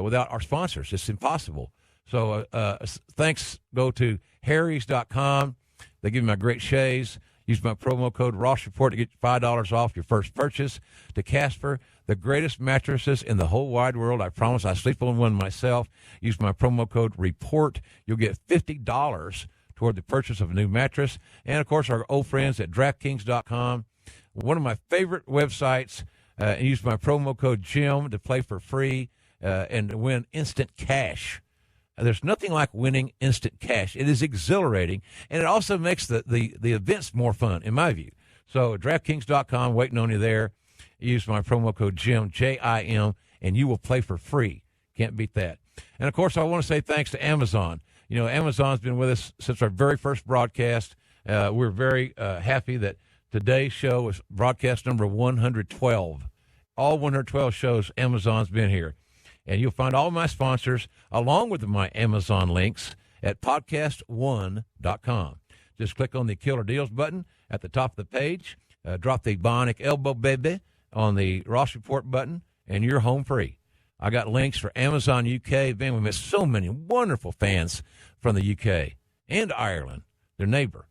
Speaker 2: without our sponsors. It's impossible. So thanks go to harrys.com. They give me my great shades. Use my promo code Ross Report to get $5 off your first purchase. To Casper, the greatest mattresses in the whole wide world. I promise I sleep on one myself. Use my promo code REPORT. You'll get $50 toward the purchase of a new mattress. And, of course, our old friends at DraftKings.com, one of my favorite websites. Use my promo code JIM to play for free and to win instant cash. There's nothing like winning instant cash. It is exhilarating, and it also makes the events more fun, in my view. So DraftKings.com, waiting on you there. Use my promo code JIM, J-I-M, and you will play for free. Can't beat that. And, of course, I want to say thanks to Amazon. Amazon's been with us since our very first broadcast. We're very happy that today's show is broadcast number 112. All 112 shows, Amazon's been here. And you'll find all my sponsors, along with my Amazon links, at podcast1.com. Just click on the Killer Deals button at the top of the page, drop the Bionic Elbow Baby on the Ross Report button, and you're home free. I got links for Amazon UK. Man, we met so many wonderful fans from the UK and Ireland, their neighbor.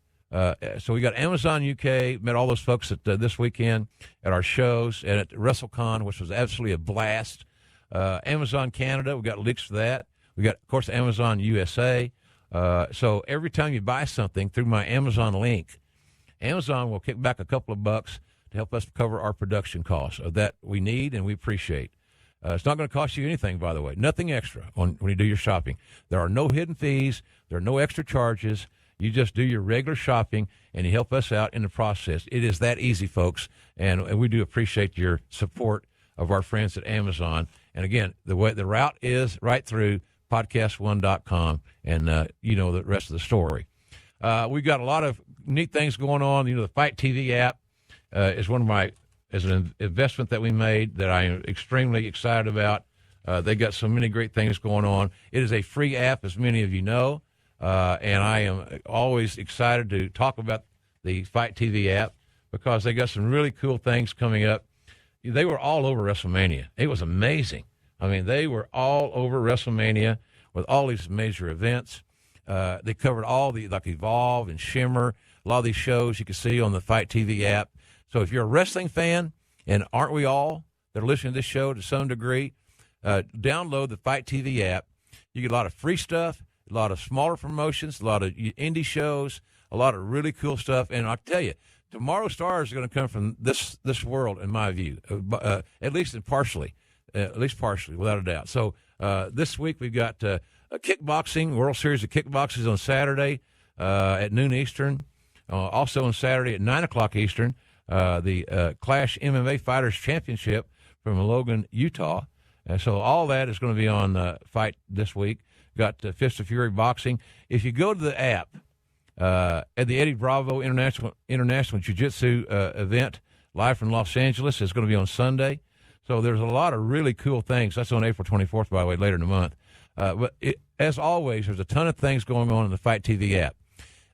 Speaker 2: So we got Amazon UK, met all those folks at this weekend at our shows and at WrestleCon, which was absolutely a blast. Amazon Canada, we got links for that. We got, of course, Amazon USA. So every time you buy something through my Amazon link, Amazon will kick back a couple of bucks to help us cover our production costs that we need and we appreciate. It's not going to cost you anything, by the way. Nothing extra when you do your shopping. There are no hidden fees. There are no extra charges. You just do your regular shopping, and you help us out in the process. It is that easy, folks, and we do appreciate your support of our friends at Amazon. And, again, the route is right through podcast1.com, and you know the rest of the story. We've got a lot of neat things going on. You know, the Fight TV app is an investment that we made that I am extremely excited about. They got so many great things going on. It is a free app, as many of you know, and I am always excited to talk about the Fight TV app because they got some really cool things coming up. They were all over WrestleMania. It was amazing. I mean, they were all over WrestleMania with all these major events. They covered all the, like Evolve and Shimmer, a lot of these shows you can see on the Fight TV app. So if you're a wrestling fan, and aren't we all that are listening to this show to some degree, download the Fight TV app. You get a lot of free stuff, a lot of smaller promotions, a lot of indie shows, a lot of really cool stuff. And I'll tell you, tomorrow's stars are going to come from this world, in my view, at least partially, without a doubt. So this week we've got a kickboxing, World Series of Kickboxing on Saturday at noon Eastern. Also on Saturday at 9 o'clock Eastern, the Clash MMA Fighters Championship from Logan, Utah. And so all that is going to be on Fight this week. Got Fist of Fury Boxing. If you go to the app, at the Eddie Bravo International Jiu-Jitsu event live from Los Angeles, it's going to be on Sunday. So there's a lot of really cool things. That's on April 24th, by the way, later in the month. But as always, there's a ton of things going on in the Fight TV app.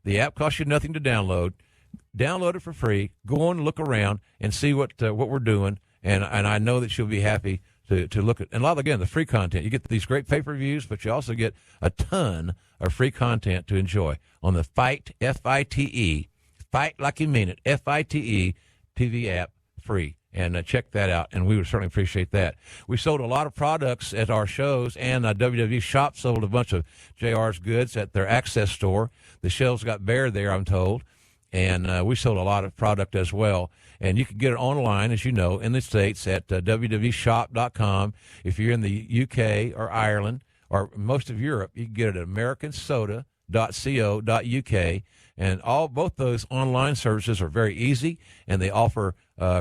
Speaker 2: The app costs you nothing to download. Download it for free. Go on and look around and see what we're doing. And I know that you'll be happy to look at. And a lot, again, the free content. You get these great pay-per-views, but you also get a ton of free content to enjoy on the Fight, F-I-T-E, Fight like you mean it, F-I-T-E TV app, free. And check that out, and we would certainly appreciate that. We sold a lot of products at our shows, and WWE Shop sold a bunch of JR's goods at their Access store. The shelves got bare there, I'm told, and we sold a lot of product as well. And you can get it online, as you know, in the States at www.shop.com. If you're in the UK or Ireland or most of Europe, you can get it at americansoda.co.uk. And both those online services are very easy, and they offer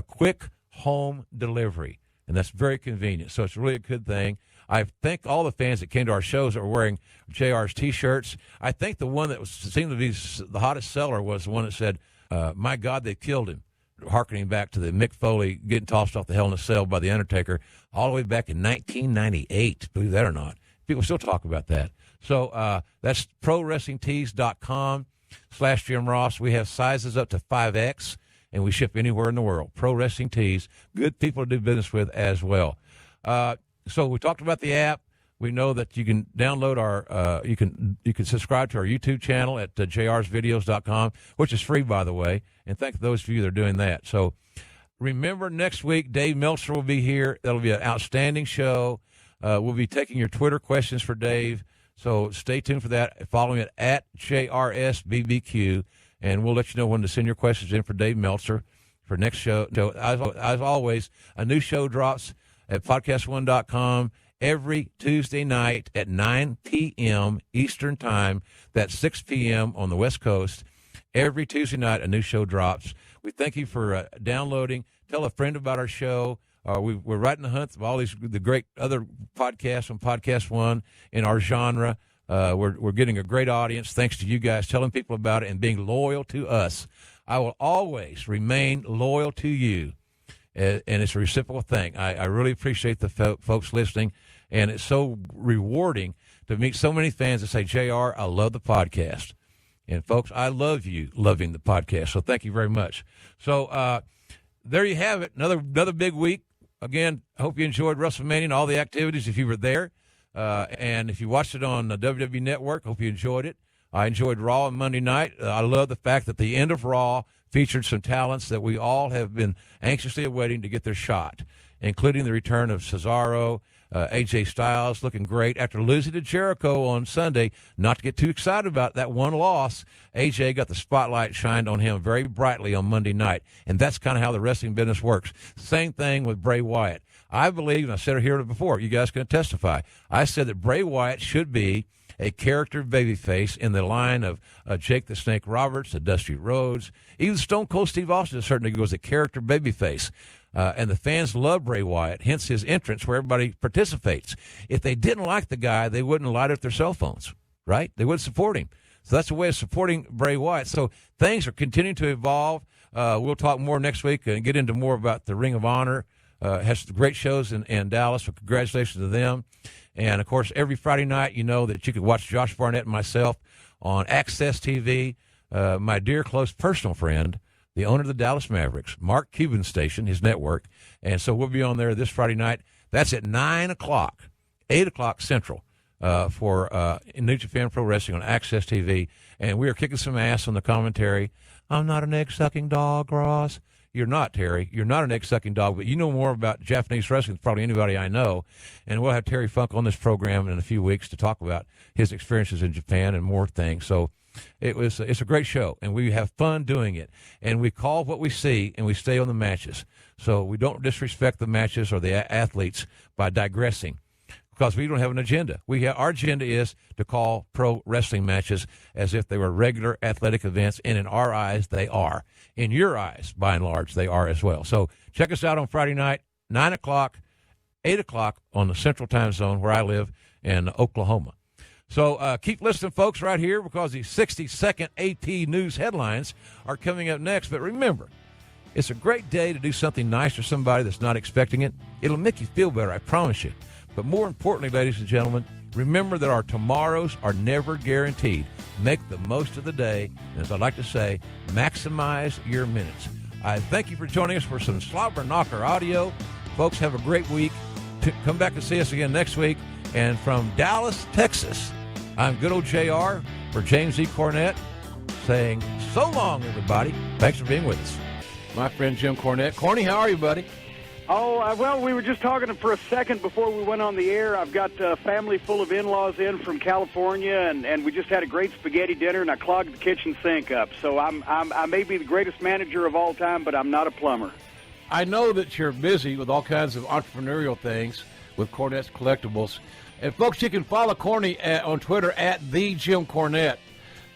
Speaker 2: quick home delivery, and that's very convenient. So it's really a good thing. I thank all the fans that came to our shows that were wearing JR's T-shirts. I think the one that seemed to be the hottest seller was the one that said, my God, they killed him, hearkening back to the Mick Foley getting tossed off the Hell in a Cell by The Undertaker all the way back in 1998, believe that or not. People still talk about that. So that's ProWrestlingTees.com/Jim Ross. We have sizes up to 5X. And we ship anywhere in the world. Pro Wrestling Tees, good people to do business with as well. So we talked about the app. We know that you can download you can subscribe to our YouTube channel at jrsvideos.com, which is free, by the way. And thank those of you that are doing that. So remember, next week, Dave Meltzer will be here. That'll be an outstanding show. We'll be taking your Twitter questions for Dave. So stay tuned for that. Follow me at JRSBBQ. And we'll let you know when to send your questions in for Dave Meltzer for next show. So, as always, a new show drops at podcast1.com every Tuesday night at 9 p.m. Eastern Time. That's 6 p.m. on the West Coast. Every Tuesday night, a new show drops. We thank you for downloading. Tell a friend about our show. We're right in the hunt of all the great other podcasts on Podcast One in our genre. We're getting a great audience thanks to you guys telling people about it and being loyal to us. I will always remain loyal to you, and it's a reciprocal thing. I really appreciate the folks listening, and it's so rewarding to meet so many fans that say, JR, I love the podcast. And, folks, I love you loving the podcast, so thank you very much. So there you have it, another big week. again, I hope you enjoyed WrestleMania and all the activities if you were there. And if you watched it on the WWE Network, hope you enjoyed it. I enjoyed Raw on Monday night. I love the fact that the end of Raw featured some talents that we all have been anxiously awaiting to get their shot, including the return of Cesaro, AJ Styles, looking great. After losing to Jericho on Sunday, not to get too excited about that one loss, AJ got the spotlight shined on him very brightly on Monday night, and that's kind of how the wrestling business works. Same thing with Bray Wyatt. I believe, and I said it here before, you guys can testify, I said that Bray Wyatt should be a character babyface in the line of Jake the Snake Roberts, the Dusty Rhodes, even Stone Cold Steve Austin to a certain degree was a character babyface. And the fans love Bray Wyatt, hence his entrance where everybody participates. If they didn't like the guy, they wouldn't light up their cell phones, right? They wouldn't support him. So that's a way of supporting Bray Wyatt. So things are continuing to evolve. We'll talk more next week and get into more about the Ring of Honor. Has great shows in Dallas, so congratulations to them. And, of course, every Friday night, you know that you can watch Josh Barnett and myself on Access TV. My dear, close personal friend, the owner of the Dallas Mavericks, Mark Cuban's station, his network. And so we'll be on there this Friday night. That's at 9 o'clock, 8 o'clock Central for New Japan Pro Wrestling on Access TV. And we are kicking some ass on the commentary. I'm not an egg-sucking dog, Ross. You're not, Terry. You're not an egg-sucking dog, but you know more about Japanese wrestling than probably anybody I know. And we'll have Terry Funk on this program in a few weeks to talk about his experiences in Japan and more things. So it's a great show, and we have fun doing it. And we call what we see, and we stay on the matches. So we don't disrespect the matches or the athletes by digressing, because we don't have an agenda. Our agenda is to call pro wrestling matches as if they were regular athletic events, and in our eyes, they are. In your eyes, by and large, they are as well. So check us out on Friday night, 9 o'clock, 8 o'clock on the Central Time Zone where I live in Oklahoma. So keep listening, folks, right here, because the 60-second AP News headlines are coming up next. But remember, it's a great day to do something nice for somebody that's not expecting it. It'll make you feel better, I promise you. But more importantly, ladies and gentlemen, remember that our tomorrows are never guaranteed. Make the most of the day. And as I like to say, maximize your minutes. I thank you for joining us for some Slobber Knocker audio. Folks, have a great week. Come back and see us again next week. And from Dallas, Texas, I'm good old JR for James E. Cornette saying so long, everybody. Thanks for being with us. My friend Jim Cornette. Corny, how are you, buddy?
Speaker 3: Oh, well, we were just talking for a second before we went on the air. I've got a family full of in-laws in from California, and we just had a great spaghetti dinner, and I clogged the kitchen sink up. So I may be the greatest manager of all time, but I'm not a plumber.
Speaker 2: I know that you're busy with all kinds of entrepreneurial things with Cornette's Collectibles. And, folks, you can follow Corny on Twitter at @TheJimCornette.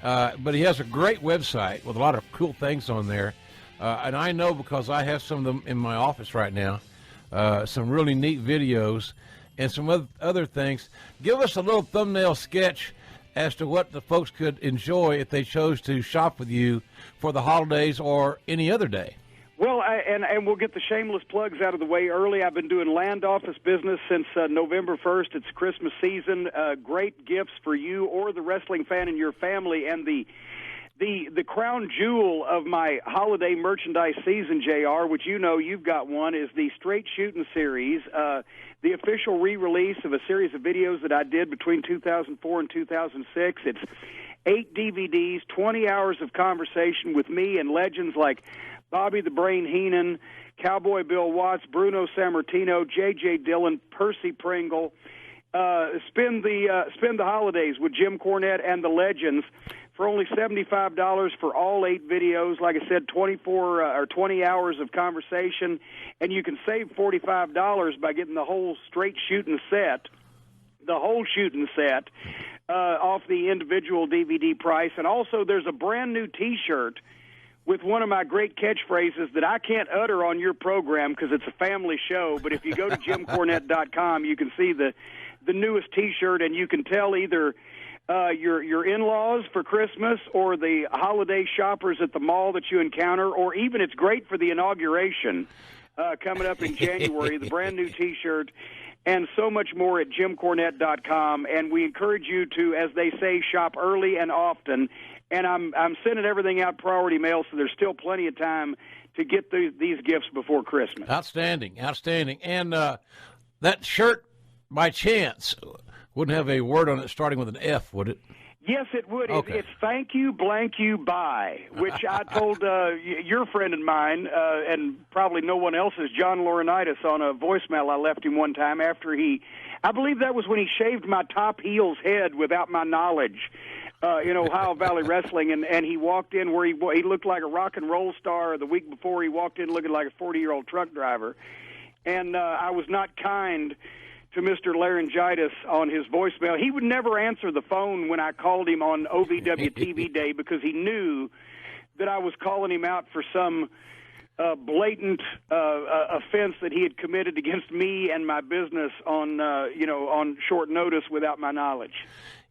Speaker 2: But he has a great website with a lot of cool things on there. And I know because I have some of them in my office right now, some really neat videos and some other things. Give us a little thumbnail sketch as to what the folks could enjoy if they chose to shop with you for the holidays or any other day.
Speaker 3: Well, and we'll get the shameless plugs out of the way early. I've been doing land office business since November 1st. It's Christmas season. Great gifts for you or the wrestling fan in your family. And the crown jewel of my holiday merchandise season, JR, which you know you've got one, is the Straight Shooting series, the official re-release of a series of videos that I did between 2004 and 2006. It's 8 DVDs, 20 hours of conversation with me and legends like Bobby the Brain Heenan, Cowboy Bill Watts, Bruno Sammartino, J.J. Dillon, Percy Pringle. Spend the holidays with Jim Cornette and the legends for only $75 for all 8 videos. Like I said, 20 hours of conversation, and you can save $45 by getting the whole Straight Shooting set, off the individual DVD price. And also, there's a brand new T-shirt with one of my great catchphrases that I can't utter on your program because it's a family show. But if you go to JimCornette.com, you can see the newest T-shirt, and you can tell either your in-laws for Christmas or the holiday shoppers at the mall that you encounter, or even it's great for the inauguration coming up in January, the brand new T-shirt, and so much more at JimCornette.com. And we encourage you to, as they say, shop early and often and I'm sending everything out priority mail, so there's still plenty of time to get these gifts before Christmas.
Speaker 2: Outstanding. And that shirt, by chance, wouldn't have a word on it starting with an F, would it?
Speaker 3: Yes, it would.
Speaker 2: Okay.
Speaker 3: It's thank you, blank you, bye, which I told your friend of mine, and probably no one else's, John Laurinaitis, on a voicemail I left him one time after I believe that was when he shaved my top heel's head without my knowledge in Ohio Valley Wrestling, and he walked in where he looked like a rock and roll star. The week before, he walked in looking like a 40-year-old truck driver, and I was not kind to Mr. Laryngitis on his voicemail. He would never answer the phone when I called him on OVW TV Day because he knew that I was calling him out for some blatant offense that he had committed against me and my business on short notice without my knowledge.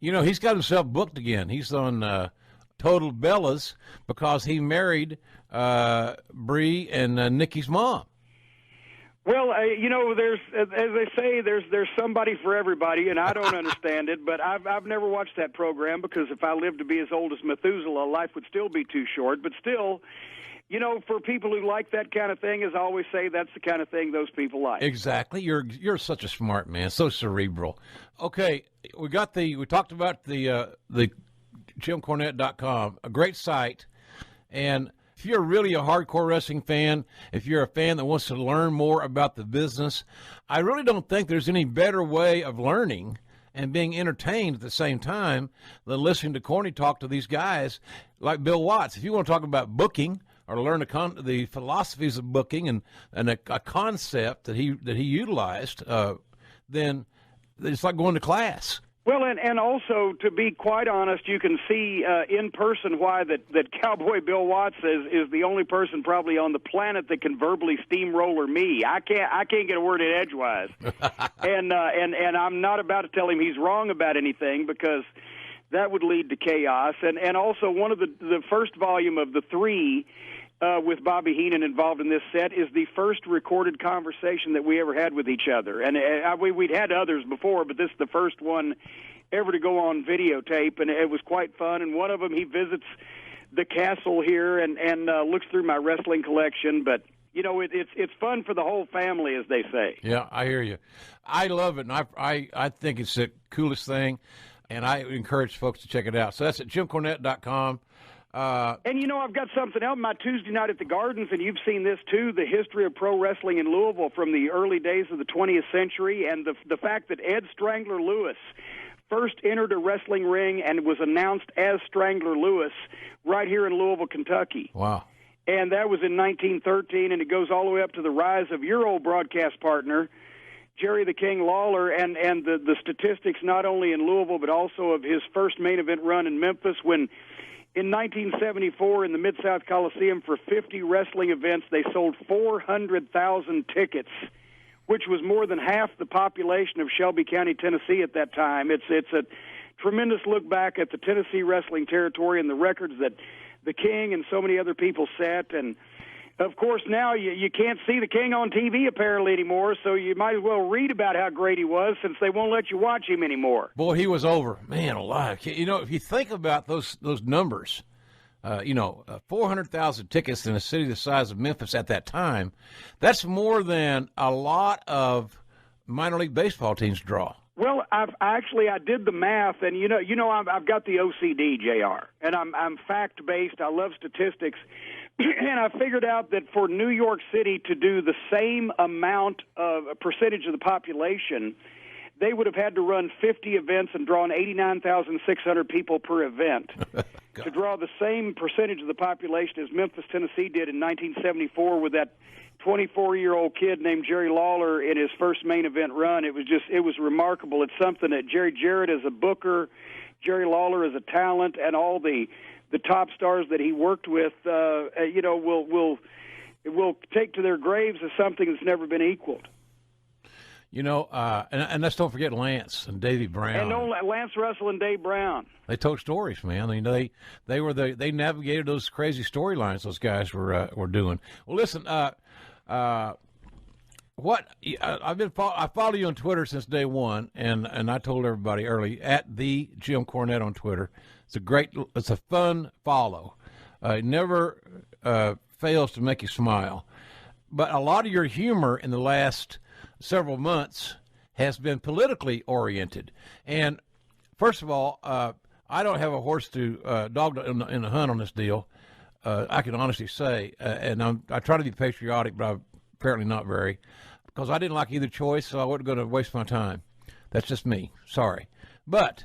Speaker 2: He's got himself booked again. He's on Total Bellas because he married Bree and Nikki's mom.
Speaker 3: Well, there's, as they say, there's somebody for everybody, and I don't understand it, but I've never watched that program because if I lived to be as old as Methuselah, life would still be too short. But still, for people who like that kind of thing, as I always say, that's the kind of thing those people like.
Speaker 2: Exactly. You're such a smart man, so cerebral. Okay, we talked about the JimCornette.com, a great site, and if you're really a hardcore wrestling fan, if you're a fan that wants to learn more about the business, I really don't think there's any better way of learning and being entertained at the same time than listening to Corny talk to these guys like Bill Watts. If you want to talk about booking or learn the philosophies of booking and a concept that he utilized, then it's like going to class.
Speaker 3: Well, and also, to be quite honest, you can see in person why that Cowboy Bill Watts is the only person probably on the planet that can verbally steamroller me. I can't get a word in edgewise, and I'm not about to tell him he's wrong about anything because that would lead to chaos. And also, one of the first volume of the three with Bobby Heenan involved in this set is the first recorded conversation that we ever had with each other. And we'd had others before, but this is the first one ever to go on videotape, and it was quite fun. And one of them, he visits the castle here and looks through my wrestling collection. But, it's fun for the whole family, as they say.
Speaker 2: Yeah, I hear you. I love it, and I think it's the coolest thing, and I encourage folks to check it out. So that's at JimCornette.com.
Speaker 3: And, I've got something else, my Tuesday night at the Gardens, and you've seen this, too, the history of pro wrestling in Louisville from the early days of the 20th century, and the fact that Ed Strangler Lewis first entered a wrestling ring and was announced as Strangler Lewis right here in Louisville, Kentucky.
Speaker 2: Wow.
Speaker 3: And that was in 1913, and it goes all the way up to the rise of your old broadcast partner, Jerry the King Lawler, and the statistics not only in Louisville but also of his first main event run in Memphis when in 1974, in the Mid-South Coliseum, for 50 wrestling events, they sold 400,000 tickets, which was more than half the population of Shelby County, Tennessee at that time. It's a tremendous look back at the Tennessee wrestling territory and the records that the King and so many other people set. And, of course, now you can't see the King on TV apparently anymore, so you might as well read about how great he was since they won't let you watch him anymore.
Speaker 2: Boy, he was over. Man alive. If you think about those numbers, 400,000 tickets in a city the size of Memphis at that time, that's more than a lot of minor league baseball teams draw.
Speaker 3: Well, I did the math, and I've got the OCD, JR, and I'm fact based. I love statistics, and I figured out that for New York City to do the same amount of a percentage of the population, they would have had to run 50 events and drawn 89,600 people per event to draw the same percentage of the population as Memphis, Tennessee did in 1974 with that 24-year-old kid named Jerry Lawler in his first main event run. It was remarkable. It's something that Jerry Jarrett as a booker, Jerry Lawler as a talent, and all the top stars that he worked with, will take to their graves as something that's never been equaled.
Speaker 2: And let's don't forget Lance and Davey Brown.
Speaker 3: And Lance Russell and Dave Brown.
Speaker 2: They told stories, man. they navigated those crazy storylines those guys were doing. Well, listen, I follow you on Twitter since day one, and I told everybody early at the Jim Cornette on Twitter. It's a fun follow. It never fails to make you smile. But a lot of your humor in the last several months has been politically oriented. And first of all, I don't have a horse to dog in the hunt on this deal. I can honestly say, and I try to be patriotic, but I'm apparently not very, because I didn't like either choice, so I wasn't going to waste my time. That's just me. Sorry. But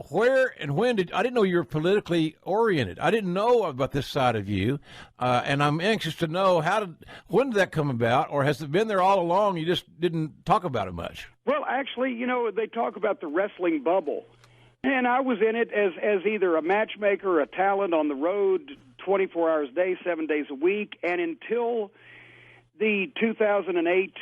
Speaker 2: where and when I didn't know you were politically oriented. I didn't know about this side of you, and I'm anxious to know when did that come about, or has it been there all along? You just didn't talk about it much.
Speaker 3: Well, actually, they talk about the wrestling bubble, and I was in it as either a matchmaker, a talent on the road, 24 hours a day, 7 days a week, and until the 2008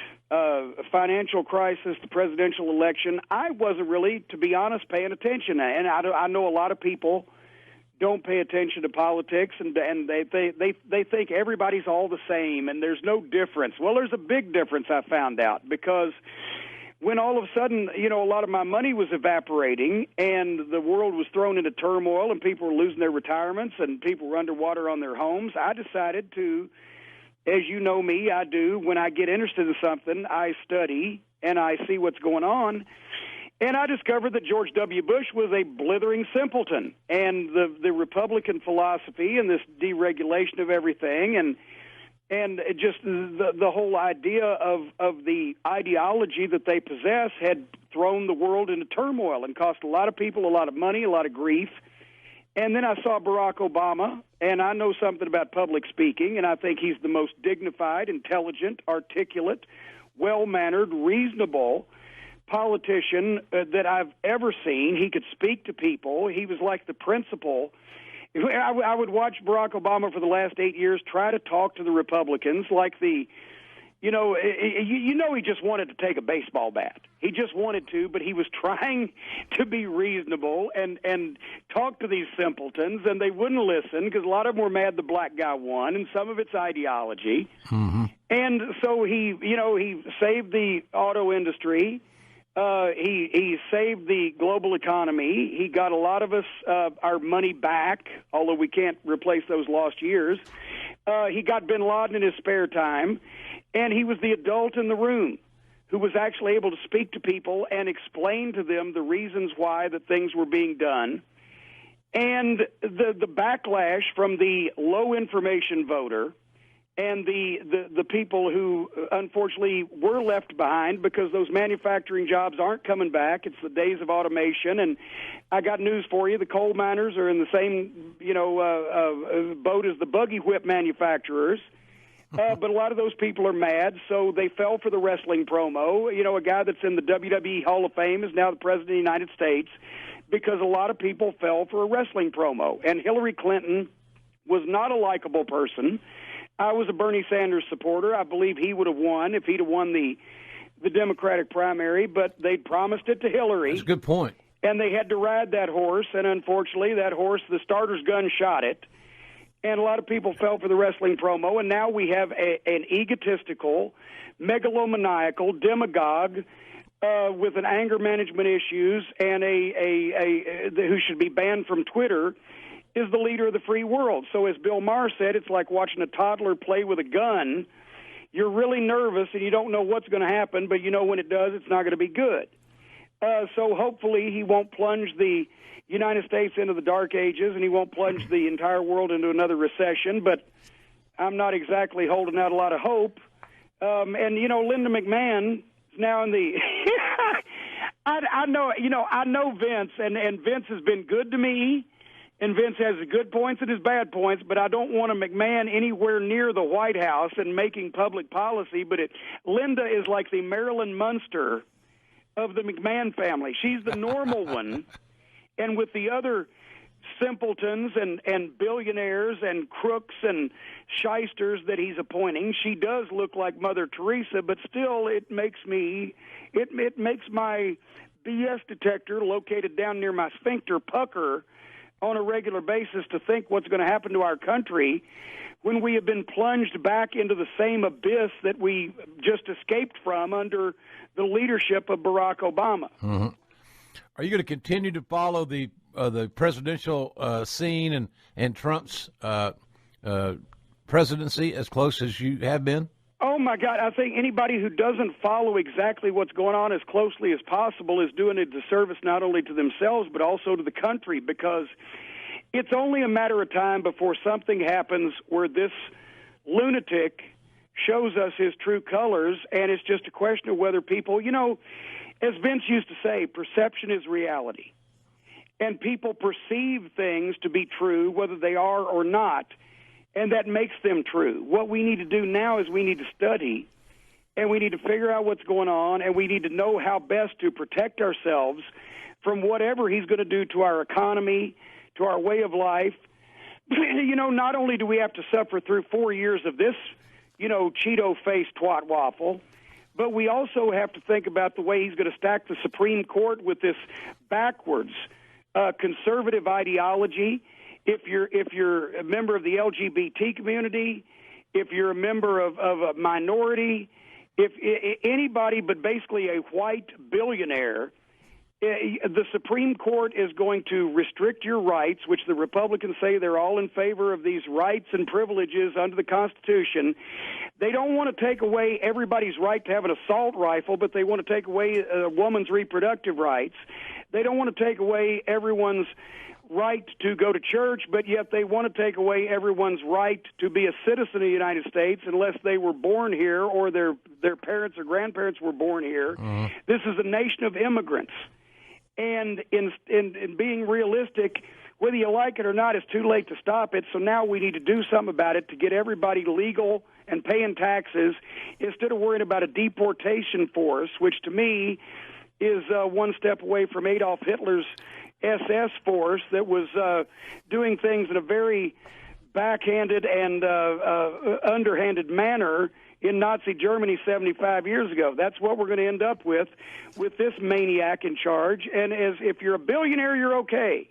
Speaker 3: financial crisis, the presidential election, I wasn't really, to be honest, paying attention. And I know a lot of people don't pay attention to politics, and they think everybody's all the same, and there's no difference. Well, there's a big difference, I found out, because when all of a sudden, a lot of my money was evaporating and the world was thrown into turmoil and people were losing their retirements and people were underwater on their homes, I decided to, as you know me, I do, when I get interested in something, I study and I see what's going on. And I discovered that George W. Bush was a blithering simpleton, and the Republican philosophy and this deregulation of everything and just the whole idea of the ideology that they possess had thrown the world into turmoil and cost a lot of people a lot of money, a lot of grief. And then I saw Barack Obama, and I know something about public speaking, and I think he's the most dignified, intelligent, articulate, well-mannered, reasonable politician that I've ever seen. He could speak to people. He was like the principal. I would watch Barack Obama for the last 8 years try to talk to the Republicans like he just wanted to take a baseball bat. He just wanted to, but he was trying to be reasonable and talk to these simpletons, and they wouldn't listen because a lot of them were mad the black guy won, and some of it's ideology. Mm-hmm. And so he saved the auto industry. He saved the global economy. He got a lot of us our money back, although we can't replace those lost years. He got bin Laden in his spare time, and he was the adult in the room who was actually able to speak to people and explain to them the reasons why that things were being done. And the backlash from the low information voter and the people who, unfortunately, were left behind because those manufacturing jobs aren't coming back. It's the days of automation. And I got news for you. The coal miners are in the same, boat as the buggy whip manufacturers. But a lot of those people are mad, so they fell for the wrestling promo. A guy that's in the WWE Hall of Fame is now the President of the United States because a lot of people fell for a wrestling promo. And Hillary Clinton was not a likable person. I was a Bernie Sanders supporter. I believe he would have won if he'd have won the Democratic primary, but they'd promised it to Hillary.
Speaker 2: That's a good point.
Speaker 3: And they had to ride that horse, and unfortunately that horse, the starter's gun shot it. And a lot of people fell for the wrestling promo, and now we have an egotistical, megalomaniacal demagogue with an anger management issues and who should be banned from Twitter is the leader of the free world. So as Bill Maher said, it's like watching a toddler play with a gun. You're really nervous, and you don't know what's going to happen, but you know when it does, it's not going to be good. So hopefully he won't plunge the United States into the dark ages, and he won't plunge the entire world into another recession, but I'm not exactly holding out a lot of hope. And Linda McMahon is now in the I know Vince, and Vince has been good to me, and Vince has his good points and his bad points, but I don't want a McMahon anywhere near the White House and making public policy. But Linda is like the Marilyn Munster of the McMahon family. She's the normal one, and with the other simpletons and billionaires and crooks and shysters that he's appointing, she does look like Mother Teresa, but still it makes my BS detector located down near my sphincter pucker on a regular basis to think what's going to happen to our country when we have been plunged back into the same abyss that we just escaped from under the leadership of Barack Obama.
Speaker 2: Mm-hmm. Are you going to continue to follow the the presidential scene and Trump's presidency as close as you have been?
Speaker 3: Oh, my God. I think anybody who doesn't follow exactly what's going on as closely as possible is doing a disservice not only to themselves but also to the country, because it's only a matter of time before something happens where this lunatic shows us his true colors, and it's just a question of whether people, as Vince used to say, perception is reality. And people perceive things to be true, whether they are or not, and that makes them true. What we need to do now is we need to study, and we need to figure out what's going on, and we need to know how best to protect ourselves from whatever he's going to do to our economy, to our way of life. Not only do we have to suffer through 4 years of this, Cheeto-faced twat waffle, but we also have to think about the way he's going to stack the Supreme Court with this backwards conservative ideology. If you're a member of the LGBT community, if you're a member of a minority, if anybody but basically a white billionaire, the Supreme Court is going to restrict your rights, which the Republicans say they're all in favor of these rights and privileges under the Constitution. They don't want to take away everybody's right to have an assault rifle, but they want to take away a woman's reproductive rights. They don't want to take away everyone's right to go to church, but yet they want to take away everyone's right to be a citizen of the United States unless they were born here or their parents or grandparents were born here. This is a nation of immigrants. And in being realistic, whether you like it or not, it's too late to stop it. So now we need to do something about it to get everybody legal and paying taxes instead of worrying about a deportation force, which to me is one step away from Adolf Hitler's SS force that was doing things in a very backhanded and underhanded manner in Nazi Germany 75 years ago. That's what we're going to end up with this maniac in charge. And if you're a billionaire, you're okay.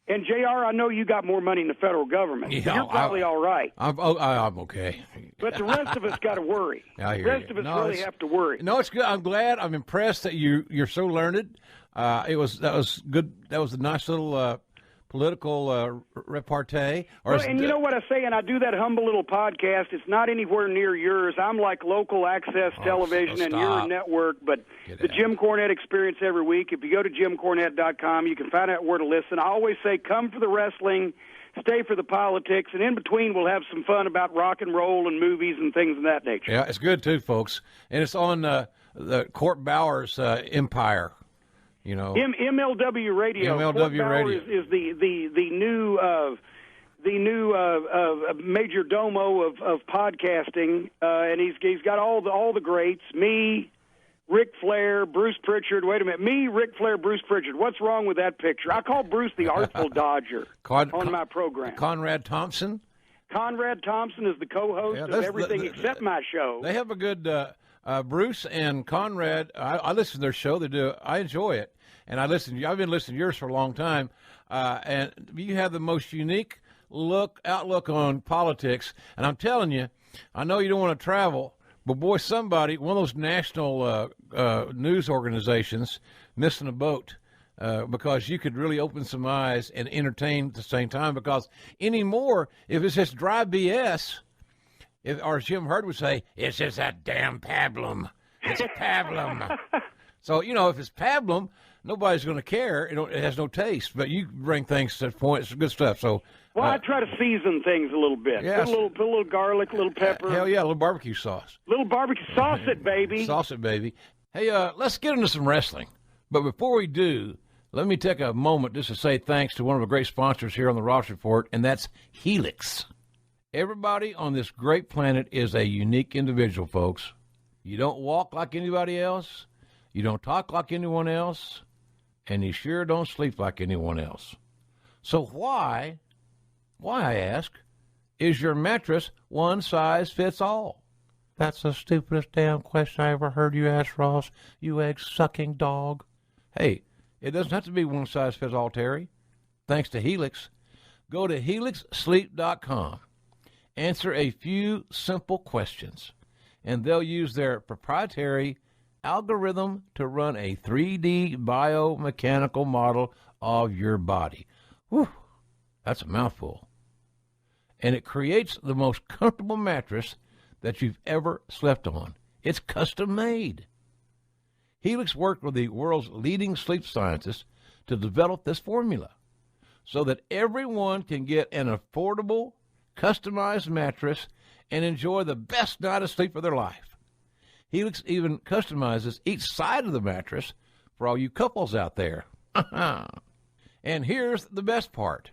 Speaker 3: And, JR, I know you got more money in the federal government. Yeah, you're probably all right.
Speaker 2: I'm okay.
Speaker 3: But the rest of us got to worry. The rest of us really have to worry.
Speaker 2: No, it's good. I'm glad. I'm impressed that you're so learned. That was good. That was a nice little political repartee.
Speaker 3: You know what I say, and I do that humble little podcast. It's not anywhere near yours. I'm like local access television and your network, but the Jim Cornette Experience every week. If you go to jimcornette.com, you can find out where to listen. I always say come for the wrestling, stay for the politics, and in between we'll have some fun about rock and roll and movies and things of that nature.
Speaker 2: Yeah, it's good too, folks. And it's on the Court Bauer's Empire.
Speaker 3: MLW Radio.
Speaker 2: MLW Radio
Speaker 3: is the new major domo of podcasting, and he's got all the greats. Me, Ric Flair, Bruce Pritchard. Wait a minute, me, Ric Flair, Bruce Pritchard. What's wrong with that picture? I call Bruce the Artful Dodger on my program.
Speaker 2: Conrad Thompson.
Speaker 3: Conrad Thompson is the co-host of everything except my show.
Speaker 2: They have a good Bruce and Conrad. I listen to their show. They do. I enjoy it. And I've been listening to yours for a long time, and you have the most unique outlook on politics. And I'm telling you, I know you don't want to travel, but boy, one of those national news organizations missing a boat because you could really open some eyes and entertain at the same time. Because anymore, if it's just dry BS, or as Jim Hurd would say, it's just that damn pablum. It's pablum. So, if it's pablum, nobody's going to care. It has no taste. But you bring things to the point. It's good stuff. So,
Speaker 3: I try to season things a little bit.
Speaker 2: Yeah,
Speaker 3: put a little garlic, a little pepper.
Speaker 2: Hell yeah, a little barbecue sauce.
Speaker 3: Little barbecue sauce it, baby.
Speaker 2: Sauce it, baby. Hey, let's get into some wrestling. But before we do, let me take a moment just to say thanks to one of the great sponsors here on the Ross Report, and that's Helix. Everybody on this great planet is a unique individual, folks. You don't walk like anybody else. You don't talk like anyone else. And you sure don't sleep like anyone else. So why, I ask, is your mattress one size fits all? That's the stupidest damn question I ever heard you ask, Ross, you egg-sucking dog. Hey, it doesn't have to be one size fits all, Terry. Thanks to Helix. Go to helixsleep.com. Answer a few simple questions, and they'll use their proprietary algorithm to run a 3D biomechanical model of your body. Whew, that's a mouthful. And it creates the most comfortable mattress that you've ever slept on. It's custom made. Helix worked with the world's leading sleep scientists to develop this formula so that everyone can get an affordable, customized mattress and enjoy the best night of sleep of their life. Helix even customizes each side of the mattress for all you couples out there. And here's the best part.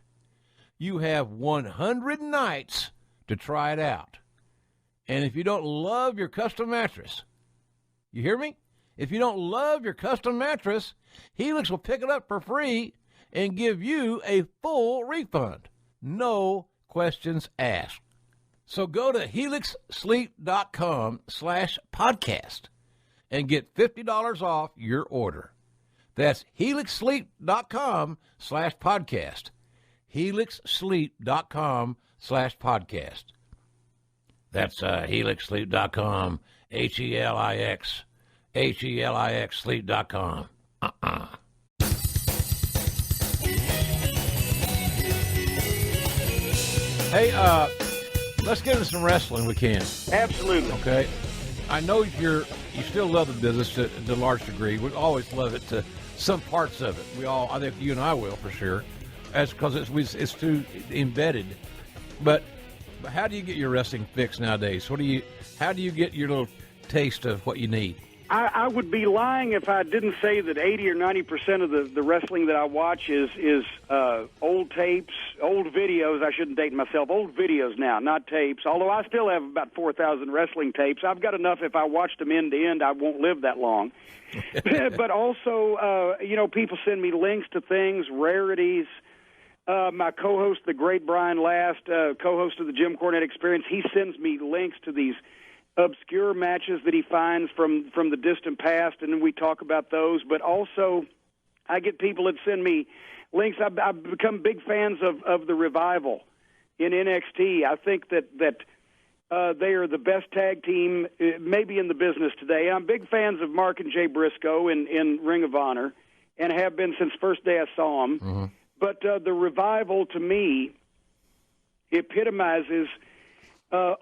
Speaker 2: You have 100 nights to try it out. And if you don't love your custom mattress, you hear me? If you don't love your custom mattress, Helix will pick it up for free and give you a full refund. No questions asked. So go to helixsleep.com/podcast and get $50 off your order. That's helixsleep.com/podcast. helixsleep.com/podcast. That's helixsleep.com, HELIX sleep.com. Hey, let's get into some wrestling. We can.
Speaker 3: Absolutely.
Speaker 2: Okay. I know you still love the business to a large degree. We always love it to some parts of it. I think you and I will for sure, because it's too embedded. But how do you get your wrestling fix nowadays? How do you get your little taste of what you need?
Speaker 3: I would be lying if I didn't say that 80 or 90% of the wrestling that I watch is old tapes, old videos. I shouldn't date myself. Old videos now, not tapes. Although I still have about 4,000 wrestling tapes. I've got enough. If I watched them end to end, I won't live that long. But also, people send me links to things, rarities. My co-host, the great Brian Last, co-host of the Jim Cornette Experience, he sends me links to these obscure matches that he finds from the distant past, and then we talk about those. But also, I get people that send me links. I've become big fans of the Revival in NXT. I think that they are the best tag team maybe in the business today. I'm big fans of Mark and Jay Briscoe in Ring of Honor, and have been since first day I saw them. Mm-hmm. But the Revival, to me, epitomizes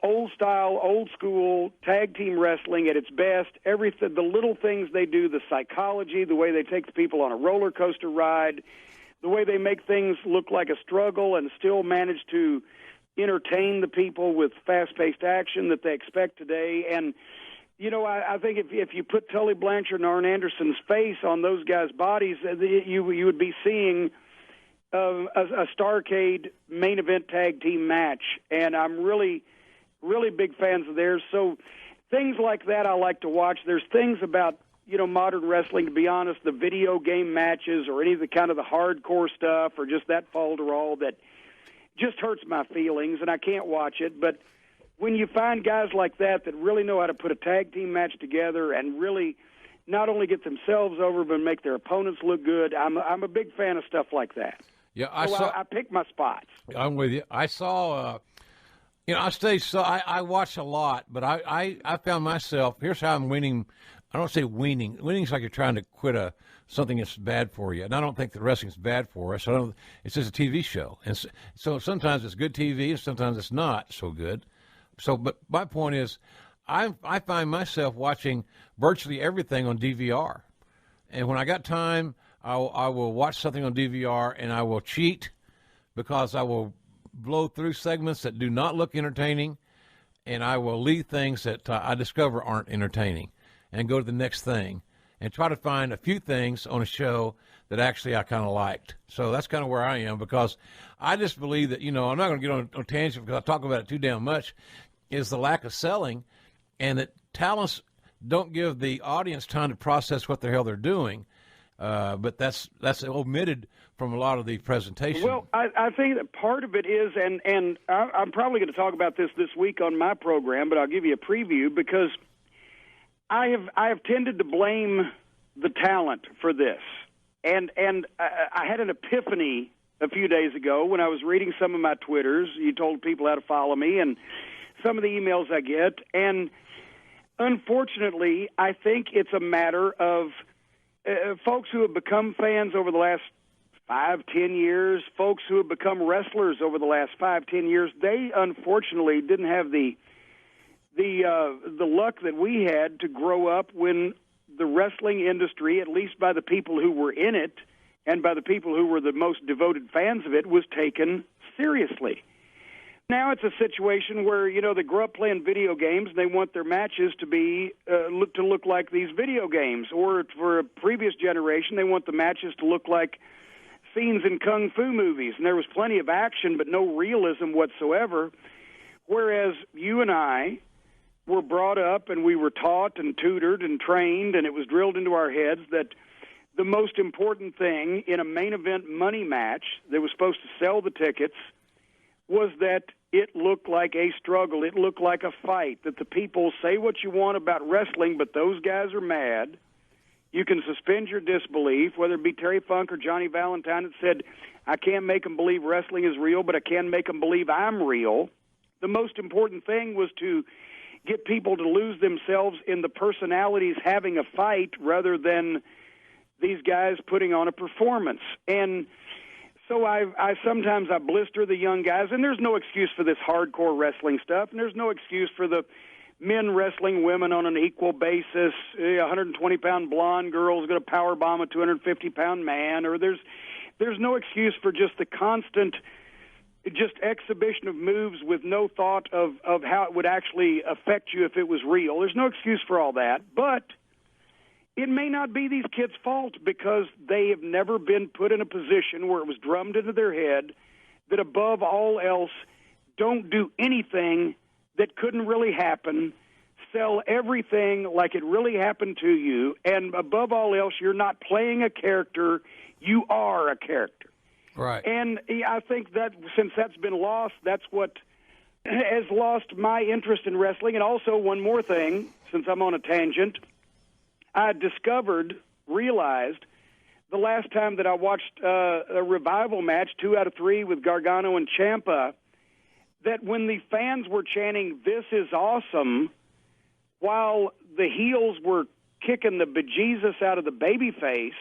Speaker 3: old style, old school tag team wrestling at its best. Everything, the little things they do, the psychology, the way they take the people on a roller coaster ride, the way they make things look like a struggle and still manage to entertain the people with fast-paced action that they expect today. And, I think if you put Tully Blanchard and Arn Anderson's face on those guys' bodies, you would be seeing a Starrcade main event tag team match. And I'm really big fans of theirs. So things like that I like to watch. There's things about, modern wrestling, to be honest, the video game matches or any of the kind of the hardcore stuff or just that falderall that just hurts my feelings, and I can't watch it. But when you find guys like that really know how to put a tag team match together and really not only get themselves over but make their opponents look good, I'm a big fan of stuff like that.
Speaker 2: Yeah,
Speaker 3: I pick my spots.
Speaker 2: I'm with you. I saw... I watch a lot, but I found myself, here's how I'm weaning. I don't say weaning. Weaning's like you're trying to quit something that's bad for you. And I don't think that wrestling's bad for us. It's just a TV show. And so sometimes it's good TV and sometimes it's not so good. But my point is, I find myself watching virtually everything on DVR. And when I got time, I will watch something on DVR and I will cheat because I will blow through segments that do not look entertaining, and I will leave things that I discover aren't entertaining and go to the next thing and try to find a few things on a show that actually I kind of liked. So that's kind of where I am, because I just believe that, I'm not going to get on a tangent because I talk about it too damn much, is the lack of selling, and that talents don't give the audience time to process what the hell they're doing. But that's omitted from a lot of the presentation.
Speaker 3: Well, I think that part of it is, and I'm probably going to talk about this week on my program, but I'll give you a preview, because I have tended to blame the talent for this. And I had an epiphany a few days ago when I was reading some of my Twitters. You told people how to follow me, and some of the emails I get. And unfortunately, I think it's a matter of folks who have become fans over the last 5, 10 years, folks who have become wrestlers over the last 5, 10 years, they unfortunately didn't have the luck that we had to grow up when the wrestling industry, at least by the people who were in it and by the people who were the most devoted fans of it, was taken seriously. Now it's a situation where, they grow up playing video games and they want their matches to be look like these video games. Or for a previous generation, they want the matches to look like scenes in kung fu movies. And there was plenty of action, but no realism whatsoever. Whereas you and I were brought up and we were taught and tutored and trained, and it was drilled into our heads that the most important thing in a main event money match that was supposed to sell the tickets was that it looked like a struggle. It looked like a fight, that the people say what you want about wrestling, but those guys are mad. You can suspend your disbelief, whether it be Terry Funk or Johnny Valentine that said, I can't make them believe wrestling is real, but I can make them believe I'm real. The most important thing was to get people to lose themselves in the personalities having a fight rather than these guys putting on a performance. And so I sometimes blister the young guys, and there's no excuse for this hardcore wrestling stuff, and there's no excuse for the men wrestling women on an equal basis. A 120-pound blonde girl's going to powerbomb a 250-pound man, or there's no excuse for just the constant exhibition of moves with no thought of how it would actually affect you if it was real. There's no excuse for all that, but it may not be these kids' fault because they have never been put in a position where it was drummed into their head that above all else, don't do anything that couldn't really happen, sell everything like it really happened to you, and above all else, you're not playing a character, you are a character.
Speaker 2: Right.
Speaker 3: And I think that since that's been lost, that's what has lost my interest in wrestling. And also, one more thing, since I'm on a tangent, I realized the last time that I watched a revival match, 2 out of 3 with Gargano and Ciampa, that when the fans were chanting, "This is awesome," while the heels were kicking the bejesus out of the babyface,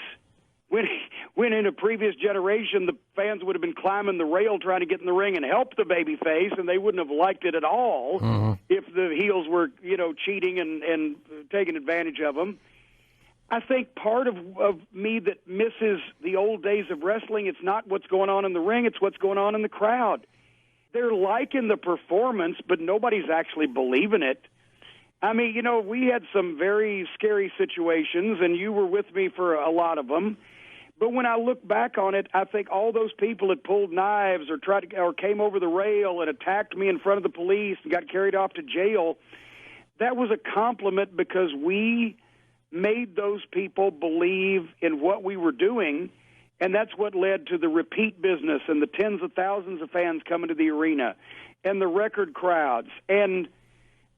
Speaker 3: when in a previous generation the fans would have been climbing the rail trying to get in the ring and help the babyface, and they wouldn't have liked it at all if the heels were, cheating and taking advantage of them. I think part of me that misses the old days of wrestling, it's not what's going on in the ring, it's what's going on in the crowd. They're liking the performance, but nobody's actually believing it. I mean, we had some very scary situations, and you were with me for a lot of them. But when I look back on it, I think all those people that pulled knives or came over the rail and attacked me in front of the police and got carried off to jail, that was a compliment because we made those people believe in what we were doing, and that's what led to the repeat business and the tens of thousands of fans coming to the arena and the record crowds. And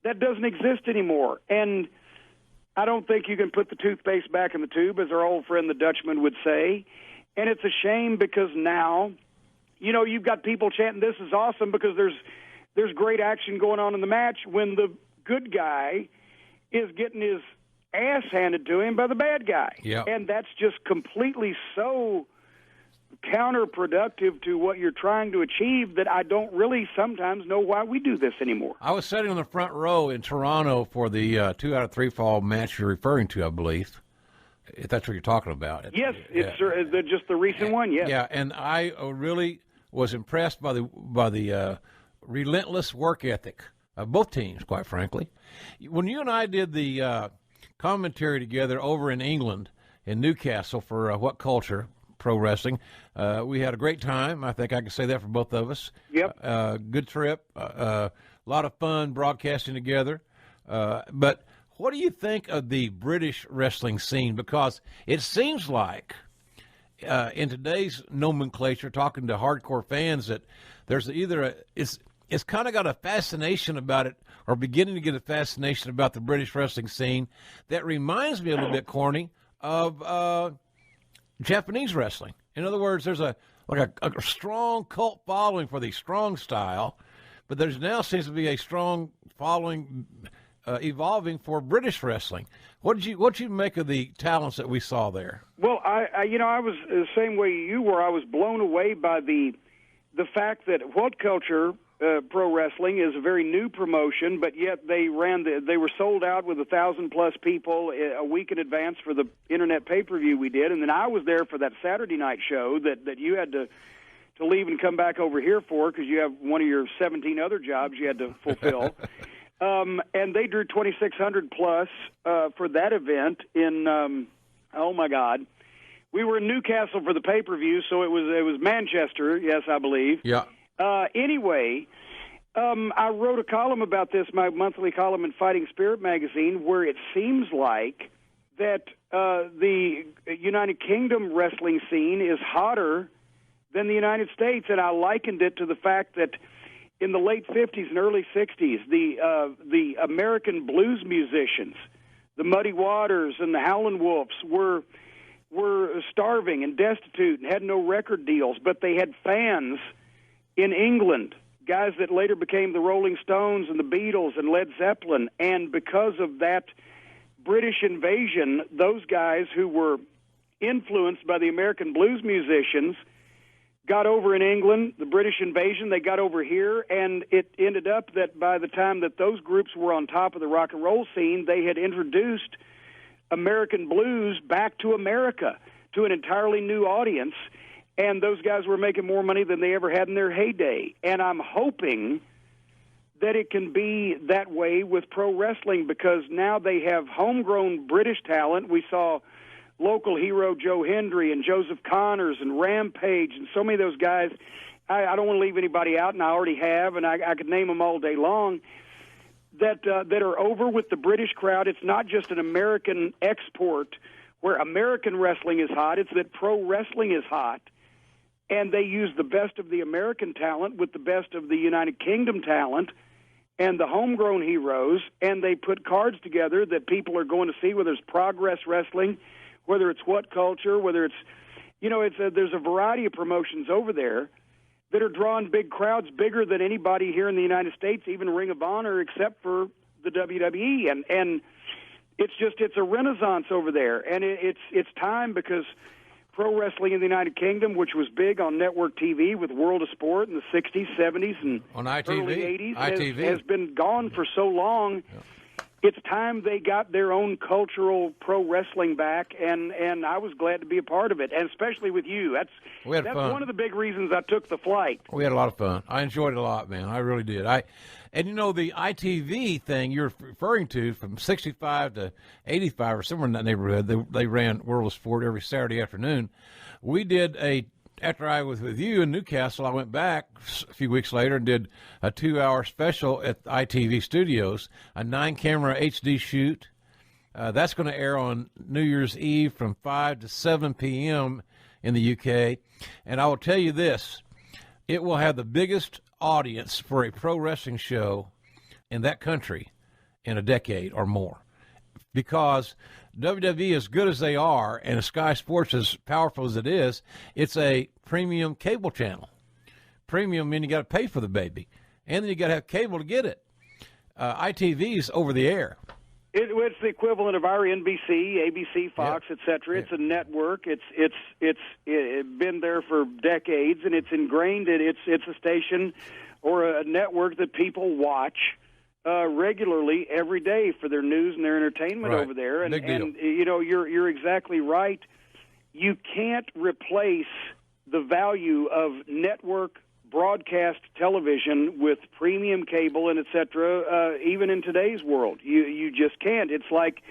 Speaker 3: that doesn't exist anymore. And I don't think you can put the toothpaste back in the tube, as our old friend the Dutchman would say. And it's a shame because now, you've got people chanting, "This is awesome," because there's great action going on in the match when the good guy is getting his ass handed to him by the bad guy.
Speaker 2: Yep.
Speaker 3: And that's just completely so counterproductive to what you're trying to achieve that I don't really sometimes know why we do this anymore.
Speaker 2: I was sitting on the front row in Toronto for the 2 out of 3 fall match you're referring to, I believe, if that's what you're talking about.
Speaker 3: Yes, it's just the recent one, yes.
Speaker 2: Yeah, and I really was impressed by the relentless work ethic of both teams, quite frankly. When you and I did the commentary together over in England, in Newcastle, for What Culture Pro Wrestling, we had a great time. I think I can say that for both of us.
Speaker 3: Yep.
Speaker 2: Good trip. A lot of fun broadcasting together. But what do you think of the British wrestling scene? Because it seems like in today's nomenclature, talking to hardcore fans, that there's it's kind of got a fascination about it, or beginning to get a fascination about the British wrestling scene that reminds me a little bit, Corny, of Japanese wrestling. In other words, there's a strong cult following for the strong style, but there's now seems to be a strong following evolving for British wrestling. What did you make of the talents that we saw there?
Speaker 3: Well, I was the same way you were. I was blown away by the fact that What Culture Pro Wrestling is a very new promotion, but yet they were sold out with 1,000+ people a week in advance for the internet pay-per-view we did, and then I was there for that Saturday night show that you had to leave and come back over here for because you have one of your 17 other jobs you had to fulfill. And they drew 2,600 plus for that event in oh my God, we were in Newcastle for the pay-per-view, so it was Manchester, yes, I believe.
Speaker 2: Yeah.
Speaker 3: Anyway, I wrote a column about this, my monthly column in Fighting Spirit magazine, where it seems like that the United Kingdom wrestling scene is hotter than the United States, and I likened it to the fact that in the late 50s and early 60s, the American blues musicians, the Muddy Waters and the Howlin' Wolves, were starving and destitute and had no record deals, but they had fans in England, guys that later became the Rolling Stones and the Beatles and Led Zeppelin, and because of that British invasion, those guys who were influenced by the American blues musicians got over in England, the British invasion, they got over here, and it ended up that by the time that those groups were on top of the rock and roll scene, they had introduced American blues back to America, to an entirely new audience, and those guys were making more money than they ever had in their heyday. And I'm hoping that it can be that way with pro wrestling because now they have homegrown British talent. We saw local hero Joe Hendry and Joseph Connors and Rampage and so many of those guys. I don't want to leave anybody out, and I already have, and I could name them all day long, that are over with the British crowd. It's not just an American export where American wrestling is hot. It's that pro wrestling is hot, and they use the best of the American talent with the best of the United Kingdom talent and the homegrown heroes, and they put cards together that people are going to see, whether it's Progress Wrestling, whether it's What Culture, whether it's, there's a variety of promotions over there that are drawing big crowds, bigger than anybody here in the United States, even Ring of Honor, except for the WWE. And it's a renaissance over there. And it's time because pro wrestling in the United Kingdom, which was big on network TV with World of Sport in the 60s, 70s, and
Speaker 2: on ITV,
Speaker 3: early 80s, has been gone for so long. Yeah. It's time they got their own cultural pro wrestling back, and I was glad to be a part of it, and especially with you. That's one of the big reasons I took the flight.
Speaker 2: We had a lot of fun. I enjoyed it a lot, man. I really did. The ITV thing you're referring to from 65 to 85 or somewhere in that neighborhood, they ran World of Sport every Saturday afternoon. We did after I was with you in Newcastle, I went back a few weeks later and did a 2-hour special at ITV Studios, a 9-camera HD shoot. That's going to air on New Year's Eve from 5 to 7 p.m. in the UK. And I will tell you this, it will have the biggest audience for a pro wrestling show in that country in a decade or more. Because WWE, as good as they are, and Sky Sports as powerful as it is, it's a premium cable channel. Premium meaning you got to pay for the baby, and then you got to have cable to get it. ITV's over the air.
Speaker 3: It's the equivalent of our NBC, ABC, Fox, etc. It's a network. It's been there for decades, and it's ingrained. It's a station or a network that people watch regularly every day for their news and their entertainment over there. And you're exactly right. You can't replace the value of network broadcast television with premium cable and et cetera, even in today's world. You just can't. It's like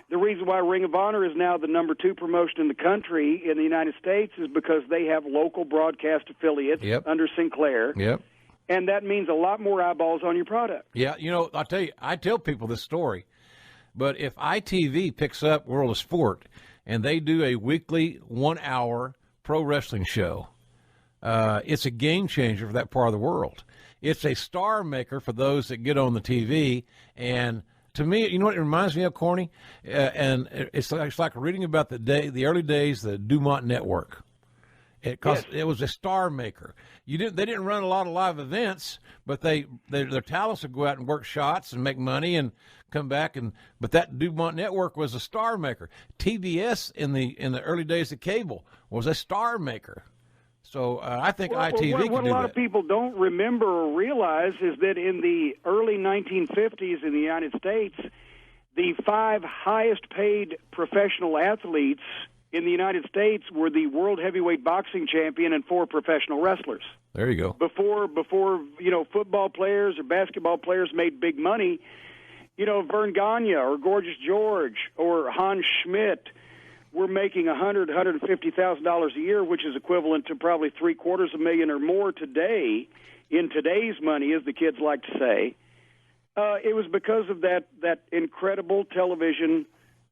Speaker 3: the reason why Ring of Honor is now the number 2 promotion in the country in the United States is because they have local broadcast affiliates under Sinclair.
Speaker 2: Yep.
Speaker 3: And that means a lot more eyeballs on your product.
Speaker 2: Yeah, I'll tell you, I tell people this story, but if ITV picks up World of Sport and they do a weekly 1-hour pro wrestling show, it's a game changer for that part of the world. It's a star maker for those that get on the TV. And to me, you know what it reminds me of, Corny? And it's like reading about the early days of the Dumont Network. Because it was a star maker. They didn't run a lot of live events, but their talents would go out and work shots and make money and come back. But that DuMont Network was a star maker. TBS in the early days of cable was a star maker. So I think ITV could do that.
Speaker 3: What a lot of people don't remember or realize is that in the early 1950s in the United States, the 5 highest paid professional athletes in the United States were the world heavyweight boxing champion and 4 professional wrestlers.
Speaker 2: There you go.
Speaker 3: Before football players or basketball players made big money, Vern Gagne or Gorgeous George or Hans Schmidt were making $150,000 a year, which is equivalent to probably $750,000 or more today, in today's money, as the kids like to say. It was because of that incredible television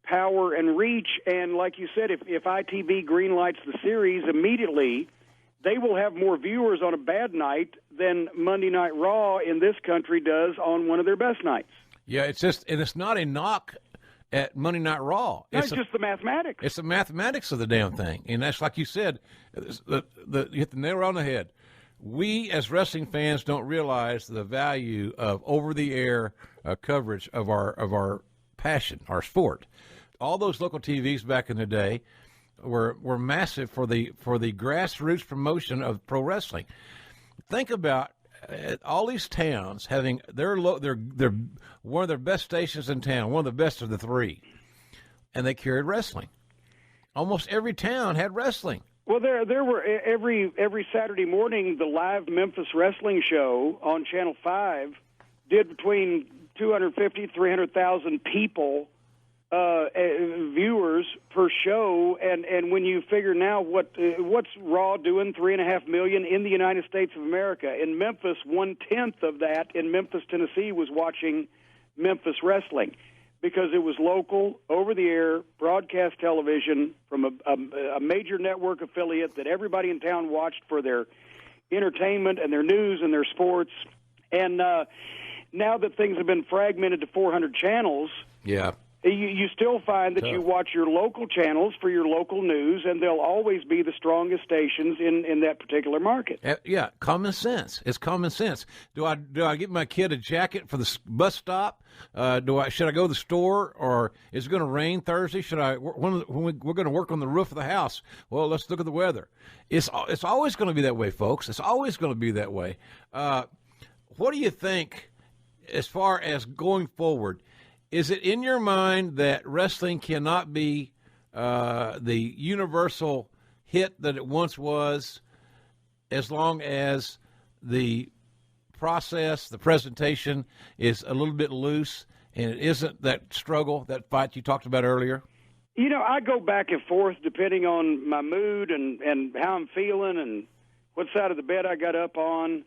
Speaker 3: power and reach, and like you said, if ITV greenlights the series immediately, they will have more viewers on a bad night than Monday Night Raw in this country does on one of their best nights.
Speaker 2: Yeah, it's not a knock at Monday Night Raw.
Speaker 3: It's just the mathematics.
Speaker 2: It's the mathematics of the damn thing, and that's like you said, you hit the nail on the head. We as wrestling fans don't realize the value of over-the-air coverage of our passion, our sport. All those local TVs back in the day were massive for the grassroots promotion of pro wrestling. Think about all these towns having they're one of their best stations in town, one of the best of the 3, and they carried wrestling. Almost every town had wrestling.
Speaker 3: Well, there were every Saturday morning the live Memphis wrestling show on Channel 5 did between 250,000 300,000 people. Viewers per show, and when you figure now what's Raw doing, 3.5 million in the United States of America. In Memphis, 1/10 of that in Memphis, Tennessee, was watching Memphis wrestling because it was local, over-the-air broadcast television from a major network affiliate that everybody in town watched for their entertainment and their news and their sports. And now that things have been fragmented to 400 channels,
Speaker 2: yeah.
Speaker 3: You still find that you watch your local channels for your local news, and they'll always be the strongest stations in that particular market.
Speaker 2: Yeah, common sense. It's common sense. Do I get my kid a jacket for the bus stop? Should I go to the store, or is it going to rain Thursday? When we're going to work on the roof of the house? Well, let's look at the weather. It's always going to be that way, folks. It's always going to be that way. What do you think as far as going forward? Is it in your mind that wrestling cannot be the universal hit that it once was, as long as the process, the presentation is a little bit loose and it isn't that struggle, that fight you talked about earlier?
Speaker 3: I go back and forth depending on my mood and how I'm feeling and what side of the bed I got up on.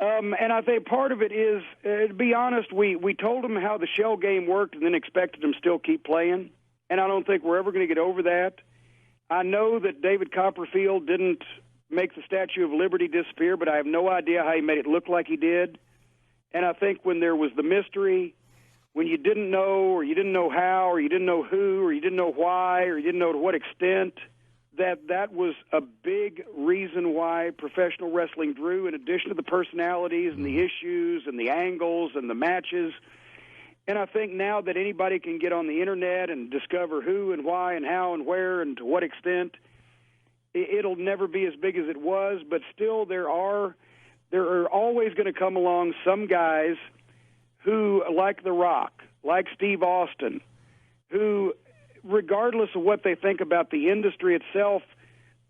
Speaker 3: And I think part of it is, to be honest, we told them how the shell game worked and then expected them still keep playing. And I don't think we're ever going to get over that. I know that David Copperfield didn't make the Statue of Liberty disappear, but I have no idea how he made it look like he did. And I think when there was the mystery, when you didn't know, or you didn't know how, or you didn't know who, or you didn't know why, or you didn't know to what extent, that was a big reason why professional wrestling grew, in addition to the personalities and the issues and the angles and the matches. And I think now that anybody can get on the internet and discover who and why and how and where and to what extent, it'll never be as big as it was. But still, there are always going to come along some guys who, like The Rock, like Steve Austin, who, regardless of what they think about the industry itself,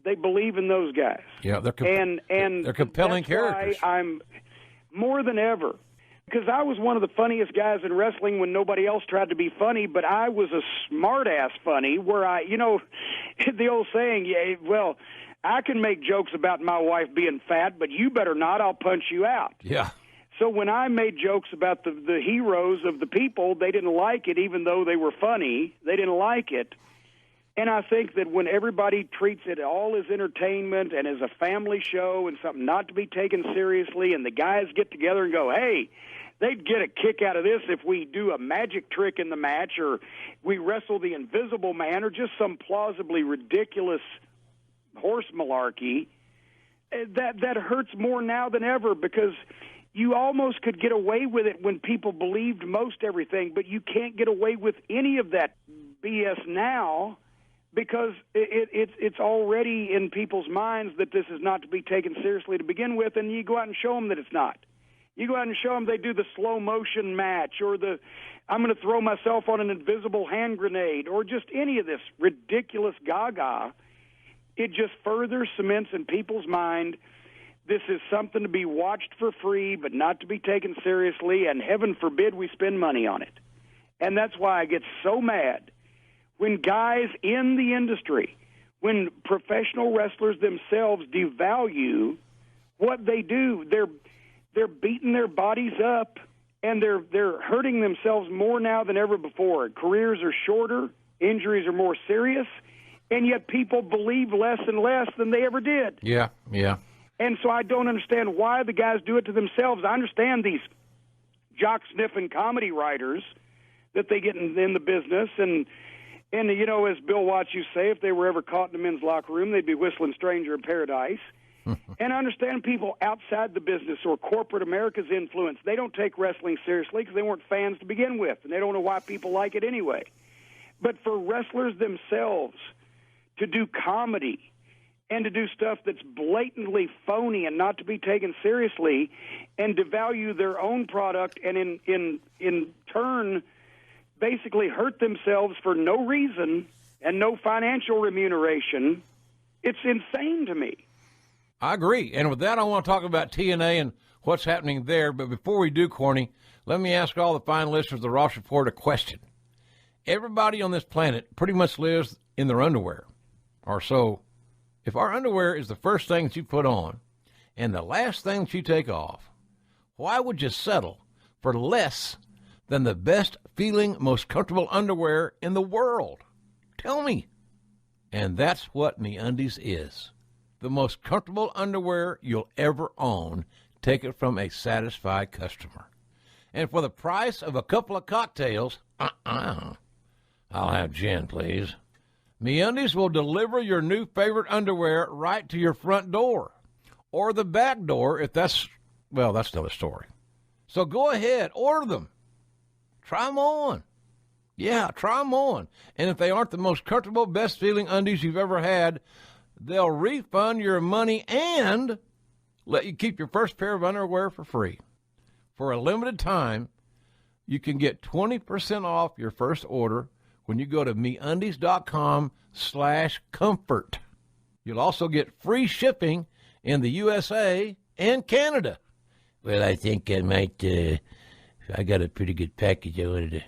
Speaker 3: they believe in those guys.
Speaker 2: Yeah, they're
Speaker 3: they're
Speaker 2: compelling characters.
Speaker 3: I'm more than ever, because I was one of the funniest guys in wrestling when nobody else tried to be funny, but I was a smart-ass funny where the old saying, I can make jokes about my wife being fat, but you better not, I'll punch you out.
Speaker 2: Yeah.
Speaker 3: So when I made jokes about the heroes of the people, they didn't like it, even though they were funny. They didn't like it. And I think that when everybody treats it all as entertainment and as a family show and something not to be taken seriously, and the guys get together and go, hey, they'd get a kick out of this if we do a magic trick in the match, or we wrestle the Invisible Man, or just some plausibly ridiculous horse malarkey, that hurts more now than ever, because you almost could get away with it when people believed most everything, but you can't get away with any of that BS now, because it's already in people's minds that this is not to be taken seriously to begin with, and you go out and show them that it's not. You go out and show them they do the slow motion match, or the I'm going to throw myself on an invisible hand grenade, or just any of this ridiculous gaga. It just further cements in people's mind this is something to be watched for free but not to be taken seriously, and heaven forbid we spend money on it. And that's why I get so mad when guys in the industry, when professional wrestlers themselves devalue what they do. They're beating their bodies up, and they're hurting themselves more now than ever before. Careers are shorter, injuries are more serious, and yet people believe less and less than they ever did.
Speaker 2: Yeah.
Speaker 3: And so I don't understand why the guys do it to themselves. I understand these jock-sniffing comedy writers that they get in the business, and you know, as Bill Watts used to say, if they were ever caught in a men's locker room, they'd be whistling Stranger in Paradise. And I understand people outside the business or corporate America's influence, they don't take wrestling seriously because they weren't fans to begin with, and they don't know why people like it anyway. But for wrestlers themselves to do comedy and to do stuff that's blatantly phony and not to be taken seriously, and devalue their own product, and in turn basically hurt themselves for no reason and no financial remuneration, it's insane to me.
Speaker 2: I agree. And with that, I want to talk about TNA and what's happening there. But before we do, Corny, let me ask all the fine listeners of the Ross Report a question. Everybody on this planet pretty much lives in their underwear, or so. If our underwear is the first thing that you put on and the last thing that you take off, why would you settle for less than the best feeling, most comfortable underwear in the world? Tell me. And that's what MeUndies is. The most comfortable underwear you'll ever own. Take it from a satisfied customer. And for the price of a couple of cocktails, I'll have gin, please. MeUndies will deliver your new favorite underwear right to your front door. Or the back door, if that's another story. So go ahead, order them. Try them on. Yeah, try them on. And if they aren't the most comfortable, best-feeling undies you've ever had, they'll refund your money and let you keep your first pair of underwear for free. For a limited time, you can get 20% off your first order when you go to MeUndies.com/comfort. You'll also get free shipping in the USA and Canada. Well, I think I might, I got a pretty good package I wanted to.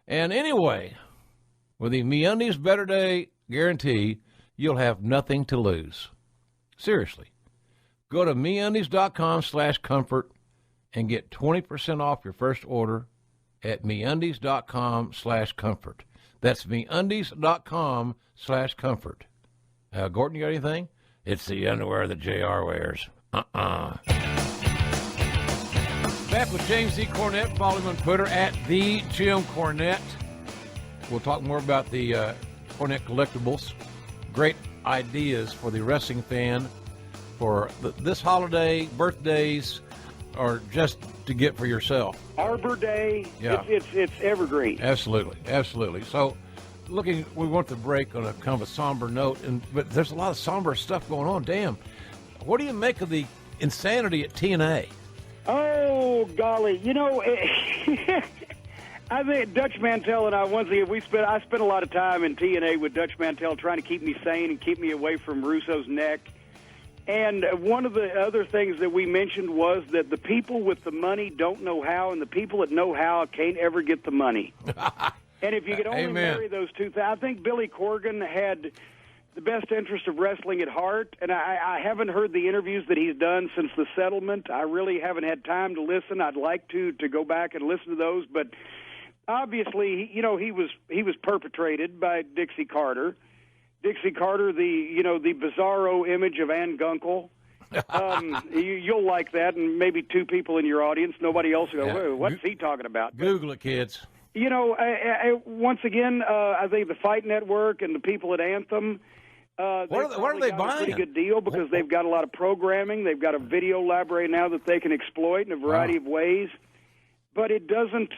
Speaker 2: And anyway, with the MeUndies Better Day guarantee, you'll have nothing to lose. Seriously. Go to MeUndies.com/comfort and get 20% off your first order at MeUndies.com/comfort. That's MeUndies.com/comfort. Gordon, you got anything? It's the underwear that JR wears. Back with James Z. Cornette. Follow him on Twitter at the Jim Cornette. We'll talk more about the Cornette collectibles. Great ideas for the wrestling fan for this holiday, birthdays, or just to get for yourself.
Speaker 3: Arbor Day,
Speaker 2: yeah.
Speaker 3: It's evergreen.
Speaker 2: Absolutely. So, we went to break on a kind of a somber note, but there's a lot of somber stuff going on. Damn. What do you make of the insanity at TNA?
Speaker 3: Oh, golly. You know, I think Dutch Mantell and I, once again, I spent a lot of time in TNA with Dutch Mantell trying to keep me sane and keep me away from Russo's neck. And one of the other things that we mentioned was that the people with the money don't know how, and the people that know how can't ever get the money. And if you could only marry those two things, I think Billy Corgan had the best interest of wrestling at heart, and I haven't heard the interviews that he's done since the settlement. I really haven't had time to listen. I'd like to go back and listen to those, but obviously, you know, he was perpetrated by Dixie Carter. Dixie Carter, the bizarro image of Ann Gunkel. You'll like that, and maybe two people in your audience. Nobody else will go, whoa, what's he talking about?
Speaker 2: Google it, kids.
Speaker 3: You know, once again, I think the Fight Network and the people at Anthem,
Speaker 2: What are they buying?
Speaker 3: A pretty good deal because they've got a lot of programming. They've got a video library now that they can exploit in a variety of ways. But it doesn't,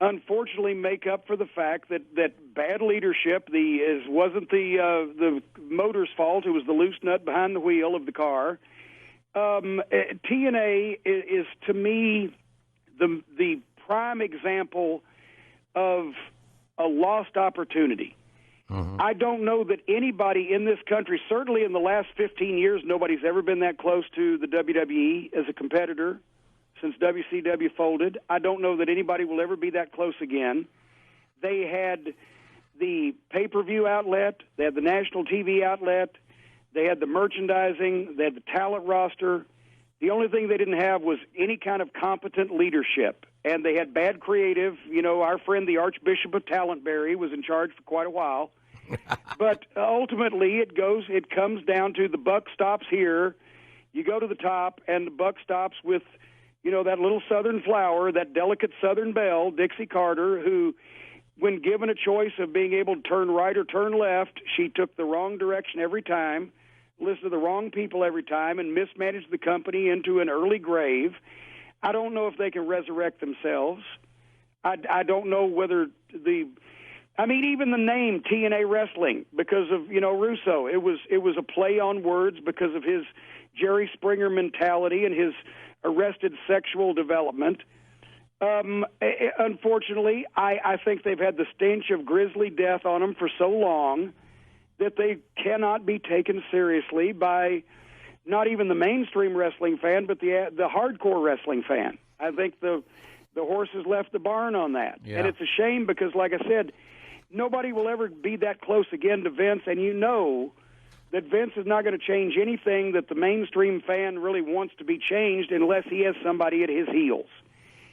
Speaker 3: unfortunately, make up for the fact that bad leadership wasn't the motor's fault. It was the loose nut behind the wheel of the car. TNA is to me the prime example of a lost opportunity. Mm-hmm. I don't know that anybody in this country, certainly in the last 15 years, nobody's ever been that close to the WWE as a competitor since WCW folded. I don't know that anybody will ever be that close again. They had the pay-per-view outlet. They had the national TV outlet. They had the merchandising. They had the talent roster. The only thing they didn't have was any kind of competent leadership. And they had bad creative. You know, our friend, the Archbishop of Talentberry, was in charge for quite a while. But ultimately, it comes down to the buck stops here. You go to the top, and the buck stops with, you know, that little Southern flower, that delicate Southern belle, Dixie Carter, who, when given a choice of being able to turn right or turn left, she took the wrong direction every time, listened to the wrong people every time, and mismanaged the company into an early grave. I don't know if they can resurrect themselves. I don't know whether even the name TNA Wrestling, because of, you know, Russo, it was a play on words because of his Jerry Springer mentality and his arrested sexual development. Unfortunately, I think they've had the stench of grisly death on them for so long that they cannot be taken seriously by not even the mainstream wrestling fan, but the hardcore wrestling fan. I think the horse has left the barn on that. Yeah. And it's a shame because, like I said, nobody will ever be that close again to Vince, and you know that Vince is not going to change anything that the mainstream fan really wants to be changed unless he has somebody at his heels.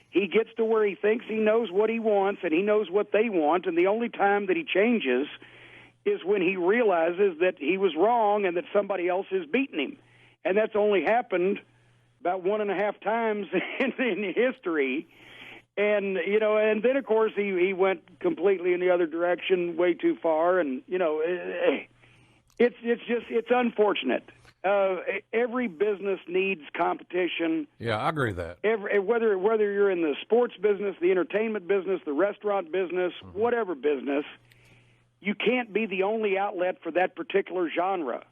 Speaker 3: He gets to where he thinks he knows what he wants and he knows what they want, and the only time that he changes is when he realizes that he was wrong and that somebody else is beating him. And that's only happened about 1.5 times in history. And, you know, and then, of course, he went completely in the other direction way too far. And, you know, it's unfortunate. Every business needs competition.
Speaker 2: Yeah, I agree with that.
Speaker 3: Whether you're in the sports business, the entertainment business, the restaurant business, whatever business, you can't be the only outlet for that particular genre.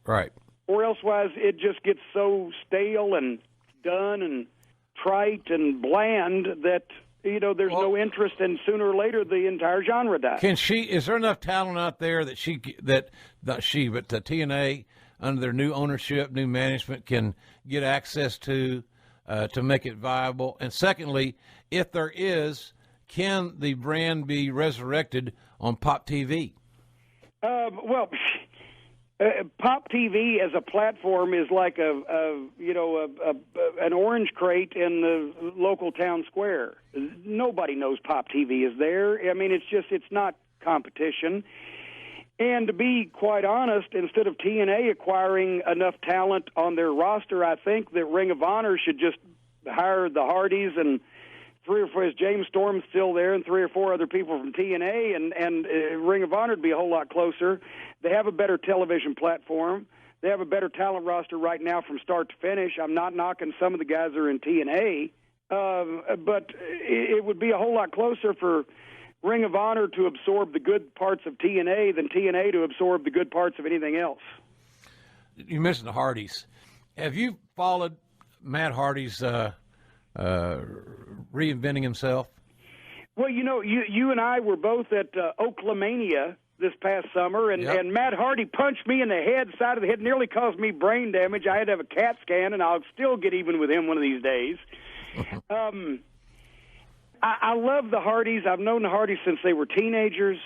Speaker 2: Right.
Speaker 3: Or elsewise it just gets so stale and done and trite and bland that, you know, there's no interest, and sooner or later the entire genre dies.
Speaker 2: Is there enough talent out there that the TNA, under their new ownership, new management, can get access to make it viable? And secondly, if there is, can the brand be resurrected on Pop TV?
Speaker 3: Pop TV as a platform is like an orange crate in the local town square. Nobody knows Pop TV is there. I mean, it's not competition. And to be quite honest, instead of TNA acquiring enough talent on their roster, I think that Ring of Honor should just hire the Hardys and 3 or 4, is James Storm still there, and 3 or 4 other people from TNA, and Ring of Honor would be a whole lot closer. They have a better television platform. They have a better talent roster right now from start to finish. I'm not knocking some of the guys that are in TNA, but it would be a whole lot closer for Ring of Honor to absorb the good parts of TNA than TNA to absorb the good parts of anything else.
Speaker 2: You mentioned the Hardys. Have you followed Matt Hardy's reinventing himself?
Speaker 3: Well, you know, you and I were both at Oaklamania this past summer, and Matt Hardy punched me in the side of the head, nearly caused me brain damage. I had to have a CAT scan, and I'll still get even with him one of these days. I love the Hardys. I've known the Hardys since they were teenagers,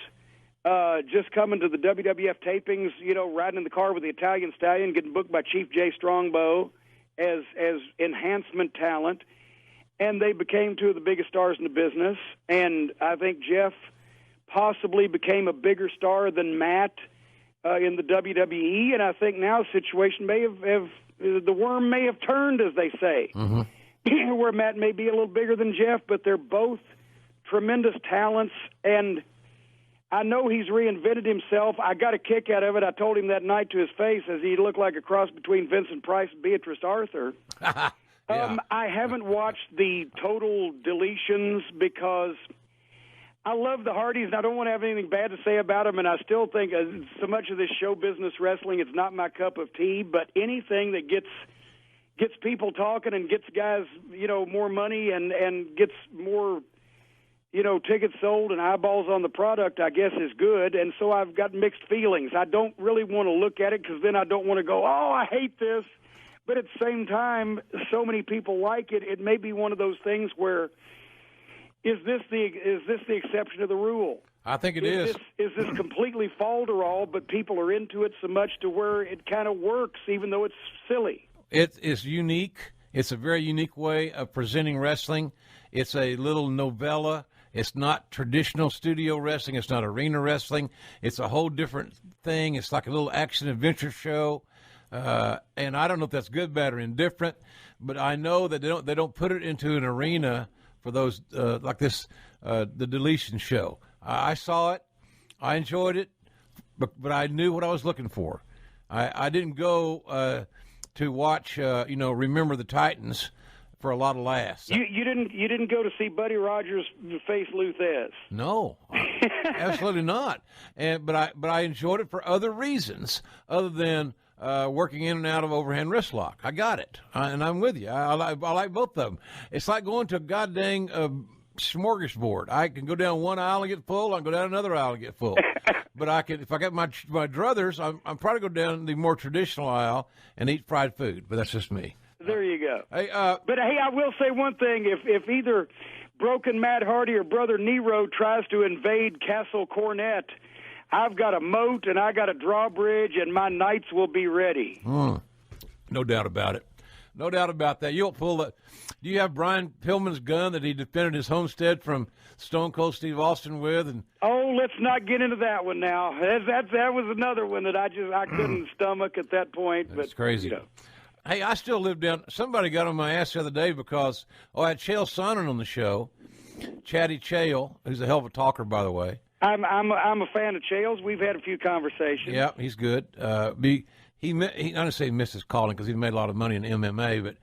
Speaker 3: just coming to the WWF tapings, you know, riding in the car with the Italian Stallion, getting booked by Chief Jay Strongbow as enhancement talent. And they became 2 of the biggest stars in the business. And I think Jeff possibly became a bigger star than Matt in the WWE. And I think now the situation may have the worm may have turned, as they say, where Matt may be a little bigger than Jeff, but they're both tremendous talents. And I know he's reinvented himself. I got a kick out of it. I told him that night to his face as he looked like a cross between Vincent Price and Beatrice Arthur.
Speaker 2: Yeah.
Speaker 3: I haven't watched the total deletions because I love the Hardys, and I don't want to have anything bad to say about them, and I still think so much of this show business wrestling, it's not my cup of tea, but anything that gets people talking and gets guys, more money and gets more, tickets sold and eyeballs on the product, I guess is good, and so I've got mixed feelings. I don't really want to look at it because then I don't want to go, oh, I hate this. But at the same time, so many people like it. It may be one of those things where is this the exception to the rule?
Speaker 2: I think it is.
Speaker 3: Is this completely falderall, but people are into it so much to where it kind of works, even though it's silly?
Speaker 2: It is unique. It's a very unique way of presenting wrestling. It's a little novella. It's not traditional studio wrestling. It's not arena wrestling. It's a whole different thing. It's like a little action-adventure show. And I don't know if that's good, bad, or indifferent, but I know that they don't put it into an arena for those like this, the deletion show. I saw it, I enjoyed it, but I knew what I was looking for. I didn't go to watch, Remember the Titans for a lot of laughs.
Speaker 3: You didn't go to see Buddy Rogers face Luthez?
Speaker 2: No, absolutely not. But I enjoyed it for other reasons other than working in and out of overhand wrist lock. I got it, and I'm with you. I like both of them. It's like going to a goddamn smorgasbord. I can go down one aisle and get full. I can go down another aisle and get full. But if I got my druthers, I'm probably go down the more traditional aisle and eat fried food. But that's just me.
Speaker 3: There you go.
Speaker 2: Hey,
Speaker 3: but hey, I will say one thing: if either Broken Matt Hardy or Brother Nero tries to invade Castle Cornette, I've got a moat and I got a drawbridge, and my knights will be ready.
Speaker 2: No doubt about it. No doubt about that. You'll pull that. Do you have Brian Pillman's gun that he defended his homestead from Stone Cold Steve Austin with? And
Speaker 3: oh, let's not get into that one now. That was another one that I couldn't stomach at that point.
Speaker 2: That's
Speaker 3: but,
Speaker 2: crazy. Hey, I still live down. Somebody got on my ass the other day because I had Chael Sonnen on the show, Chatty Chael, who's a hell of a talker, by the way.
Speaker 3: I'm a fan of Chael's. We've had a few conversations.
Speaker 2: Yeah, he's good. He I don't say he missed his calling because he made a lot of money in MMA, but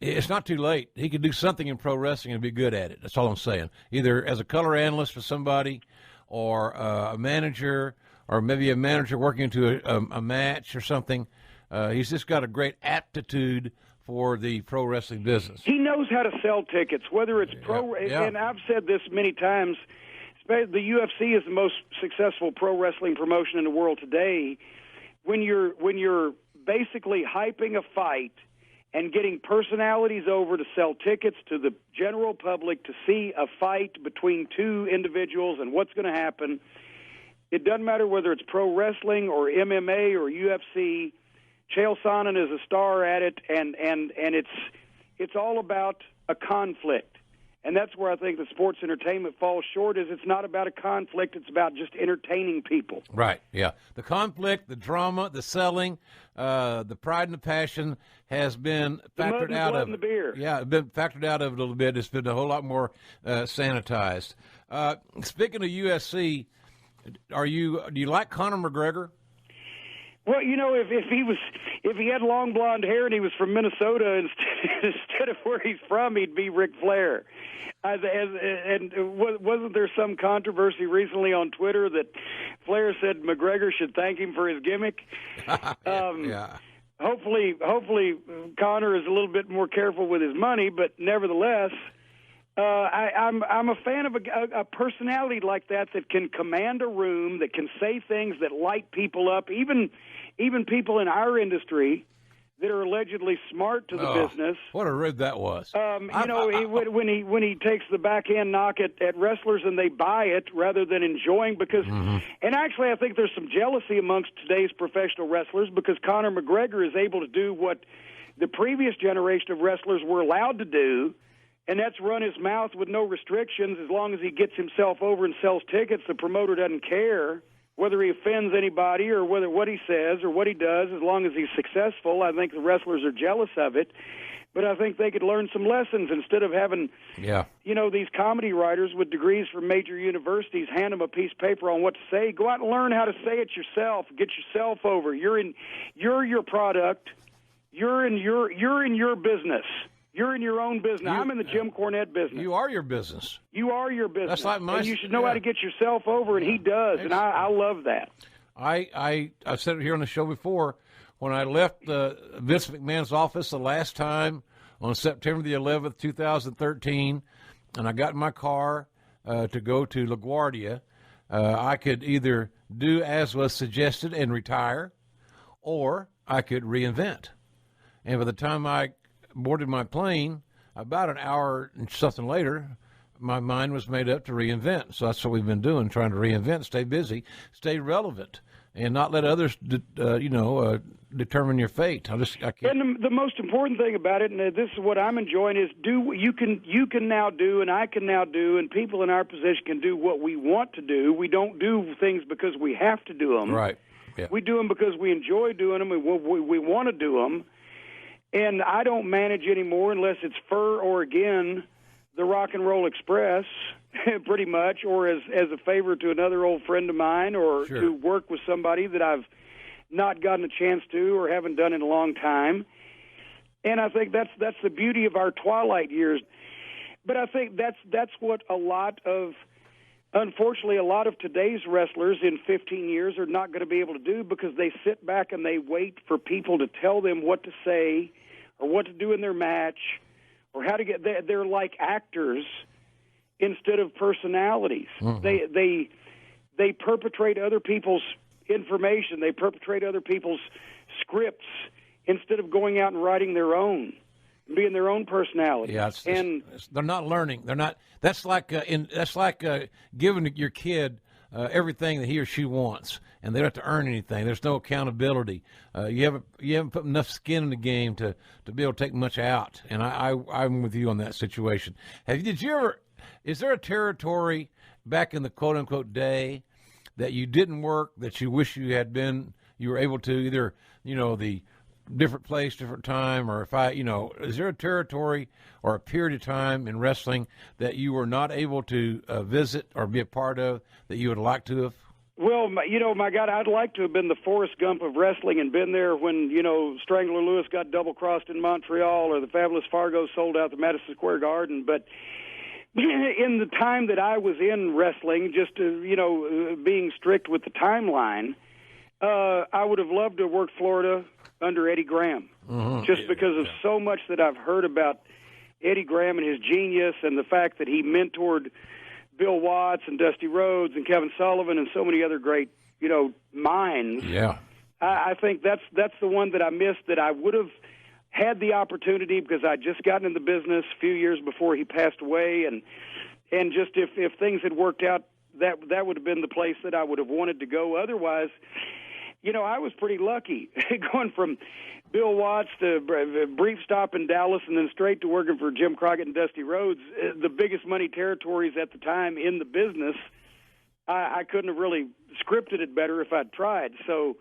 Speaker 2: it's not too late. He could do something in pro wrestling and be good at it. That's all I'm saying. Either as a color analyst for somebody, or a manager, or maybe a manager working into a match or something. He's just got a great aptitude for the pro wrestling business.
Speaker 3: He knows how to sell tickets, whether it's pro.
Speaker 2: Yeah.
Speaker 3: And I've said this many times. The UFC is the most successful pro wrestling promotion in the world today. When you're basically hyping a fight and getting personalities over to sell tickets to the general public to see a fight between two individuals and what's going to happen, it doesn't matter whether it's pro wrestling or MMA or UFC. Chael Sonnen is a star at it, and it's all about a conflict. And that's where I think the sports entertainment falls short, is it's not about a conflict, it's about just entertaining people.
Speaker 2: Right, yeah. The conflict, the drama, the selling, the pride and the passion has been factored out of it.
Speaker 3: The beer.
Speaker 2: Yeah, it's been factored out of it a little bit. It's been a whole lot more sanitized. Speaking of USC, do you like Conor McGregor?
Speaker 3: Well, if he had long blonde hair and he was from Minnesota instead of where he's from, he'd be Ric Flair. And wasn't there some controversy recently on Twitter that Flair said McGregor should thank him for his gimmick?
Speaker 2: Yeah.
Speaker 3: Hopefully, Conor is a little bit more careful with his money, but nevertheless, I'm a fan of a personality like that can command a room, that can say things that light people up, even people in our industry that are allegedly smart to the business.
Speaker 2: What a rib that was!
Speaker 3: When he takes the backhand knock at wrestlers and they buy it rather than enjoying, because and actually I think there's some jealousy amongst today's professional wrestlers because Conor McGregor is able to do what the previous generation of wrestlers were allowed to do. And that's run his mouth with no restrictions. As long as he gets himself over and sells tickets, the promoter doesn't care whether he offends anybody or whether what he says or what he does. As long as he's successful, I think the wrestlers are jealous of it. But I think they could learn some lessons instead of having, these comedy writers with degrees from major universities hand them a piece of paper on what to say. Go out and learn how to say it yourself. Get yourself over. You're your product. You're in your business. You're in your own business. I'm in the Jim Cornette business.
Speaker 2: You are your business.
Speaker 3: You are your business.
Speaker 2: That's like my.
Speaker 3: And you should know how to get yourself over, and he does, and I love that.
Speaker 2: I've said it here on the show before. When I left Vince McMahon's office the last time on September the 11th, 2013, and I got in my car to go to LaGuardia, I could either do as was suggested and retire, or I could reinvent. And by the time I boarded my plane, about an hour and something later, my mind was made up to reinvent. So that's what we've been doing, trying to reinvent, stay busy, stay relevant, and not let others, determine your fate. I can't.
Speaker 3: And the most important thing about it, and this is what I'm enjoying, is do what you can now do, and I can now do, and people in our position can do what we want to do. We don't do things because we have to do them.
Speaker 2: Right. Yeah.
Speaker 3: We do them because we enjoy doing them, and we want to do them. And I don't manage anymore unless it's Fur or, again, the Rock and Roll Express, pretty much, or as a favor to another old friend of mine, or to work with somebody that I've not gotten a chance to or haven't done in a long time. And I think that's the beauty of our twilight years. But I think that's what unfortunately, a lot of today's wrestlers in 15 years are not going to be able to do, because they sit back and they wait for people to tell them what to say or what to do in their match or how to get. They're like actors instead of personalities. Mm-hmm. They perpetrate other people's information. They perpetrate other people's scripts instead of going out and writing their own, being their own personality.
Speaker 2: Yeah, they're not learning. They're not. That's like giving your kid everything that he or she wants, and they don't have to earn anything. There's no accountability. You haven't put enough skin in the game to be able to take much out. And I'm with you on that situation. Is there a territory back in the quote unquote day that you didn't work that you wish you were able to, either the different place, different time, or is there a territory or a period of time in wrestling that you were not able to visit or be a part of that you would like to have?
Speaker 3: Well, my God, I'd like to have been the Forrest Gump of wrestling and been there when, Strangler Lewis got double-crossed in Montreal or the Fabulous Fargo sold out the Madison Square Garden. But in the time that I was in wrestling, just being strict with the timeline, I would have loved to have worked Florida under Eddie Graham, just because of so much that I've heard about Eddie Graham and his genius and the fact that he mentored Bill Watts and Dusty Rhodes and Kevin Sullivan and so many other great, minds.
Speaker 2: Yeah.
Speaker 3: I think that's the one that I missed, that I would have had the opportunity because I'd just gotten in the business a few years before he passed away, and just if things had worked out, that would have been the place that I would have wanted to go. Otherwise, I was pretty lucky going from Bill Watts to a brief stop in Dallas and then straight to working for Jim Crockett and Dusty Rhodes, the biggest money territories at the time in the business. I couldn't have really scripted it better if I'd tried. So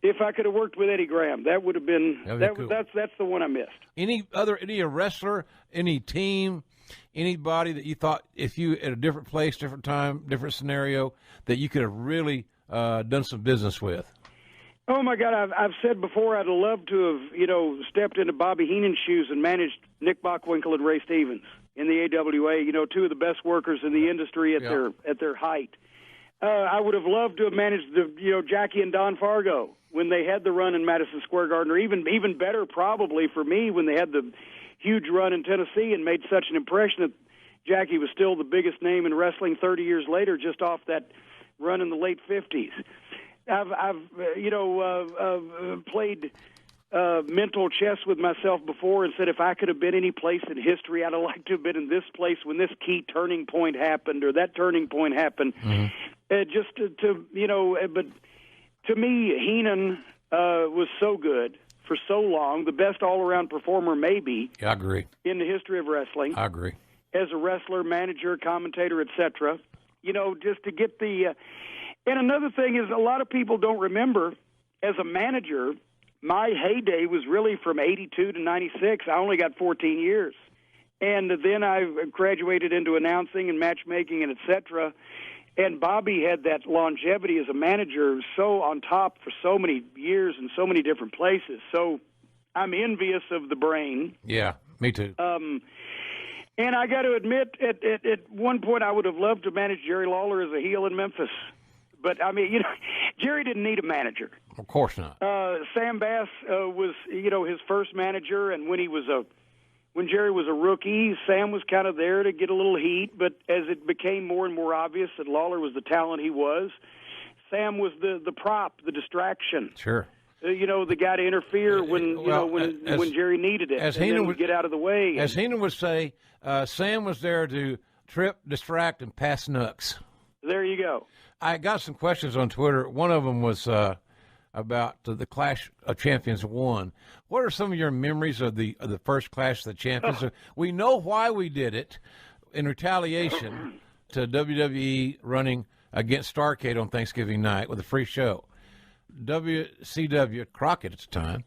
Speaker 3: if I could have worked with Eddie Graham, that would have been
Speaker 2: cool.
Speaker 3: That's the one I missed.
Speaker 2: Any wrestler, any team, anybody that you thought if you at a different place, different time, different scenario that you could have really done some business with?
Speaker 3: Oh, my God, I've said before I'd love to have, stepped into Bobby Heenan's shoes and managed Nick Bockwinkel and Ray Stevens in the AWA, two of the best workers in the industry at their height. I would have loved to have managed Jackie and Don Fargo when they had the run in Madison Square Garden, or even better probably for me when they had the huge run in Tennessee and made such an impression that Jackie was still the biggest name in wrestling 30 years later just off that run in the late 50s. I've played mental chess with myself before and said if I could have been any place in history, I'd have liked to have been in this place when this key turning point happened or that turning point happened. Mm-hmm. But to me, Heenan was so good for so long, the best all-around performer maybe.
Speaker 2: Yeah, I agree.
Speaker 3: In the history of wrestling.
Speaker 2: I agree.
Speaker 3: As a wrestler, manager, commentator, etc. Just to get the... And another thing is a lot of people don't remember, as a manager, my heyday was really from 82 to 96. I only got 14 years. And then I graduated into announcing and matchmaking and et cetera. And Bobby had that longevity as a manager, so on top for so many years in so many different places. So I'm envious of the brain.
Speaker 2: Yeah, me too.
Speaker 3: And I got to admit, at one point I would have loved to manage Jerry Lawler as a heel in Memphis. But, I mean, Jerry didn't need a manager.
Speaker 2: Of course not.
Speaker 3: Sam Bass was, his first manager, and when Jerry was a rookie, Sam was kind of there to get a little heat, but as it became more and more obvious that Lawler was the talent he was, Sam was the prop, the distraction.
Speaker 2: Sure.
Speaker 3: The guy to interfere when Jerry needed it,
Speaker 2: as
Speaker 3: and
Speaker 2: Heenan
Speaker 3: then
Speaker 2: would
Speaker 3: get out of the way.
Speaker 2: As Heenan would say, Sam was there to trip, distract, and pass knucks.
Speaker 3: There you go.
Speaker 2: I got some questions on Twitter. One of them was about the Clash of Champions 1. What are some of your memories of the first Clash of the Champions? We know why we did it, in retaliation to WWE running against Starrcade on Thanksgiving night with a free show. WCW, Crockett at the time,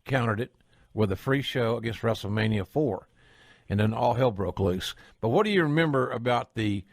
Speaker 2: countered it with a free show against WrestleMania 4, and then all hell broke loose. But what do you remember about the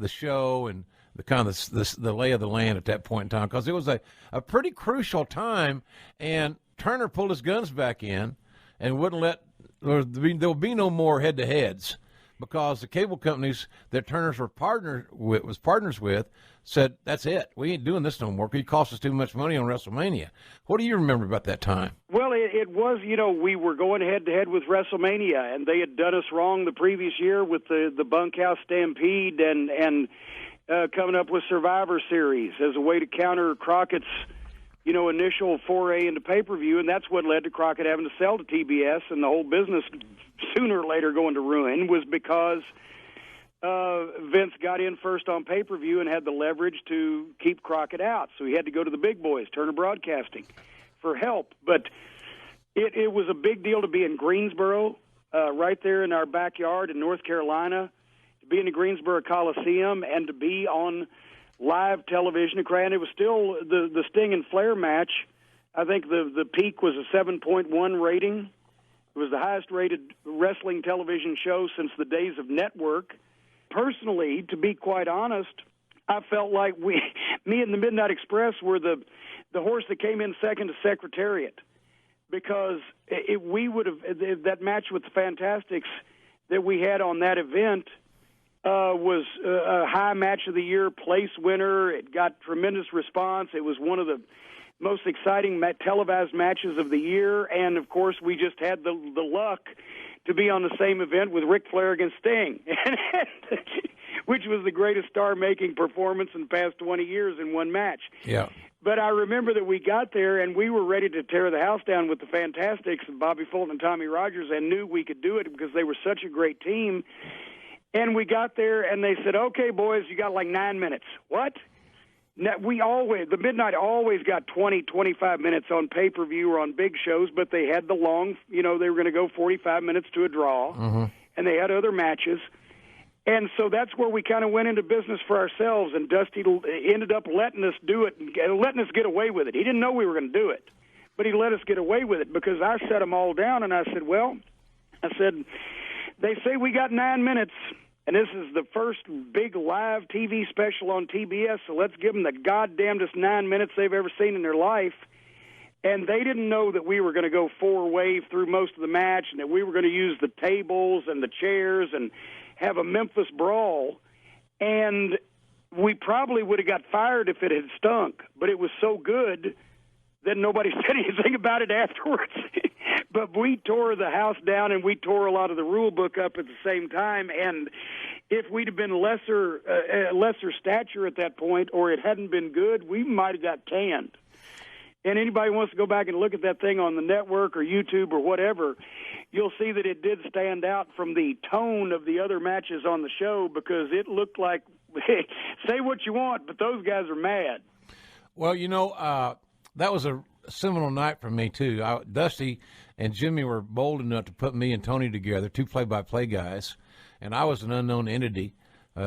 Speaker 2: show and the kind of the lay of the land at that point in time? Because it was a pretty crucial time, and Turner pulled his guns back in and wouldn't let there would be no more head-to-heads, because the cable companies that Turner's was partners with said, that's it. We ain't doing this no more. It cost us too much money on WrestleMania. What do you remember about that time?
Speaker 3: Well, it was, we were going head-to-head with WrestleMania, and they had done us wrong the previous year with the Bunkhouse Stampede and coming up with Survivor Series as a way to counter Crockett's, initial foray into pay-per-view, and that's what led to Crockett having to sell to TBS, and the whole business sooner or later going to ruin was because Vince got in first on pay-per-view and had the leverage to keep Crockett out. So he had to go to the big boys, Turner Broadcasting, for help. But it was a big deal to be in Greensboro, right there in our backyard in North Carolina, to be in the Greensboro Coliseum and to be on live television. And it was still the Sting and Flair match. I think the peak was a 7.1 rating. It was the highest-rated wrestling television show since the days of network. Personally, to be quite honest, I felt like me and the Midnight Express were the horse that came in second to Secretariat, because we would have that match with the Fantastics that we had on that event was a high match of the year, place winner. It got tremendous response. It was one of the most exciting televised matches of the year, and of course we just had the luck to be on the same event with Ric Flair against Sting, which was the greatest star-making performance in the past 20 years in one match.
Speaker 2: Yeah.
Speaker 3: But I remember that we got there, and we were ready to tear the house down with the Fantastics, and Bobby Fulton and Tommy Rogers, and knew we could do it because they were such a great team. And we got there, and they said, okay, boys, you got like 9 minutes. What? Now, the Midnight always got 20, 25 minutes on pay-per-view or on big shows, but they had the long, they were going to go 45 minutes to a draw, and they had other matches. And so that's where we kind of went into business for ourselves, and Dusty ended up letting us do it and letting us get away with it. He didn't know we were going to do it, but he let us get away with it because I set them all down, and I said, they say we got 9 minutes. And this is the first big live TV special on TBS, so let's give them the goddamnedest 9 minutes they've ever seen in their life. And they didn't know that we were going to go four-wave through most of the match and that we were going to use the tables and the chairs and have a Memphis brawl. And we probably would have got fired if it had stunk, but it was so good that nobody said anything about it afterwards. But we tore the house down, and we tore a lot of the rule book up at the same time. And if we'd have been lesser stature at that point, or it hadn't been good, we might have got canned. And anybody who wants to go back and look at that thing on the network or YouTube or whatever, you'll see that it did stand out from the tone of the other matches on the show, because it looked like, say what you want, but those guys are mad.
Speaker 2: Well, that was a seminal night for me, too. Dusty and Jimmy were bold enough to put me and Tony together, two play-by-play guys, and I was an unknown entity,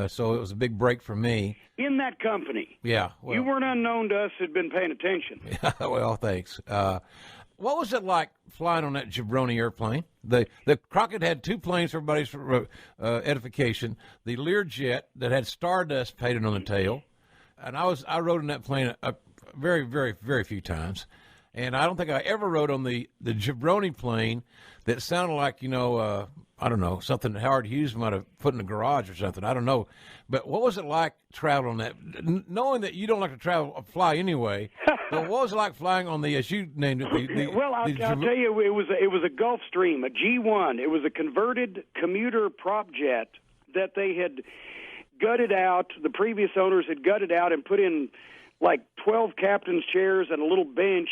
Speaker 2: so it was a big break for me.
Speaker 3: In that company?
Speaker 2: Yeah. Well,
Speaker 3: you weren't unknown to us who'd been paying attention.
Speaker 2: Well, thanks. What was it like flying on that jabroni airplane? The Crockett had two planes for everybody's edification. The Learjet that had Stardust painted on the tail, and I rode in that plane very, very, very few times. And I don't think I ever rode on the jabroni plane that sounded like, I don't know, something that Howard Hughes might have put in the garage or something. I don't know. But what was it like traveling on that? Knowing that you don't like to fly anyway, but what was it like flying on the, as you named it,
Speaker 3: Well, I'll tell you, it was a Gulfstream, a G1. It was a converted commuter prop jet that they had gutted out. The previous owners had gutted out and put in like 12 captain's chairs and a little bench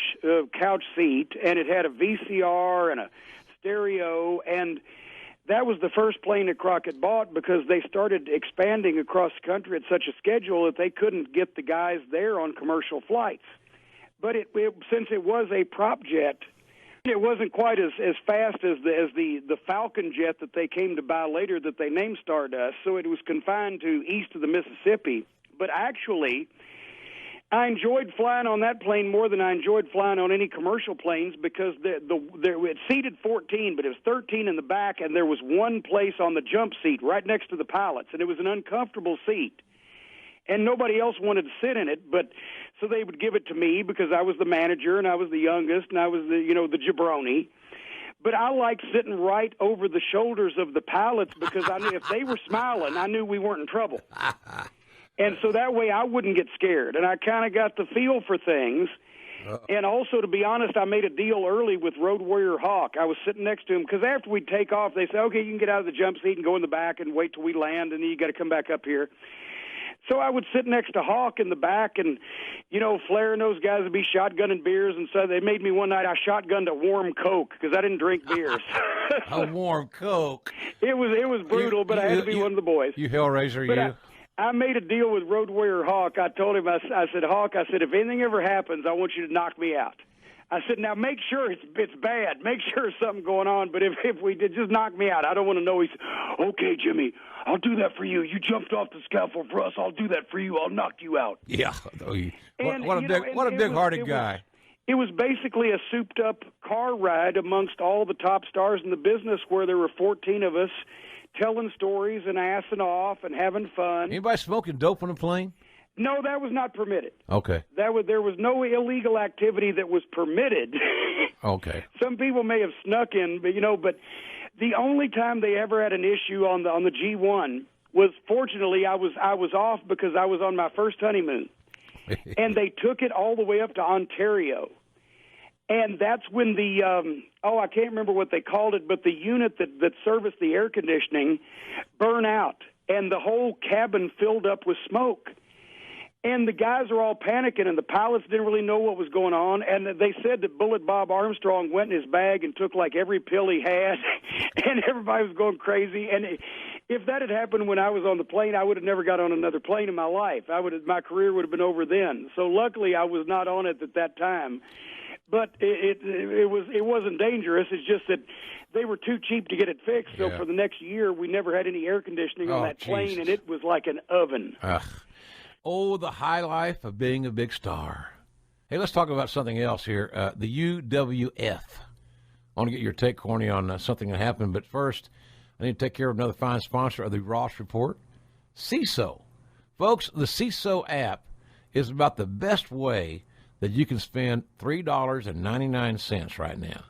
Speaker 3: couch seat, and it had a VCR and a stereo, and that was the first plane that Crockett bought because they started expanding across the country at such a schedule that they couldn't get the guys there on commercial flights. But since it was a prop jet, it wasn't quite as fast as the Falcon jet that they came to buy later that they named Stardust, so it was confined to east of the Mississippi. But actually, I enjoyed flying on that plane more than I enjoyed flying on any commercial planes because it seated 14, but it was 13 in the back, and there was one place on the jump seat right next to the pilots, and it was an uncomfortable seat. And nobody else wanted to sit in it, but so they would give it to me because I was the manager and I was the youngest and I was the jabroni. But I liked sitting right over the shoulders of the pilots because I knew if they were smiling, I knew we weren't in trouble. And so that way I wouldn't get scared. And I kind of got the feel for things. And also, to be honest, I made a deal early with Road Warrior Hawk. I was sitting next to him because after we'd take off, they said, okay, you can get out of the jump seat and go in the back and wait till we land, and then you got to come back up here. So I would sit next to Hawk in the back, and, Flair and those guys would be shotgunning beers. And so they made me one night, I shotgunned a warm Coke because I didn't drink beers.
Speaker 2: A warm Coke.
Speaker 3: It was brutal, but I had to be one of the boys.
Speaker 2: You Hellraiser, you.
Speaker 3: I made a deal with Road Warrior Hawk. I told him, I said, Hawk, if anything ever happens, I want you to knock me out. I said, now make sure it's bad. Make sure there's something going on. But if we did, just knock me out. I don't want to know. He said, okay, Jimmy, I'll do that for you. You jumped off the scaffold for us. I'll do that for you. I'll knock you out.
Speaker 2: Yeah. What a big-hearted guy.
Speaker 3: It was basically a souped-up car ride amongst all the top stars in the business where there were 14 of us telling stories and assing off and having fun.
Speaker 2: Anybody smoking dope on a plane?
Speaker 3: No, that was not permitted.
Speaker 2: Okay.
Speaker 3: There was no illegal activity that was permitted.
Speaker 2: Okay.
Speaker 3: Some people may have snuck in, but the only time they ever had an issue on the G1 was, fortunately, I was off because I was on my first honeymoon. And they took it all the way up to Ontario. And that's when I can't remember what they called it, but the unit that serviced the air conditioning burned out, and the whole cabin filled up with smoke. And the guys are all panicking, and the pilots didn't really know what was going on. And they said that Bullet Bob Armstrong went in his bag and took like every pill he had, and everybody was going crazy. And if that had happened when I was on the plane, I would have never got on another plane in my life. My career would have been over then. So luckily, I was not on it at that time. But it wasn't dangerous. It's just that they were too cheap to get it fixed. So for the next year, we never had any air conditioning on that plane, and it was like an oven.
Speaker 2: Oh, the high life of being a big star. Hey, let's talk about something else here. The UWF. I want to get your take, Corny, on something that happened. But first, I need to take care of another fine sponsor of the Ross Report, CISO. Folks, the CISO app is about the best way that you can spend $3.99 right now.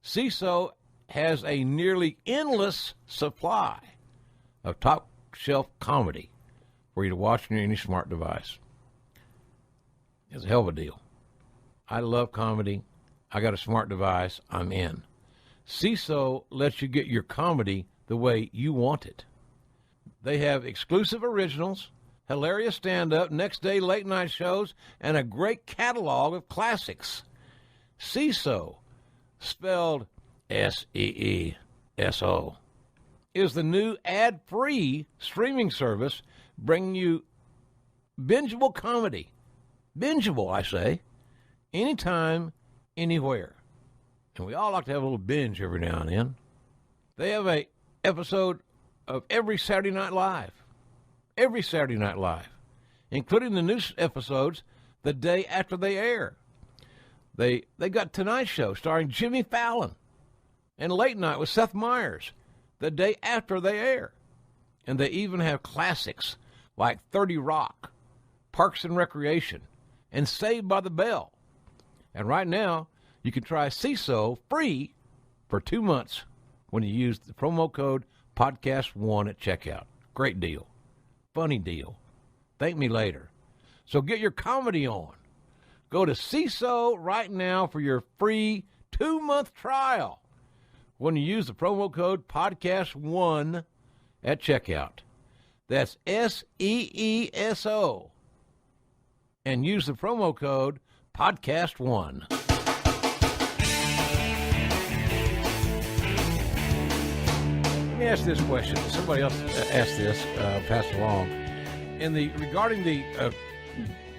Speaker 2: CISO has a nearly endless supply of top-shelf comedy for you to watch on any smart device. It's a hell of a deal. I love comedy. I got a smart device. I'm in. CISO lets you get your comedy the way you want it. They have exclusive originals, hilarious stand-up, next-day late-night shows, and a great catalog of classics. CISO, spelled S-E-E-S-O, is the new ad-free streaming service bringing you bingeable comedy. Bingeable, I say. Anytime, anywhere. And we all like to have a little binge every now and then. They have an episode of every Saturday Night Live. Every Saturday Night Live. Including the new episodes the day after they air. They got Tonight Show starring Jimmy Fallon and Late Night with Seth Meyers the day after they air. And they even have classics like 30 Rock, Parks and Recreation, and Saved by the Bell. And right now, you can try CISO free for 2 months when you use the promo code podcast1 at checkout. Great deal. Funny deal. Thank me later. So get your comedy on. Go to CISO right now for your free 2-month trial when you use the promo code podcast1 at checkout. That's SEESO. And use the promo code podcast1. Let me ask this question. Somebody else asked this, passed along. Regarding the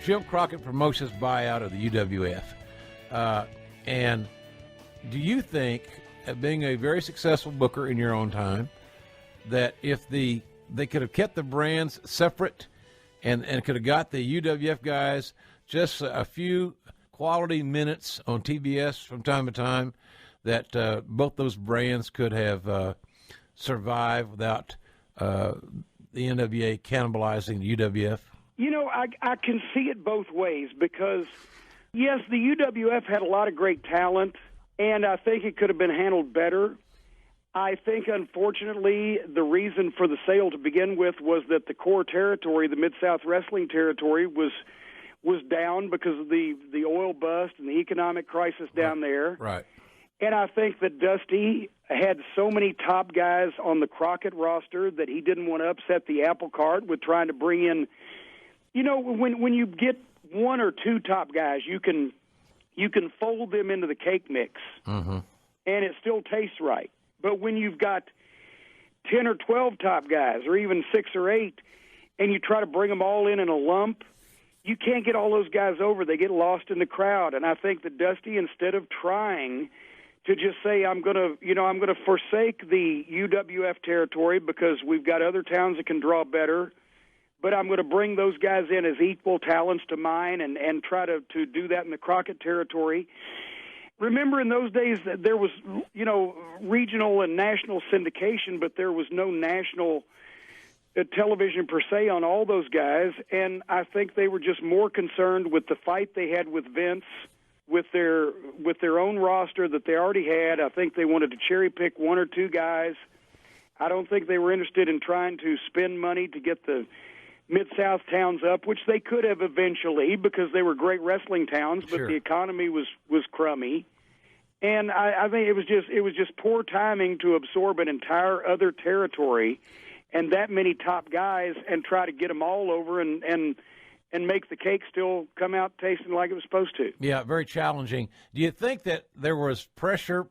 Speaker 2: Jim Crockett Promotions buyout of the UWF, and do you think, being a very successful booker in your own time, that if they could have kept the brands separate and could have got the UWF guys just a few quality minutes on TBS from time to time, that both those brands could have survived without the NWA cannibalizing the UWF?
Speaker 3: You know, I can see it both ways because, yes, the UWF had a lot of great talent, and I think it could have been handled better. I think, unfortunately, the reason for the sale to begin with was that the core territory, the Mid-South Wrestling territory, was down because of the oil bust and the economic crisis down there.
Speaker 2: Right.
Speaker 3: And I think that Dusty had so many top guys on the Crockett roster that he didn't want to upset the apple cart with trying to bring in, you know, when you get one or two top guys, you can fold them into the cake mix, and it still tastes right. But when you've got 10 or 12 top guys, or even 6 or 8, and you try to bring them all in a lump, you can't get all those guys over. They get lost in the crowd. And I think that Dusty, instead of trying to just say, I'm going to forsake the UWF territory because we've got other towns that can draw better, but I'm going to bring those guys in as equal talents to mine and try to do that in the Crockett territory. Remember, in those days, there was, you know, regional and national syndication, but there was no national television per se on all those guys, and I think they were just more concerned with the fight they had with Vince, with their own roster that they already had. I think they wanted to cherry pick 1 or 2 guys. I don't think they were interested in trying to spend money to get the Mid-South towns up, which they could have eventually because they were great wrestling towns, but the economy was crummy. And I think it was just poor timing to absorb an entire other territory and that many top guys and try to get them all over and make the cake still come out tasting like it was supposed to.
Speaker 2: Yeah, very challenging. Do you think that there was pressure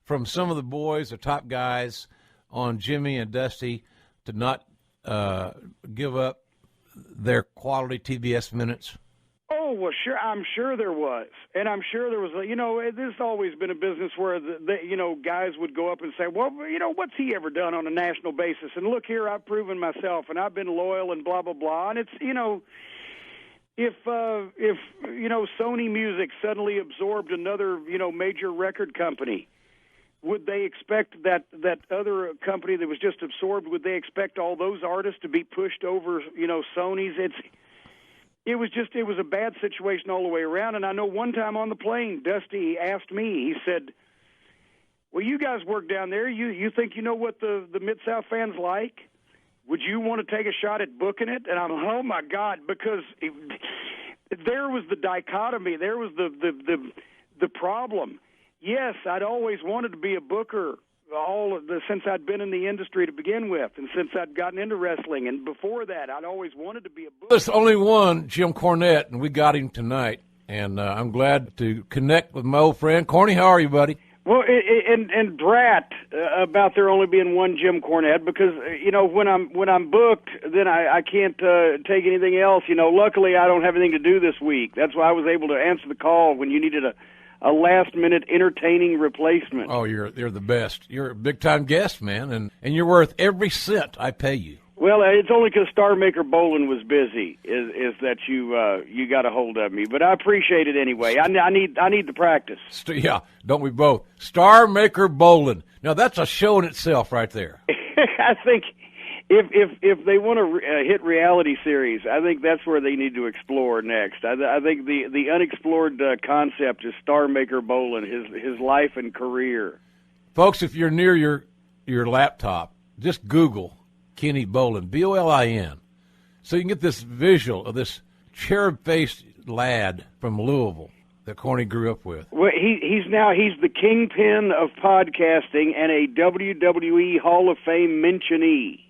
Speaker 2: from some of the boys, the top guys, on Jimmy and Dusty to not give up their quality TBS minutes?
Speaker 3: Oh, well, sure. I'm sure there was. And I'm sure there was, this has always been a business where, guys would go up and say, well, what's he ever done on a national basis? And look here, I've proven myself, and I've been loyal and blah, blah, blah. And it's, if Sony Music suddenly absorbed another, major record company, would they expect that other company that was just absorbed, would they expect all those artists to be pushed over, Sony's? It was a bad situation all the way around. And I know one time on the plane, Dusty asked me, he said, well, you guys work down there. You think you know what the Mid-South fans like? Would you want to take a shot at booking it? And I'm, oh, my God, because there was the dichotomy. There was the problem. Yes, I'd always wanted to be a booker since I'd been in the industry to begin with, and since I'd gotten into wrestling. And before that, I'd always wanted to be a booker.
Speaker 2: There's only one, Jim Cornette, and we got him tonight. And I'm glad to connect with my old friend. Corny, how are you, buddy?
Speaker 3: Well, and drat about there only being one Jim Cornette, because when I'm booked, then I can't take anything else. Luckily I don't have anything to do this week. That's why I was able to answer the call when you needed a last-minute entertaining replacement.
Speaker 2: Oh, you're the best. You're a big-time guest, man, and you're worth every cent I pay you.
Speaker 3: Well, it's only because Star Maker Bolin was busy is that you got a hold of me. But I appreciate it anyway. I need the practice.
Speaker 2: Yeah, don't we both? Star Maker Bolin. Now that's a show in itself, right there.
Speaker 3: I think if they want to hit reality series, I think that's where they need to explore next. I think the unexplored concept is Star Maker Bolin, his life and career.
Speaker 2: Folks, if you're near your laptop, just Google Kenny Bolin, Bolin, so you can get this visual of this cherub-faced lad from Louisville that Corny grew up with.
Speaker 3: Well, he's the kingpin of podcasting and a WWE Hall of Fame mentionee.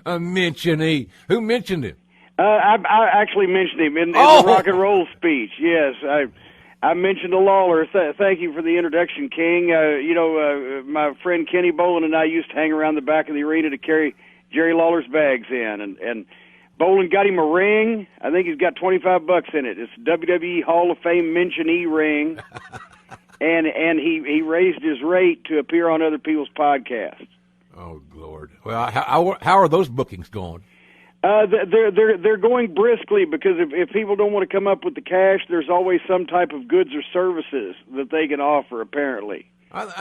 Speaker 2: A mentionee. Who mentioned him?
Speaker 3: I actually mentioned him in the rock and roll speech. Yes, I mentioned a Lawler. Thank you for the introduction, King. My friend Kenny Bolin and I used to hang around the back of the arena to carry Jerry Lawler's bags in, and Bolin got him a ring. I think he's got $25 in it. It's WWE Hall of Fame mentionee ring, and he raised his rate to appear on other people's podcasts.
Speaker 2: Oh Lord! Well, how are those bookings going?
Speaker 3: They're going briskly because if people don't want to come up with the cash, there's always some type of goods or services that they can offer, apparently.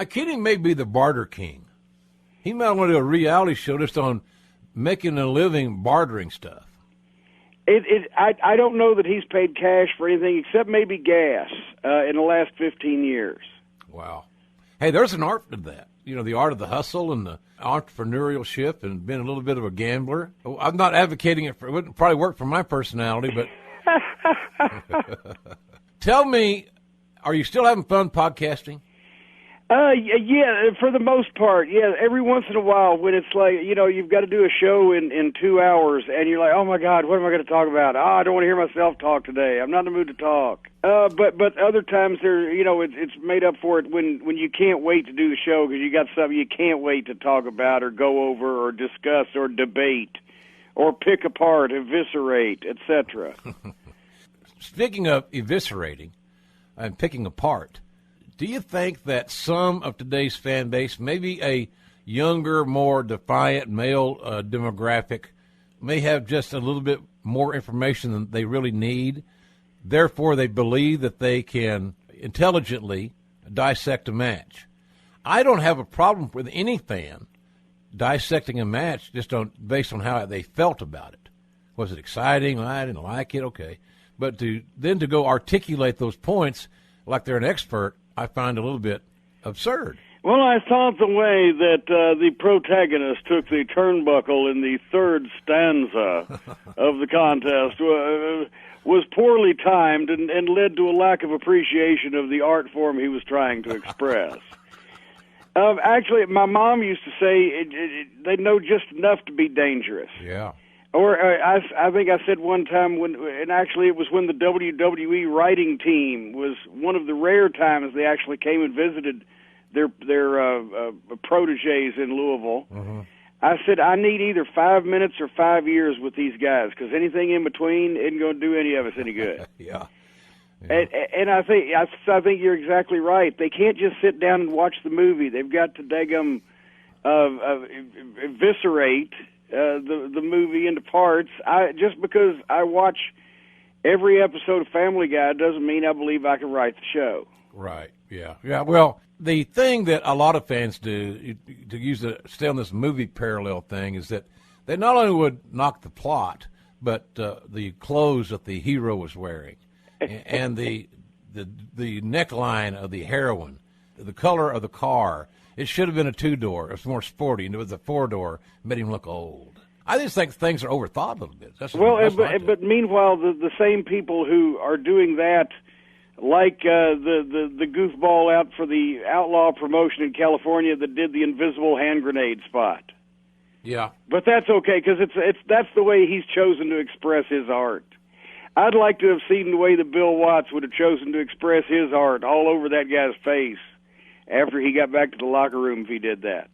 Speaker 2: Kenny may be the barter king. He might want to do a reality show just on making a living bartering stuff.
Speaker 3: I don't know that he's paid cash for anything except maybe gas in the last 15 years.
Speaker 2: Wow. Hey, there's an art to that. You know, the art of the hustle and the entrepreneurship and being a little bit of a gambler. I'm not advocating it. It wouldn't probably work for my personality, but tell me, are you still having fun podcasting?
Speaker 3: Yeah, for the most part, yeah. Every once in a while when it's like, you've got to do a show in 2 hours and you're like, oh my God, what am I going to talk about? I don't want to hear myself talk today. I'm not in the mood to talk. But other times it's made up for it when you can't wait to do the show because you got something you can't wait to talk about or go over or discuss or debate or pick apart, eviscerate, etc.
Speaker 2: Speaking of eviscerating and picking apart, do you think that some of today's fan base, maybe a younger, more defiant male demographic, may have just a little bit more information than they really need? Therefore, they believe that they can intelligently dissect a match. I don't have a problem with any fan dissecting a match just based on how they felt about it. Was it exciting? I didn't like it. Okay. But to go articulate those points like they're an expert, I find a little bit absurd.
Speaker 3: Well, I thought the way that the protagonist took the turnbuckle in the third stanza of the contest was poorly timed and led to a lack of appreciation of the art form he was trying to express. Actually, my mom used to say they know just enough to be dangerous.
Speaker 2: Yeah.
Speaker 3: Or I think I said one time and actually it was when the WWE writing team was one of the rare times they actually came and visited their proteges in Louisville. Mm-hmm. I said, I need either 5 minutes or 5 years with these guys because anything in between isn't going to do any of us any good.
Speaker 2: Yeah.
Speaker 3: And I think you're exactly right. They can't just sit down and watch the movie. They've got to daggum eviscerate the movie into parts. Just because I watch every episode of Family Guy doesn't mean I believe I can write the show.
Speaker 2: Right. Yeah. Yeah. Well, the thing that a lot of fans do, to stay on this movie parallel thing, is that they not only would knock the plot, but the clothes that the hero was wearing, and the neckline of the heroine, the color of the car. It should have been a 2-door. It was more sporty, and it was a 4-door. Made him look old. I just think things are overthought a little bit. But
Speaker 3: meanwhile, the same people who are doing that, like the goofball out for the Outlaw promotion in California that did the invisible hand grenade spot.
Speaker 2: Yeah.
Speaker 3: But that's okay because that's the way he's chosen to express his art. I'd like to have seen the way that Bill Watts would have chosen to express his art all over that guy's face after he got back to the locker room if he did that.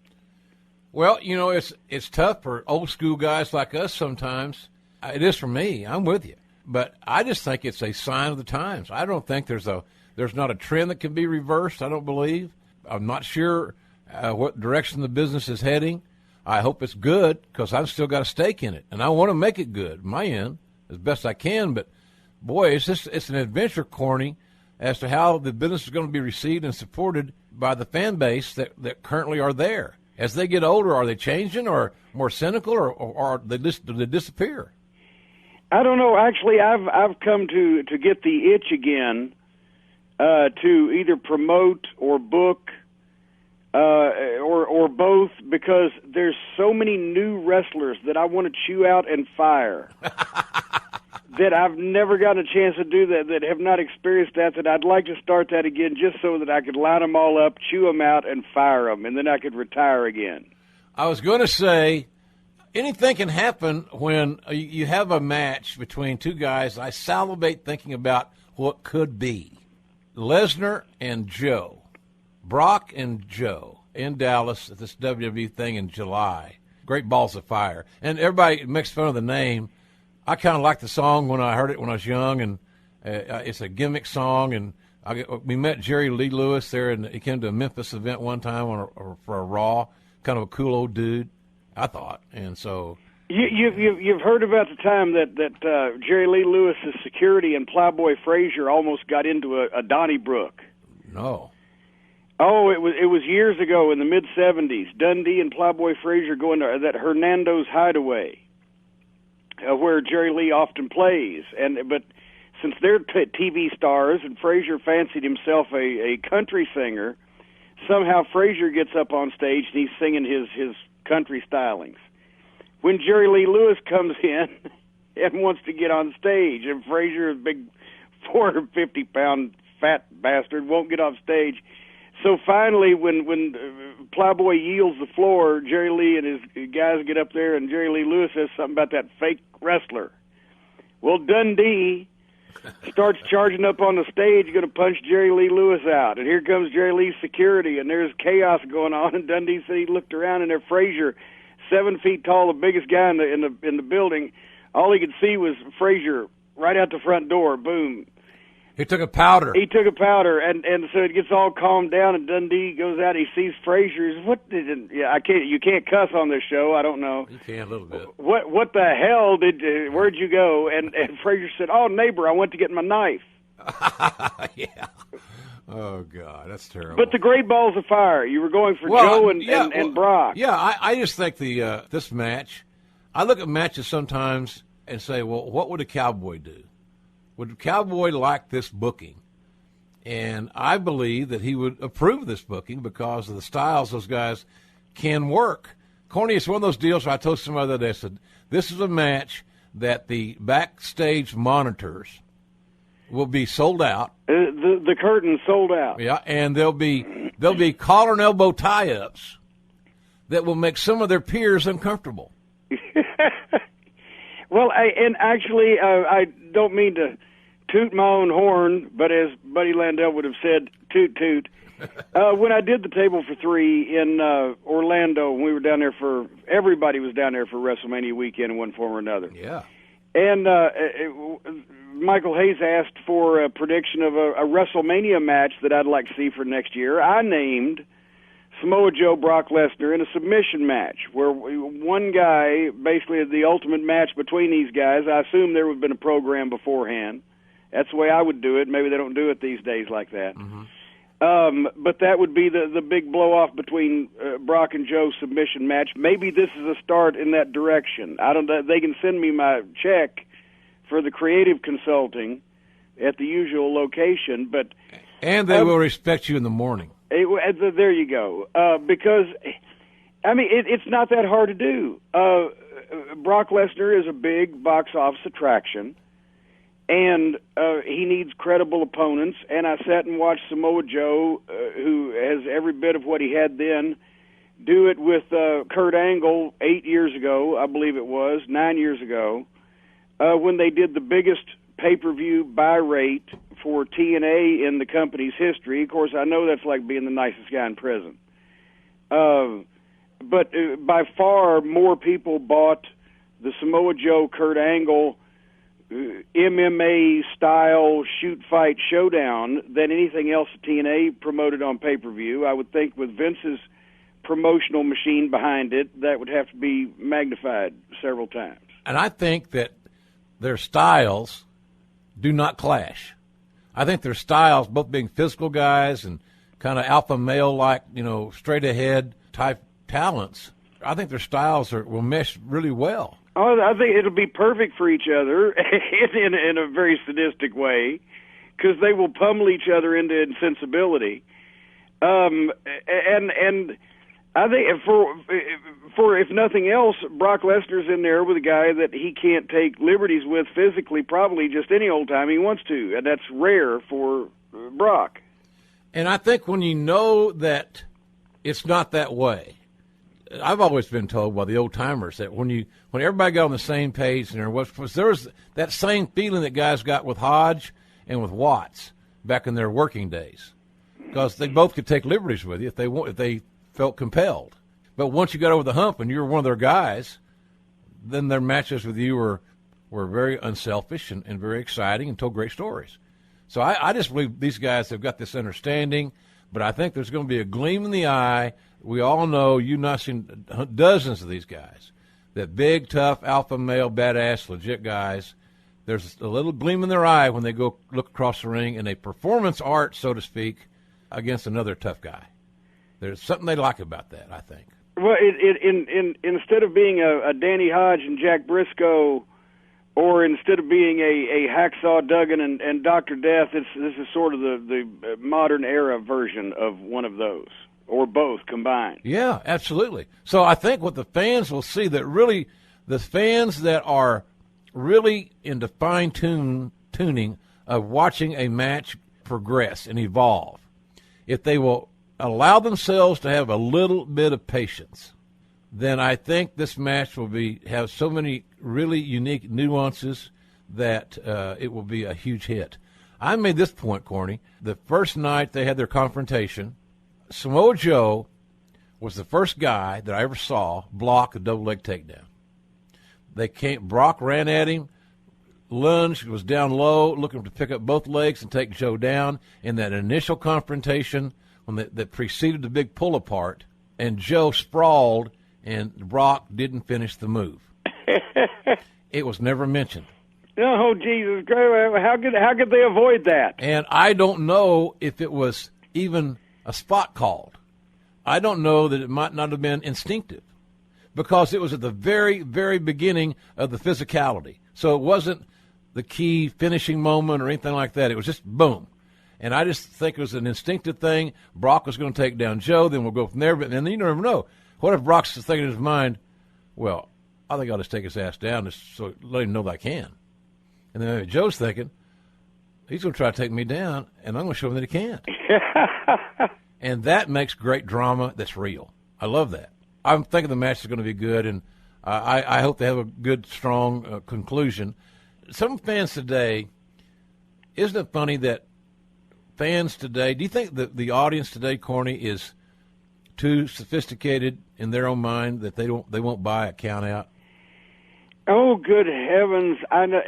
Speaker 2: Well, it's tough for old school guys like us sometimes. It is for me. I'm with you. But I just think it's a sign of the times. I don't think there's not a trend that can be reversed, I don't believe. I'm not sure what direction the business is heading. I hope it's good because I've still got a stake in it, and I want to make it good, my end, as best I can. But, boy, it's an adventure, Corny, as to how the business is going to be received and supported by the fan base that currently are there. As they get older, are they changing or more cynical, or do they disappear?
Speaker 3: I don't know. Actually, I've come to get the itch again to either promote or book or both, because there's so many new wrestlers that I want to chew out and fire that I've never gotten a chance to do that have not experienced that I'd like to start that again, just so that I could line them all up, chew them out, and fire them, and then I could retire again.
Speaker 2: I was going to say, anything can happen when you have a match between two guys. I salivate thinking about what could be. Lesnar and Joe. Brock and Joe in Dallas at this WWE thing in July. Great balls of fire. And everybody makes fun of the name. I kind of liked the song when I heard it when I was young, and it's a gimmick song. And we met Jerry Lee Lewis there, and he came to a Memphis event one time for a Raw. Kind of a cool old dude, I thought. And so
Speaker 3: you've heard about the time that Jerry Lee Lewis's security and Plowboy Frazier almost got into a Donnybrook.
Speaker 2: No.
Speaker 3: Oh, it was years ago in the mid-'70s. Dundee and Plowboy Frazier go into that Hernando's Hideaway, where Jerry Lee often plays. But since they're TV stars and Frazier fancied himself a country singer, somehow Frazier gets up on stage and he's singing his country stylings. When Jerry Lee Lewis comes in and wants to get on stage, and Frazier, a big 450-pound fat bastard, won't get off stage. So finally, when Plowboy yields the floor, Jerry Lee and his guys get up there, and Jerry Lee Lewis says something about that fake wrestler. Well, Dundee starts charging up on the stage, going to punch Jerry Lee Lewis out. And here comes Jerry Lee's security, and there's chaos going on. And Dundee said he looked around, and there Frazier, 7 feet tall, the biggest guy in the building. All he could see was Frazier right out the front door. Boom.
Speaker 2: He took a powder.
Speaker 3: And so it gets all calmed down, and Dundee goes out. He sees Frazier. You can't cuss on this show. I don't know.
Speaker 2: You can a little bit.
Speaker 3: What the hell where'd you go? And Frazier said, "Oh, neighbor, I went to get my knife."
Speaker 2: Yeah. Oh God, that's terrible.
Speaker 3: But the great balls of fire. You were going for Joe and Brock.
Speaker 2: Yeah, I just think this match. I look at matches sometimes and say, well, what would a cowboy do? Would a cowboy like this booking? And I believe that he would approve this booking because of the styles those guys can work. Corny, it's one of those deals where I told somebody the other day, I said, this is a match that the backstage monitors will be sold out.
Speaker 3: The curtain's sold out.
Speaker 2: Yeah, and there'll be collar and elbow tie-ups that will make some of their peers uncomfortable.
Speaker 3: Well, I don't mean to toot my own horn, but as Buddy Landell would have said, toot toot. When I did the table for three in Orlando, we were down there everybody was down there for WrestleMania weekend in one form or another.
Speaker 2: Yeah.
Speaker 3: And Michael Hayes asked for a prediction of a WrestleMania match that I'd like to see for next year. I named Samoa Joe, Brock Lesnar in a submission match where one guy, basically the ultimate match between these guys. I assume there would have been a program beforehand. That's the way I would do it. Maybe they don't do it these days like that. Mm-hmm. But that would be the big blow-off between Brock and Joe submission match. Maybe this is a start in that direction. I don't. They can send me my check for the creative consulting at the usual location,
Speaker 2: and they will respect you in the morning.
Speaker 3: There you go. Because, I mean, it's not that hard to do. Brock Lesnar is a big box office attraction, and he needs credible opponents. And I sat and watched Samoa Joe, who has every bit of what he had then, do it with Kurt Angle 8 years ago, I believe it was, 9 years ago, when they did the biggest pay-per-view buy rate for TNA in the company's history. Of course, I know that's like being the nicest guy in prison. But by far more people bought the Samoa Joe, Kurt Angle, MMA-style shoot-fight showdown than anything else that TNA promoted on pay-per-view. I would think with Vince's promotional machine behind it, that would have to be magnified several times.
Speaker 2: And I think that their styles do not clash. I think their styles, both being physical guys and kind of alpha male-like, straight ahead type talents, I think their styles will mesh really well.
Speaker 3: Oh, I think it'll be perfect for each other in a very sadistic way, because they will pummel each other into insensibility. And I think for if nothing else, Brock Lesnar's in there with a guy that he can't take liberties with physically, probably just any old time he wants to, and that's rare for Brock.
Speaker 2: And I think when you know that it's not that way, I've always been told by the old timers that when everybody got on the same page, and there was that same feeling that guys got with Hodge and with Watts back in their working days, because they both could take liberties with you if they felt compelled. But once you got over the hump and you were one of their guys, then their matches with you were very unselfish and very exciting and told great stories. So I just believe these guys have got this understanding, but I think there's going to be a gleam in the eye. We all know, you've not seen dozens of these guys, that big, tough, alpha male, badass, legit guys. There's a little gleam in their eye when they go look across the ring in a performance art, so to speak, against another tough guy. There's something they like about that, I think.
Speaker 3: Well, instead of being a Danny Hodge and Jack Briscoe, or instead of being a Hacksaw Duggan and Dr. Death, this is sort of the modern era version of one of those, or both combined.
Speaker 2: Yeah, absolutely. So I think what the fans will see, that really the fans that are really into fine-tuning of watching a match progress and evolve, if they will allow themselves to have a little bit of patience, then I think this match will have so many really unique nuances that it will be a huge hit. I made this point, Corny. The first night they had their confrontation, Samoa Joe was the first guy that I ever saw block a double leg takedown. Brock ran at him, lunged, was down low, looking to pick up both legs and take Joe down in that initial confrontation that preceded the big pull apart, and Joe sprawled, and Brock didn't finish the move. It was never mentioned.
Speaker 3: Oh, Jesus Christ! How could they avoid that?
Speaker 2: And I don't know if it was even a spot called. I don't know that it might not have been instinctive, because it was at the very, very beginning of the physicality. So it wasn't the key finishing moment or anything like that. It was just boom. And I just think it was an instinctive thing. Brock was going to take down Joe, then we'll go from there. But then you never know. What if Brock's thinking in his mind, well, I think I'll just take his ass down just so let him know that I can. And then Joe's thinking, he's going to try to take me down, and I'm going to show him that he can't. And that makes great drama that's real. I love that. I'm thinking the match is going to be good, and I hope they have a good, strong conclusion. Some fans today, isn't it funny that fans today, do you think that the audience today, Corny, is too sophisticated in their own mind that they won't buy a count out?
Speaker 3: Oh, good heavens! I know,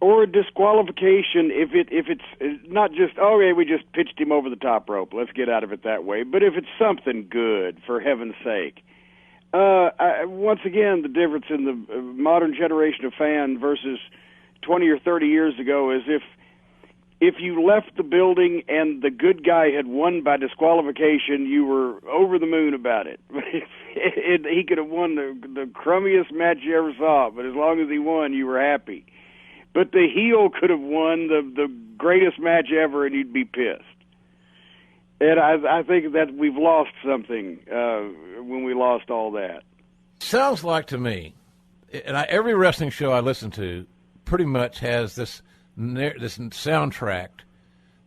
Speaker 3: or a disqualification if it's not just we just pitched him over the top rope. Let's get out of it that way. But if it's something good, for heaven's sake. Once again, the difference in the modern generation of fan versus 20 or 30 years ago is if you left the building and the good guy had won by disqualification, you were over the moon about it. He could have won the crummiest match you ever saw, but as long as he won, you were happy. But the heel could have won the greatest match ever, and you'd be pissed. And I think that we've lost something when we lost all that.
Speaker 2: Sounds like to me, and every wrestling show I listen to pretty much has this soundtrack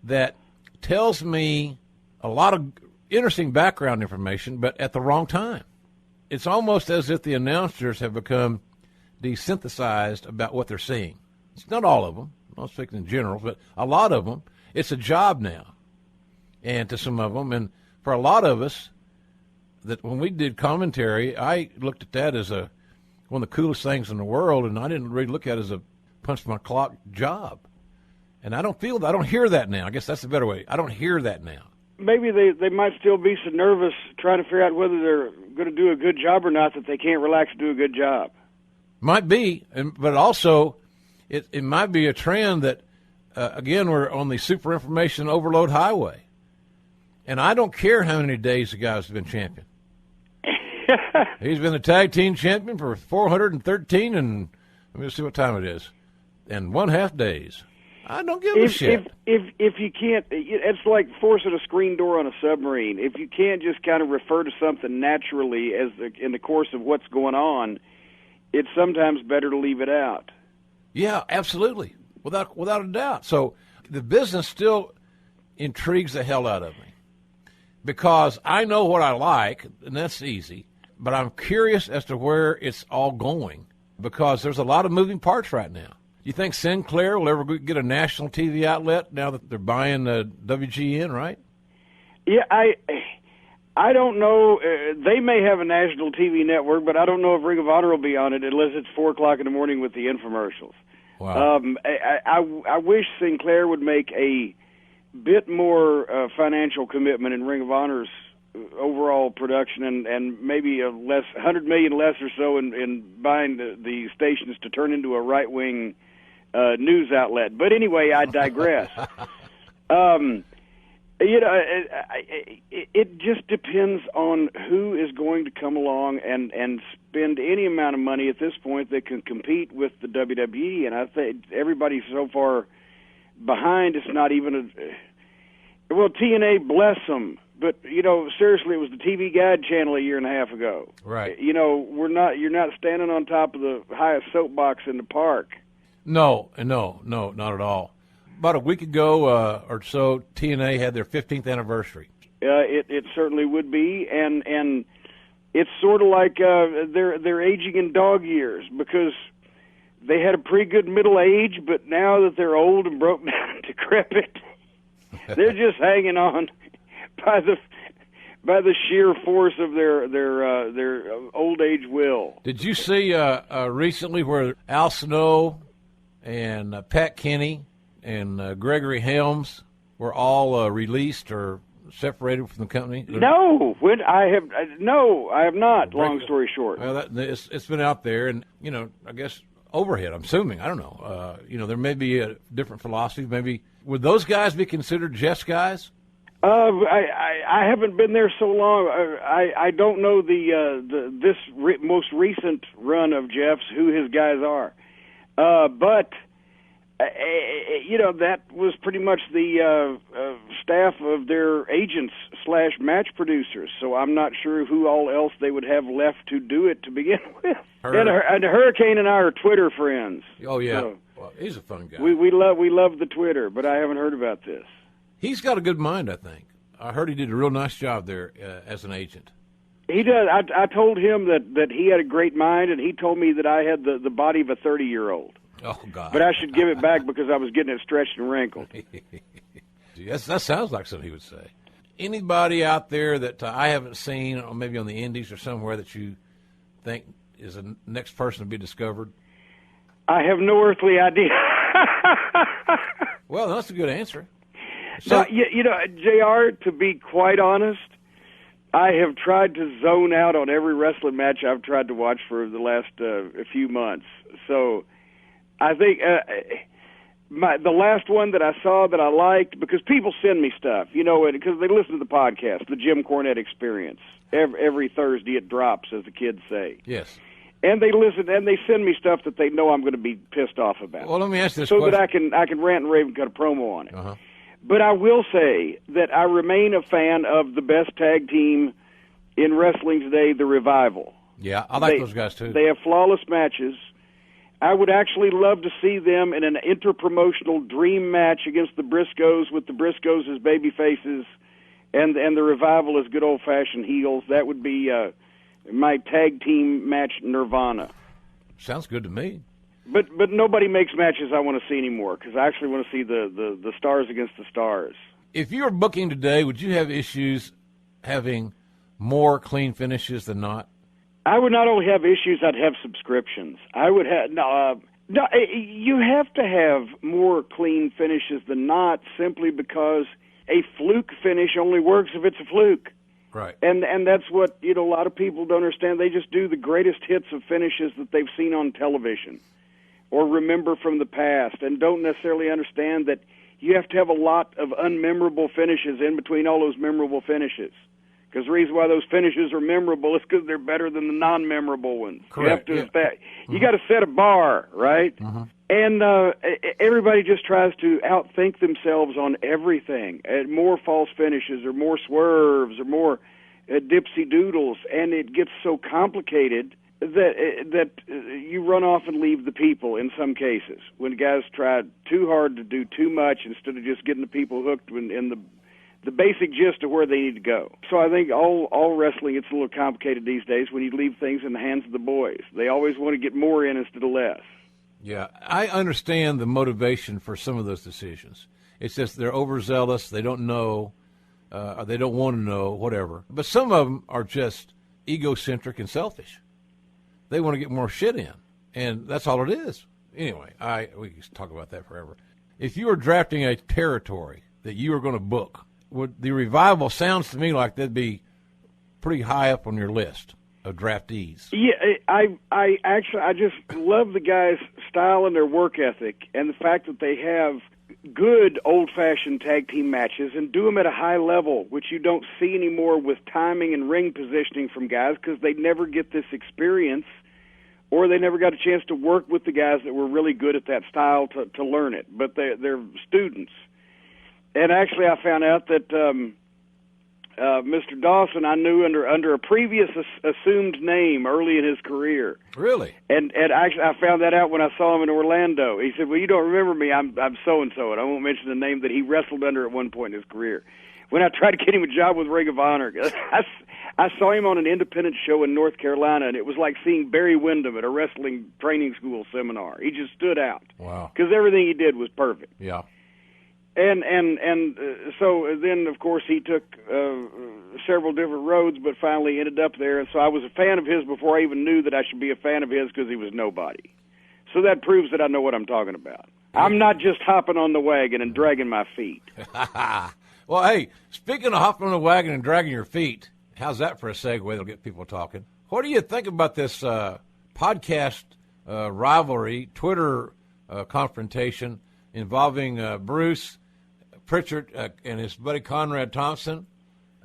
Speaker 2: that tells me a lot of interesting background information, but at the wrong time. It's almost as if the announcers have become desynthesized about what they're seeing. It's not all of them. I'm not speaking in general, but a lot of them, it's a job now. And to some of them, and for a lot of us, that when we did commentary, I looked at that as one of the coolest things in the world, and I didn't really look at it as a punch my clock job. And I don't hear that now. I guess that's the better way. I don't hear that now.
Speaker 3: maybe they might still be so nervous trying to figure out whether they're going to do a good job or not that they can't relax and do a good job.
Speaker 2: Might be, but also it might be a trend that, again, we're on the super information overload highway. And I don't care how many days the guy's been champion. He's been the tag team champion for 413 and let me see what time it is. And 1/2 days. I don't give a shit.
Speaker 3: If you can't, it's like forcing a screen door on a submarine. If you can't just kind of refer to something naturally in the course of what's going on, it's sometimes better to leave it out.
Speaker 2: Yeah, absolutely, without a doubt. So the business still intrigues the hell out of me because I know what I like, and that's easy. But I'm curious as to where it's all going because there's a lot of moving parts right now. You think Sinclair will ever get a national TV outlet now that they're buying WGN, right?
Speaker 3: Yeah, I don't know. They may have a national TV network, but I don't know if Ring of Honor will be on it unless it's 4 o'clock in the morning with the infomercials.
Speaker 2: Wow.
Speaker 3: I wish Sinclair would make a bit more financial commitment in Ring of Honor's overall production and maybe $100 million less or so in buying the stations to turn into a right-wing news outlet. But anyway, I digress. It just depends on who is going to come along and spend any amount of money at this point that can compete with the WWE. And I think everybody's so far behind. It's not even well, TNA, bless them. But, seriously, it was the TV Guide channel a year and a half ago.
Speaker 2: Right.
Speaker 3: You're not standing on top of the highest soapbox in the park.
Speaker 2: No, not at all. About a week ago or so, TNA had their 15th anniversary.
Speaker 3: It certainly would be, and it's sort of like they're aging in dog years because they had a pretty good middle age, but now that they're old and broke down and decrepit, they're just hanging on by the sheer force of their old age will.
Speaker 2: Did you see recently where Al Snow and Pat Kenny and Gregory Helms were all released or separated from the company?
Speaker 3: No, I have not. Long story short,
Speaker 2: well, it's been out there, and I guess overhead. I'm assuming. I don't know. There may be a different philosophy. Maybe would those guys be considered Jeff's guys?
Speaker 3: I haven't been there so long. I don't know this most recent run of Jeff's who his guys are, but that was pretty much the staff of their agents / match producers. So I'm not sure who all else they would have left to do it to begin with. And Hurricane and I are Twitter friends.
Speaker 2: Oh yeah,
Speaker 3: so
Speaker 2: well, he's a fun guy.
Speaker 3: We love the Twitter, but I haven't heard about this.
Speaker 2: He's got a good mind, I think. I heard he did a real nice job there as an agent.
Speaker 3: He does. I told him that he had a great mind, and he told me that I had the body of a 30-year-old.
Speaker 2: Oh, God.
Speaker 3: But I should give it back because I was getting it stretched and wrinkled.
Speaker 2: That sounds like something he would say. Anybody out there that I haven't seen, or maybe on the Indies or somewhere, that you think is the next person to be discovered?
Speaker 3: I have no earthly idea.
Speaker 2: Well, that's a good answer.
Speaker 3: So, JR, to be quite honest, I have tried to zone out on every wrestling match I've tried to watch for the last few months. So I think the last one that I saw that I liked, because people send me stuff, because they listen to the podcast, the Jim Cornette Experience. Every Thursday it drops, as the kids say.
Speaker 2: Yes.
Speaker 3: And they listen, and they send me stuff that they know I'm going to be pissed off about.
Speaker 2: Well, let me ask this
Speaker 3: so
Speaker 2: question.
Speaker 3: that I can rant and rave and cut a promo on it.
Speaker 2: Uh-huh.
Speaker 3: But I will say that I remain a fan of the best tag team in wrestling today, the Revival.
Speaker 2: Yeah, I like those guys too.
Speaker 3: They have flawless matches. I would actually love to see them in an interpromotional dream match against the Briscoes, with the Briscoes as baby faces and the Revival as good old-fashioned heels. That would be my tag team match nirvana.
Speaker 2: Sounds good to me.
Speaker 3: But nobody makes matches I want to see anymore, because I actually want to see the stars against the stars.
Speaker 2: If you were booking today, would you have issues having more clean finishes than not?
Speaker 3: I would not only have issues, I'd have subscriptions. I would have you have to have more clean finishes than not, simply because a fluke finish only works if it's a fluke.
Speaker 2: Right.
Speaker 3: And that's what, a lot of people don't understand. They just do the greatest hits of finishes that they've seen on television or remember from the past, and don't necessarily understand that you have to have a lot of unmemorable finishes in between all those memorable finishes. Because the reason why those finishes are memorable is because they're better than the non-memorable ones.
Speaker 2: Correct.
Speaker 3: You got to set a bar, right?
Speaker 2: Mm-hmm.
Speaker 3: And everybody just tries to outthink themselves on everything. More false finishes or more swerves or more dipsy doodles, and it gets so complicated that you run off and leave the people in some cases when guys try too hard to do too much instead of just getting the people hooked in the basic gist of where they need to go. So I think all wrestling, it's a little complicated these days when you leave things in the hands of the boys. They always want to get more in instead of less.
Speaker 2: Yeah, I understand the motivation for some of those decisions. It's just they're overzealous, they don't know, they don't want to know, whatever. But some of them are just egocentric and selfish. They want to get more shit in, and that's all it is. Anyway, we can talk about that forever. If you were drafting a territory that you were going to book, the Revival sounds to me like they'd be pretty high up on your list of draftees.
Speaker 3: Yeah, I just love the guys' style and their work ethic, and the fact that they have good old-fashioned tag team matches and do them at a high level, which you don't see anymore with timing and ring positioning from guys because they never get this experience, or they never got a chance to work with the guys that were really good at that style to learn it. But they're students. And actually, I found out that Mr. Dawson I knew under a previous assumed name early in his career.
Speaker 2: Really?
Speaker 3: And actually, I found that out when I saw him in Orlando. He said, "Well, you don't remember me. I'm so-and-so," and I won't mention the name that he wrestled under at one point in his career. When I tried to get him a job with Ring of Honor, I saw him on an independent show in North Carolina, and it was like seeing Barry Windham at a wrestling training school seminar. He just stood out.
Speaker 2: Wow.
Speaker 3: Because everything he did was perfect.
Speaker 2: Yeah.
Speaker 3: And so then, of course, he took several different roads, but finally ended up there. And so I was a fan of his before I even knew that I should be a fan of his because he was nobody. So that proves that I know what I'm talking about. I'm not just hopping on the wagon and dragging my feet.
Speaker 2: Well, hey, speaking of hopping on the wagon and dragging your feet, how's that for a segue that'll get people talking? What do you think about this podcast rivalry, Twitter confrontation involving Bruce Pritchard and his buddy Conrad Thompson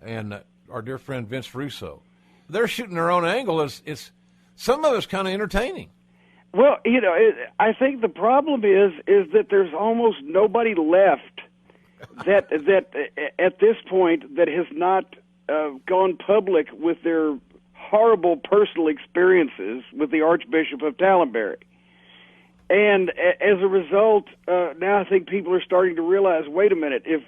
Speaker 2: and our dear friend Vince Russo? They're shooting their own angle. It's some of it's kind of entertaining.
Speaker 3: Well, I think the problem is that there's almost nobody left that at this point that has not gone public with their horrible personal experiences with the Archbishop of Talonberry. And as a result, now I think people are starting to realize, wait a minute, if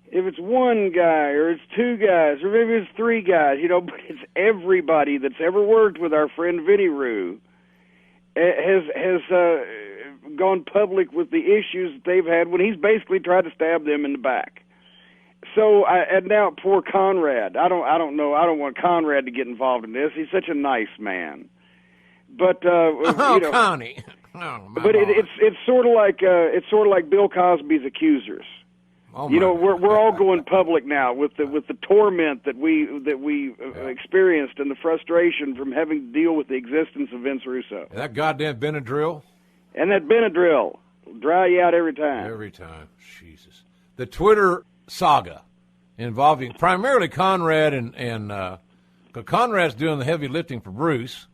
Speaker 3: it's one guy or it's two guys or maybe it's three guys, but it's everybody that's ever worked with our friend Vinny Roo has gone public with the issues that they've had when he's basically tried to stab them in the back. So, and now poor Conrad. I don't know. I don't want Conrad to get involved in this. He's such a nice man. But
Speaker 2: Connie. Oh,
Speaker 3: but it's sort of like Bill Cosby's accusers.
Speaker 2: Oh,
Speaker 3: we're all going public now with the torment that we experienced and the frustration from having to deal with the existence of Vince Russo.
Speaker 2: That goddamn Benadryl.
Speaker 3: And that Benadryl will dry you out every time.
Speaker 2: Every time. Jesus. The Twitter saga involving primarily Conrad and Conrad's doing the heavy lifting for Bruce,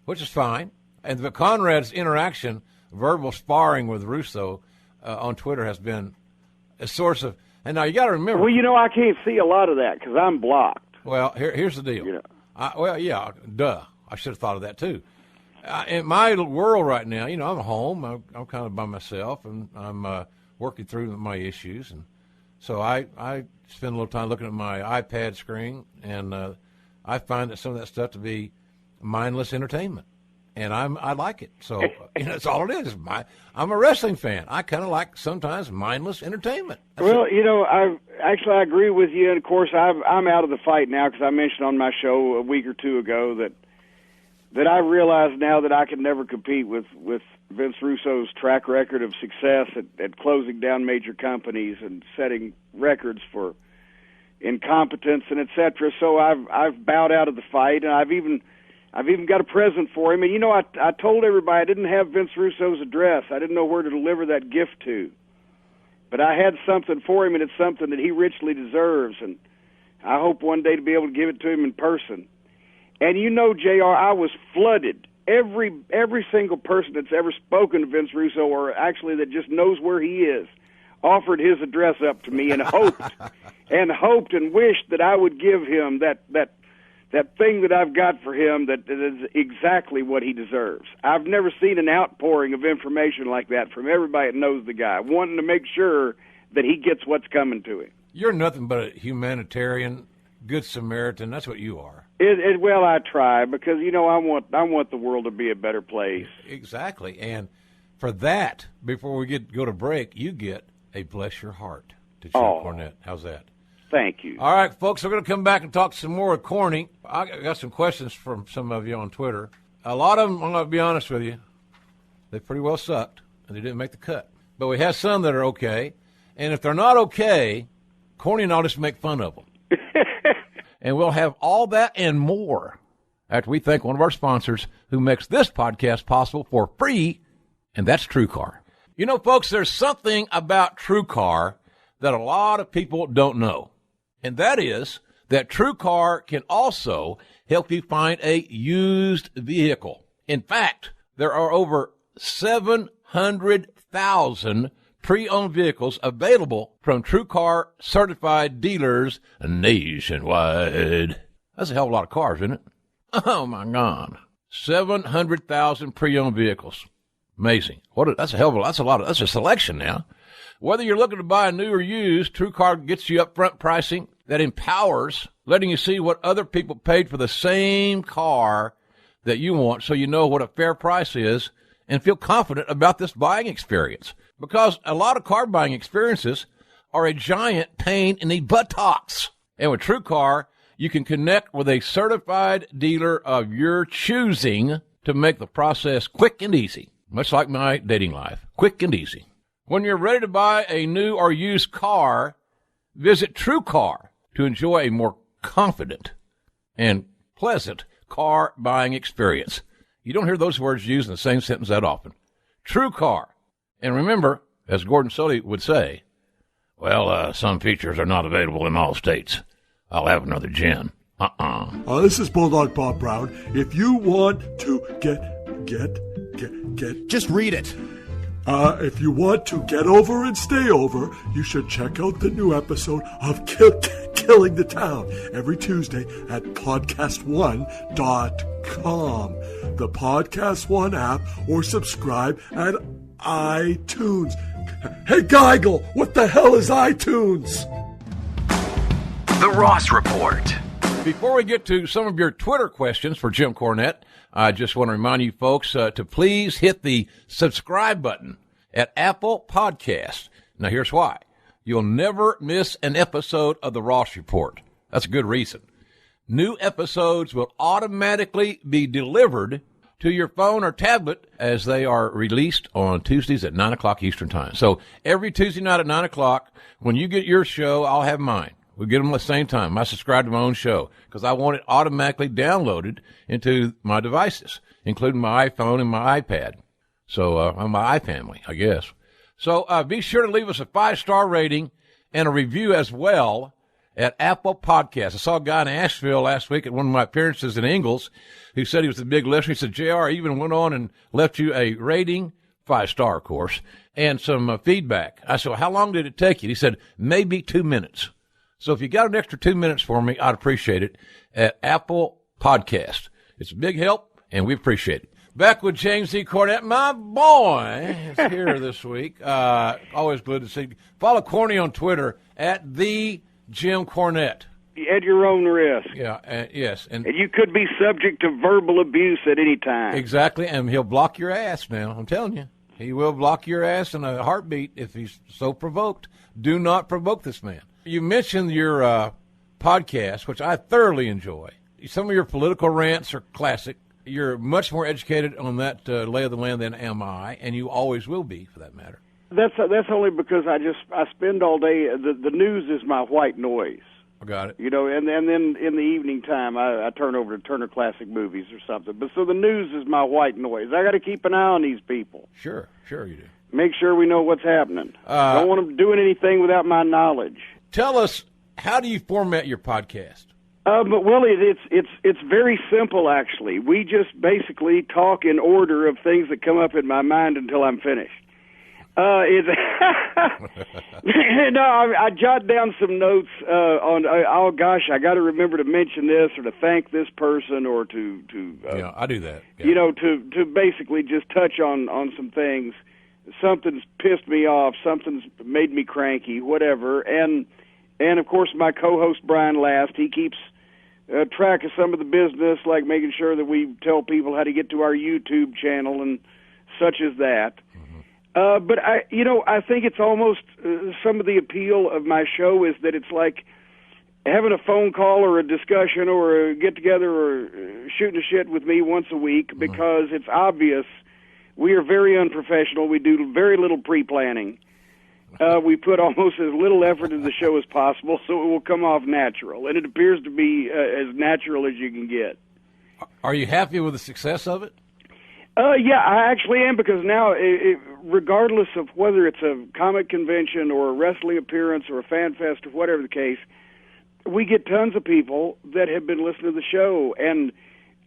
Speaker 2: which is fine. And the Conrad's interaction, verbal sparring with Russo on Twitter has been a source of. And now you got to remember.
Speaker 3: Well, I can't see a lot of that because I'm blocked.
Speaker 2: Well, here's the deal. Duh. I should have thought of that too. In my world right now, I'm home. I'm kind of by myself, and I'm working through my issues, and so I spend a little time looking at my iPad screen, and I find that some of that stuff to be mindless entertainment. And I like it. So that's all it is. I'm a wrestling fan. I kind of like sometimes mindless entertainment.
Speaker 3: I agree with you. And of course, I'm out of the fight now because I mentioned on my show a week or two ago that that I realize now that I can never compete with Vince Russo's track record of success at closing down major companies and setting records for incompetence and etc. So I've bowed out of the fight, and I've even got a present for him. And, you know, I told everybody I didn't have Vince Russo's address. I didn't know where to deliver that gift to. But I had something for him, and it's something that he richly deserves. And I hope one day to be able to give it to him in person. And you know, JR, I was flooded. Every single person that's ever spoken to Vince Russo, or actually that just knows where he is, offered his address up to me and hoped and wished that I would give him that thing that I've got for him that is exactly what he deserves. I've never seen an outpouring of information like that from everybody that knows the guy, wanting to make sure that he gets what's coming to him.
Speaker 2: You're nothing but a humanitarian, good Samaritan. That's what you are.
Speaker 3: Well, I try, because, you know, I want the world to be a better place.
Speaker 2: Exactly. And for that, before we go to break, you get a bless your heart to Jim Cornette. How's that?
Speaker 3: Thank you.
Speaker 2: All right, folks, we're going to come back and talk some more with Corny. I got some questions from some of you on Twitter. A lot of them, I'm going to be honest with you, they pretty well sucked, and they didn't make the cut. But we have some that are okay. And if they're not okay, Corny and I'll just make fun of them. And we'll have all that and more after we thank one of our sponsors who makes this podcast possible for free, and that's TrueCar. You know, folks, there's something about TrueCar that a lot of people don't know, and that is that TrueCar can also help you find a used vehicle. In fact, there are over 700,000 pre-owned vehicles available from TrueCar certified dealers nationwide. That's a hell of a lot of cars, isn't it? Oh, my God. 700,000 pre-owned vehicles. Amazing. That's a selection now. Whether you're looking to buy a new or used, TrueCar gets you upfront pricing that empowers, letting you see what other people paid for the same car that you want, so you know what a fair price is and feel confident about this buying experience. Because a lot of car buying experiences are a giant pain in the buttocks. And with TrueCar, you can connect with a certified dealer of your choosing to make the process quick and easy. Much like my dating life, quick and easy. When you're ready to buy a new or used car, visit TrueCar to enjoy a more confident and pleasant car buying experience. You don't hear those words used in the same sentence that often. TrueCar. And remember, as Gordon Soddy would say, well, some features are not available in all states. I'll have another gin.
Speaker 5: This is Bulldog Bob Brown. If you want to get.
Speaker 4: Just read it.
Speaker 5: If you want to get over and stay over, you should check out the new episode of Killing the Town every Tuesday at podcast1.com, the Podcast One app, or subscribe at iTunes. Hey, Geigel, what the hell is iTunes?
Speaker 6: The Ross Report.
Speaker 2: Before we get to some of your Twitter questions for Jim Cornette, I just want to remind you folks to please hit the subscribe button at Apple Podcasts. Now, here's why. You'll never miss an episode of The Ross Report. That's a good reason. New episodes will automatically be delivered to your phone or tablet as they are released on Tuesdays at 9 o'clock Eastern Time. So every Tuesday night at 9 o'clock, when you get your show, I'll have mine. We get them at the same time. I subscribe to my own show because I want it automatically downloaded into my devices, including my iPhone and my iPad. So, on my iFamily, I guess. So, be sure to leave us a 5-star rating and a review as well at Apple Podcasts. I saw a guy in Asheville last week at one of my appearances in Ingalls who said he was a big listener. He said, JR even went on and left you a rating, 5-star, of course, and some feedback. I said, well, how long did it take you? He said, maybe 2 minutes. So if you got an extra 2 minutes for me, I'd appreciate it at Apple Podcast. It's a big help, and we appreciate it. Back with James E. Cornette, my boy, is here this week. Always good to see you. Follow Corny on Twitter at the Jim Cornette.
Speaker 3: At your own risk.
Speaker 2: Yeah, yes.
Speaker 3: And you could be subject to verbal abuse at any time.
Speaker 2: Exactly, and he'll block your ass now, I'm telling you. He will block your ass in a heartbeat if he's so provoked. Do not provoke this man. You mentioned your podcast, which I thoroughly enjoy. Some of your political rants are classic. You're much more educated on that lay of the land than am I, and you always will be, for that matter.
Speaker 3: That's only because I spend all day. The news is my white noise.
Speaker 2: I got it.
Speaker 3: You know, and then in the evening time, I turn over to Turner Classic Movies or something. But so the news is my white noise. I got to keep an eye on these people.
Speaker 2: Sure you do.
Speaker 3: Make sure we know what's happening. I don't want them doing anything without my knowledge.
Speaker 2: Tell us, how do you format your podcast?
Speaker 3: But Willie, it's very simple actually. We just basically talk in order of things that come up in my mind until I'm finished. I jot down some notes on. Oh gosh, I got to remember to mention this or to thank this person or to.
Speaker 2: Yeah, I do that. Yeah.
Speaker 3: You know, to basically just touch on some things. Something's pissed me off. Something's made me cranky. Whatever. And of course, my co-host Brian Last, he keeps track of some of the business, like making sure that we tell people how to get to our YouTube channel and such as that. But I think it's almost some of the appeal of my show is that it's like having a phone call or a discussion or a get together or shooting a shit with me once a week, because it's obvious we are very unprofessional. We do very little pre-planning. We put almost as little effort into the show as possible, so it will come off natural, and it appears to be as natural as you can get.
Speaker 2: Are you happy with the success of it?
Speaker 3: Yeah, I actually am, because now, regardless of whether it's a comic convention or a wrestling appearance or a fan fest or whatever the case, we get tons of people that have been listening to the show and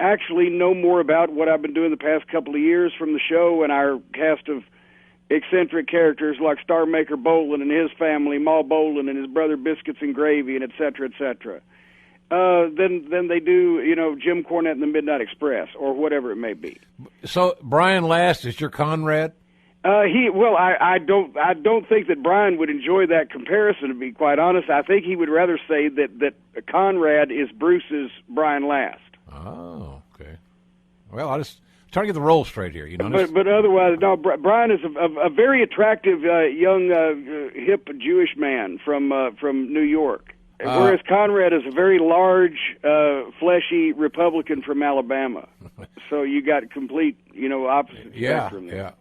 Speaker 3: actually know more about what I've been doing the past couple of years from the show and our cast of eccentric characters like Star Maker Bolin and his family, Ma Bolin and his brother Biscuits and Gravy, and et cetera, than they do, Jim Cornette and the Midnight Express or whatever it may be.
Speaker 2: So Brian Last is your Conrad?
Speaker 3: I don't think that Brian would enjoy that comparison, to be quite honest. I think he would rather say that Conrad is Bruce's Brian Last.
Speaker 2: Oh, okay. Well, I just trying to get the roll straight here,
Speaker 3: But otherwise, no. Brian is a very attractive young hip Jewish man from New York. Whereas Conrad is a very large, fleshy Republican from Alabama. So you got complete, opposite spectrum there.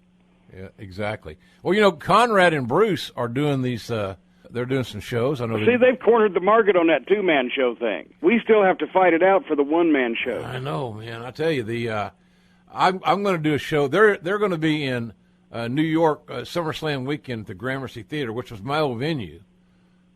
Speaker 2: Yeah, exactly. Well, Conrad and Bruce are doing these, they're doing some shows. I know.
Speaker 3: See, they've cornered the market on that two-man show thing. We still have to fight it out for the one-man show.
Speaker 2: I know, man. I tell you, I'm going to do a show. They're going to be in New York SummerSlam weekend at the Gramercy Theater, which was my old venue.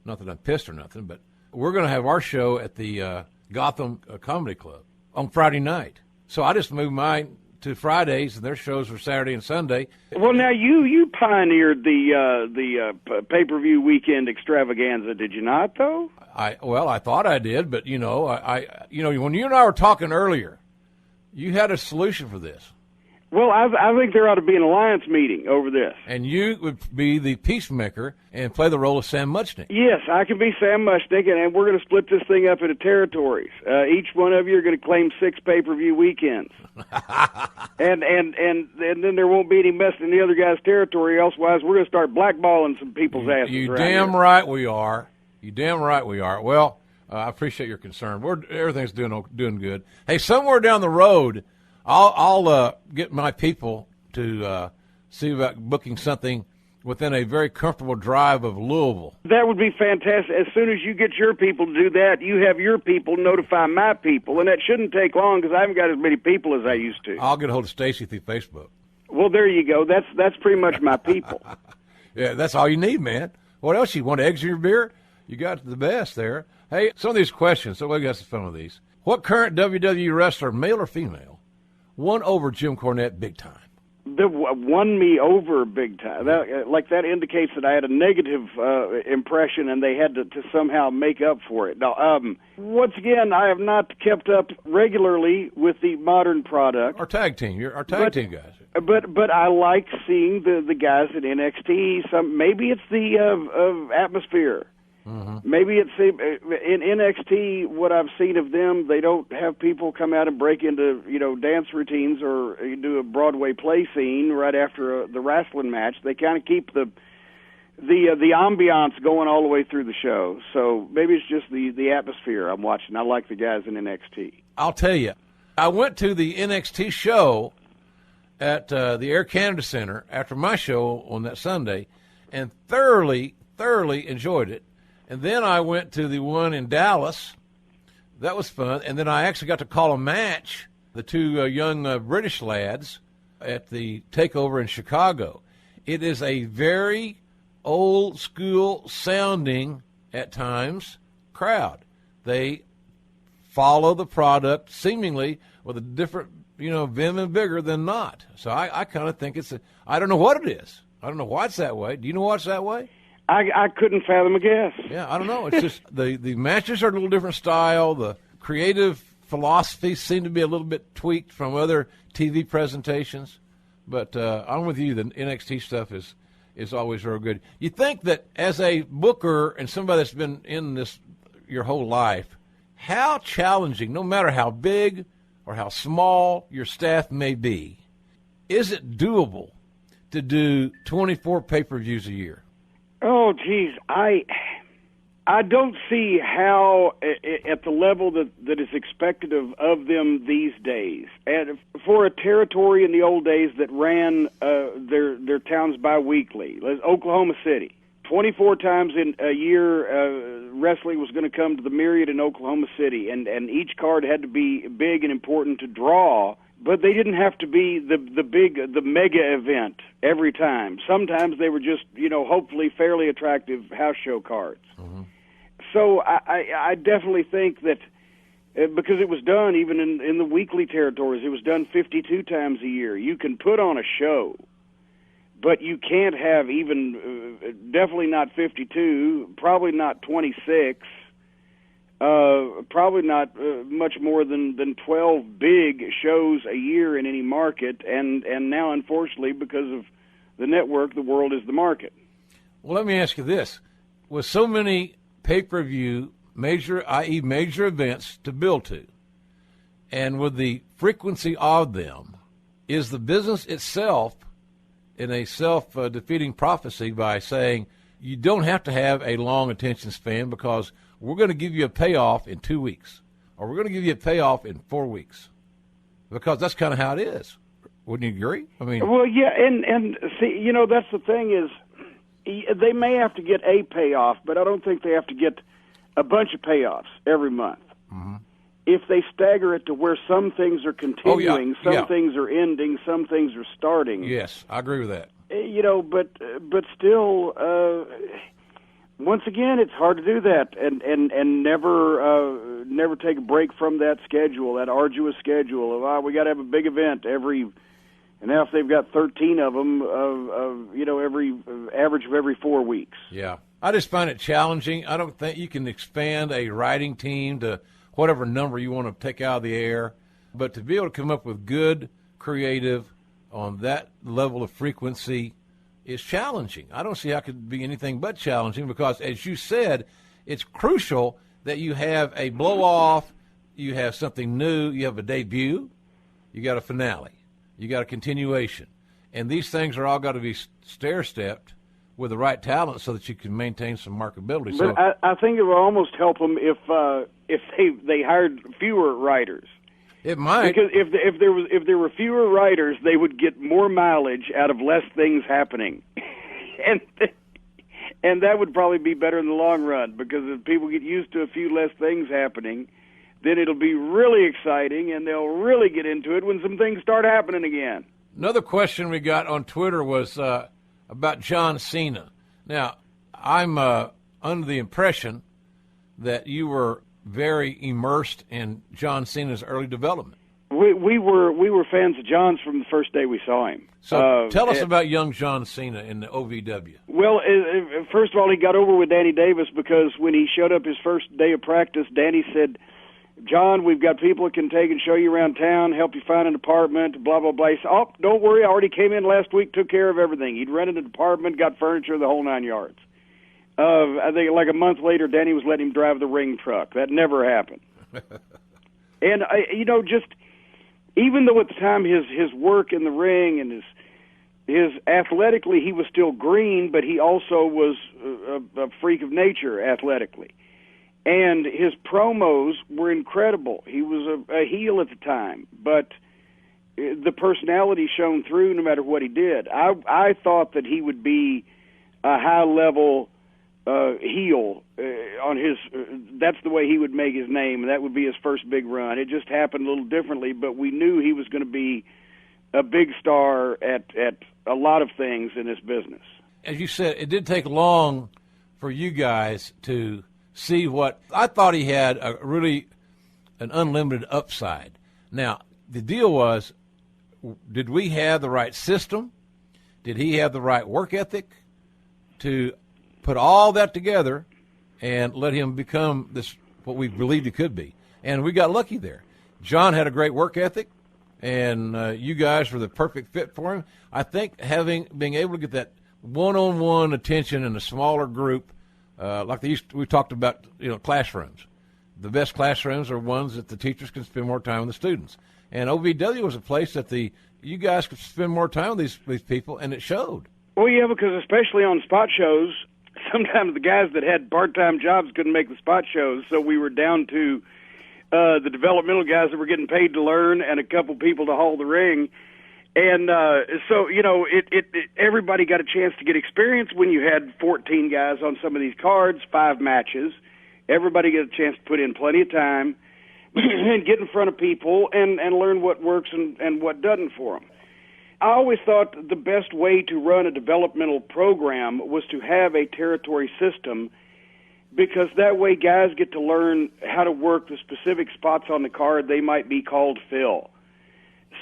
Speaker 2: Not that I'm pissed or nothing, but we're going to have our show at the Gotham Comedy Club on Friday night. So I just moved mine to Fridays, and their shows were Saturday and Sunday.
Speaker 3: Well, now you pioneered the pay-per-view weekend extravaganza, did you not? Though
Speaker 2: I thought I did, but when you and I were talking earlier, you had a solution for this.
Speaker 3: Well, I think there ought to be an alliance meeting over this.
Speaker 2: And you would be the peacemaker and play the role of Sam Muchnick.
Speaker 3: Yes, I can be Sam Muchnick, and we're going to split this thing up into territories. Each one of you are going to claim 6 pay-per-view weekends. and then there won't be any mess in the other guy's territory, elsewise we're going to start blackballing some people's asses.
Speaker 2: You
Speaker 3: damn
Speaker 2: here. Right we are. You damn right we are. Well, I appreciate your concern. Everything's doing good. Hey, somewhere down the road, I'll get my people to see about booking something within a very comfortable drive of Louisville.
Speaker 3: That would be fantastic. As soon as you get your people to do that, you have your people notify my people, and that shouldn't take long because I haven't got as many people as I used to.
Speaker 2: I'll get a hold of Stacy through Facebook.
Speaker 3: Well, there you go. That's pretty much my people.
Speaker 2: Yeah, that's all you need, man. What else? You want eggs in your beer? You got the best there. Hey, some of these questions, so we got some fun with these. What current WWE wrestler, male or female, won over Jim Cornette big time?
Speaker 3: That won me over big time. That indicates that I had a negative impression, and they had to somehow make up for it. Now, once again, I have not kept up regularly with the modern product.
Speaker 2: Our tag team, our tag team guys.
Speaker 3: But I like seeing the guys at NXT. Maybe it's the atmosphere. Mm-hmm. Maybe it's in NXT. What I've seen of them, they don't have people come out and break into dance routines or do a Broadway play scene right after the wrestling match. They kind of keep the ambiance going all the way through the show. So maybe it's just the atmosphere I'm watching. I like the guys in NXT.
Speaker 2: I'll tell you, I went to the NXT show at the Air Canada Center after my show on that Sunday and thoroughly enjoyed it. And then I went to the one in Dallas. That was fun. And then I actually got to call a match, the two young British lads at the takeover in Chicago. It is a very old school sounding, at times, crowd. They follow the product seemingly with a different, vim and bigger than not. So I kind of think I don't know what it is. I don't know why it's that way. Do you know why it's that way?
Speaker 3: I couldn't fathom a guess.
Speaker 2: Yeah, I don't know. It's just the matches are a little different style. The creative philosophies seem to be a little bit tweaked from other TV presentations. But I'm with you. The NXT stuff is always real good. You think that as a booker and somebody that's been in this your whole life, how challenging, no matter how big or how small your staff may be, is it doable to do 24 pay-per-views a year?
Speaker 3: Oh, geez, I don't see how at the level that is expected of them these days. And for a territory in the old days that ran their towns bi-weekly, Oklahoma City, 24 times in a year, wrestling was going to come to the Myriad in Oklahoma City, and each card had to be big and important to draw. But they didn't have to be the mega event every time. Sometimes they were just, hopefully fairly attractive house show cards. Mm-hmm. So I definitely think that because it was done even in the weekly territories, it was done 52 times a year. You can put on a show, but you can't have even, definitely not 52, probably not 26. Probably not much more than 12 big shows a year in any market, and now, unfortunately, because of the network, the world is the market.
Speaker 2: Well, let me ask you this. With so many pay-per-view, i.e. major events to build to, and with the frequency of them, is the business itself in a self-defeating prophecy by saying you don't have to have a long attention span because we're going to give you a payoff in 2 weeks, or we're going to give you a payoff in 4 weeks, because that's kind of how it is. Wouldn't you agree? I mean,
Speaker 3: well, yeah, and see, that's the thing is, they may have to get a payoff, but I don't think they have to get a bunch of payoffs every month. Mm-hmm. If they stagger it to where some things are continuing, some things are ending, some things are starting.
Speaker 2: Yes, I agree with that.
Speaker 3: But still. Once again, it's hard to do that and never take a break from that schedule, that arduous schedule of we got to have a big event and now if they've got 13 of them, every average of every 4 weeks.
Speaker 2: Yeah, I just find it challenging. I don't think you can expand a writing team to whatever number you want to take out of the air, but to be able to come up with good creative on that level of frequency is challenging. I don't see how it could be anything but challenging because, as you said, it's crucial that you have a blow-off, you have something new, you have a debut, you got a finale, you got a continuation. And these things are all got to be stair-stepped with the right talent so that you can maintain some marketability.
Speaker 3: But so, I think it would almost help them if they hired fewer writers.
Speaker 2: It might,
Speaker 3: because if there were fewer writers, they would get more mileage out of less things happening, and that would probably be better in the long run. Because if people get used to a few less things happening, then it'll be really exciting, and they'll really get into it when some things start happening again.
Speaker 2: Another question we got on Twitter was about John Cena. Now, I'm under the impression that you were very immersed in John Cena's early development.
Speaker 3: We were fans of John's from the first day we saw him.
Speaker 2: So tell us about young John Cena in the OVW.
Speaker 3: Well, first of all, he got over with Danny Davis because when he showed up his first day of practice, Danny said, "John, we've got people that can take and show you around town, help you find an apartment, blah, blah, blah." He said, "Oh, don't worry, I already came in last week, took care of everything." He'd rented an apartment, got furniture, the whole 9 yards. I think like a month later, Danny was letting him drive the ring truck. That never happened. And, just even though at the time his work in the ring and his athletically, he was still green, but he also was a freak of nature athletically. And his promos were incredible. He was a heel at the time, but the personality shone through no matter what he did. I thought that he would be a high-level heel on his. That's the way he would make his name, and that would be his first big run. It just happened a little differently, but we knew he was going to be a big star at a lot of things in this business.
Speaker 2: As you said, it did take long for you guys to see what I thought he had an unlimited upside. Now, the deal was, did we have the right system? Did he have the right work ethic to put all that together and let him become this, what we believed he could be? And we got lucky there. John had a great work ethic, and you guys were the perfect fit for him. I think being able to get that one-on-one attention in a smaller group, like we talked about, classrooms. The best classrooms are ones that the teachers can spend more time with the students. And OVW was a place that you guys could spend more time with these people, and it showed.
Speaker 3: Well, yeah, because especially on spot shows, sometimes the guys that had part-time jobs couldn't make the spot shows, so we were down to the developmental guys that were getting paid to learn and a couple people to haul the ring. And so, everybody got a chance to get experience when you had 14 guys on some of these cards, 5 matches. Everybody got a chance to put in plenty of time and get in front of people and learn what works and what doesn't for them. I always thought the best way to run a developmental program was to have a territory system, because that way guys get to learn how to work the specific spots on the card they might be called fill.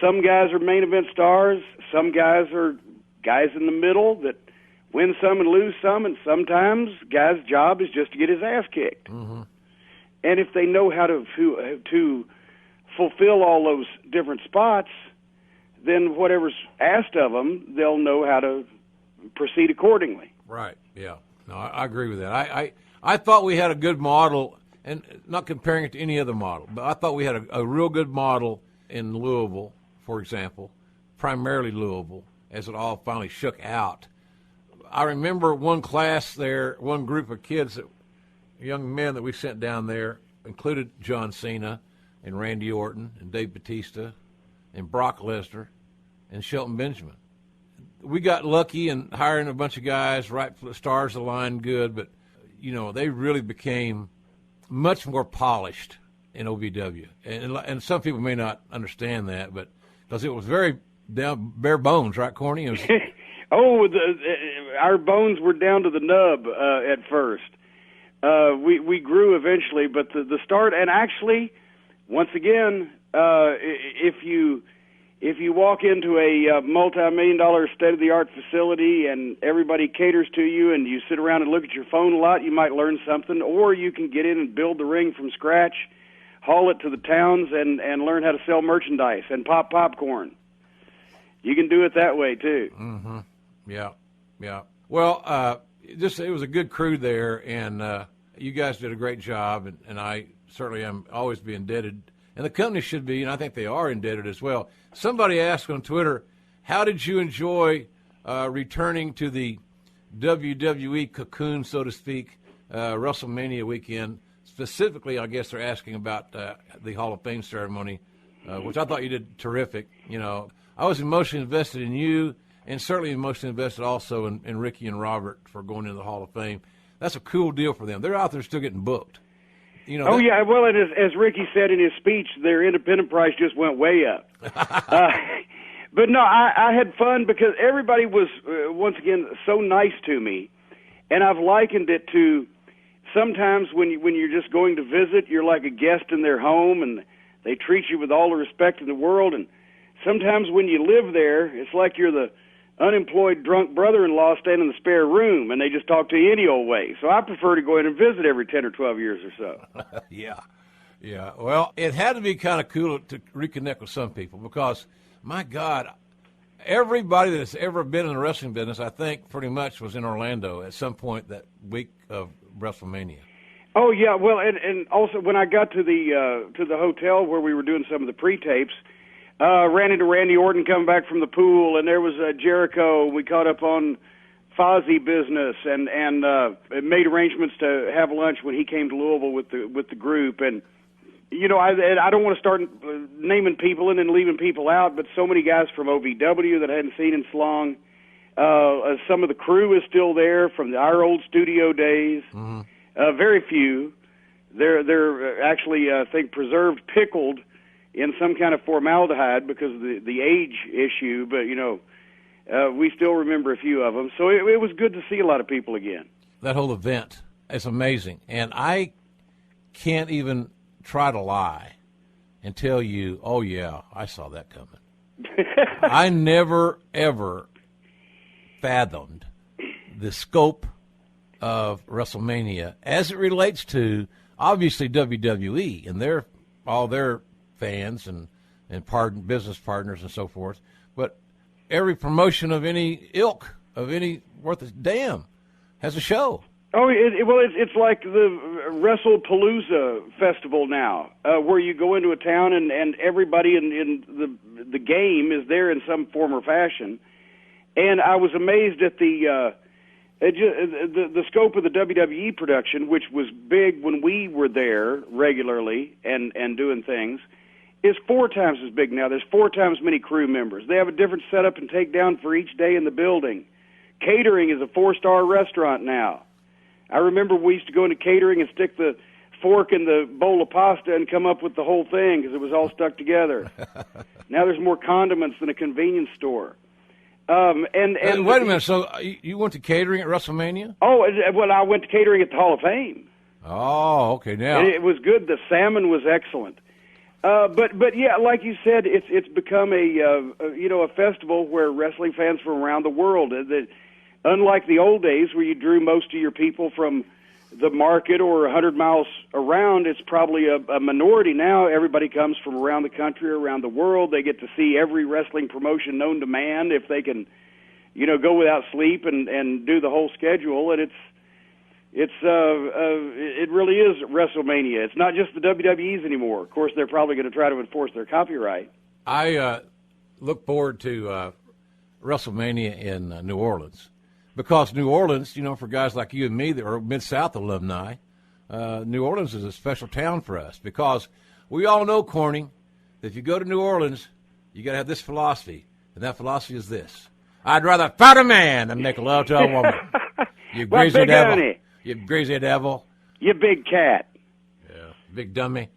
Speaker 3: Some guys are main event stars. Some guys are guys in the middle that win some and lose some, and sometimes guys' job is just to get his ass kicked. Mm-hmm. And if they know how to fulfill all those different spots, then whatever's asked of them, they'll know how to proceed accordingly.
Speaker 2: Right, yeah. No, I agree with that. I thought we had a good model, and not comparing it to any other model, but I thought we had a real good model in Louisville, for example, primarily Louisville, as it all finally shook out. I remember one class there, one group of kids, young men that we sent down there, included John Cena and Randy Orton and Dave Bautista and Brock Lesnar and Shelton Benjamin. We got lucky in hiring a bunch of guys, right, stars aligned good, but, they really became much more polished in OVW. And some people may not understand that, but because it was very down bare bones, right, Corny? It was,
Speaker 3: our bones were down to the nub at first. We grew eventually, but the start, and actually, once again, if you walk into a multi-million-dollar state-of-the-art facility and everybody caters to you and you sit around and look at your phone a lot, you might learn something, or you can get in and build the ring from scratch, haul it to the towns, and learn how to sell merchandise and pop popcorn. You can do it that way, too.
Speaker 2: Mm-hmm. Yeah. Well, it was a good crew there, and you guys did a great job, and I certainly am always be indebted. And the company should be, and I think they are indebted as well. Somebody asked on Twitter, how did you enjoy returning to the WWE cocoon, so to speak, WrestleMania weekend? Specifically, I guess they're asking about the Hall of Fame ceremony, which I thought you did terrific. I was emotionally invested in you, and certainly emotionally invested also in Ricky and Robert for going into the Hall of Fame. That's a cool deal for them. They're out there still getting booked.
Speaker 3: Yeah, well, and as Ricky said in his speech, their independent price just went way up. But no, I had fun because everybody was, once again, so nice to me. And I've likened it to sometimes when you're just going to visit, you're like a guest in their home, and they treat you with all the respect in the world. And sometimes when you live there, it's like you're the unemployed drunk brother-in-law standing in the spare room, and they just talk to you any old way. So I prefer to go in and visit every 10 or 12 years or so.
Speaker 2: Yeah. Well, it had to be kind of cool to reconnect with some people because, my God, everybody that's ever been in the wrestling business, I think, pretty much was in Orlando at some point that week of WrestleMania.
Speaker 3: Oh, yeah. Well, and also when I got to the hotel where we were doing some of the pre-tapes, ran into Randy Orton coming back from the pool, and there was Jericho. We caught up on Fozzie business, and made arrangements to have lunch when he came to Louisville with the group. And I don't want to start naming people and then leaving people out, but so many guys from OVW that I hadn't seen in so long. Some of the crew is still there from our old studio days.
Speaker 2: Mm-hmm.
Speaker 3: Very few. They're actually, I think, preserved pickled in some kind of formaldehyde because of the age issue, but, we still remember a few of them. So it was good to see a lot of people again.
Speaker 2: That whole event is amazing. And I can't even try to lie and tell you, oh, yeah, I saw that coming. I never, ever fathomed the scope of WrestleMania as it relates to, obviously, WWE and all their fans and business partners and so forth, but every promotion of any ilk, of any worth a damn, has a show.
Speaker 3: Oh, it's like the WrestlePalooza festival now, where you go into a town and everybody in the game is there in some form or fashion. And I was amazed at the scope of the WWE production, which was big when we were there regularly and doing things, is 4 times as big now. There's 4 times many crew members. They have a different setup and takedown for each day in the building. Catering is a 4-star restaurant now. I remember we used to go into catering and stick the fork in the bowl of pasta and come up with the whole thing because it was all stuck together. Now there's more condiments than a convenience store. And
Speaker 2: wait a minute. So you went to catering at WrestleMania?
Speaker 3: Oh, well, I went to catering at the Hall of Fame.
Speaker 2: Oh, okay. Now
Speaker 3: it was good. The salmon was excellent. But yeah, like you said, it's become a festival where wrestling fans from around the world. Unlike the old days where you drew most of your people from the market or 100 miles around, it's probably a minority now. Everybody comes from around the country, around the world. They get to see every wrestling promotion known to man if they can, go without sleep and do the whole schedule. And it really is WrestleMania. It's not just the WWE's anymore. Of course, they're probably going to try to enforce their copyright.
Speaker 2: I look forward to WrestleMania in New Orleans. Because New Orleans, for guys like you and me that are Mid-South alumni, New Orleans is a special town for us because we all know, Corning, that if you go to New Orleans, you got to have this philosophy, and that philosophy is this: I'd rather fight a man than make love to a woman. You greasy devil.
Speaker 3: Honey.
Speaker 2: You greasy devil.
Speaker 3: You big cat.
Speaker 2: Yeah, big dummy.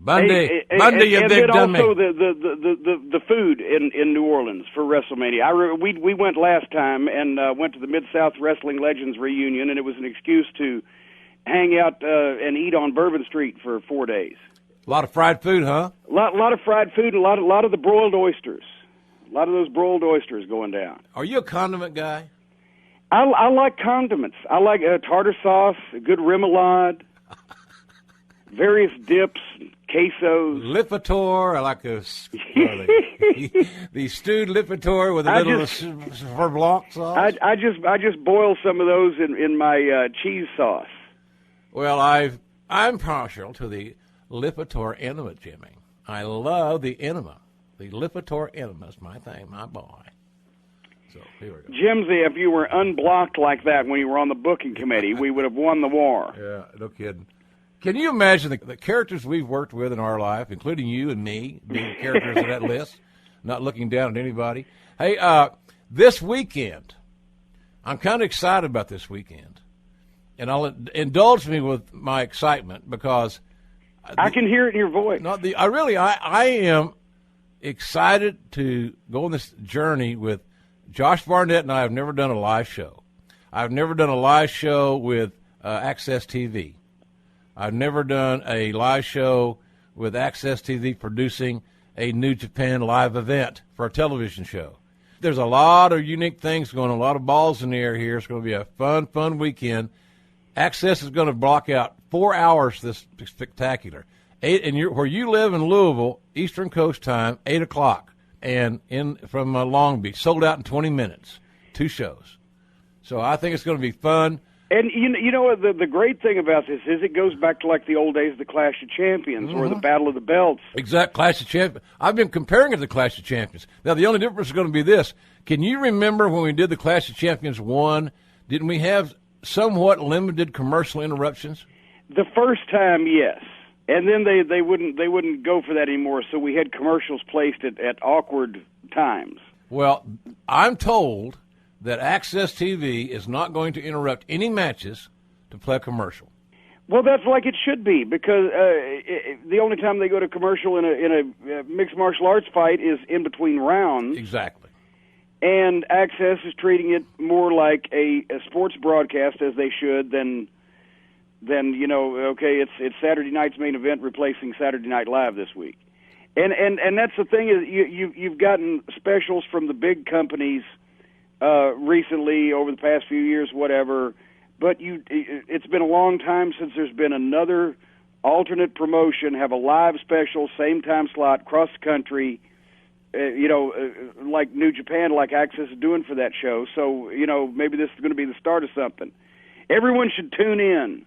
Speaker 2: Bundy, you big dummy.
Speaker 3: And also the food in New Orleans for WrestleMania. We went last time and went to the Mid-South Wrestling Legends reunion, and it was an excuse to hang out and eat on Bourbon Street for 4 days.
Speaker 2: A lot of fried food, huh?
Speaker 3: A lot of fried food, and a lot of the broiled oysters. A lot of those broiled oysters going down.
Speaker 2: Are you a condiment guy?
Speaker 3: I like condiments. I like tartar sauce, a good remoulade, various dips, quesos.
Speaker 2: Lipitor, I like the stewed Lipitor with a little Fer Blanc sauce.
Speaker 3: I just boil some of those in my cheese sauce.
Speaker 2: Well, I'm partial to the Lipitor enema, Jimmy. I love the enema. The Lipitor enema is my thing, my boy. So here we go.
Speaker 3: Jimsy, if you were unblocked like that when you were on the booking committee, we would have won the war.
Speaker 2: Yeah, no kidding. Can you imagine the characters we've worked with in our life, including you and me, being characters of that list, not looking down at anybody? Hey, this weekend, I'm kind of excited about this weekend. And I'll indulge me with my excitement because
Speaker 3: I can hear it in your voice.
Speaker 2: I am excited to go on this journey with Josh Barnett, and I have never done a live show. I've never done a live show with Access TV. I've never done a live show with Access TV producing a New Japan live event for a television show. There's a lot of unique things going on, a lot of balls in the air here. It's going to be a fun weekend. Access is going to block out 4 hours this spectacular. Where you live in Louisville, Eastern Coast time, 8 o'clock. And from Long Beach, sold out in 20 minutes, 2 shows. So I think it's going to be fun.
Speaker 3: And you know what the great thing about this is it goes back to like the old days of the Clash of Champions or the Battle of the Belts.
Speaker 2: Exact Clash of Champions. I've been comparing it to the Clash of Champions. Now, the only difference is going to be this. Can you remember when we did the Clash of Champions 1, didn't we have somewhat limited commercial interruptions?
Speaker 3: The first time, yes. And then they wouldn't go for that anymore, so we had commercials placed at awkward times.
Speaker 2: Well, I'm told that Access TV is not going to interrupt any matches to play a commercial.
Speaker 3: Well, that's like it should be, because the only time they go to commercial in a mixed martial arts fight is in between rounds.
Speaker 2: Exactly.
Speaker 3: And Access is treating it more like a sports broadcast, as they should, than okay, it's Saturday night's main event replacing Saturday Night Live this week. And that's the thing, is you've gotten specials from the big companies recently, over the past few years, whatever, but it's been a long time since there's been another alternate promotion, have a live special, same time slot, cross the country, like New Japan, like Access is doing for that show. So, maybe this is going to be the start of something. Everyone should tune in.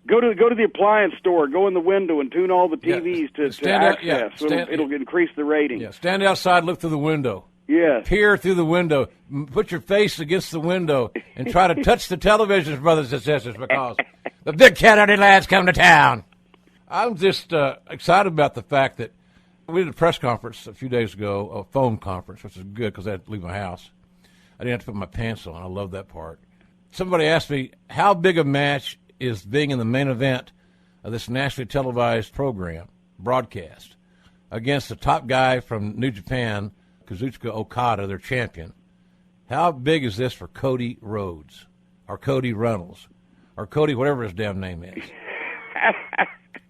Speaker 3: Go to the appliance store, go in the window and tune all the TVs to Access. It'll increase the rating.
Speaker 2: Yeah, stand outside, look through the window.
Speaker 3: Yes.
Speaker 2: Peer through the window. Put your face against the window and try to touch the televisions, brothers and sisters, because the big Kennedy lads come to town. I'm just excited about the fact that we did a press conference a few days ago, a phone conference, which is good because I had to leave my house. I didn't have to put my pants on. I love that part. Somebody asked me, how big a match is being in the main event of this nationally televised program, broadcast, against the top guy from New Japan, Kazuchika Okada, their champion. How big is this for Cody Rhodes, or Cody Reynolds, or Cody whatever his damn name is?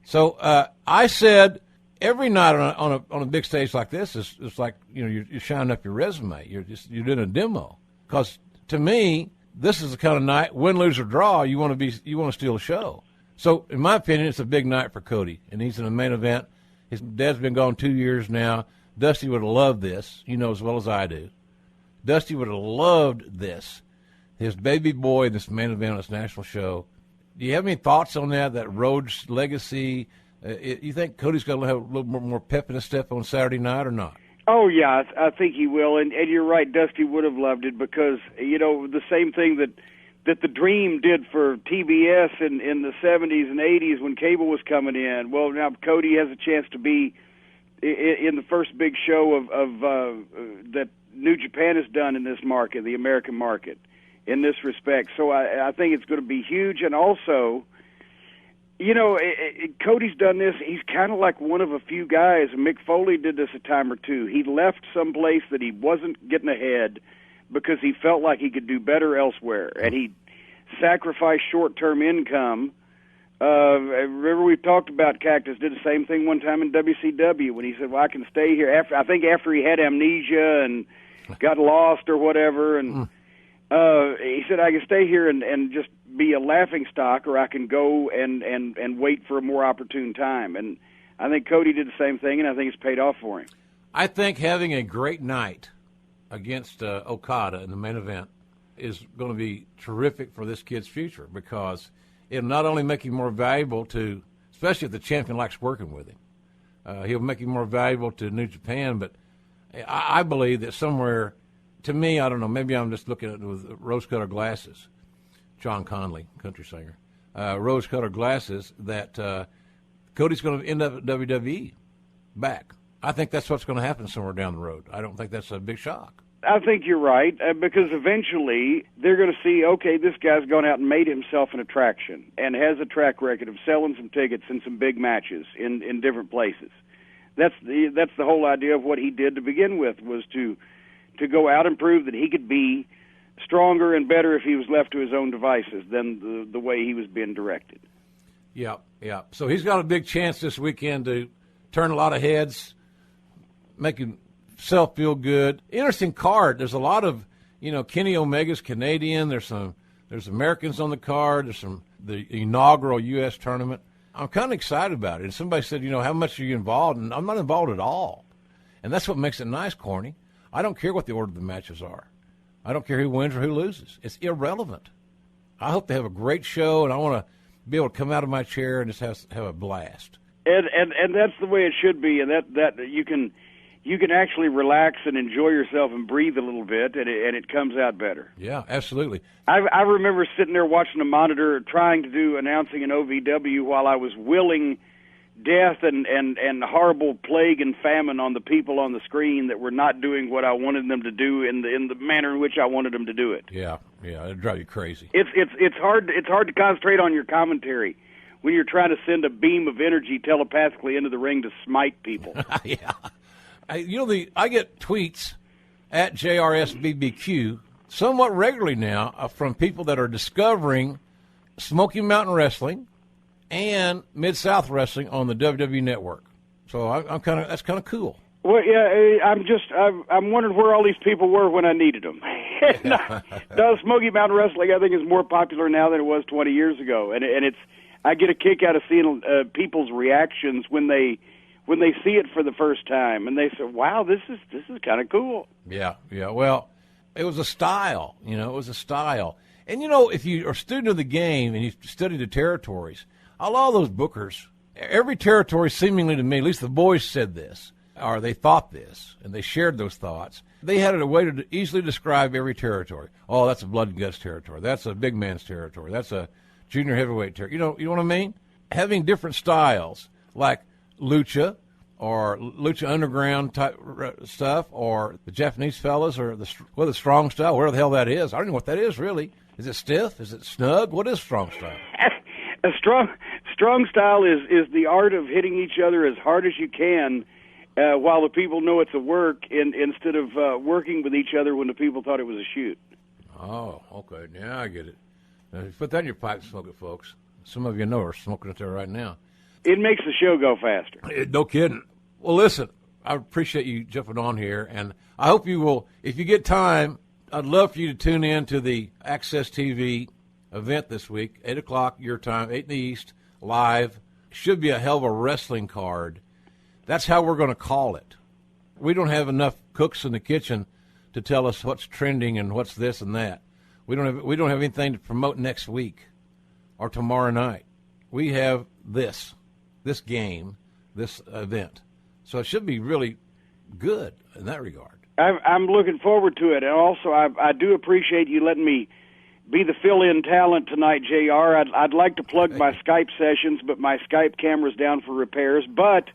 Speaker 2: So I said, every night on a big stage like this is like you're shining up your resume. You're doing a demo, because to me this is the kind of night, win, lose or draw, you want to steal a show. So in my opinion, it's a big night for Cody, and he's in the main event. His dad's been gone 2 years now. Dusty would have loved this, as well as I do. Dusty would have loved this. His baby boy in this main event on this national show. Do you have any thoughts on that Rhodes legacy? You think Cody's going to have a little more pep in his step on Saturday night or not?
Speaker 3: Oh, yeah, I think he will. And you're right, Dusty would have loved it because, the same thing that the Dream did for TBS in the 70s and 80s when cable was coming in. Well, now Cody has a chance to be in the first big show of that New Japan has done in this market, the American market, in this respect. So I think it's going to be huge. And also, Cody's done this. He's kind of like one of a few guys. Mick Foley did this a time or two. He left someplace that he wasn't getting ahead because he felt like he could do better elsewhere. And he sacrificed short-term income. Remember we talked about Cactus did the same thing one time in WCW when he said, well, I can stay here. After he had amnesia and got lost or whatever, and he said, I can stay here and just be a laughing stock, or I can go and wait for a more opportune time. And I think Cody did the same thing, and I think it's paid off for him.
Speaker 2: I think having a great night against Okada in the main event is going to be terrific for this kid's future, because it'll not only make him more valuable to, especially if the champion likes working with him, he'll make him more valuable to New Japan, but I believe that somewhere, to me, I don't know, maybe I'm just looking at it with rose-colored glasses, John Conley, country singer, rose-colored glasses, that Cody's going to end up at WWE back. I think that's what's going to happen somewhere down the road. I don't think that's a big shock.
Speaker 3: I think you're right, because eventually they're going to see, okay, this guy's gone out and made himself an attraction and has a track record of selling some tickets in some big matches in different places. That's the whole idea of what he did to begin with, was to go out and prove that he could be stronger and better if he was left to his own devices than the way he was being directed.
Speaker 2: Yeah. So he's got a big chance this weekend to turn a lot of heads, make himself feel good. Interesting card. There's a lot of, Kenny Omega's Canadian. There's Americans on the card. There's the inaugural U.S. tournament. I'm kind of excited about it. And somebody said, how much are you involved? And I'm not involved at all. And that's what makes it nice, Corny. I don't care what the order of the matches are. I don't care who wins or who loses. It's irrelevant. I hope they have a great show, and I want to be able to come out of my chair and just have a blast.
Speaker 3: And that's the way it should be, and that you can actually relax and enjoy yourself and breathe a little bit, and it comes out better.
Speaker 2: Yeah, absolutely.
Speaker 3: I remember sitting there watching a monitor trying to do announcing an OVW while I was willing death and horrible plague and famine on the people on the screen that were not doing what I wanted them to do in the manner in which I wanted them to do it.
Speaker 2: Yeah, it'd drive you crazy.
Speaker 3: It's hard to concentrate on your commentary when you're trying to send a beam of energy telepathically into the ring to smite people.
Speaker 2: Yeah. I get tweets at JRSBBQ somewhat regularly now from people that are discovering Smoky Mountain Wrestling and Mid-South Wrestling on the WWE Network. So that's kind of cool.
Speaker 3: Well, yeah, I'm wondering where all these people were when I needed them. No, Smoky Mountain Wrestling, I think, is more popular now than it was 20 years ago, and I get a kick out of seeing people's reactions when they see it for the first time, and they say, "Wow, this is kind of cool."
Speaker 2: Yeah. Well, it was a style, It was a style, and if you are a student of the game and you study the territories, a lot of those bookers, every territory seemingly to me, at least the boys said this, or they thought this, and they shared those thoughts. They had a way to easily describe every territory. Oh, that's a blood and guts territory. That's a big man's territory. That's a junior heavyweight territory. You know what I mean? Having different styles like lucha or lucha underground type stuff, or the Japanese fellas, or the strong style, whatever the hell that is. I don't know what that is really. Is it stiff? Is it snug? What is strong style?
Speaker 3: A strong style is the art of hitting each other as hard as you can while the people know it's a work, instead of working with each other when the people thought it was a shoot.
Speaker 2: Oh, okay. Yeah, I get it. Now, put that in your pipe and smoke it, folks. Some of you know are smoking it there right now.
Speaker 3: It makes the show go faster.
Speaker 2: No kidding. Well, listen, I appreciate you jumping on here, and I hope you will, if you get time, I'd love for you to tune in to the Access TV event this week, 8 o'clock your time, 8 in the East, live. Should be a hell of a wrestling card. That's how we're going to call it. We don't have enough cooks in the kitchen to tell us what's trending and what's this and that. We don't have anything to promote next week or tomorrow night. We have this game, this event. So it should be really good in that regard.
Speaker 3: I'm looking forward to it. And also, I do appreciate you letting me be the fill-in talent tonight, JR. I'd like to plug my Skype sessions, but my Skype camera's down for repairs. But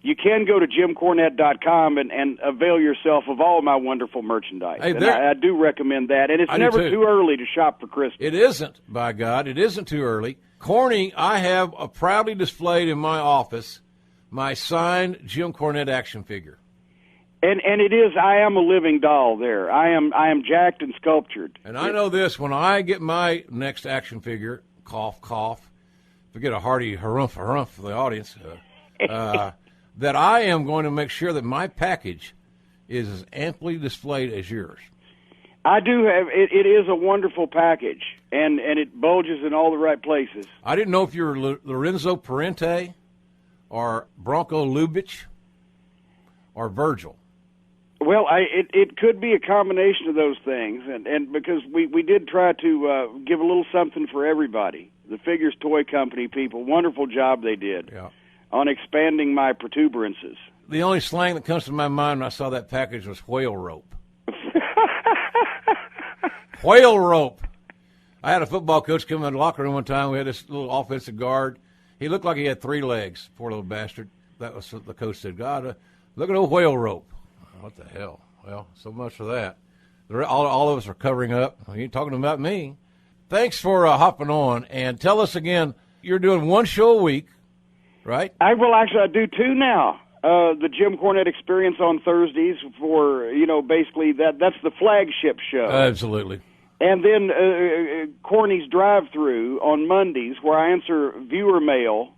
Speaker 3: you can go to JimCornette.com and avail yourself of all my wonderful merchandise.
Speaker 2: Hey,
Speaker 3: and I do recommend that. And it's never too early to shop for Christmas.
Speaker 2: It isn't, by God. It isn't too early. Corny, I have proudly displayed in my office my signed Jim Cornette action figure.
Speaker 3: And it is, I am a living doll there. I am jacked and sculptured.
Speaker 2: And I know this, when I get my next action figure, cough, cough, forget a hearty harumph for the audience, that I am going to make sure that my package is as amply displayed as yours.
Speaker 3: I do have, it is a wonderful package, and it bulges in all the right places.
Speaker 2: I didn't know if you were Lorenzo Parente or Bronco Lubitsch or Virgil.
Speaker 3: Well, it could be a combination of those things, and because we did try to give a little something for everybody. The Figures Toy Company people, wonderful job they did on expanding my protuberances.
Speaker 2: The only slang that comes to my mind when I saw that package was whale rope. Whale rope. I had a football coach come in the locker room one time. We had this little offensive guard. He looked like he had 3 legs, poor little bastard. That was what the coach said. God, look at old whale rope. What the hell? Well, so much for that. All of us are covering up. You ain't talking about me. Thanks for hopping on. And tell us again, you're doing one show a week, right?
Speaker 3: I do 2 now. The Jim Cornette Experience on Thursdays for, basically that's the flagship show.
Speaker 2: Absolutely.
Speaker 3: And then Corny's Drive-Thru on Mondays, where I answer viewer mail,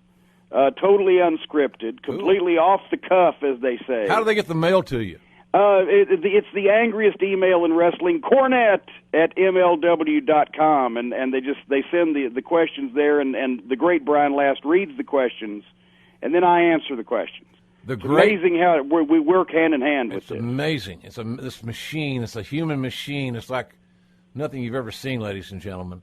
Speaker 3: totally unscripted, completely off the cuff, as they say.
Speaker 2: How do they get the mail to you?
Speaker 3: It's the angriest email in wrestling, Cornette@MLW.com, and they send the questions there, and the great Brian Last reads the questions, and then I answer the questions. It's amazing how we work hand in hand with it.
Speaker 2: It's amazing. This machine. It's a human machine. It's like nothing you've ever seen, ladies and gentlemen.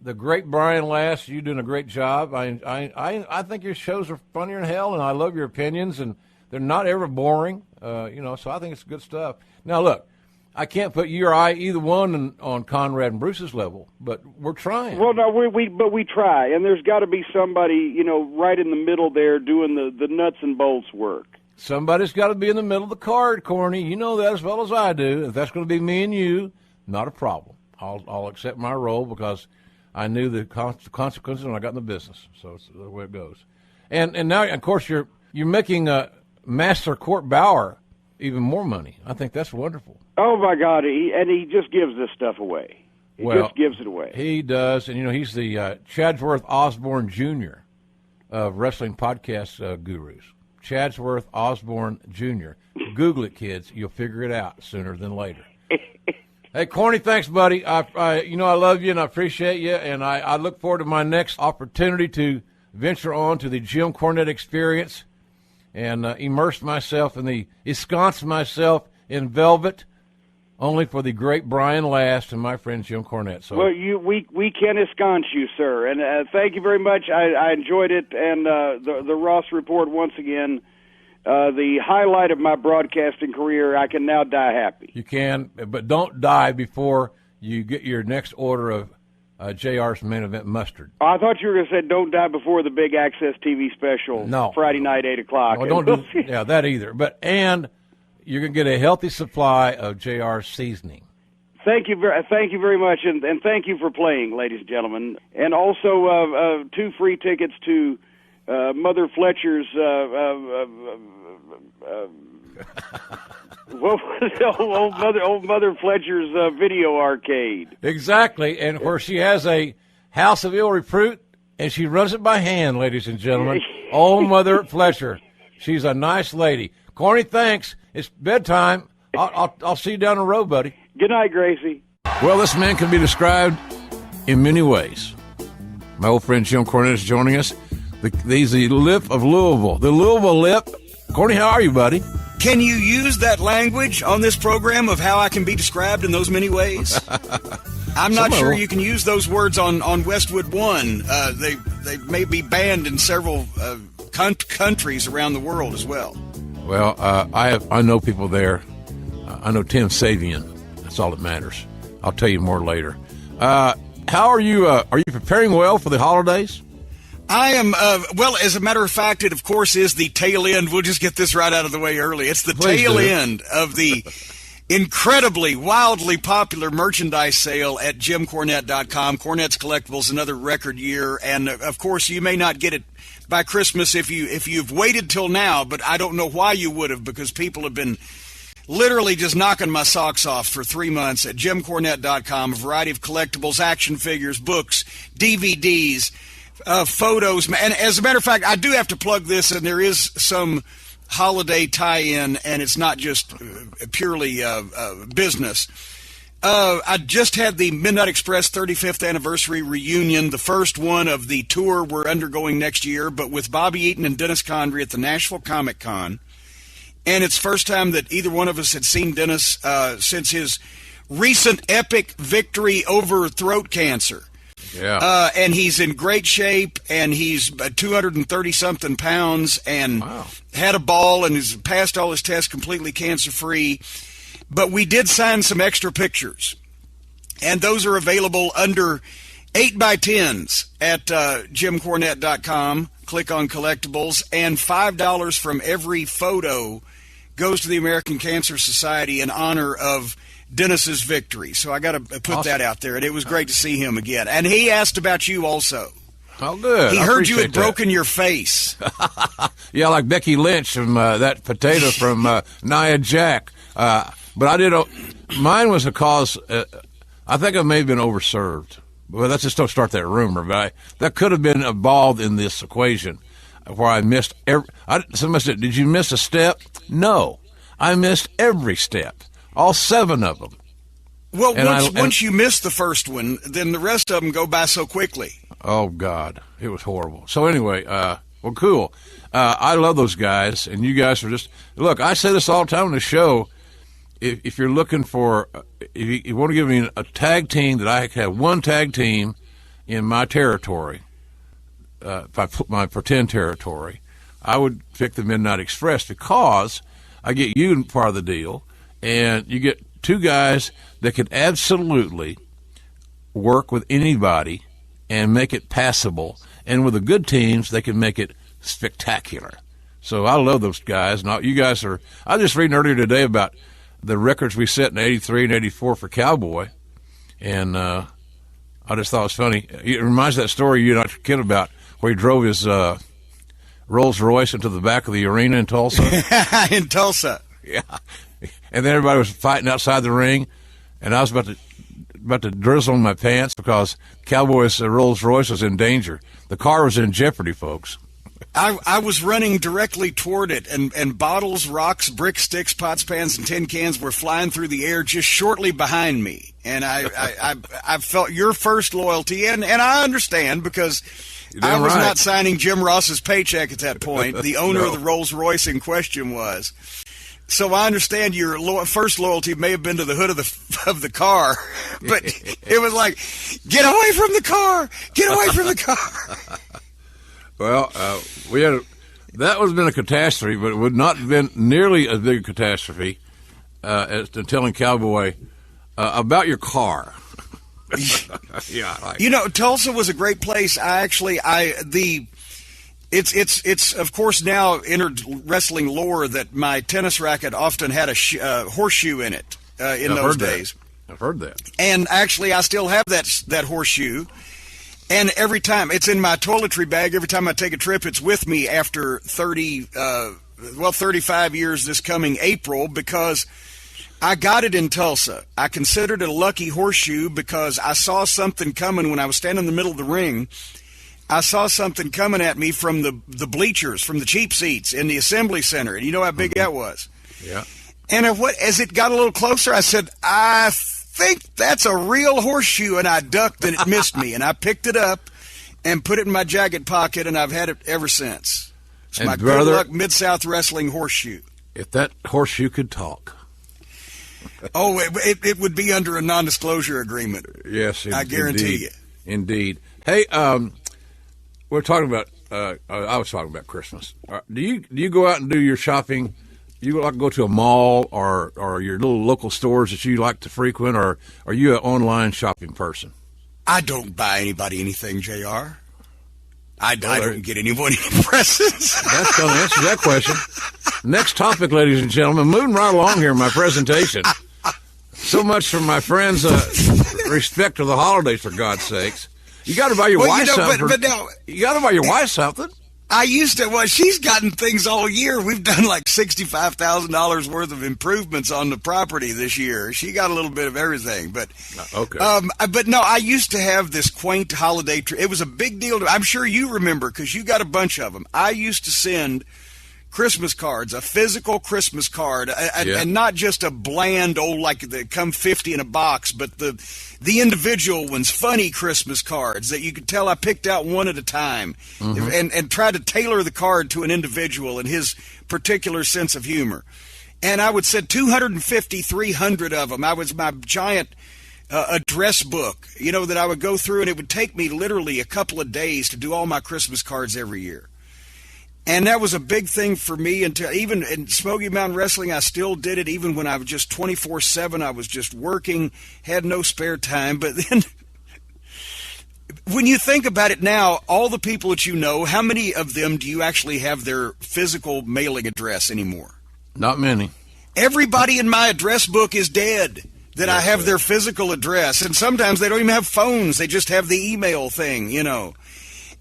Speaker 2: the great Brian Last, you're doing a great job. I think your shows are funnier than hell, and I love your opinions, and they're not ever boring. So I think it's good stuff. Now, look, I can't put you or either one on Conrad and Bruce's level, but we're trying.
Speaker 3: Well, no, we try, and there's got to be somebody, right in the middle there doing the nuts and bolts work.
Speaker 2: Somebody's got to be in the middle of the card, Corny. You know that as well as I do. If that's going to be me and you, not a problem. I'll accept my role because I knew the consequences when I got in the business. So it's the way it goes. And now, of course, you're making Master Court Bauer even more money. I think that's wonderful.
Speaker 3: Oh, my God. He just gives this stuff away. He just gives it away.
Speaker 2: He does. And, he's the Chadsworth Osborne Jr. of Wrestling Podcast Gurus. Chadsworth Osborne Jr. Google it, kids. You'll figure it out sooner than later. Hey, Corny, thanks, buddy. I love you and I appreciate you, and I look forward to my next opportunity to venture on to the Jim Cornette experience and ensconce myself in velvet, only for the great Brian Last and my friend Jim Cornette. So,
Speaker 3: well, we can ensconce you, sir, and thank you very much. I enjoyed it, and the Ross Report once again. The highlight of my broadcasting career. I can now die happy.
Speaker 2: You can, but don't die before you get your next order of JR's Main Event Mustard.
Speaker 3: Oh, I thought you were going to say don't die before the big Access TV special.
Speaker 2: No.
Speaker 3: Friday night, 8 o'clock.
Speaker 2: No, don't do that either. And you're going to get a healthy supply of JR's seasoning.
Speaker 3: Thank you very much, and thank you for playing, ladies and gentlemen. And also 2 free tickets to Mother Fletcher's what was it? old Mother Fletcher's video arcade.
Speaker 2: Exactly, and where she has a house of ill repute, and she runs it by hand, ladies and gentlemen. Old Mother Fletcher. She's a nice lady. Corny, thanks. It's bedtime. I'll see you down the road, buddy.
Speaker 3: Good night, Gracie.
Speaker 2: Well, this man can be described in many ways. My old friend Jim Cornette is joining us. He's the lip of Louisville. The Louisville lip. Corny, how are you, buddy?
Speaker 4: Can you use that language on this program of how I can be described in those many ways? I'm not sure you can use those words on Westwood One. They may be banned in several countries around the world as well.
Speaker 2: Well, I know people there. I know Tim Savian. That's all that matters. I'll tell you more later. How are you? Are you preparing well for the holidays?
Speaker 4: I am, well, as a matter of fact, it, of course, is the tail end. We'll just get this right out of the way early. It's the tail end of the incredibly, wildly popular merchandise sale at JimCornette.com. Cornette's Collectibles, another record year. And, of course, you may not get it by Christmas if you've waited till now, but I don't know why you would have, because people have been literally just knocking my socks off for 3 months at JimCornette.com. A variety of collectibles, action figures, books, DVDs, photos. And as a matter of fact, I do have to plug this, and there is some holiday tie-in, and it's not just purely business. I just had the Midnight Express 35th anniversary reunion, the first one of the tour we're undergoing next year, but with Bobby Eaton and Dennis Condrey at the Nashville Comic Con. And it's the first time that either one of us had seen Dennis since his recent epic victory over throat cancer.
Speaker 2: Yeah.
Speaker 4: And he's in great shape, and he's 230-something pounds, and had a ball, and has passed all his tests completely cancer-free. But we did sign some extra pictures, and those are available under 8x10s at JimCornette.com. Click on Collectibles, and $5 from every photo goes to the American Cancer Society in honor of Dennis's victory. So I got to put that out there, and it was great to see him again. And he asked about you also.
Speaker 2: Oh, good.
Speaker 4: He heard you had broken your face.
Speaker 2: Yeah, like Becky Lynch from that potato from Nia Jack. But I did. Mine was a cause. I think I may have been overserved. Well, let's just don't start that rumor. But that could have been involved in this equation, where I missed somebody said, "Did you miss a step?" No, I missed every step, all 7 of them.
Speaker 4: Well, once you miss the first one, then the rest of them go by so quickly.
Speaker 2: Oh God, it was horrible. So anyway, well, cool. I love those guys, and you guys are just look. I say this all the time on the show. If you're looking for, if you want to give me a tag team that I have one tag team, in my territory, if I put my pretend territory, I would pick the Midnight Express because I get you part of the deal, and you get two guys that can absolutely work with anybody and make it passable. And with the good teams, they can make it spectacular. So I love those guys. Now, you guys are – I was just reading earlier today about the records we set in 83 and 84 for Cowboy, and I just thought it was funny. It reminds me of that story you and I kid about where he drove his Rolls Royce into the back of the arena in Tulsa.
Speaker 4: In Tulsa.
Speaker 2: Yeah. And then everybody was fighting outside the ring, and I was about to drizzle in my pants because Cowboys' Rolls Royce was in danger. The car was in jeopardy, folks.
Speaker 4: I was running directly toward it, and bottles, rocks, brick sticks, pots, pans, and tin cans were flying through the air just shortly behind me. And I felt your first loyalty, and I understand because I was not signing Jim Ross's paycheck at that point. The owner of the Rolls Royce in question was. So I understand your first loyalty may have been to the hood of the car, but it was like, get away from the car! Get away from the car!
Speaker 2: Well, that would have been a catastrophe, but it would not have been nearly as big a catastrophe as to telling Cowboy about your car. Yeah,
Speaker 4: Tulsa was a great place. It's of course now entered wrestling lore that my tennis racket often had a horseshoe in it in those days.
Speaker 2: I've heard that.
Speaker 4: And actually, I still have that horseshoe. And every time, it's in my toiletry bag. Every time I take a trip, it's with me after 35 years this coming April, because I got it in Tulsa. I considered it a lucky horseshoe because I saw something coming when I was standing in the middle of the ring. I saw something coming at me from the bleachers, from the cheap seats in the Assembly Center. And you know how big that was?
Speaker 2: Yeah.
Speaker 4: And as it got a little closer, I said, I think that's a real horseshoe, and I ducked and it missed me, and I picked it up and put it in my jacket pocket, and I've had it ever since. It's my good luck Mid-South Wrestling horseshoe.
Speaker 2: If that horseshoe could talk.
Speaker 4: Oh, it would be under a non-disclosure agreement.
Speaker 2: Yes,
Speaker 4: I guarantee you.
Speaker 2: Indeed. Hey, we're talking about. I was talking about Christmas. Do you go out and do your shopping? You like to go to a mall or your little local stores that you like to frequent, or are you an online shopping person?
Speaker 4: I don't buy anybody anything, JR. I don't get anyone any presents.
Speaker 2: That's going to answer that question. Next topic, ladies and gentlemen. Moving right along here in my presentation. So much for my friends' respect to the holidays, for God's sakes. You got to buy your wife something. You got to buy your wife something.
Speaker 4: I used to. Well, she's gotten things all year. We've done like $65,000 worth of improvements on the property this year. She got a little bit of everything, but
Speaker 2: okay.
Speaker 4: But no, I used to have this quaint holiday. It was a big deal. I'm sure you remember because you got a bunch of them. I used to send Christmas cards, a physical Christmas card, and not just a bland old like they come 50 in a box, but the individual ones, funny Christmas cards that you could tell I picked out one at a time, and tried to tailor the card to an individual and his particular sense of humor. And I would send 250, 300 of them. I was my giant address book, that I would go through, and it would take me literally a couple of days to do all my Christmas cards every year. And that was a big thing for me until even in Smoky Mountain Wrestling, I still did it even when I was just 24/7. I was just working, had no spare time. But then when you think about it now, all the people that you know, how many of them do you actually have their physical mailing address anymore?
Speaker 2: Not many.
Speaker 4: Everybody in my address book is dead that I have their physical address. And sometimes they don't even have phones. They just have the email thing,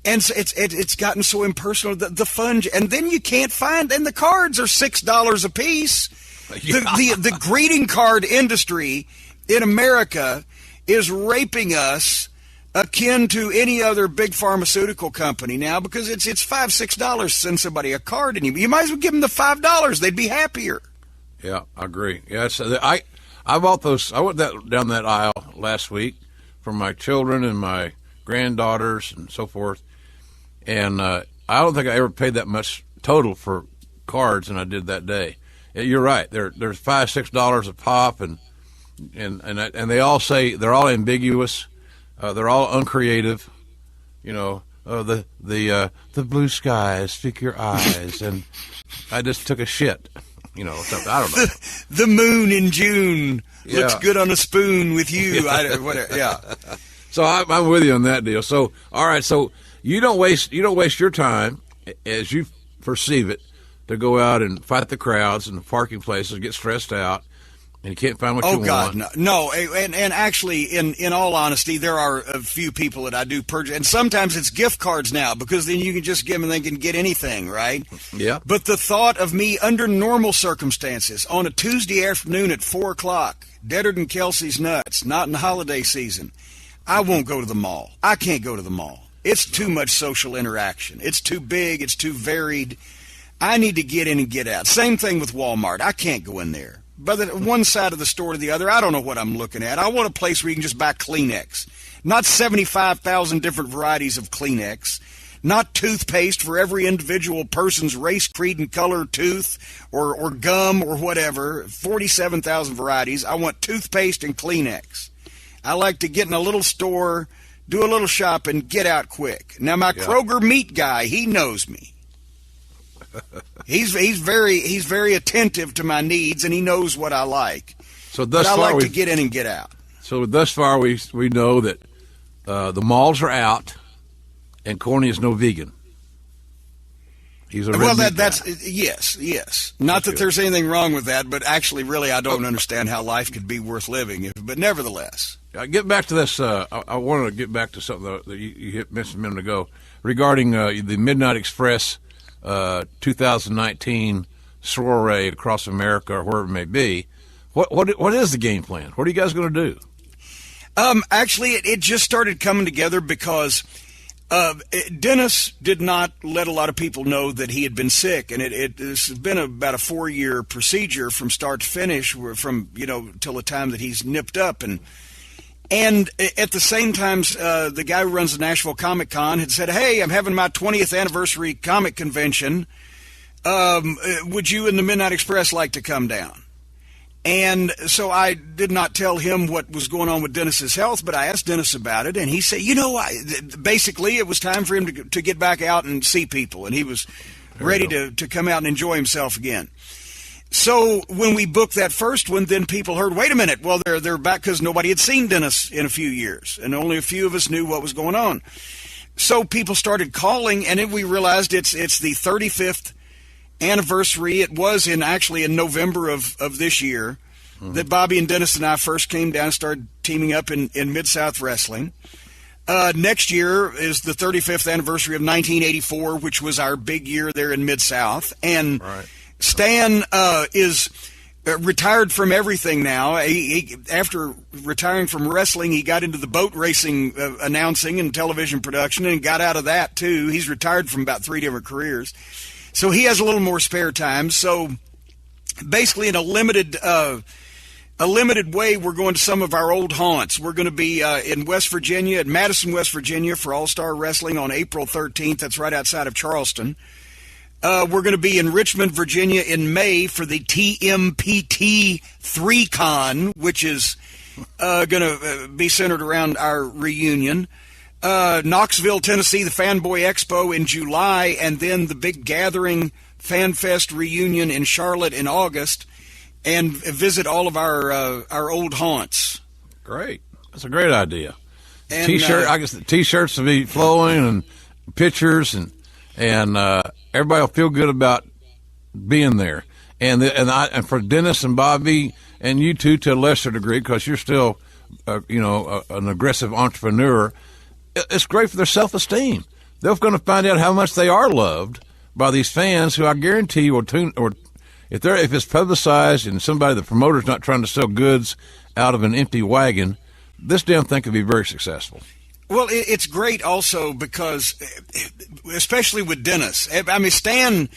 Speaker 4: And it's gotten so impersonal, the fun, and then you can't find, and the cards are $6 a piece. Yeah. The greeting card industry in America is raping us akin to any other big pharmaceutical company now, because it's $5, $6 to send somebody a card, and you might as well give them the $5. They'd be happier.
Speaker 2: Yeah, I agree. Yeah, I bought those. I went down that aisle last week for my children and my granddaughters and so forth. And I don't think I ever paid that much total for cards than I did that day. You're right. There's $5, $6 a pop, and they all say they're all ambiguous. They're all uncreative. the blue skies, speak your eyes, and I just took a shit, something, I don't know.
Speaker 4: The moon in June looks good on a spoon with you. Whatever. Yeah.
Speaker 2: So I'm with you on that deal. So all right, so you don't waste your time as you perceive it to go out and fight the crowds and the parking places, get stressed out, and you can't find what you want.
Speaker 4: Oh, God, no. And actually, in all honesty, there are a few people that I do purchase. And sometimes it's gift cards now, because then you can just give them and they can get anything, right?
Speaker 2: Yeah.
Speaker 4: But the thought of me, under normal circumstances, on a Tuesday afternoon at 4 o'clock, deader than Kelsey's nuts, not in the holiday season, I won't go to the mall. I can't go to the mall. It's too much social interaction. It's too big. It's too varied. I need to get in and get out. Same thing with Walmart. I can't go in there. But one side of the store to the other, I don't know what I'm looking at. I want a place where you can just buy Kleenex. Not 75,000 different varieties of Kleenex. Not toothpaste for every individual person's race, creed, and color tooth or gum or whatever. 47,000 varieties. I want toothpaste and Kleenex. I like to get in a little store, do a little shopping, get out quick. Now, my Kroger meat guy, he knows me. He's very attentive to my needs, and he knows what I like.
Speaker 2: So thus
Speaker 4: but I
Speaker 2: far
Speaker 4: like to get in and get out.
Speaker 2: So thus far we know that the malls are out, and Corny is no vegan. He's a red
Speaker 4: that's yes. Not that there's anything wrong with that, but actually, really, I don't understand how life could be worth living. But nevertheless,
Speaker 2: get back to this. I wanted to get back to something that you mentioned a minute ago regarding the Midnight Express 2019 soiree across America or wherever it may be. What is the game plan? What are you guys going to do?
Speaker 4: Actually, it just started coming together because Dennis did not let a lot of people know that he had been sick, and this has been about a 4-year procedure from start to finish, from till the time that he's nipped up, and at the same time, the guy who runs the Nashville Comic Con had said, "Hey, I'm having my 20th anniversary comic convention. Would you and the Midnight Express like to come down?" And so I did not tell him what was going on with Dennis's health, but I asked Dennis about it, and he said, basically it was time for him to get back out and see people, and he was ready to come out and enjoy himself again. So when we booked that first one, then people heard, wait a minute, well, they're back, because nobody had seen Dennis in a few years, and only a few of us knew what was going on. So people started calling, and then we realized it's the 35th anniversary. It was actually in November of this year that Bobby and Dennis and I first came down and started teaming up in Mid-South Wrestling. Next year is the 35th anniversary of 1984, which was our big year there in Mid-South. And Stan is retired from everything now. He, after retiring from wrestling, he got into the boat racing announcing and television production, and got out of that too. He's retired from about 3 different careers. So he has a little more spare time. So basically in a limited way, we're going to some of our old haunts. We're going to be in West Virginia, at Madison, West Virginia, for All-Star Wrestling on April 13th. That's right outside of Charleston. We're going to be in Richmond, Virginia in May for the TMPT 3Con, which is going to be centered around our reunion. Knoxville, Tennessee, the Fanboy Expo in July, and then the big gathering FanFest reunion in Charlotte in August, and visit all of our old haunts.
Speaker 2: Great. That's a great idea.
Speaker 4: And,
Speaker 2: T-shirt, I guess the T-shirts will be flowing, and pictures, and everybody will feel good about being there. And for Dennis and Bobby and you two to a lesser degree, because you're still an aggressive entrepreneur, it's great for their self-esteem. They're going to find out how much they are loved by these fans, who I guarantee will tune. Or if it's publicized and the promoter's not trying to sell goods out of an empty wagon, this damn thing could be very successful.
Speaker 4: Well, it's great also because, especially with Dennis, I mean, Stan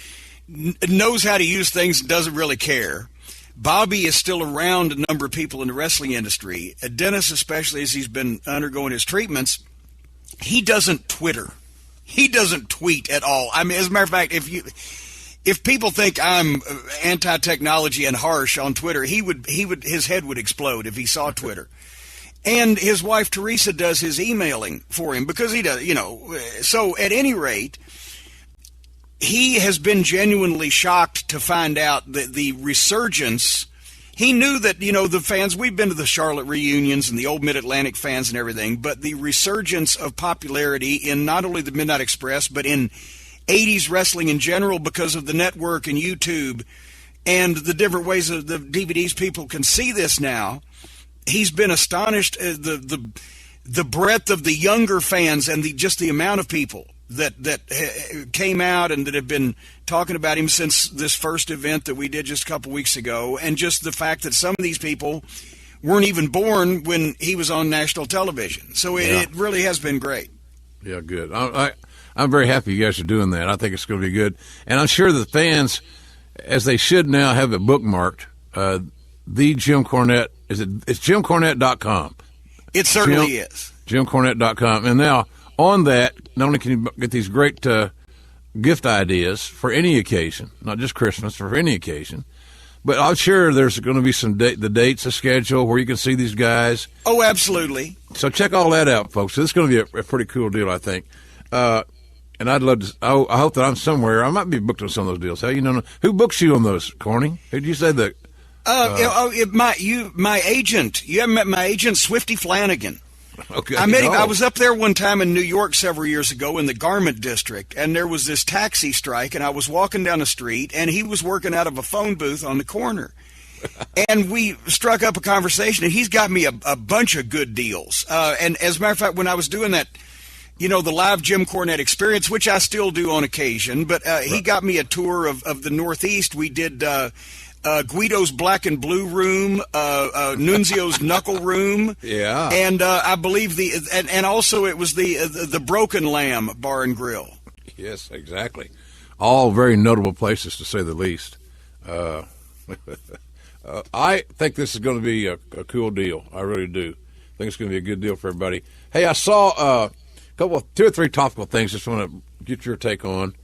Speaker 4: knows how to use things and doesn't really care. Bobby is still around a number of people in the wrestling industry. Dennis, especially as he's been undergoing his treatments, he doesn't Twitter. He doesn't tweet at all. I mean, as a matter of fact, if people think I'm anti-technology and harsh on Twitter, his head would explode if he saw Twitter. And his wife, Teresa, does his emailing for him because he does, So at any rate, he has been genuinely shocked to find out that the resurgence. He knew that, the fans, we've been to the Charlotte reunions and the old Mid-Atlantic fans and everything, but the resurgence of popularity in not only the Midnight Express, but in 80s wrestling in general because of the network and YouTube and the different ways of the DVDs people can see this now. He's been astonished at the breadth of the younger fans and just the amount of people that came out and that have been talking about him since this first event that we did just a couple weeks ago, and just the fact that some of these people weren't even born when he was on national television. So it really has been great.
Speaker 2: Yeah, good. I'm very happy you guys are doing that. I think it's going to be good. And I'm sure the fans, as they should now, have it bookmarked. The Jim Cornette, it's JimCornette.com.
Speaker 4: It certainly is.
Speaker 2: JimCornette.com. And now, on that, not only can you get these great gift ideas for any occasion, not just Christmas, for any occasion, but I'm sure there's going to be the dates, a schedule where you can see these guys.
Speaker 4: Oh, absolutely.
Speaker 2: So check all that out, folks. So this is going to be a pretty cool deal, I think. And I'd love to. I hope that I'm somewhere. I might be booked on some of those deals. Who books you on those, Corny? Who did you say that?
Speaker 4: My agent. You haven't met my agent, Swifty Flanagan.
Speaker 2: Okay.
Speaker 4: I met him. I was up there one time in New York several years ago in the garment district, and there was this taxi strike, and I was walking down the street, and he was working out of a phone booth on the corner. And we struck up a conversation, and he's got me a bunch of good deals. And as a matter of fact, when I was doing that, the live Jim Cornette experience, which I still do on occasion, but he got me a tour of the Northeast. We did Guido's Black and Blue Room, Nunzio's Knuckle Room,
Speaker 2: yeah,
Speaker 4: and I believe and also it was the Broken Lamb Bar and Grill.
Speaker 2: Yes, exactly. All very notable places, to say the least. I think this is going to be a cool deal. I really do. I think it's going to be a good deal for everybody. Hey, I saw two or three topical things. Just want to get your take on.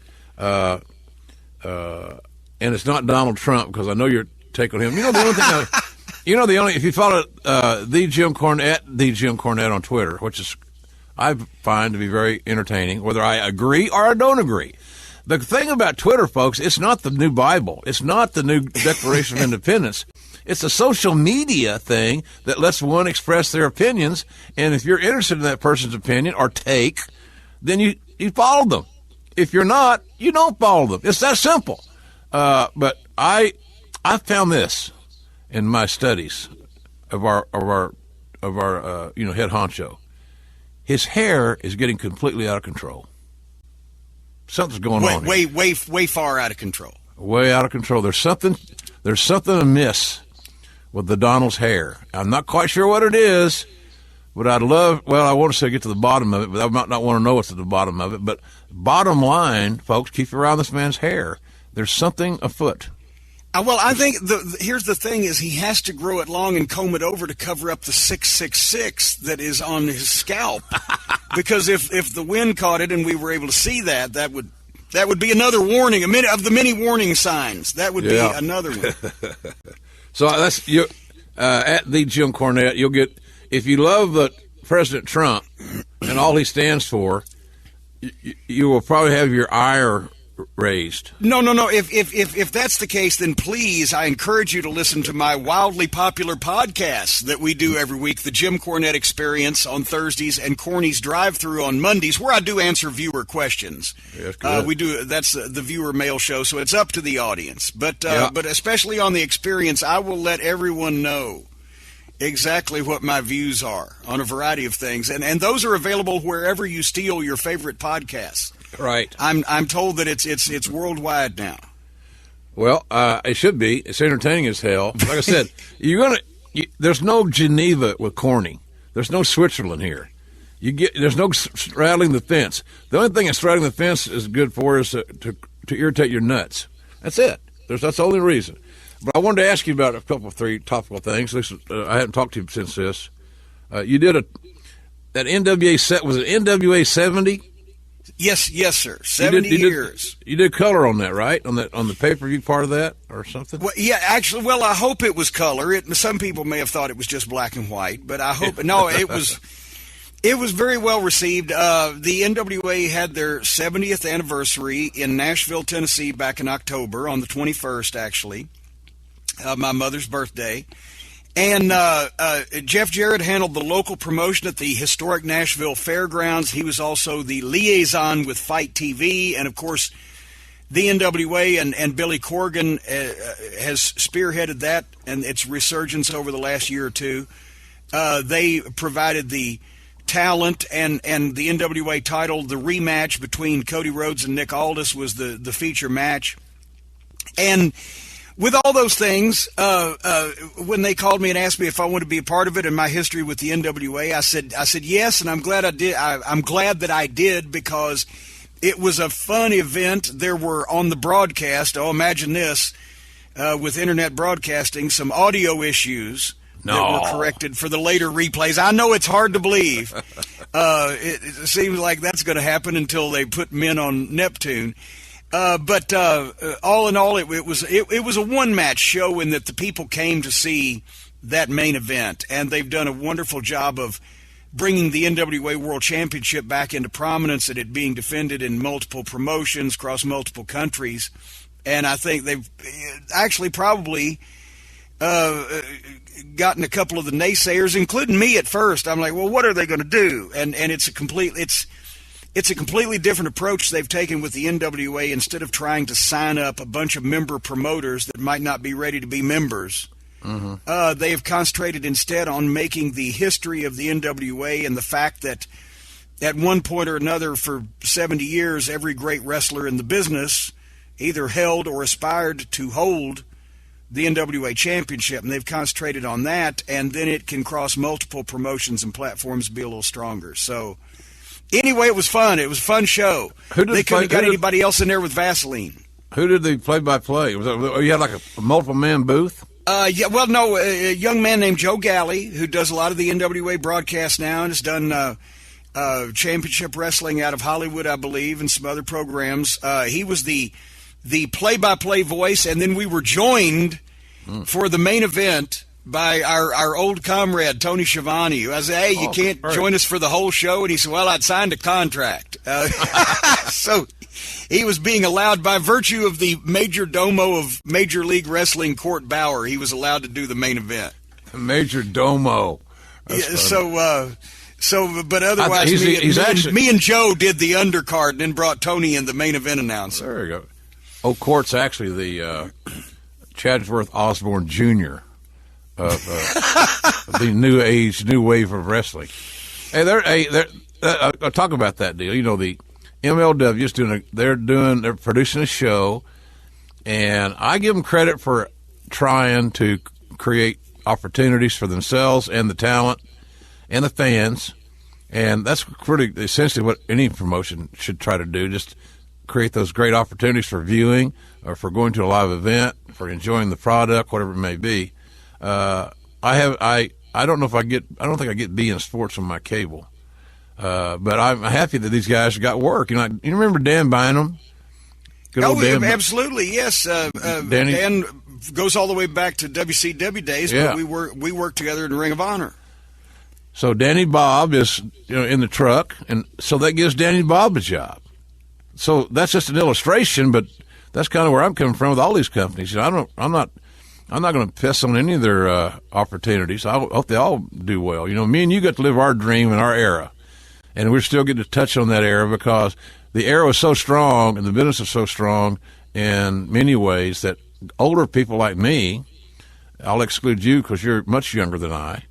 Speaker 2: And it's not Donald Trump, because I know your take on him. The only thing if you follow the Jim Cornette on Twitter, which is I find to be very entertaining, whether I agree or I don't agree. The thing about Twitter, folks, it's not the new Bible. It's not the new Declaration of Independence. It's a social media thing that lets one express their opinions. And if you're interested in that person's opinion or take, then you follow them. If you're not, you don't follow them. It's that simple. But I found this in my studies of our head honcho. His hair is getting completely out of control. Something's going on.
Speaker 4: Way far out of control.
Speaker 2: Way out of control. There's something amiss with the Donald's hair. I'm not quite sure what it is, but I want to say get to the bottom of it, but I might not want to know what's at the bottom of it. But bottom line, folks, keep your eye on this man's hair. There's something afoot.
Speaker 4: Well, I think here's the thing is he has to grow it long and comb it over to cover up the 666 that is on his scalp. Because if the wind caught it and we were able to see that would be another warning, of the many warning signs. That would be another one.
Speaker 2: So that's you at the Jim Cornette. You'll get, if you love President Trump and all he stands for, you will probably have your ire raised.
Speaker 4: No. If that's the case, then please, I encourage you to listen to my wildly popular podcasts that we do every week, the Jim Cornette Experience on Thursdays and Corny's Drive-Thru on Mondays, where I do answer viewer questions.
Speaker 2: Yes,
Speaker 4: we do. That's the viewer mail show, so it's up to the audience. But especially on the Experience, I will let everyone know exactly what my views are on a variety of things, and those are available wherever you steal your favorite podcasts.
Speaker 2: Right.
Speaker 4: I'm told that it's worldwide now.
Speaker 2: Well, it should be. It's entertaining as hell. Like I said, there's no Geneva with Corny. There's no Switzerland here. There's no straddling the fence. The only thing that straddling the fence is good for is to irritate your nuts. That's it. That's the only reason. But I wanted to ask you about a couple of three topical things. I haven't talked to you since this. You did that NWA set. Was it NWA 70?
Speaker 4: Yes, sir. 70 years.
Speaker 2: You did color on that, right? On the pay-per-view part of that or something?
Speaker 4: Well, yeah, actually, I hope it was color. Some people may have thought it was just black and white, but I hope no, it was. It was very well received. The NWA had their 70th anniversary in Nashville, Tennessee, back in October on the 21st, actually, my mother's birthday. And Jeff Jarrett handled the local promotion at the historic Nashville Fairgrounds. He was also the liaison with Fight TV. And, of course, the NWA and Billy Corgan has spearheaded that and its resurgence over the last year or two. They provided the talent and the NWA title. The rematch between Cody Rhodes and Nick Aldis was the feature match. And with all those things, when they called me and asked me if I wanted to be a part of it and my history with the NWA, I said yes, and I'm glad I did. I'm glad that I did, because it was a fun event. There were on the broadcast, imagine this, with internet broadcasting, some audio issues that were corrected for the later replays. I know it's hard to believe. It seems like that's going to happen until they put men on Neptune. But all in all, it was a one-match show in that the people came to see that main event, and they've done a wonderful job of bringing the NWA World Championship back into prominence and it being defended in multiple promotions across multiple countries. And I think they've actually probably gotten a couple of the naysayers, including me at first. I'm like, well, what are they going to do? And it's a completely different approach they've taken with the NWA. Instead of trying to sign up a bunch of member promoters that might not be ready to be members, they have concentrated instead on making the history of the NWA and the fact that at one point or another for 70 years, every great wrestler in the business either held or aspired to hold the NWA championship, and they've concentrated on that, and then it can cross multiple promotions and platforms, be a little stronger. So anyway, it was fun. It was a fun show. They couldn't have got anybody else in there with Vaseline.
Speaker 2: Who did the play-by-play? You had like a multiple-man booth?
Speaker 4: A young man named Joe Galley, who does a lot of the NWA broadcasts now and has done championship wrestling out of Hollywood, I believe, and some other programs. He was the play-by-play voice, and then we were joined for the main event by our old comrade, Tony Schiavone, who I said, hey, you can't join us for the whole show? And he said, well, I'd signed a contract. So he was being allowed, by virtue of the major domo of Major League Wrestling, Court Bauer, he was allowed to do the main event.
Speaker 2: The major domo.
Speaker 4: But otherwise, me and Joe did the undercard and then brought Tony in, the main event announcer.
Speaker 2: There you go. Oh, Court's actually the Chadsworth Osborne Jr. of the new age, new wave of wrestling. Hey, I'll talk about that deal. You know, the MLW is they're producing a show, and I give them credit for trying to create opportunities for themselves and the talent and the fans, and that's pretty essentially what any promotion should try to do. Just create those great opportunities for viewing or for going to a live event, for enjoying the product, whatever it may be. I don't think I get B in sports on my cable. But I'm happy that these guys got work. You remember Dan Bynum? Good old Dan.
Speaker 4: Absolutely, yes. Dan goes all the way back to WCW days, but we worked together in the Ring of Honor.
Speaker 2: So Danny Bob is in the truck, and so that gives Danny Bob a job. So that's just an illustration, but that's kind of where I'm coming from with all these companies. I'm not going to piss on any of their opportunities. I hope they all do well. Me and you got to live our dream in our era, and we're still getting to touch on that era because the era was so strong and the business is so strong in many ways that older people like me, I'll exclude you because you're much younger than I,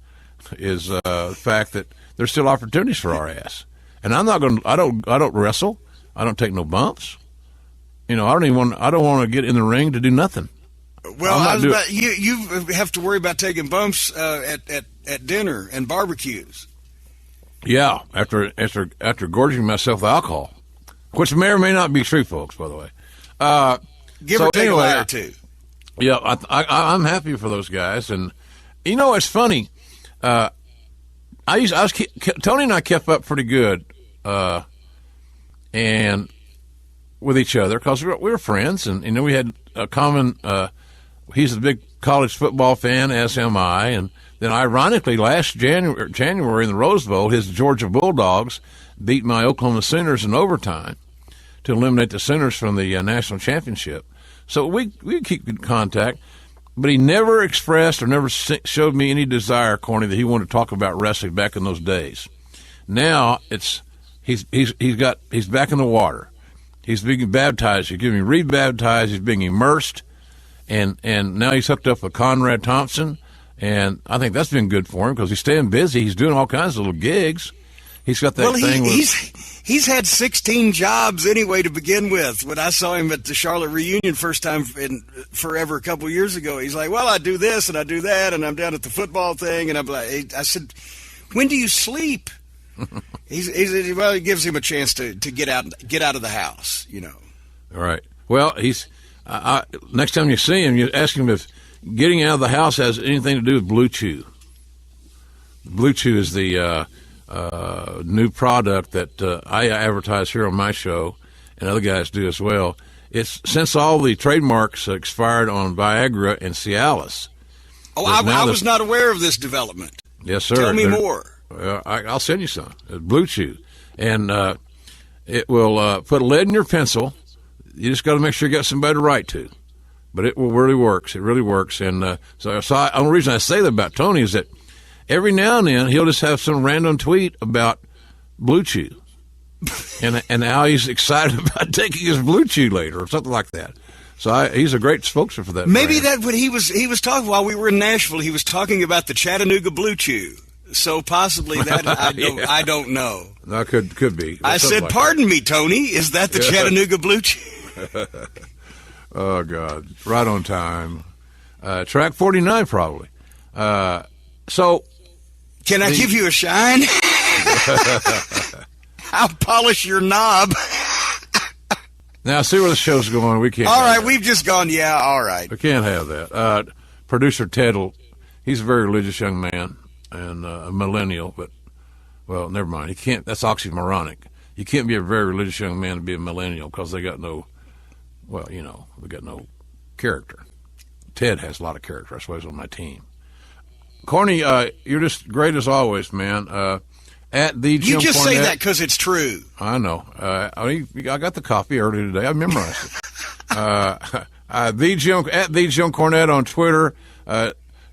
Speaker 2: is the fact that there's still opportunities for our ass. And I don't wrestle. I don't take no bumps. I don't want to get in the ring to do nothing.
Speaker 4: Well, you have to worry about taking bumps at dinner and barbecues.
Speaker 2: Yeah, after gorging myself with alcohol, which may or may not be true, folks. By the way,
Speaker 4: give or take a line or two.
Speaker 2: Yeah, I'm happy for those guys, and it's funny. Tony and I kept up pretty good and with each other because we were friends, and we had a common. He's a big college football fan, as am I, and then ironically, last January in the Rose Bowl, his Georgia Bulldogs beat my Oklahoma Sooners in overtime to eliminate the Sooners from the national championship. So we keep in contact, but he never expressed or never showed me any desire, Corny, that he wanted to talk about wrestling back in those days. Now he's back in the water. He's being baptized. He's getting rebaptized. He's being immersed, and now he's hooked up with Conrad Thompson, and I think that's been good for him because he's staying busy. He's doing all kinds of little gigs. He's got that thing.
Speaker 4: He's had 16 jobs anyway to begin with. When I saw him at the Charlotte reunion first time in forever a couple of years ago, he's like, well, I do this and I do that, and I'm down at the football thing. And I'm like, I said, when do you sleep? Well, it gives him a chance to get out of the house,
Speaker 2: All right. Well, he's next time you see him, you ask him if getting out of the house has anything to do with Blue Chew. Blue Chew is the new product that I advertise here on my show, and other guys do as well. It's since all the trademarks expired on Viagra and Cialis.
Speaker 4: Oh, I was not aware of this development.
Speaker 2: Yes, sir.
Speaker 4: Tell me more.
Speaker 2: I'll send you some. It's Blue Chew, and it will put lead in your pencil. You just got to make sure you got somebody to write to, but it really works. It really works, and so the only reason I say that about Tony is that every now and then he'll just have some random tweet about Blue Chew, and how he's excited about taking his Blue Chew later or something like that. So he's a great spokesman for that.
Speaker 4: Maybe
Speaker 2: brand.
Speaker 4: that what he was talking while we were in Nashville. He was talking about the Chattanooga Blue Chew. So possibly that I don't know.
Speaker 2: That could be.
Speaker 4: I said,
Speaker 2: like
Speaker 4: "Pardon me, Tony. Is that the Chattanooga Blue Chew?"
Speaker 2: Oh God, right on time. Track 49 probably. So.
Speaker 4: Can I give you a shine? I'll polish your knob.
Speaker 2: Now, see where the show's going. We can't.
Speaker 4: All right, we've just gone, yeah, all right.
Speaker 2: We can't have that. Producer Ted, he's a very religious young man and a millennial, but, well, never mind. He can't. That's oxymoronic. You can't be a very religious young man and be a millennial because they got no, well, they got no character. Ted has a lot of character. That's why he's on my team. Corny, you're just great as always, man. At the Jim
Speaker 4: You just
Speaker 2: Cornette,
Speaker 4: say that because it's I
Speaker 2: know. I got the copy earlier today. I memorized it. At the Jim Cornette on Twitter,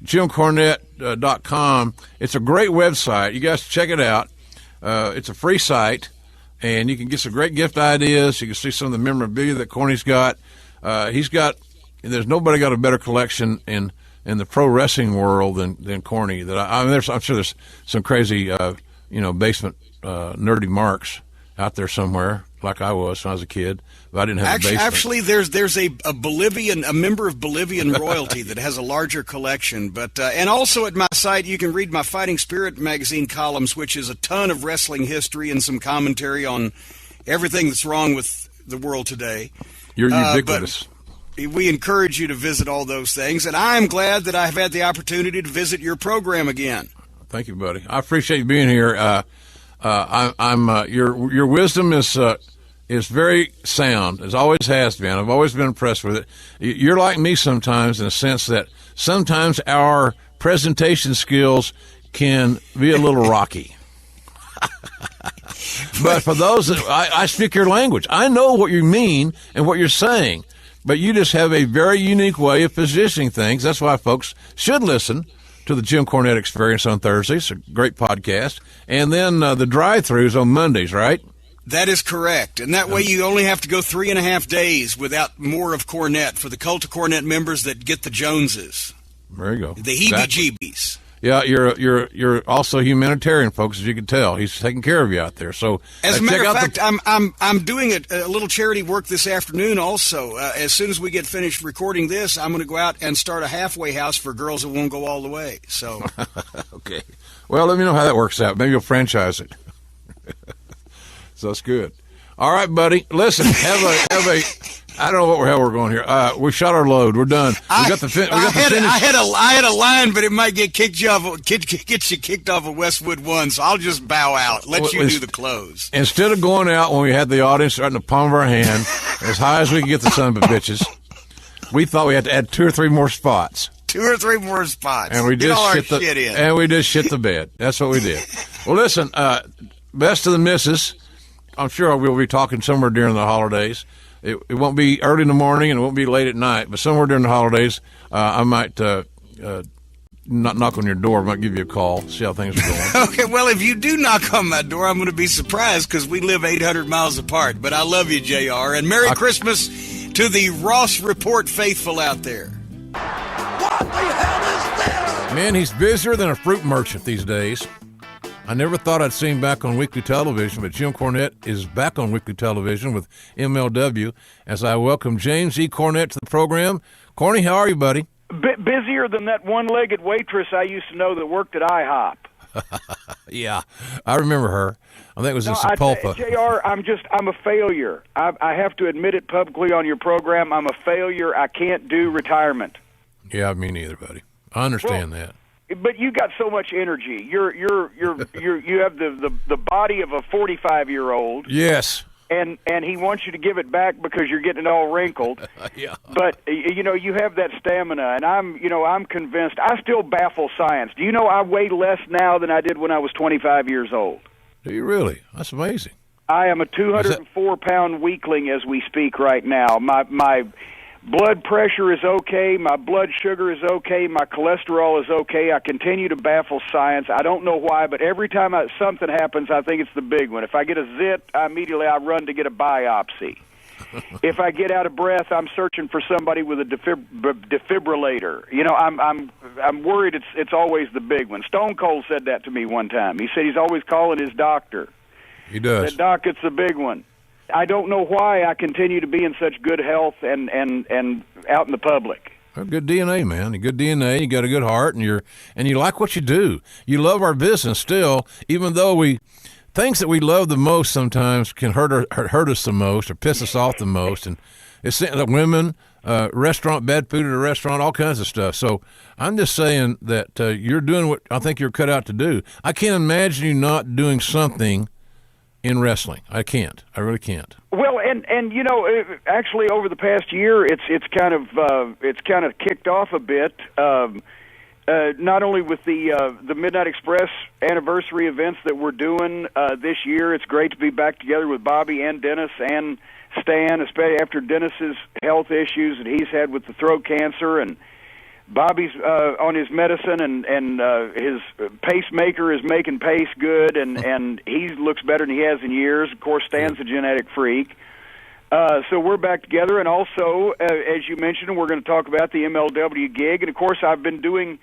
Speaker 2: JimCornette.com. It's a great website. You guys check it out. It's a free site, and you can get some great gift ideas. You can see some of the memorabilia that Corny's got. There's nobody got a better collection in the pro wrestling world than Corny. I'm sure there's some crazy, basement nerdy marks out there somewhere, like I was when I was a kid. But I didn't have a basement.
Speaker 4: Actually, there's a member of Bolivian royalty that has a larger collection. But and also at my site, you can read my Fighting Spirit magazine columns, which is a ton of wrestling history and some commentary on everything that's wrong with the world today.
Speaker 2: You're ubiquitous.
Speaker 4: We encourage you to visit all those things, and I'm glad that I've had the opportunity to visit your program again.
Speaker 2: Thank you, buddy. I appreciate you being here. Your wisdom is very sound, as always has been. I've always been impressed with it. You're like me sometimes in the sense that sometimes our presentation skills can be a little rocky. But for those that I speak your language, I know what you mean and what you're saying. But you just have a very unique way of positioning things. That's why folks should listen to the Jim Cornette Experience on Thursdays. It's a great podcast. And then the drive-thrus on Mondays, right?
Speaker 4: That is correct. And that way you only have to go 3.5 days without more of Cornette for the Cult of Cornette members that get the Joneses.
Speaker 2: There you go.
Speaker 4: The heebie-jeebies.
Speaker 2: Yeah, you're also humanitarian, folks, as you can tell. He's taking care of you out there. So,
Speaker 4: as a matter of fact, I'm doing a little charity work this afternoon. Also, as soon as we get finished recording this, I'm going to go out and start a halfway house for girls that won't go all the way. So,
Speaker 2: okay. Well, let me know how that works out. Maybe you'll franchise it. So that's good. All right, buddy. Listen, have I don't know what the hell we're going here. We shot our load. We're done. We got the finish.
Speaker 4: I had a line, but it might get kicked you off of Westwood 1, so I'll just bow out. Let you do the close.
Speaker 2: Instead of going out when we had the audience right in the palm of our hand, as high as we could get the son of a bitches, we thought we had to add 2 or 3 more spots.
Speaker 4: 2 or 3 more spots.
Speaker 2: And we just
Speaker 4: shit in.
Speaker 2: And we just shit the bed. That's what we did. Well, listen, best of the missus. I'm sure we'll be talking somewhere during the holidays. It won't be early in the morning and it won't be late at night, but somewhere during the holidays, I might not knock on your door. I might give you a call, see how things are going.
Speaker 4: Okay, well, if you do knock on my door, I'm going to be surprised because we live 800 miles apart. But I love you, JR, and Merry Christmas to the Ross Report faithful out there.
Speaker 5: What the hell is this?
Speaker 2: Man, he's busier than a fruit merchant these days. I never thought I'd see him back on weekly television, but Jim Cornette is back on weekly television with MLW as I welcome James E. Cornette to the program. Corny, how are you, buddy?
Speaker 3: Busier than that one-legged waitress I used to know that worked at IHOP.
Speaker 2: Yeah, I remember her. I think it was in Sepulpa.
Speaker 3: JR, I'm a failure. I have to admit it publicly on your program. I'm a failure. I can't do retirement.
Speaker 2: Yeah, me neither, buddy. I understand that.
Speaker 3: But you got so much energy. You have the body of a 45-year-old.
Speaker 2: Yes.
Speaker 3: And he wants you to give it back because you're getting it all wrinkled.
Speaker 2: Yeah.
Speaker 3: But you have that stamina, and I'm convinced. I still baffle science. Do you know I weigh less now than I did when I was 25 years old?
Speaker 2: Do you really? That's amazing.
Speaker 3: I am a 204-pound weakling as we speak right now. My blood pressure is okay. My blood sugar is okay. My cholesterol is okay. I continue to baffle science. I don't know why, but every time something happens, I think it's the big one. If I get a zit, I run to get a biopsy. If I get out of breath, I'm searching for somebody with a defibrillator. I'm worried it's always the big one. Stone Cold said that to me one time. He said he's always calling his doctor.
Speaker 2: He does.
Speaker 3: Said, Doc, it's the big one. I don't know why I continue to be in such good health and out in the public.
Speaker 2: Well, good DNA, man. Good DNA. You got a good heart, and you like what you do. You love our business still, even though things that we love the most sometimes can hurt us the most or piss us off the most. And it's like women, restaurant, bad food at a restaurant, all kinds of stuff. So I'm just saying that you're doing what I think you're cut out to do. I can't imagine you not doing something in wrestling. I can't. I really can't.
Speaker 3: Well, and actually over the past year, it's kind of kicked off a bit. Not only with the Midnight Express anniversary events that we're doing this year, it's great to be back together with Bobby and Dennis and Stan, especially after Dennis's health issues that he's had with the throat cancer, and Bobby's on his medicine, and his pacemaker is making pace good, and he looks better than he has in years. Of course, Stan's a genetic freak. So we're back together, and also, as you mentioned, we're going to talk about the MLW gig. And, of course, I've been doing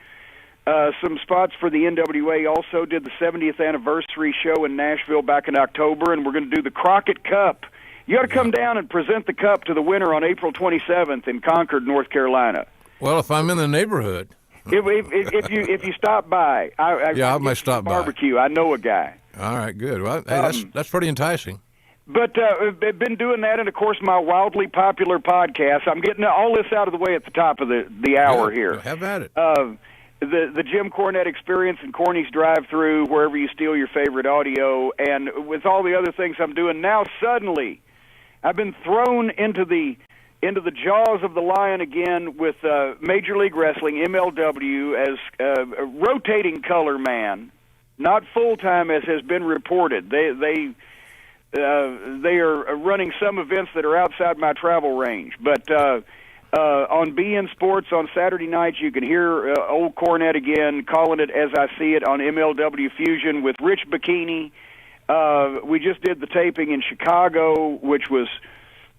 Speaker 3: some spots for the NWA. Also did the 70th anniversary show in Nashville back in October, and we're going to do the Crockett Cup. You got to come down and present the cup to the winner on April 27th in Concord, North Carolina.
Speaker 2: Well, if I'm in the neighborhood.
Speaker 3: If you stop by.
Speaker 2: I might stop by.
Speaker 3: Barbecue. I know a guy.
Speaker 2: All right, good. Well, hey, that's pretty enticing.
Speaker 3: But I've been doing that, and, of course, my wildly popular podcast. I'm getting all this out of the way at the top of the hour here.
Speaker 2: Have at it.
Speaker 3: The Jim Cornette Experience and Corny's Drive-Thru, wherever you steal your favorite audio, and with all the other things I'm doing, now suddenly I've been thrown into the jaws of the lion again with Major League Wrestling, MLW, as a rotating color man, not full-time as has been reported. They are running some events that are outside my travel range. But on BN Sports on Saturday nights, you can hear old Cornette again calling it as I see it on MLW Fusion with Rich Bikini. We just did the taping in Chicago, which was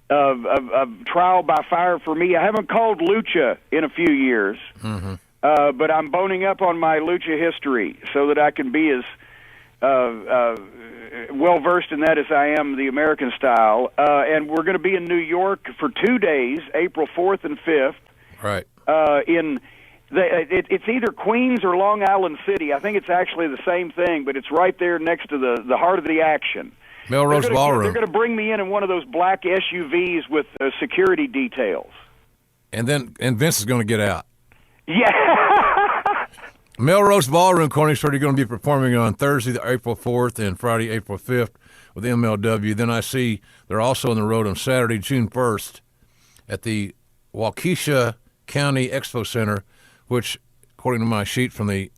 Speaker 3: a trial by fire for me. I haven't called Lucha in a few years, but I'm boning up on my Lucha history so that I can be as well-versed in that as I am the American style. And we're going to be in New York for 2 days, April 4th and 5th.
Speaker 2: Right.
Speaker 3: It's either Queens or Long Island City. I think it's actually the same thing, but it's right there next to the heart of the action.
Speaker 2: Melrose Ballroom.
Speaker 3: They're going to bring me in one of those black SUVs with security details.
Speaker 2: And Vince is going to get out.
Speaker 3: Yeah.
Speaker 2: Melrose Ballroom, Corny, started going to be performing on Thursday, April 4th, and Friday, April 5th with MLW. Then I see they're also on the road on Saturday, June 1st at the Waukesha County Expo Center, which, according to my sheet from the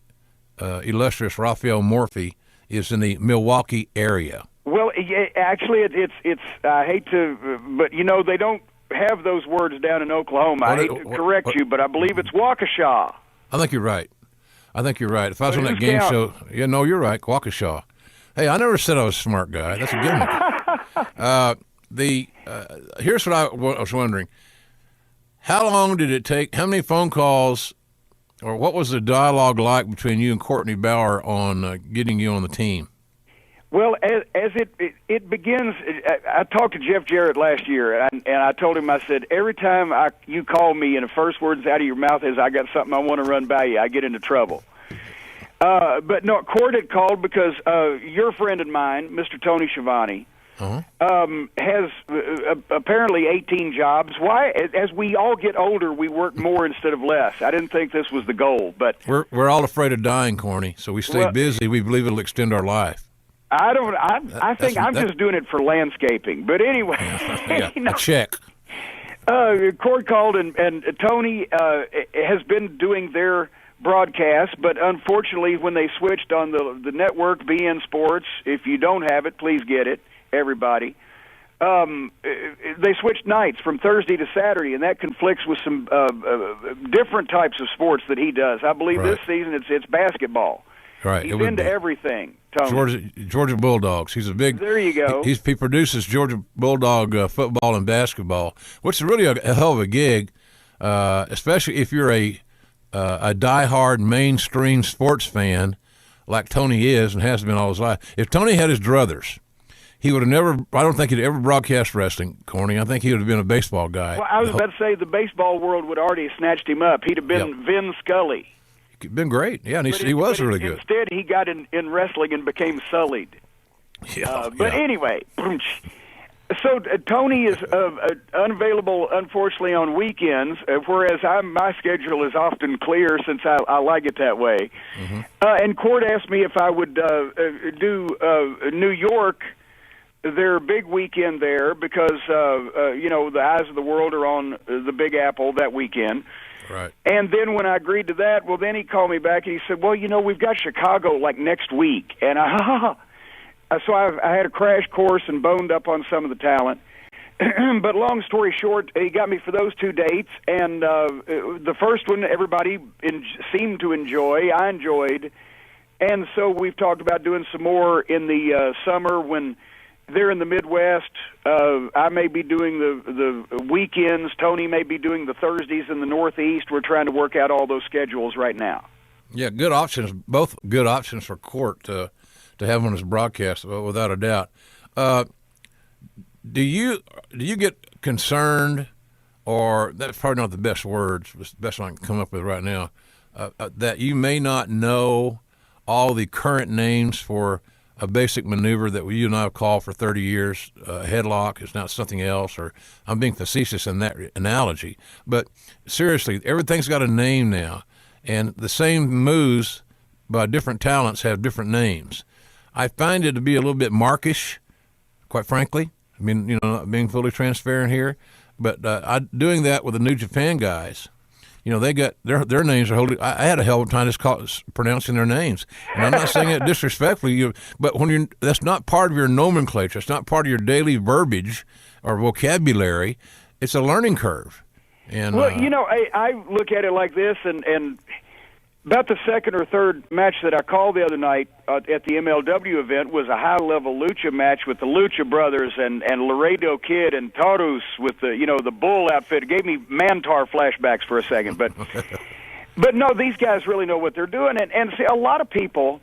Speaker 2: illustrious Raphael Morphy, is in the Milwaukee area.
Speaker 3: Well, actually, it's I hate to, but they don't have those words down in Oklahoma. I hate to correct you, but I believe it's Waukesha.
Speaker 2: I think you're right. If I was on that game show, you're right, Waukesha. Hey, I never said I was a smart guy. That's a gimmick. Here's what I was wondering. How long did it take, how many phone calls, or what was the dialogue like between you and Courtney Bauer on getting you on the team?
Speaker 3: Well, as it begins, I talked to Jeff Jarrett last year, and I told him, I said, every time you call me and the first words out of your mouth is, I got something I want to run by you, I get into trouble. But no, Court had called because your friend and mine, Mr. Tony Schiavone, has apparently 18 jobs. Why? As we all get older, we work more instead of less. I didn't think this was the goal, but
Speaker 2: we're all afraid of dying, Corny, so we stay busy. We believe it'll extend our life.
Speaker 3: I think I'm just doing it for landscaping. But anyway,
Speaker 2: a check.
Speaker 3: Cord called, and Tony has been doing their broadcast, but unfortunately, when they switched on the network, BN Sports, if you don't have it, please get it, everybody. They switched nights from Thursday to Saturday, and that conflicts with some different types of sports that he does. I believe this season it's basketball.
Speaker 2: Right.
Speaker 3: He's into everything, Tony.
Speaker 2: Georgia Bulldogs. He's a big.
Speaker 3: There you go.
Speaker 2: He produces Georgia Bulldog football and basketball, which is really a hell of a gig, especially if you're a diehard mainstream sports fan like Tony is and has been all his life. If Tony had his druthers, he would have never. I don't think he'd ever broadcast wrestling, Corny. I think he would have been a baseball guy.
Speaker 3: Well, I was about to say the baseball world would already have snatched him up. He'd have been Vin Scully.
Speaker 2: Been great, yeah, and he was really good.
Speaker 3: Instead, he got in wrestling and became sullied. But anyway, so Tony is unavailable, unfortunately, on weekends, whereas my schedule is often clear since I like it that way. Mm-hmm. And Court asked me if I would do New York, their big weekend there, because the eyes of the world are on the Big Apple that weekend.
Speaker 2: Right.
Speaker 3: And then when I agreed to that, well, then he called me back and he said, well, we've got Chicago like next week. And so I had a crash course and boned up on some of the talent. But long story short, he got me for those 2 dates. And the first one, everybody seemed to enjoy. I enjoyed. And so we've talked about doing some more in the summer when they're in the Midwest. I may be doing the weekends. Tony may be doing the Thursdays in the Northeast. We're trying to work out all those schedules right now.
Speaker 2: Yeah, good options. Both good options for Court to have on his broadcast, without a doubt. Do you get concerned, or that's probably not the best words, it's the best one I can come up with right now, that you may not know all the current names for a basic maneuver that you and I have called for 30 years, headlock is not something else, or I'm being facetious in that analogy. But seriously, everything's got a name now, and the same moves by different talents have different names. I find it to be a little bit markish, quite frankly. I mean, not being fully transparent here, but doing that with the New Japan guys, they got their names are holding. I had a hell of a time just pronouncing their names, and I'm not saying it disrespectfully. But when that's not part of your nomenclature, it's not part of your daily verbiage or vocabulary. It's a learning curve. And
Speaker 3: well, I look at it like this, and about the second or third match that I called the other night at the MLW event was a high-level lucha match with the Lucha Brothers and Laredo Kid and Taurus with the Bull outfit. It gave me Mantar flashbacks for a second, but no, these guys really know what they're doing. And see, a lot of people,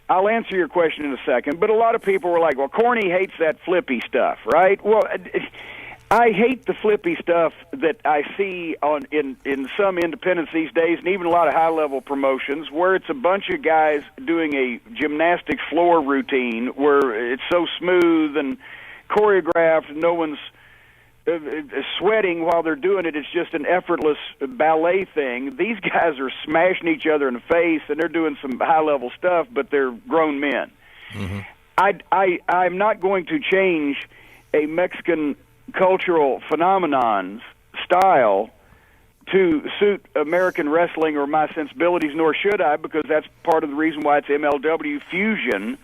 Speaker 3: I'll answer your question in a second, but a lot of people were like, well, Corny hates that flippy stuff, right? Well, I hate the flippy stuff that I see in some independents these days, and even a lot of high-level promotions, where it's a bunch of guys doing a gymnastics floor routine where it's so smooth and choreographed, no one's sweating while they're doing it. It's just an effortless ballet thing. These guys are smashing each other in the face, and they're doing some high-level stuff, but they're grown men. Mm-hmm. I'm not going to change a Mexican cultural phenomenon's style to suit American wrestling or my sensibilities, nor should I, because that's part of the reason why it's MLW Fusion.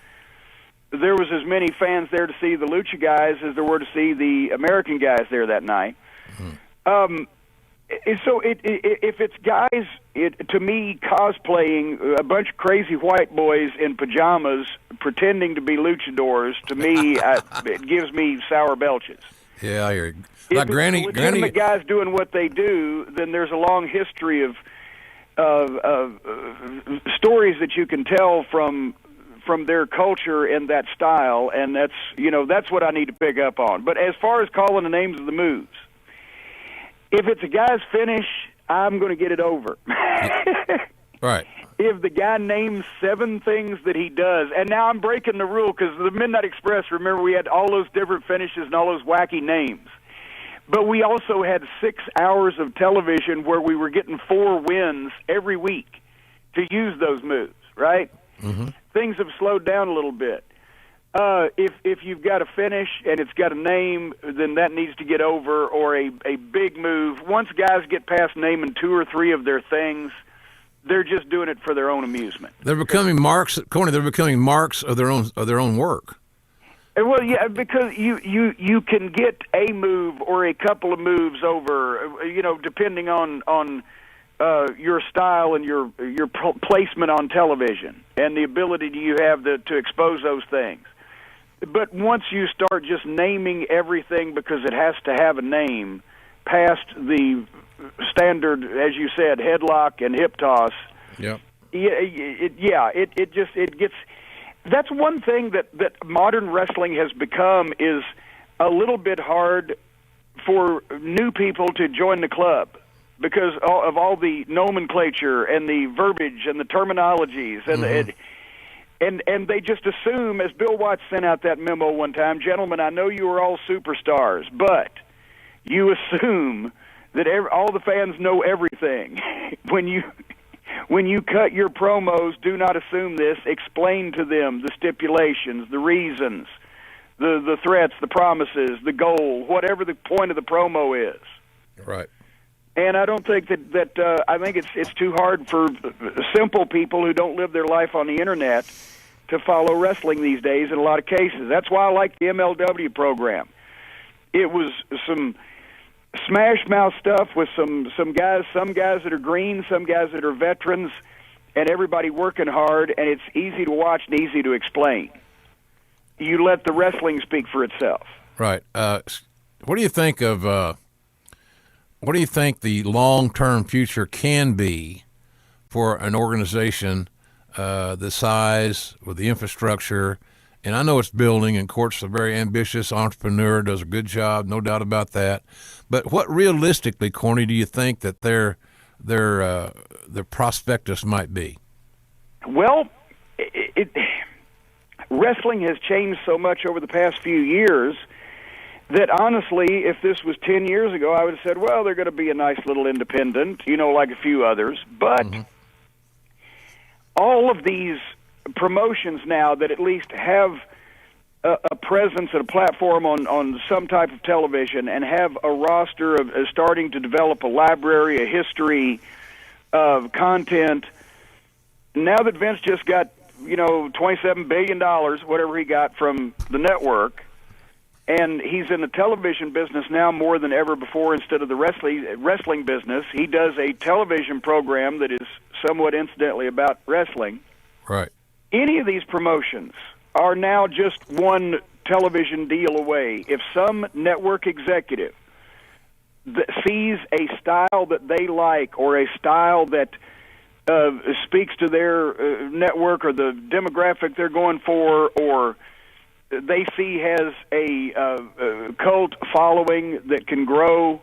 Speaker 3: There was as many fans there to see the Lucha guys as there were to see the American guys there that night. Mm-hmm. So if it's guys, to me, cosplaying a bunch of crazy white boys in pajamas pretending to be luchadors, to me, it gives me sour belches.
Speaker 2: Yeah, I hear you. Like
Speaker 3: if
Speaker 2: Granny,
Speaker 3: it's legitimate guys doing what they do, then there's a long history of stories that you can tell from their culture and that style, and that's what I need to pick up on. But as far as calling the names of the moves, if it's a guy's finish, I'm going to get it over.
Speaker 2: Right.
Speaker 3: If the guy names 7 things that he does, and now I'm breaking the rule because the Midnight Express, remember, we had all those different finishes and all those wacky names. But we also had 6 hours of television where we were getting 4 wins every week to use those moves, right? Mm-hmm. Things have slowed down a little bit. If you've got a finish and it's got a name, then that needs to get over, or a big move. Once guys get past naming 2 or 3 of their things, they're just doing it for their own amusement.
Speaker 2: They're becoming marks, Corny. They're becoming marks of their own work.
Speaker 3: Well, yeah, because you can get a move or a couple of moves over, depending on your style and your placement on television and the ability you have to expose those things. But once you start just naming everything because it has to have a name, past the standard, as you said, headlock and hip toss.
Speaker 2: Yep.
Speaker 3: It gets. That's one thing that modern wrestling has become, is a little bit hard for new people to join the club because of all the nomenclature and the verbiage and the terminologies and they just assume, as Bill Watts sent out that memo one time, gentlemen, I know you are all superstars, but you assume that all the fans know everything. When you cut your promos, do not assume this. Explain to them the stipulations, the reasons, the threats, the promises, the goal, whatever the point of the promo is.
Speaker 2: Right.
Speaker 3: And I don't think that I think it's too hard for simple people who don't live their life on the internet to follow wrestling these days in a lot of cases. That's why I like the MLW program. It was some smash mouth stuff with some guys that are green, some guys that are veterans, and everybody working hard, and it's easy to watch and easy to explain. You let the wrestling speak for itself.
Speaker 2: Right. What do you think of what do you think the long-term future can be for an organization the size, with the infrastructure? And I know it's building, and Court's a very ambitious entrepreneur, does a good job, no doubt about that. But what realistically, Corny, do you think that their prospectus might be?
Speaker 3: Well, wrestling has changed so much over the past few years that honestly, if this was 10 years ago, I would have said, well, they're going to be a nice little independent, like a few others. But all of these promotions now that at least have a presence and a platform on some type of television and have a roster of starting to develop a library, a history of content. Now that Vince just got, $27 billion, whatever he got from the network, and he's in the television business now more than ever before instead of the wrestling business. He does a television program that is somewhat incidentally about wrestling.
Speaker 2: Right.
Speaker 3: Any of these promotions are now just one television deal away. If some network executive sees a style that they like or a style that speaks to their network or the demographic they're going for, or they see has a cult following that can grow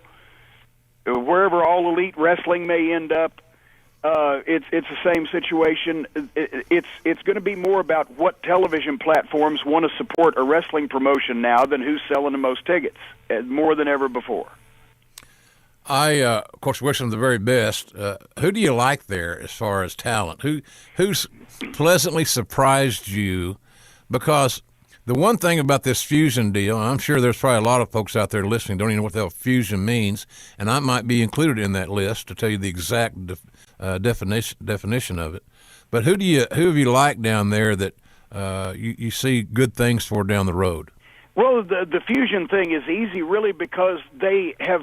Speaker 3: wherever All Elite Wrestling may end up. It's the same situation. It's going to be more about what television platforms want to support a wrestling promotion now than who's selling the most tickets, more than ever before.
Speaker 2: I, of course, wish them the very best. Who do you like there as far as talent? Who's pleasantly surprised you? Because the one thing about this fusion deal, I'm sure there's probably a lot of folks out there listening don't even know what the hell fusion means, and I might be included in that list to tell you the exact definition of it. But who have you liked down there that you see good things for down the road?
Speaker 3: Well, the fusion thing is easy, really, because they have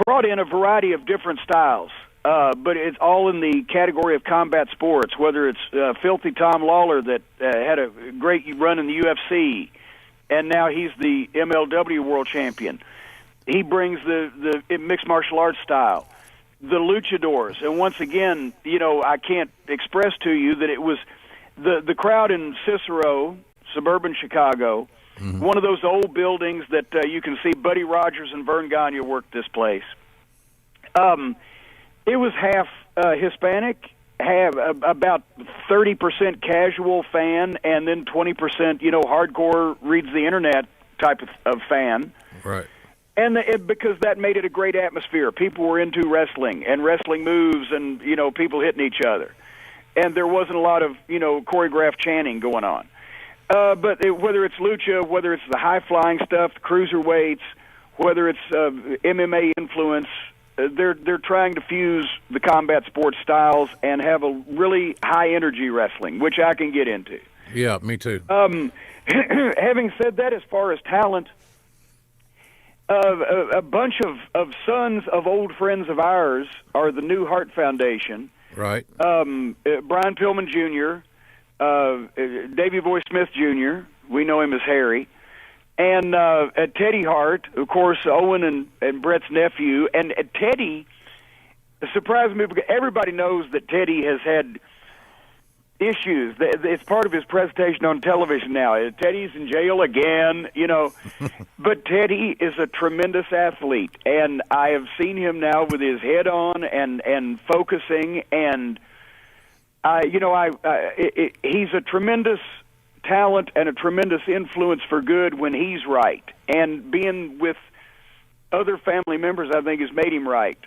Speaker 3: brought in a variety of different styles. But it's all in the category of combat sports, whether it's Filthy Tom Lawler that had a great run in the UFC, and now he's the MLW world champion. He brings the mixed martial arts style, the luchadors. And once again, I can't express to you that it was the crowd in Cicero, suburban Chicago, one of those old buildings that you can see Buddy Rogers and Vern Gagne worked this place. It was half Hispanic, about 30% casual fan, and then 20%, hardcore reads the internet type of fan.
Speaker 2: Right.
Speaker 3: And because that made it a great atmosphere. People were into wrestling and wrestling moves and, people hitting each other. And there wasn't a lot of, choreographed chanting going on. But whether it's lucha, whether it's the high-flying stuff, the cruiserweights, whether it's MMA influence, they're trying to fuse the combat sports styles and have a really high-energy wrestling, which I can get into.
Speaker 2: Yeah, me too.
Speaker 3: Having said that, as far as talent, a bunch of sons of old friends of ours are the New Heart Foundation.
Speaker 2: Right.
Speaker 3: Brian Pillman Jr., Davey Boy Smith Jr., we know him as Harry, and Teddy Hart, of course, Owen and Brett's nephew. And Teddy surprised me because everybody knows that Teddy has had issues. It's part of his presentation on television now. Teddy's in jail again, But Teddy is a tremendous athlete, and I have seen him now with his head on and focusing, and he's a tremendous talent and a tremendous influence for good when he's right. And being with other family members, I think, has made him right.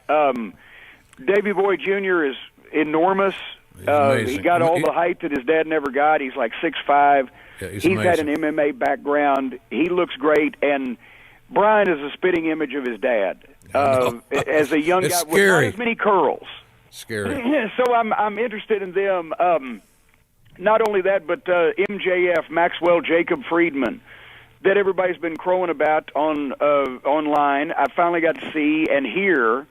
Speaker 3: Davey Boy Jr. is enormous. He got all the height that his dad never got. He's like 6'5".
Speaker 2: Yeah, he's
Speaker 3: had an MMA background. He looks great. And Brian is a spitting image of his dad. As a young guy with not as many curls.
Speaker 2: Scary.
Speaker 3: So I'm interested in them. Not only that, but MJF, Maxwell Jacob Friedman, that everybody's been crowing about online. I finally got to see and hear,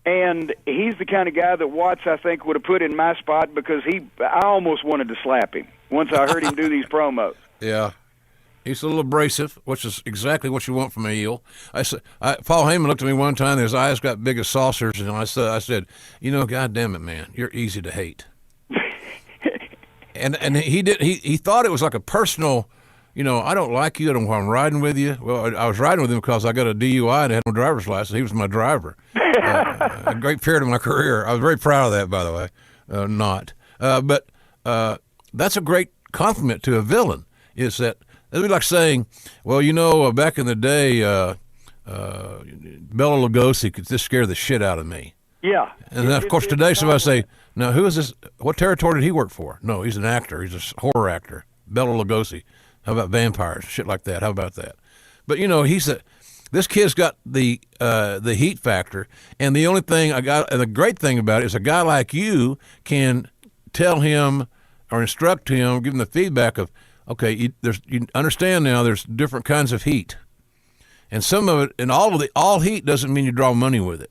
Speaker 3: and he's the kind of guy that Watts, I think, would have put in my spot because I almost wanted to slap him once I heard him do these promos.
Speaker 2: Yeah. He's a little abrasive, which is exactly what you want from a heel. Paul Heyman looked at me one time, and his eyes got big as saucers, and I said, God damn it, man, you're easy to hate. And he thought it was like a personal, I don't like you, I don't want I'm riding with you. Well, I was riding with him because I got a DUI and I had no driver's license. He was my driver. A great period of my career. I was very proud of that, by the way. But that's a great compliment to a villain, is that it'd be like saying, well, back in the day, Bela Lugosi could just scare the shit out of me.
Speaker 3: Yeah.
Speaker 2: And then, of course, today somebody say, now, who is this? What territory did he work for? No, he's an actor. He's a horror actor. Bela Lugosi. How about vampires? Shit like that. How about that? But, this kid's got the heat factor, and the only thing and the great thing about it is a guy like you can tell him or instruct him, give him the feedback of, okay, you understand now there's different kinds of heat. And some of it, and all heat doesn't mean you draw money with it.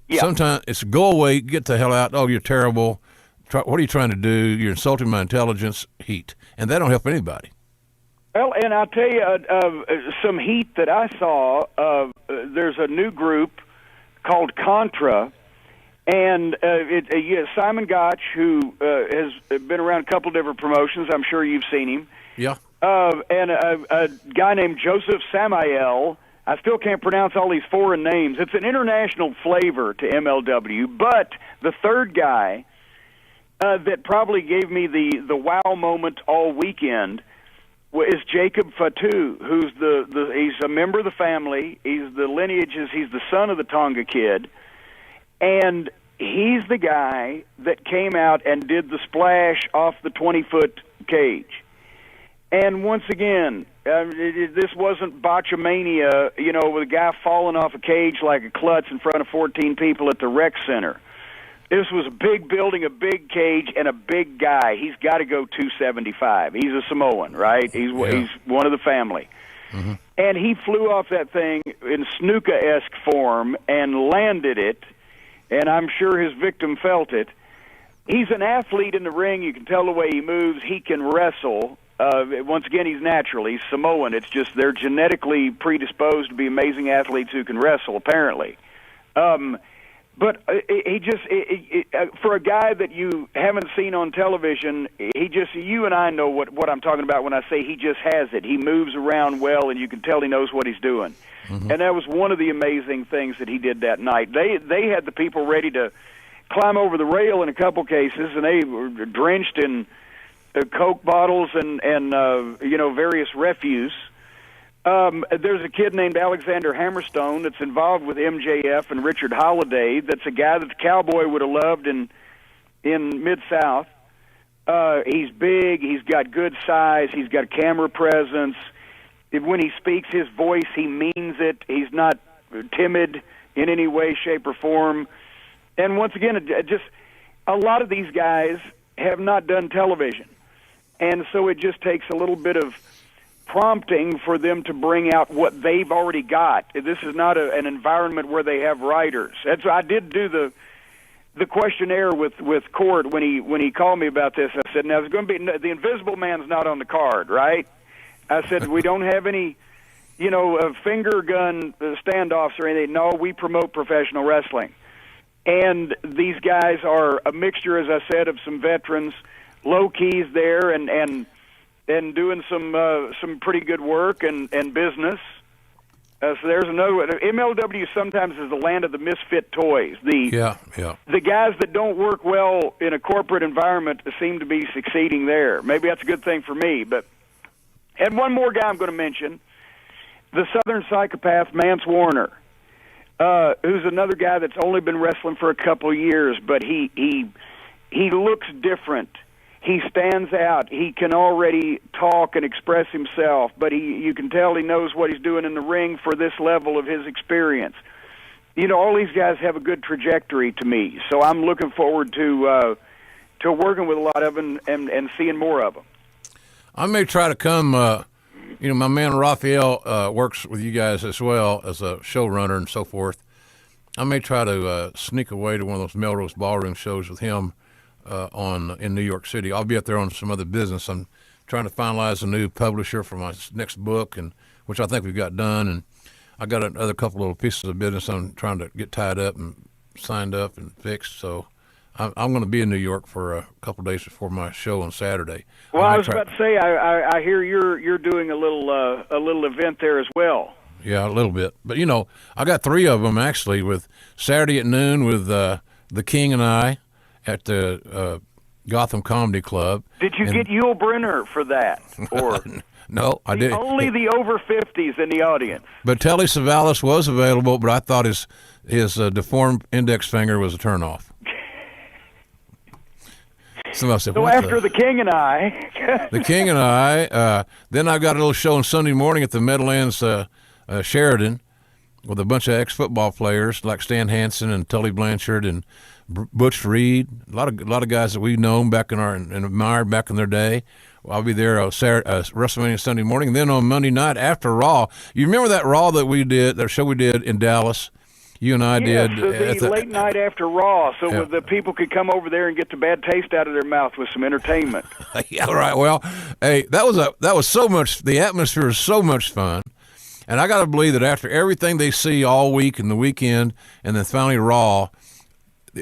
Speaker 2: Yeah. Sometimes it's go away, get the hell out. Oh, you're terrible. What are you trying to do? You're insulting my intelligence. Heat, and that don't help anybody.
Speaker 3: Well, and I'll tell you some heat that I saw. There's a new group called Contra, and Simon Gotch, who has been around a couple different promotions. I'm sure you've seen him.
Speaker 2: Yeah.
Speaker 3: and a guy named Joseph Samael. I still can't pronounce all these foreign names. It's an international flavor to MLW. But the third guy that probably gave me the wow moment all weekend is Jacob Fatou, who's he's a member of the family. He's the son of the Tonga Kid, and he's the guy that came out and did the splash off the 20-foot cage. And once again, this wasn't botchamania, with a guy falling off a cage like a klutz in front of 14 people at the rec center. This was a big building, a big cage, and a big guy. He's got to go 275. He's a Samoan, right? He's one of the family. Mm-hmm. And he flew off that thing in snooker-esque form and landed it, and I'm sure his victim felt it. He's an athlete in the ring. You can tell the way he moves. He can wrestle. Once again, he's natural. He's Samoan. It's just they're genetically predisposed to be amazing athletes who can wrestle, apparently. But he just, for a guy that you haven't seen on television, you and I know what I'm talking about when I say he just has it. He moves around well, and you can tell he knows what he's doing. Mm-hmm. And that was one of the amazing things that he did that night. They had the people ready to climb over the rail in a couple cases, and they were drenched in Coke bottles and various refuse. There's a kid named Alexander Hammerstone that's involved with MJF and Richard Holiday. That's a guy that the Cowboy would have loved in Mid-South. He's big. He's got good size. He's got camera presence. When he speaks his voice, he means it. He's not timid in any way, shape, or form. And once again, just a lot of these guys have not done television. And so it just takes a little bit of prompting for them to bring out what they've already got. This is not an environment where they have writers. I did do the questionnaire with Court when he called me about this. I said, now there's going to be the Invisible Man's not on the card, right? I said, we don't have any, finger gun standoffs or anything. No, we promote professional wrestling. And these guys are a mixture, as I said, of some veterans, low keys there, and doing some pretty good work and business. So there's another one. MLW sometimes is the land of the misfit toys. The guys that don't work well in a corporate environment seem to be succeeding there. Maybe that's a good thing for me. And one more guy I'm going to mention, the Southern Psychopath, Mance Warner, who's another guy that's only been wrestling for a couple of years, but he looks different. He stands out. He can already talk and express himself, but you can tell he knows what he's doing in the ring for this level of his experience. All these guys have a good trajectory to me, so I'm looking forward to working with a lot of them and seeing more of them.
Speaker 2: I may try to come. My man Raphael works with you guys as well as a showrunner and so forth. I may try to sneak away to one of those Melrose Ballroom shows with him in New York City. I'll be up there on some other business. I'm trying to finalize a new publisher for my next book, and which I think we've got done. And I got another couple little pieces of business I'm trying to get tied up and signed up and fixed. So I'm going to be in New York for a couple of days before my show on Saturday.
Speaker 3: Well, I was about to say, I hear you're doing a little event there as well.
Speaker 2: Yeah, a little bit. But I got 3 of them actually. With Saturday at noon with the King and I at the Gotham Comedy Club. Did
Speaker 3: you get Yul Brynner for that? Or
Speaker 2: no, I didn't.
Speaker 3: Only the over 50s in the audience.
Speaker 2: But Telly Savalas was available, but I thought his deformed index finger was a turnoff. So said,
Speaker 3: after the King and I.
Speaker 2: The King and I. Then I got a little show on Sunday morning at the Meadowlands Sheridan with a bunch of ex-football players like Stan Hansen and Tully Blanchard and Butch Reed, a lot of guys that we've known back and admired back in their day. I'll be there WrestleMania Sunday morning. And then on Monday night after Raw, you remember that Raw that show we did in Dallas? You and I did.
Speaker 3: The late night after Raw, so the people could come over there and get the bad taste out of their mouth with some entertainment.
Speaker 2: Yeah, right. Well, hey, that was so much. The atmosphere was so much fun, and I got to believe that after everything they see all week and the weekend, and then finally Raw,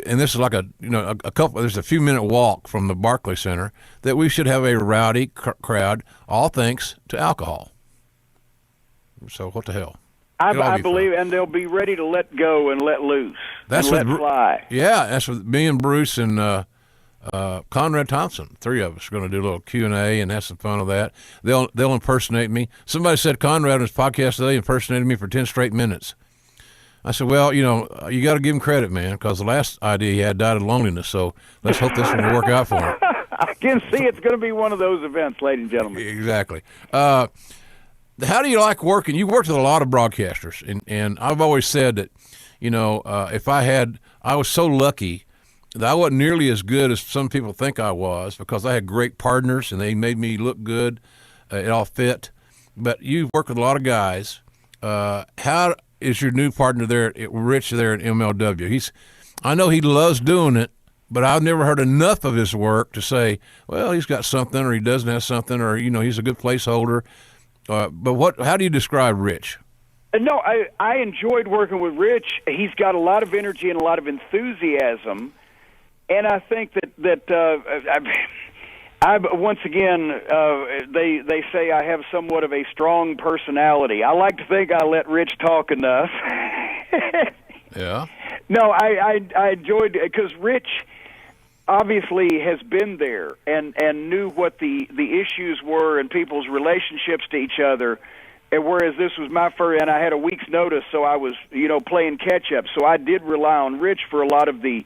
Speaker 2: and this is like there's a few minute walk from the Barclays Center, that we should have a rowdy crowd, all thanks to alcohol. So what the hell?
Speaker 3: I believe, and they'll be ready to let go and let loose and let fly.
Speaker 2: Yeah, that's what me and Bruce and Conrad Thompson, three of us, are going to do a little Q&A and have some fun with that. They'll impersonate me. Somebody said Conrad on his podcast today impersonated me for 10 straight minutes. I said, well, you got to give him credit, man, because the last idea he had died of loneliness, so let's hope this one will work out for him.
Speaker 3: I can see it's going to be one of those events, ladies and gentlemen.
Speaker 2: Exactly. How do you like working? You worked with a lot of broadcasters, and I've always said that, I was so lucky that I wasn't nearly as good as some people think I was, because I had great partners, and they made me look good. It all fit. But you work with a lot of guys. How is your new partner there, Rich, there at MLW? I know he loves doing it, but I've never heard enough of his work to say, well, he's got something, or he doesn't have something, or he's a good placeholder. But how do you describe Rich?
Speaker 3: No, I enjoyed working with Rich. He's got a lot of energy and a lot of enthusiasm, and I think that I once again they say I have somewhat of a strong personality. I like to think I let Rich talk enough.
Speaker 2: Yeah.
Speaker 3: No, I enjoyed it because Rich obviously has been there and knew what the issues were and people's relationships to each other. And whereas this was my first, and I had a week's notice, so I was, playing catch up. So I did rely on Rich for a lot of the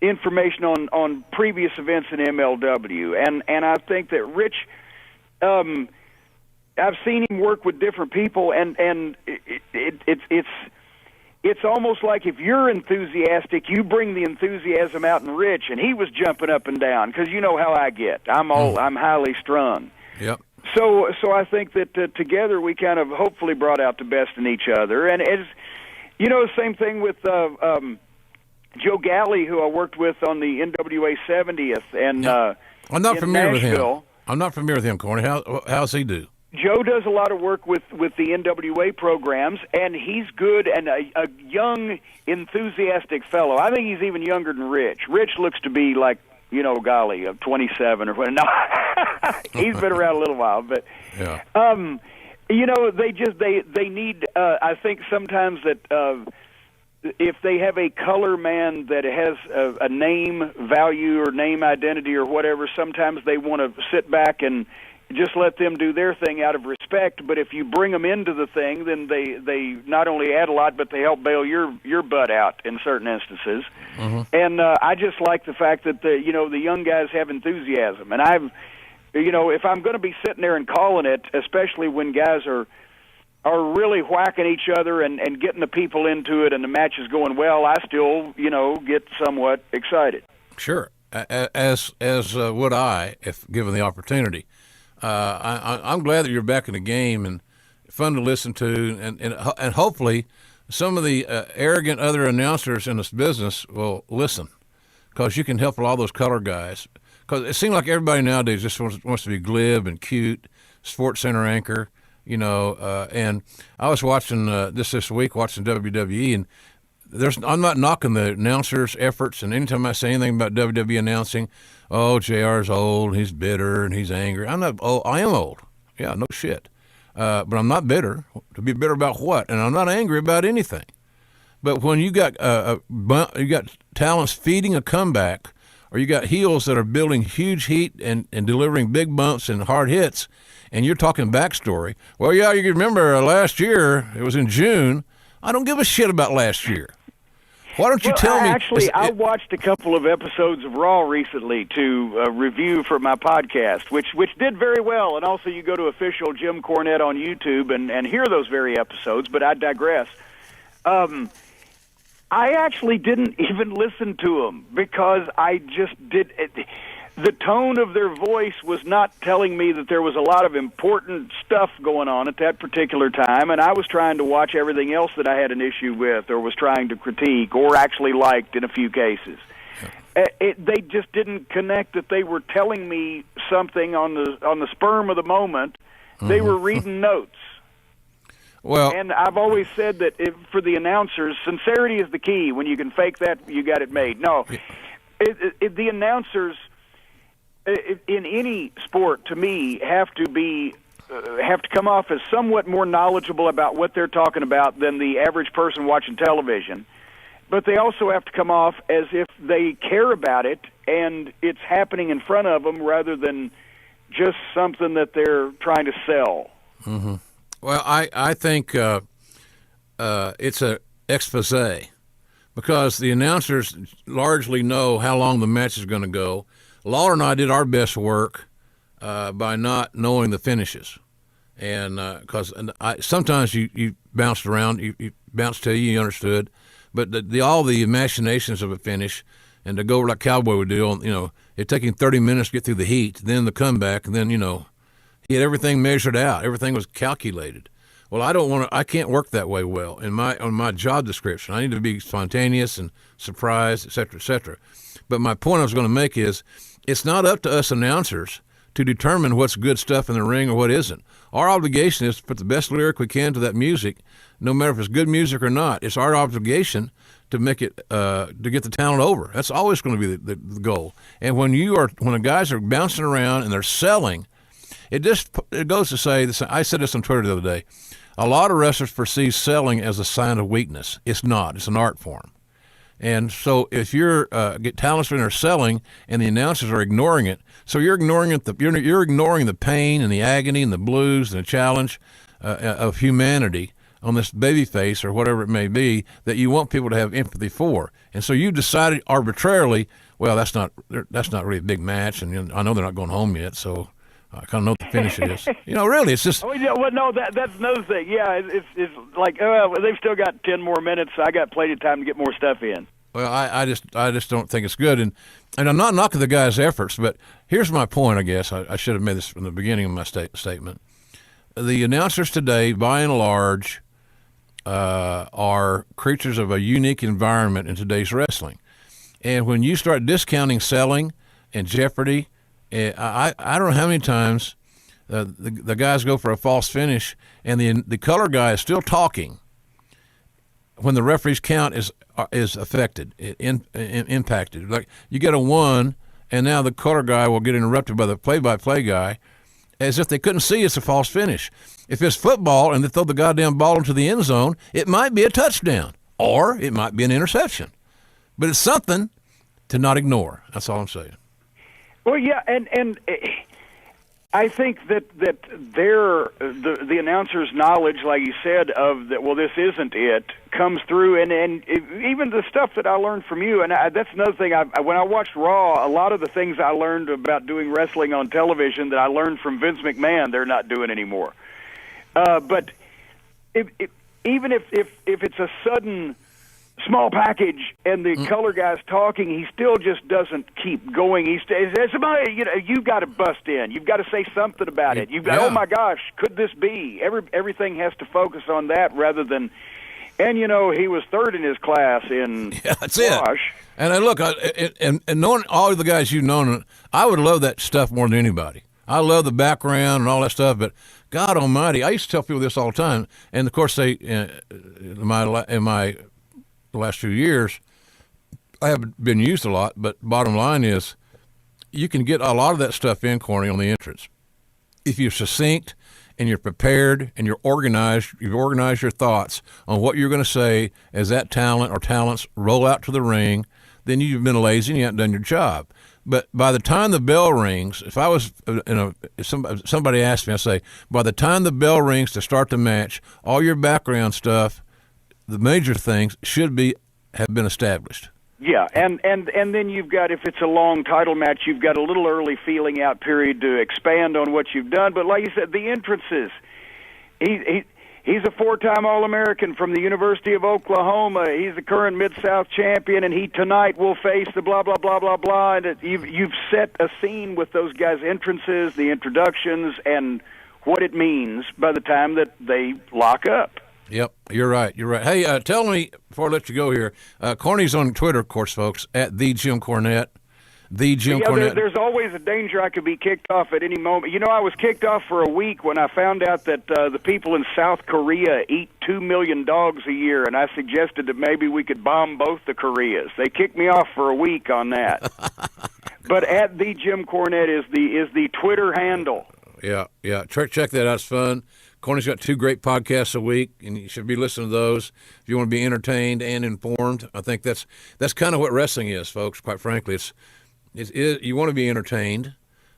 Speaker 3: information on previous events in MLW. And I think that Rich, I've seen him work with different people, and it's almost like if you're enthusiastic, you bring the enthusiasm out in Rich, and he was jumping up and down because you know how I get. I'm highly strung.
Speaker 2: Yep.
Speaker 3: So I think that together we kind of hopefully brought out the best in each other. And as same thing with Joe Galley, who I worked with on the NWA 70th, and
Speaker 2: I'm not familiar
Speaker 3: Nashville.
Speaker 2: with him. I'm not familiar with him, Corny. How's he do?
Speaker 3: Joe does a lot of work with the NWA programs, and he's good and a young, enthusiastic fellow. I think he's even younger than Rich. Rich looks to be like, 27 or what. No, he's been around a little while, but
Speaker 2: yeah.
Speaker 3: They need. I think sometimes that if they have a color man that has a name value or name identity or whatever, sometimes they want to sit back and just let them do their thing out of respect. But if you bring them into the thing, then they not only add a lot, but they help bail your butt out in certain instances. Mm-hmm. And I just like the fact that the young guys have enthusiasm. And if I'm going to be sitting there and calling it, especially when guys are really whacking each other and getting the people into it and the match is going well, I still get somewhat excited.
Speaker 2: Sure, as would I if given the opportunity. I'm glad that you're back in the game and fun to listen to, and hopefully some of the arrogant other announcers in this business will listen, because you can help all those color guys. Because it seems like everybody nowadays just wants to be glib and cute, Sports Center anchor, and I was watching this week, watching WWE, and I'm not knocking the announcers' efforts, and anytime I say anything about WWE announcing, oh, JR's old, he's bitter, and he's angry. I'm not old. I am old. Yeah, no shit. But I'm not bitter. To be bitter about what? And I'm not angry about anything. But when you got talents feeding a comeback, or you got heels that are building huge heat and delivering big bumps and hard hits, and you're talking backstory, well, yeah, you remember last year, it was in June. I don't give a shit about last year. Why don't you tell me?
Speaker 3: Actually, I watched a couple of episodes of Raw recently to review for my podcast, which did very well. And also, you go to official Jim Cornette on YouTube and hear those very episodes. But I digress. I actually didn't even listen to them because I just did. The tone of their voice was not telling me that there was a lot of important stuff going on at that particular time, and I was trying to watch everything else that I had an issue with or was trying to critique or actually liked in a few cases. They just didn't connect that they were telling me something on the sperm of the moment. They were reading notes.
Speaker 2: Well,
Speaker 3: and I've always said that for the announcers, sincerity is the key. When you can fake that, you got it made. No, the announcers in any sport, to me, have to come off as somewhat more knowledgeable about what they're talking about than the average person watching television. But they also have to come off as if they care about it and it's happening in front of them rather than just something that they're trying to sell.
Speaker 2: Mm-hmm. Well, I think it's an expose because the announcers largely know how long the match is going to go. Lawler and I did our best work by not knowing the finishes. And because sometimes you bounced around, you bounced till you understood. But all the machinations of a finish, and to go like Cowboy would do, it'd take him 30 minutes to get through the heat, then the comeback, and then, he had everything measured out. Everything was calculated. Well, I can't work that way well on my job description. I need to be spontaneous and surprised, et cetera, et cetera. But my point I was going to make is it's not up to us announcers to determine what's good stuff in the ring or what isn't. Our obligation is to put the best lyric we can to that music, no matter if it's good music or not. It's our obligation to make it to get the talent over. That's always going to be the goal. And when the guys are bouncing around and they're selling, it goes to say this. I said this on Twitter the other day. A lot of wrestlers perceive selling as a sign of weakness. It's not. It's an art form. And so if you're talents are selling and the announcers are ignoring it, so you're ignoring it. You're ignoring the pain and the agony and the blues and the challenge of humanity on this baby face or whatever it may be that you want people to have empathy for. And so you decided arbitrarily, well, that's not really a big match, and I know they're not going home yet, so I kind of know what the finish is. Really, it's just.
Speaker 3: Well, no, that's another thing. Yeah, it's like they've still got 10 more minutes. I got plenty of time to get more stuff in.
Speaker 2: Well, I just don't think it's good, and I'm not knocking the guy's efforts, but here's my point. I guess I should have made this from the beginning of my statement. The announcers today, by and large, are creatures of a unique environment in today's wrestling, and when you start discounting selling and Jeopardy. I don't know how many times the guys go for a false finish, and the color guy is still talking when the referee's count is affected, impacted. Like you get a 1, and now the color guy will get interrupted by the play-by-play guy, as if they couldn't see it's a false finish. If it's football and they throw the goddamn ball into the end zone, it might be a touchdown, or it might be an interception. But it's something to not ignore. That's all I'm saying.
Speaker 3: Well, yeah, and I think that the announcer's knowledge, like you said, of that. Well, this isn't it, comes through, and even the stuff that I learned from you, and that's another thing. When I watched Raw, a lot of the things I learned about doing wrestling on television that I learned from Vince McMahon, they're not doing anymore. But even if it's a sudden small package and the color guy's talking, he still just doesn't keep going. He stays. Somebody, you've got to bust in. You've got to say something about it. You've got, oh my gosh, could this be? Everything has to focus on that rather than. And he was third in his class in
Speaker 2: that's
Speaker 3: squash.
Speaker 2: It. And look, and knowing all the guys you've known, I would love that stuff more than anybody. I love the background and all that stuff, but God Almighty, I used to tell people this all the time. And of course, they in my the last few years, I haven't been used a lot, but bottom line is you can get a lot of that stuff in, Corny, on the entrance. If you're succinct and you're prepared and you've organized your thoughts on what you're going to say as that talent or talents roll out to the ring, then you've been lazy and you haven't done your job. But by the time the bell rings, if I was if somebody asked me, I say, by the time the bell rings to start the match, all your background stuff, the major things have been established.
Speaker 3: Yeah, and then you've got, if it's a long title match, you've got a little early feeling out period to expand on what you've done. But like you said, the entrances, he's a 4-time All-American from the University of Oklahoma. He's the current Mid-South champion, and he tonight will face the blah, blah, blah, blah, blah. And you've set a scene with those guys' entrances, the introductions, and what it means by the time that they lock up.
Speaker 2: Yep, you're right. Hey, tell me, before I let you go here, Corny's on Twitter, of course, folks, at the Jim Cornette. The Jim
Speaker 3: Yeah,
Speaker 2: Cornette.
Speaker 3: there's always a danger I could be kicked off at any moment. You know, I was kicked off for a week when I found out that the people in South Korea eat 2 million dogs a year, and I suggested that maybe we could bomb both the Koreas. They kicked me off for a week on that. But at the Jim Cornette is the Twitter handle.
Speaker 2: Yeah. Check that out. It's fun. Corny's got 2 great podcasts a week, and you should be listening to those if you want to be entertained and informed. I think that's kind of what wrestling is, folks. Quite frankly, you want to be entertained,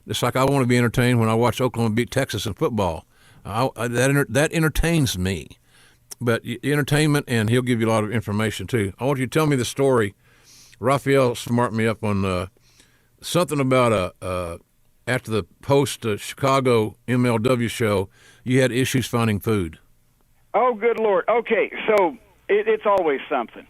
Speaker 2: just like I want to be entertained when I watch Oklahoma beat Texas in football. That entertains me. But entertainment, and he'll give you a lot of information too. I want you to tell me the story. Raphael smarted me up on something about after the post Chicago MLW show, you had issues finding food.
Speaker 3: Oh, good Lord. Okay, so it's always something.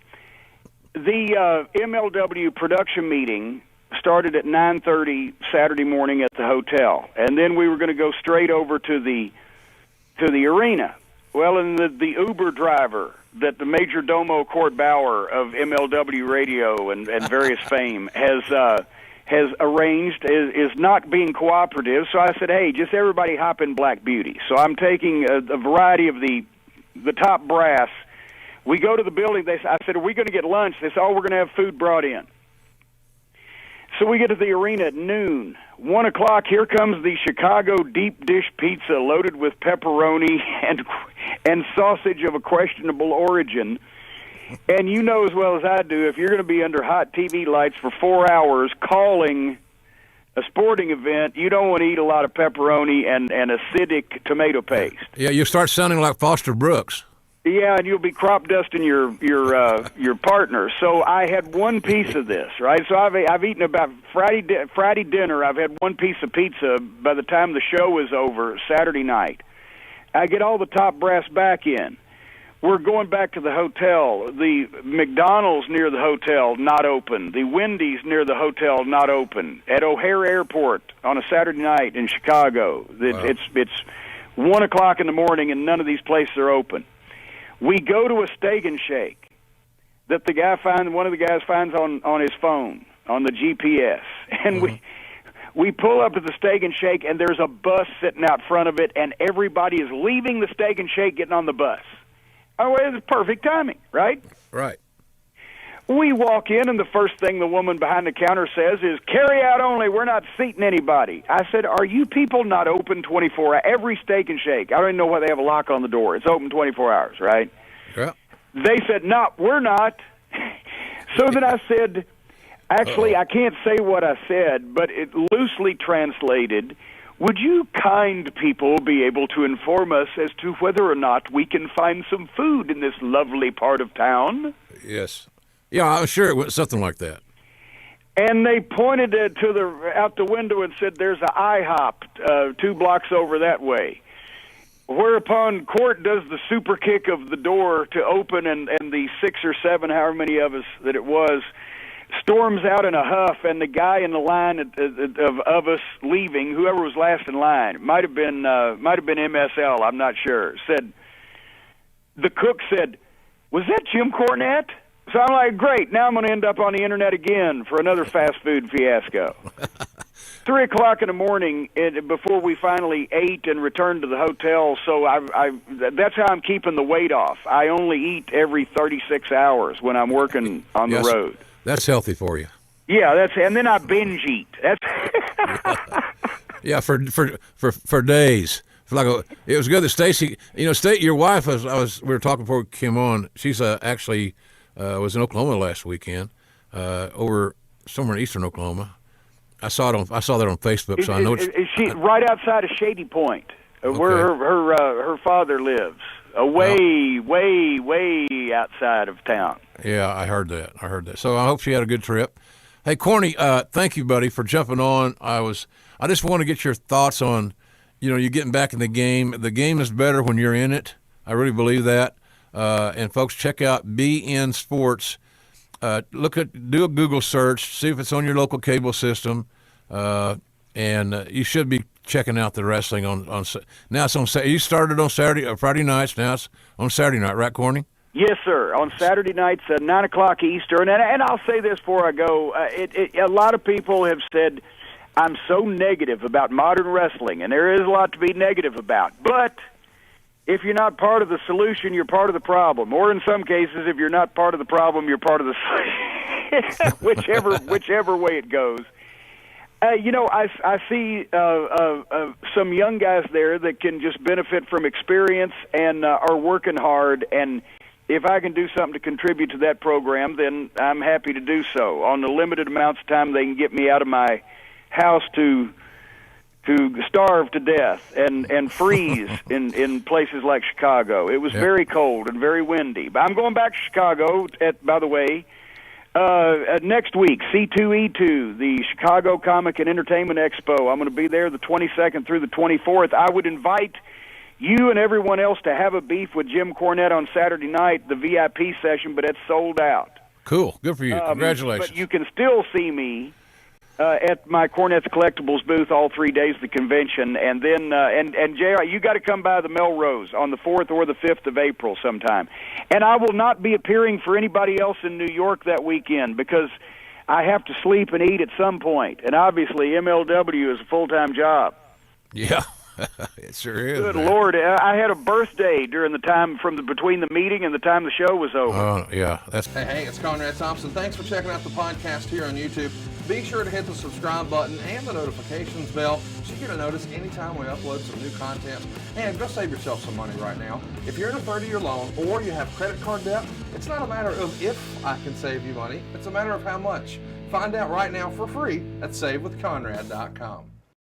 Speaker 3: The MLW production meeting started at 9:30 Saturday morning at the hotel, and then we were going to go straight over to the arena. Well, and the Uber driver that the Major Domo Court Bauer of MLW Radio and various fame has arranged is not being cooperative. So I said, hey, just everybody hop in Black Beauty. So I'm taking a variety of the top brass. We go to the building. I said, are we going to get lunch? They said, oh, we're going to have food brought in. So we get to the arena at noon. 1 o'clock, here comes the Chicago deep dish pizza loaded with pepperoni and sausage of a questionable origin. And you know as well as I do, if you're going to be under hot TV lights for 4 hours calling a sporting event, you don't want to eat a lot of pepperoni and acidic tomato paste.
Speaker 2: Yeah, you start sounding like Foster Brooks.
Speaker 3: Yeah, and you'll be crop dusting your partner. So I had one piece of this, right? So I've eaten about Friday dinner. I've had one piece of pizza by the time the show was over Saturday night. I get all the top brass back in. We're going back to the hotel. The McDonald's near the hotel, not open. The Wendy's near the hotel, not open. At O'Hare Airport on a Saturday night in Chicago,
Speaker 2: Wow.
Speaker 3: It's 1 o'clock in the morning, and none of these places are open. We go to a Steak and Shake that one of the guys finds on his phone, on the GPS. And we pull up to the Steak and Shake, and there's a bus sitting out front of it, and everybody is leaving the Steak and Shake, getting on the bus. Oh, it's perfect timing, right?
Speaker 2: Right.
Speaker 3: We walk in, and the first thing the woman behind the counter says is, carry out only, we're not seating anybody. I said, are you people not open 24 hours? Every Steak and Shake, I don't even know why they have a lock on the door. It's open 24 hours, right?
Speaker 2: Yeah.
Speaker 3: They said, no, we're not. So then I said, actually, I can't say what I said, but it loosely translated, would you kind people be able to inform us as to whether or not we can find some food in this lovely part of town?
Speaker 2: Yes. Yeah, I'm sure it was something like that.
Speaker 3: And they pointed it out the window and said, there's an IHOP 2 blocks over that way. Whereupon Court does the super kick of the door to open, and the 6 or 7, however many of us that it was, storms out in a huff, and the guy in the line of us leaving, whoever was last in line, it might have been MSL, I'm not sure, the cook said, was that Jim Cornette? So I'm like, great, now I'm going to end up on the internet again for another fast food fiasco. 3 o'clock in the morning before we finally ate and returned to the hotel, so that's how I'm keeping the weight off. I only eat every 36 hours when I'm working on the road.
Speaker 2: That's healthy for you.
Speaker 3: Yeah, and then I binge eat. That's
Speaker 2: Yeah, for days. It was good that Stacy, your wife we were talking before we came on. She's actually was in Oklahoma last weekend, over somewhere in eastern Oklahoma. I saw that on Facebook, so I know
Speaker 3: is she right outside of Shady Point, where her father lives, way outside of town.
Speaker 2: Yeah, I heard that. So I hope she had a good trip. Hey, Corny, thank you, buddy, for jumping on. I just want to get your thoughts on, you getting back in the game. The game is better when you're in it. I really believe that. And folks, check out BN Sports. Do a Google search, see if it's on your local cable system, and you should be checking out the wrestling on now. It's on. You started on Friday nights. Now it's on Saturday night, right, Corny?
Speaker 3: Yes, sir. On Saturday nights at 9 o'clock Eastern. And I'll say this before I go. A lot of people have said, I'm so negative about modern wrestling, and there is a lot to be negative about. But if you're not part of the solution, you're part of the problem. Or in some cases, if you're not part of the problem, you're part of the solution. whichever way it goes. I see some young guys there that can just benefit from experience and are working hard. And if I can do something to contribute to that program, then I'm happy to do so. On the limited amounts of time they can get me out of my house to starve to death and freeze in places like Chicago. It was very cold and very windy. But I'm going back to Chicago, by the way, next week, C2E2, the Chicago Comic and Entertainment Expo. I'm going to be there the 22nd through the 24th. I would invite you and everyone else to have a beef with Jim Cornette on Saturday night, the VIP session, but it's sold out.
Speaker 2: Cool. Good for you. Congratulations.
Speaker 3: But you can still see me at my Cornette's Collectibles booth all 3 days of the convention. And then, and JR, you got to come by the Melrose on the 4th or the 5th of April sometime. And I will not be appearing for anybody else in New York that weekend because I have to sleep and eat at some point. And obviously, MLW is a full-time job.
Speaker 2: Yeah. It sure is.
Speaker 3: Good Lord. I had a birthday during the time between the meeting and the time the show was over.
Speaker 2: Oh, yeah.
Speaker 1: Hey, it's Conrad Thompson. Thanks for checking out the podcast here on YouTube. Be sure to hit the subscribe button and the notifications bell so you get a notice anytime we upload some new content. And go save yourself some money right now. If you're in a 30-year loan or you have credit card debt, it's not a matter of if I can save you money. It's a matter of how much. Find out right now for free at SaveWithConrad.com.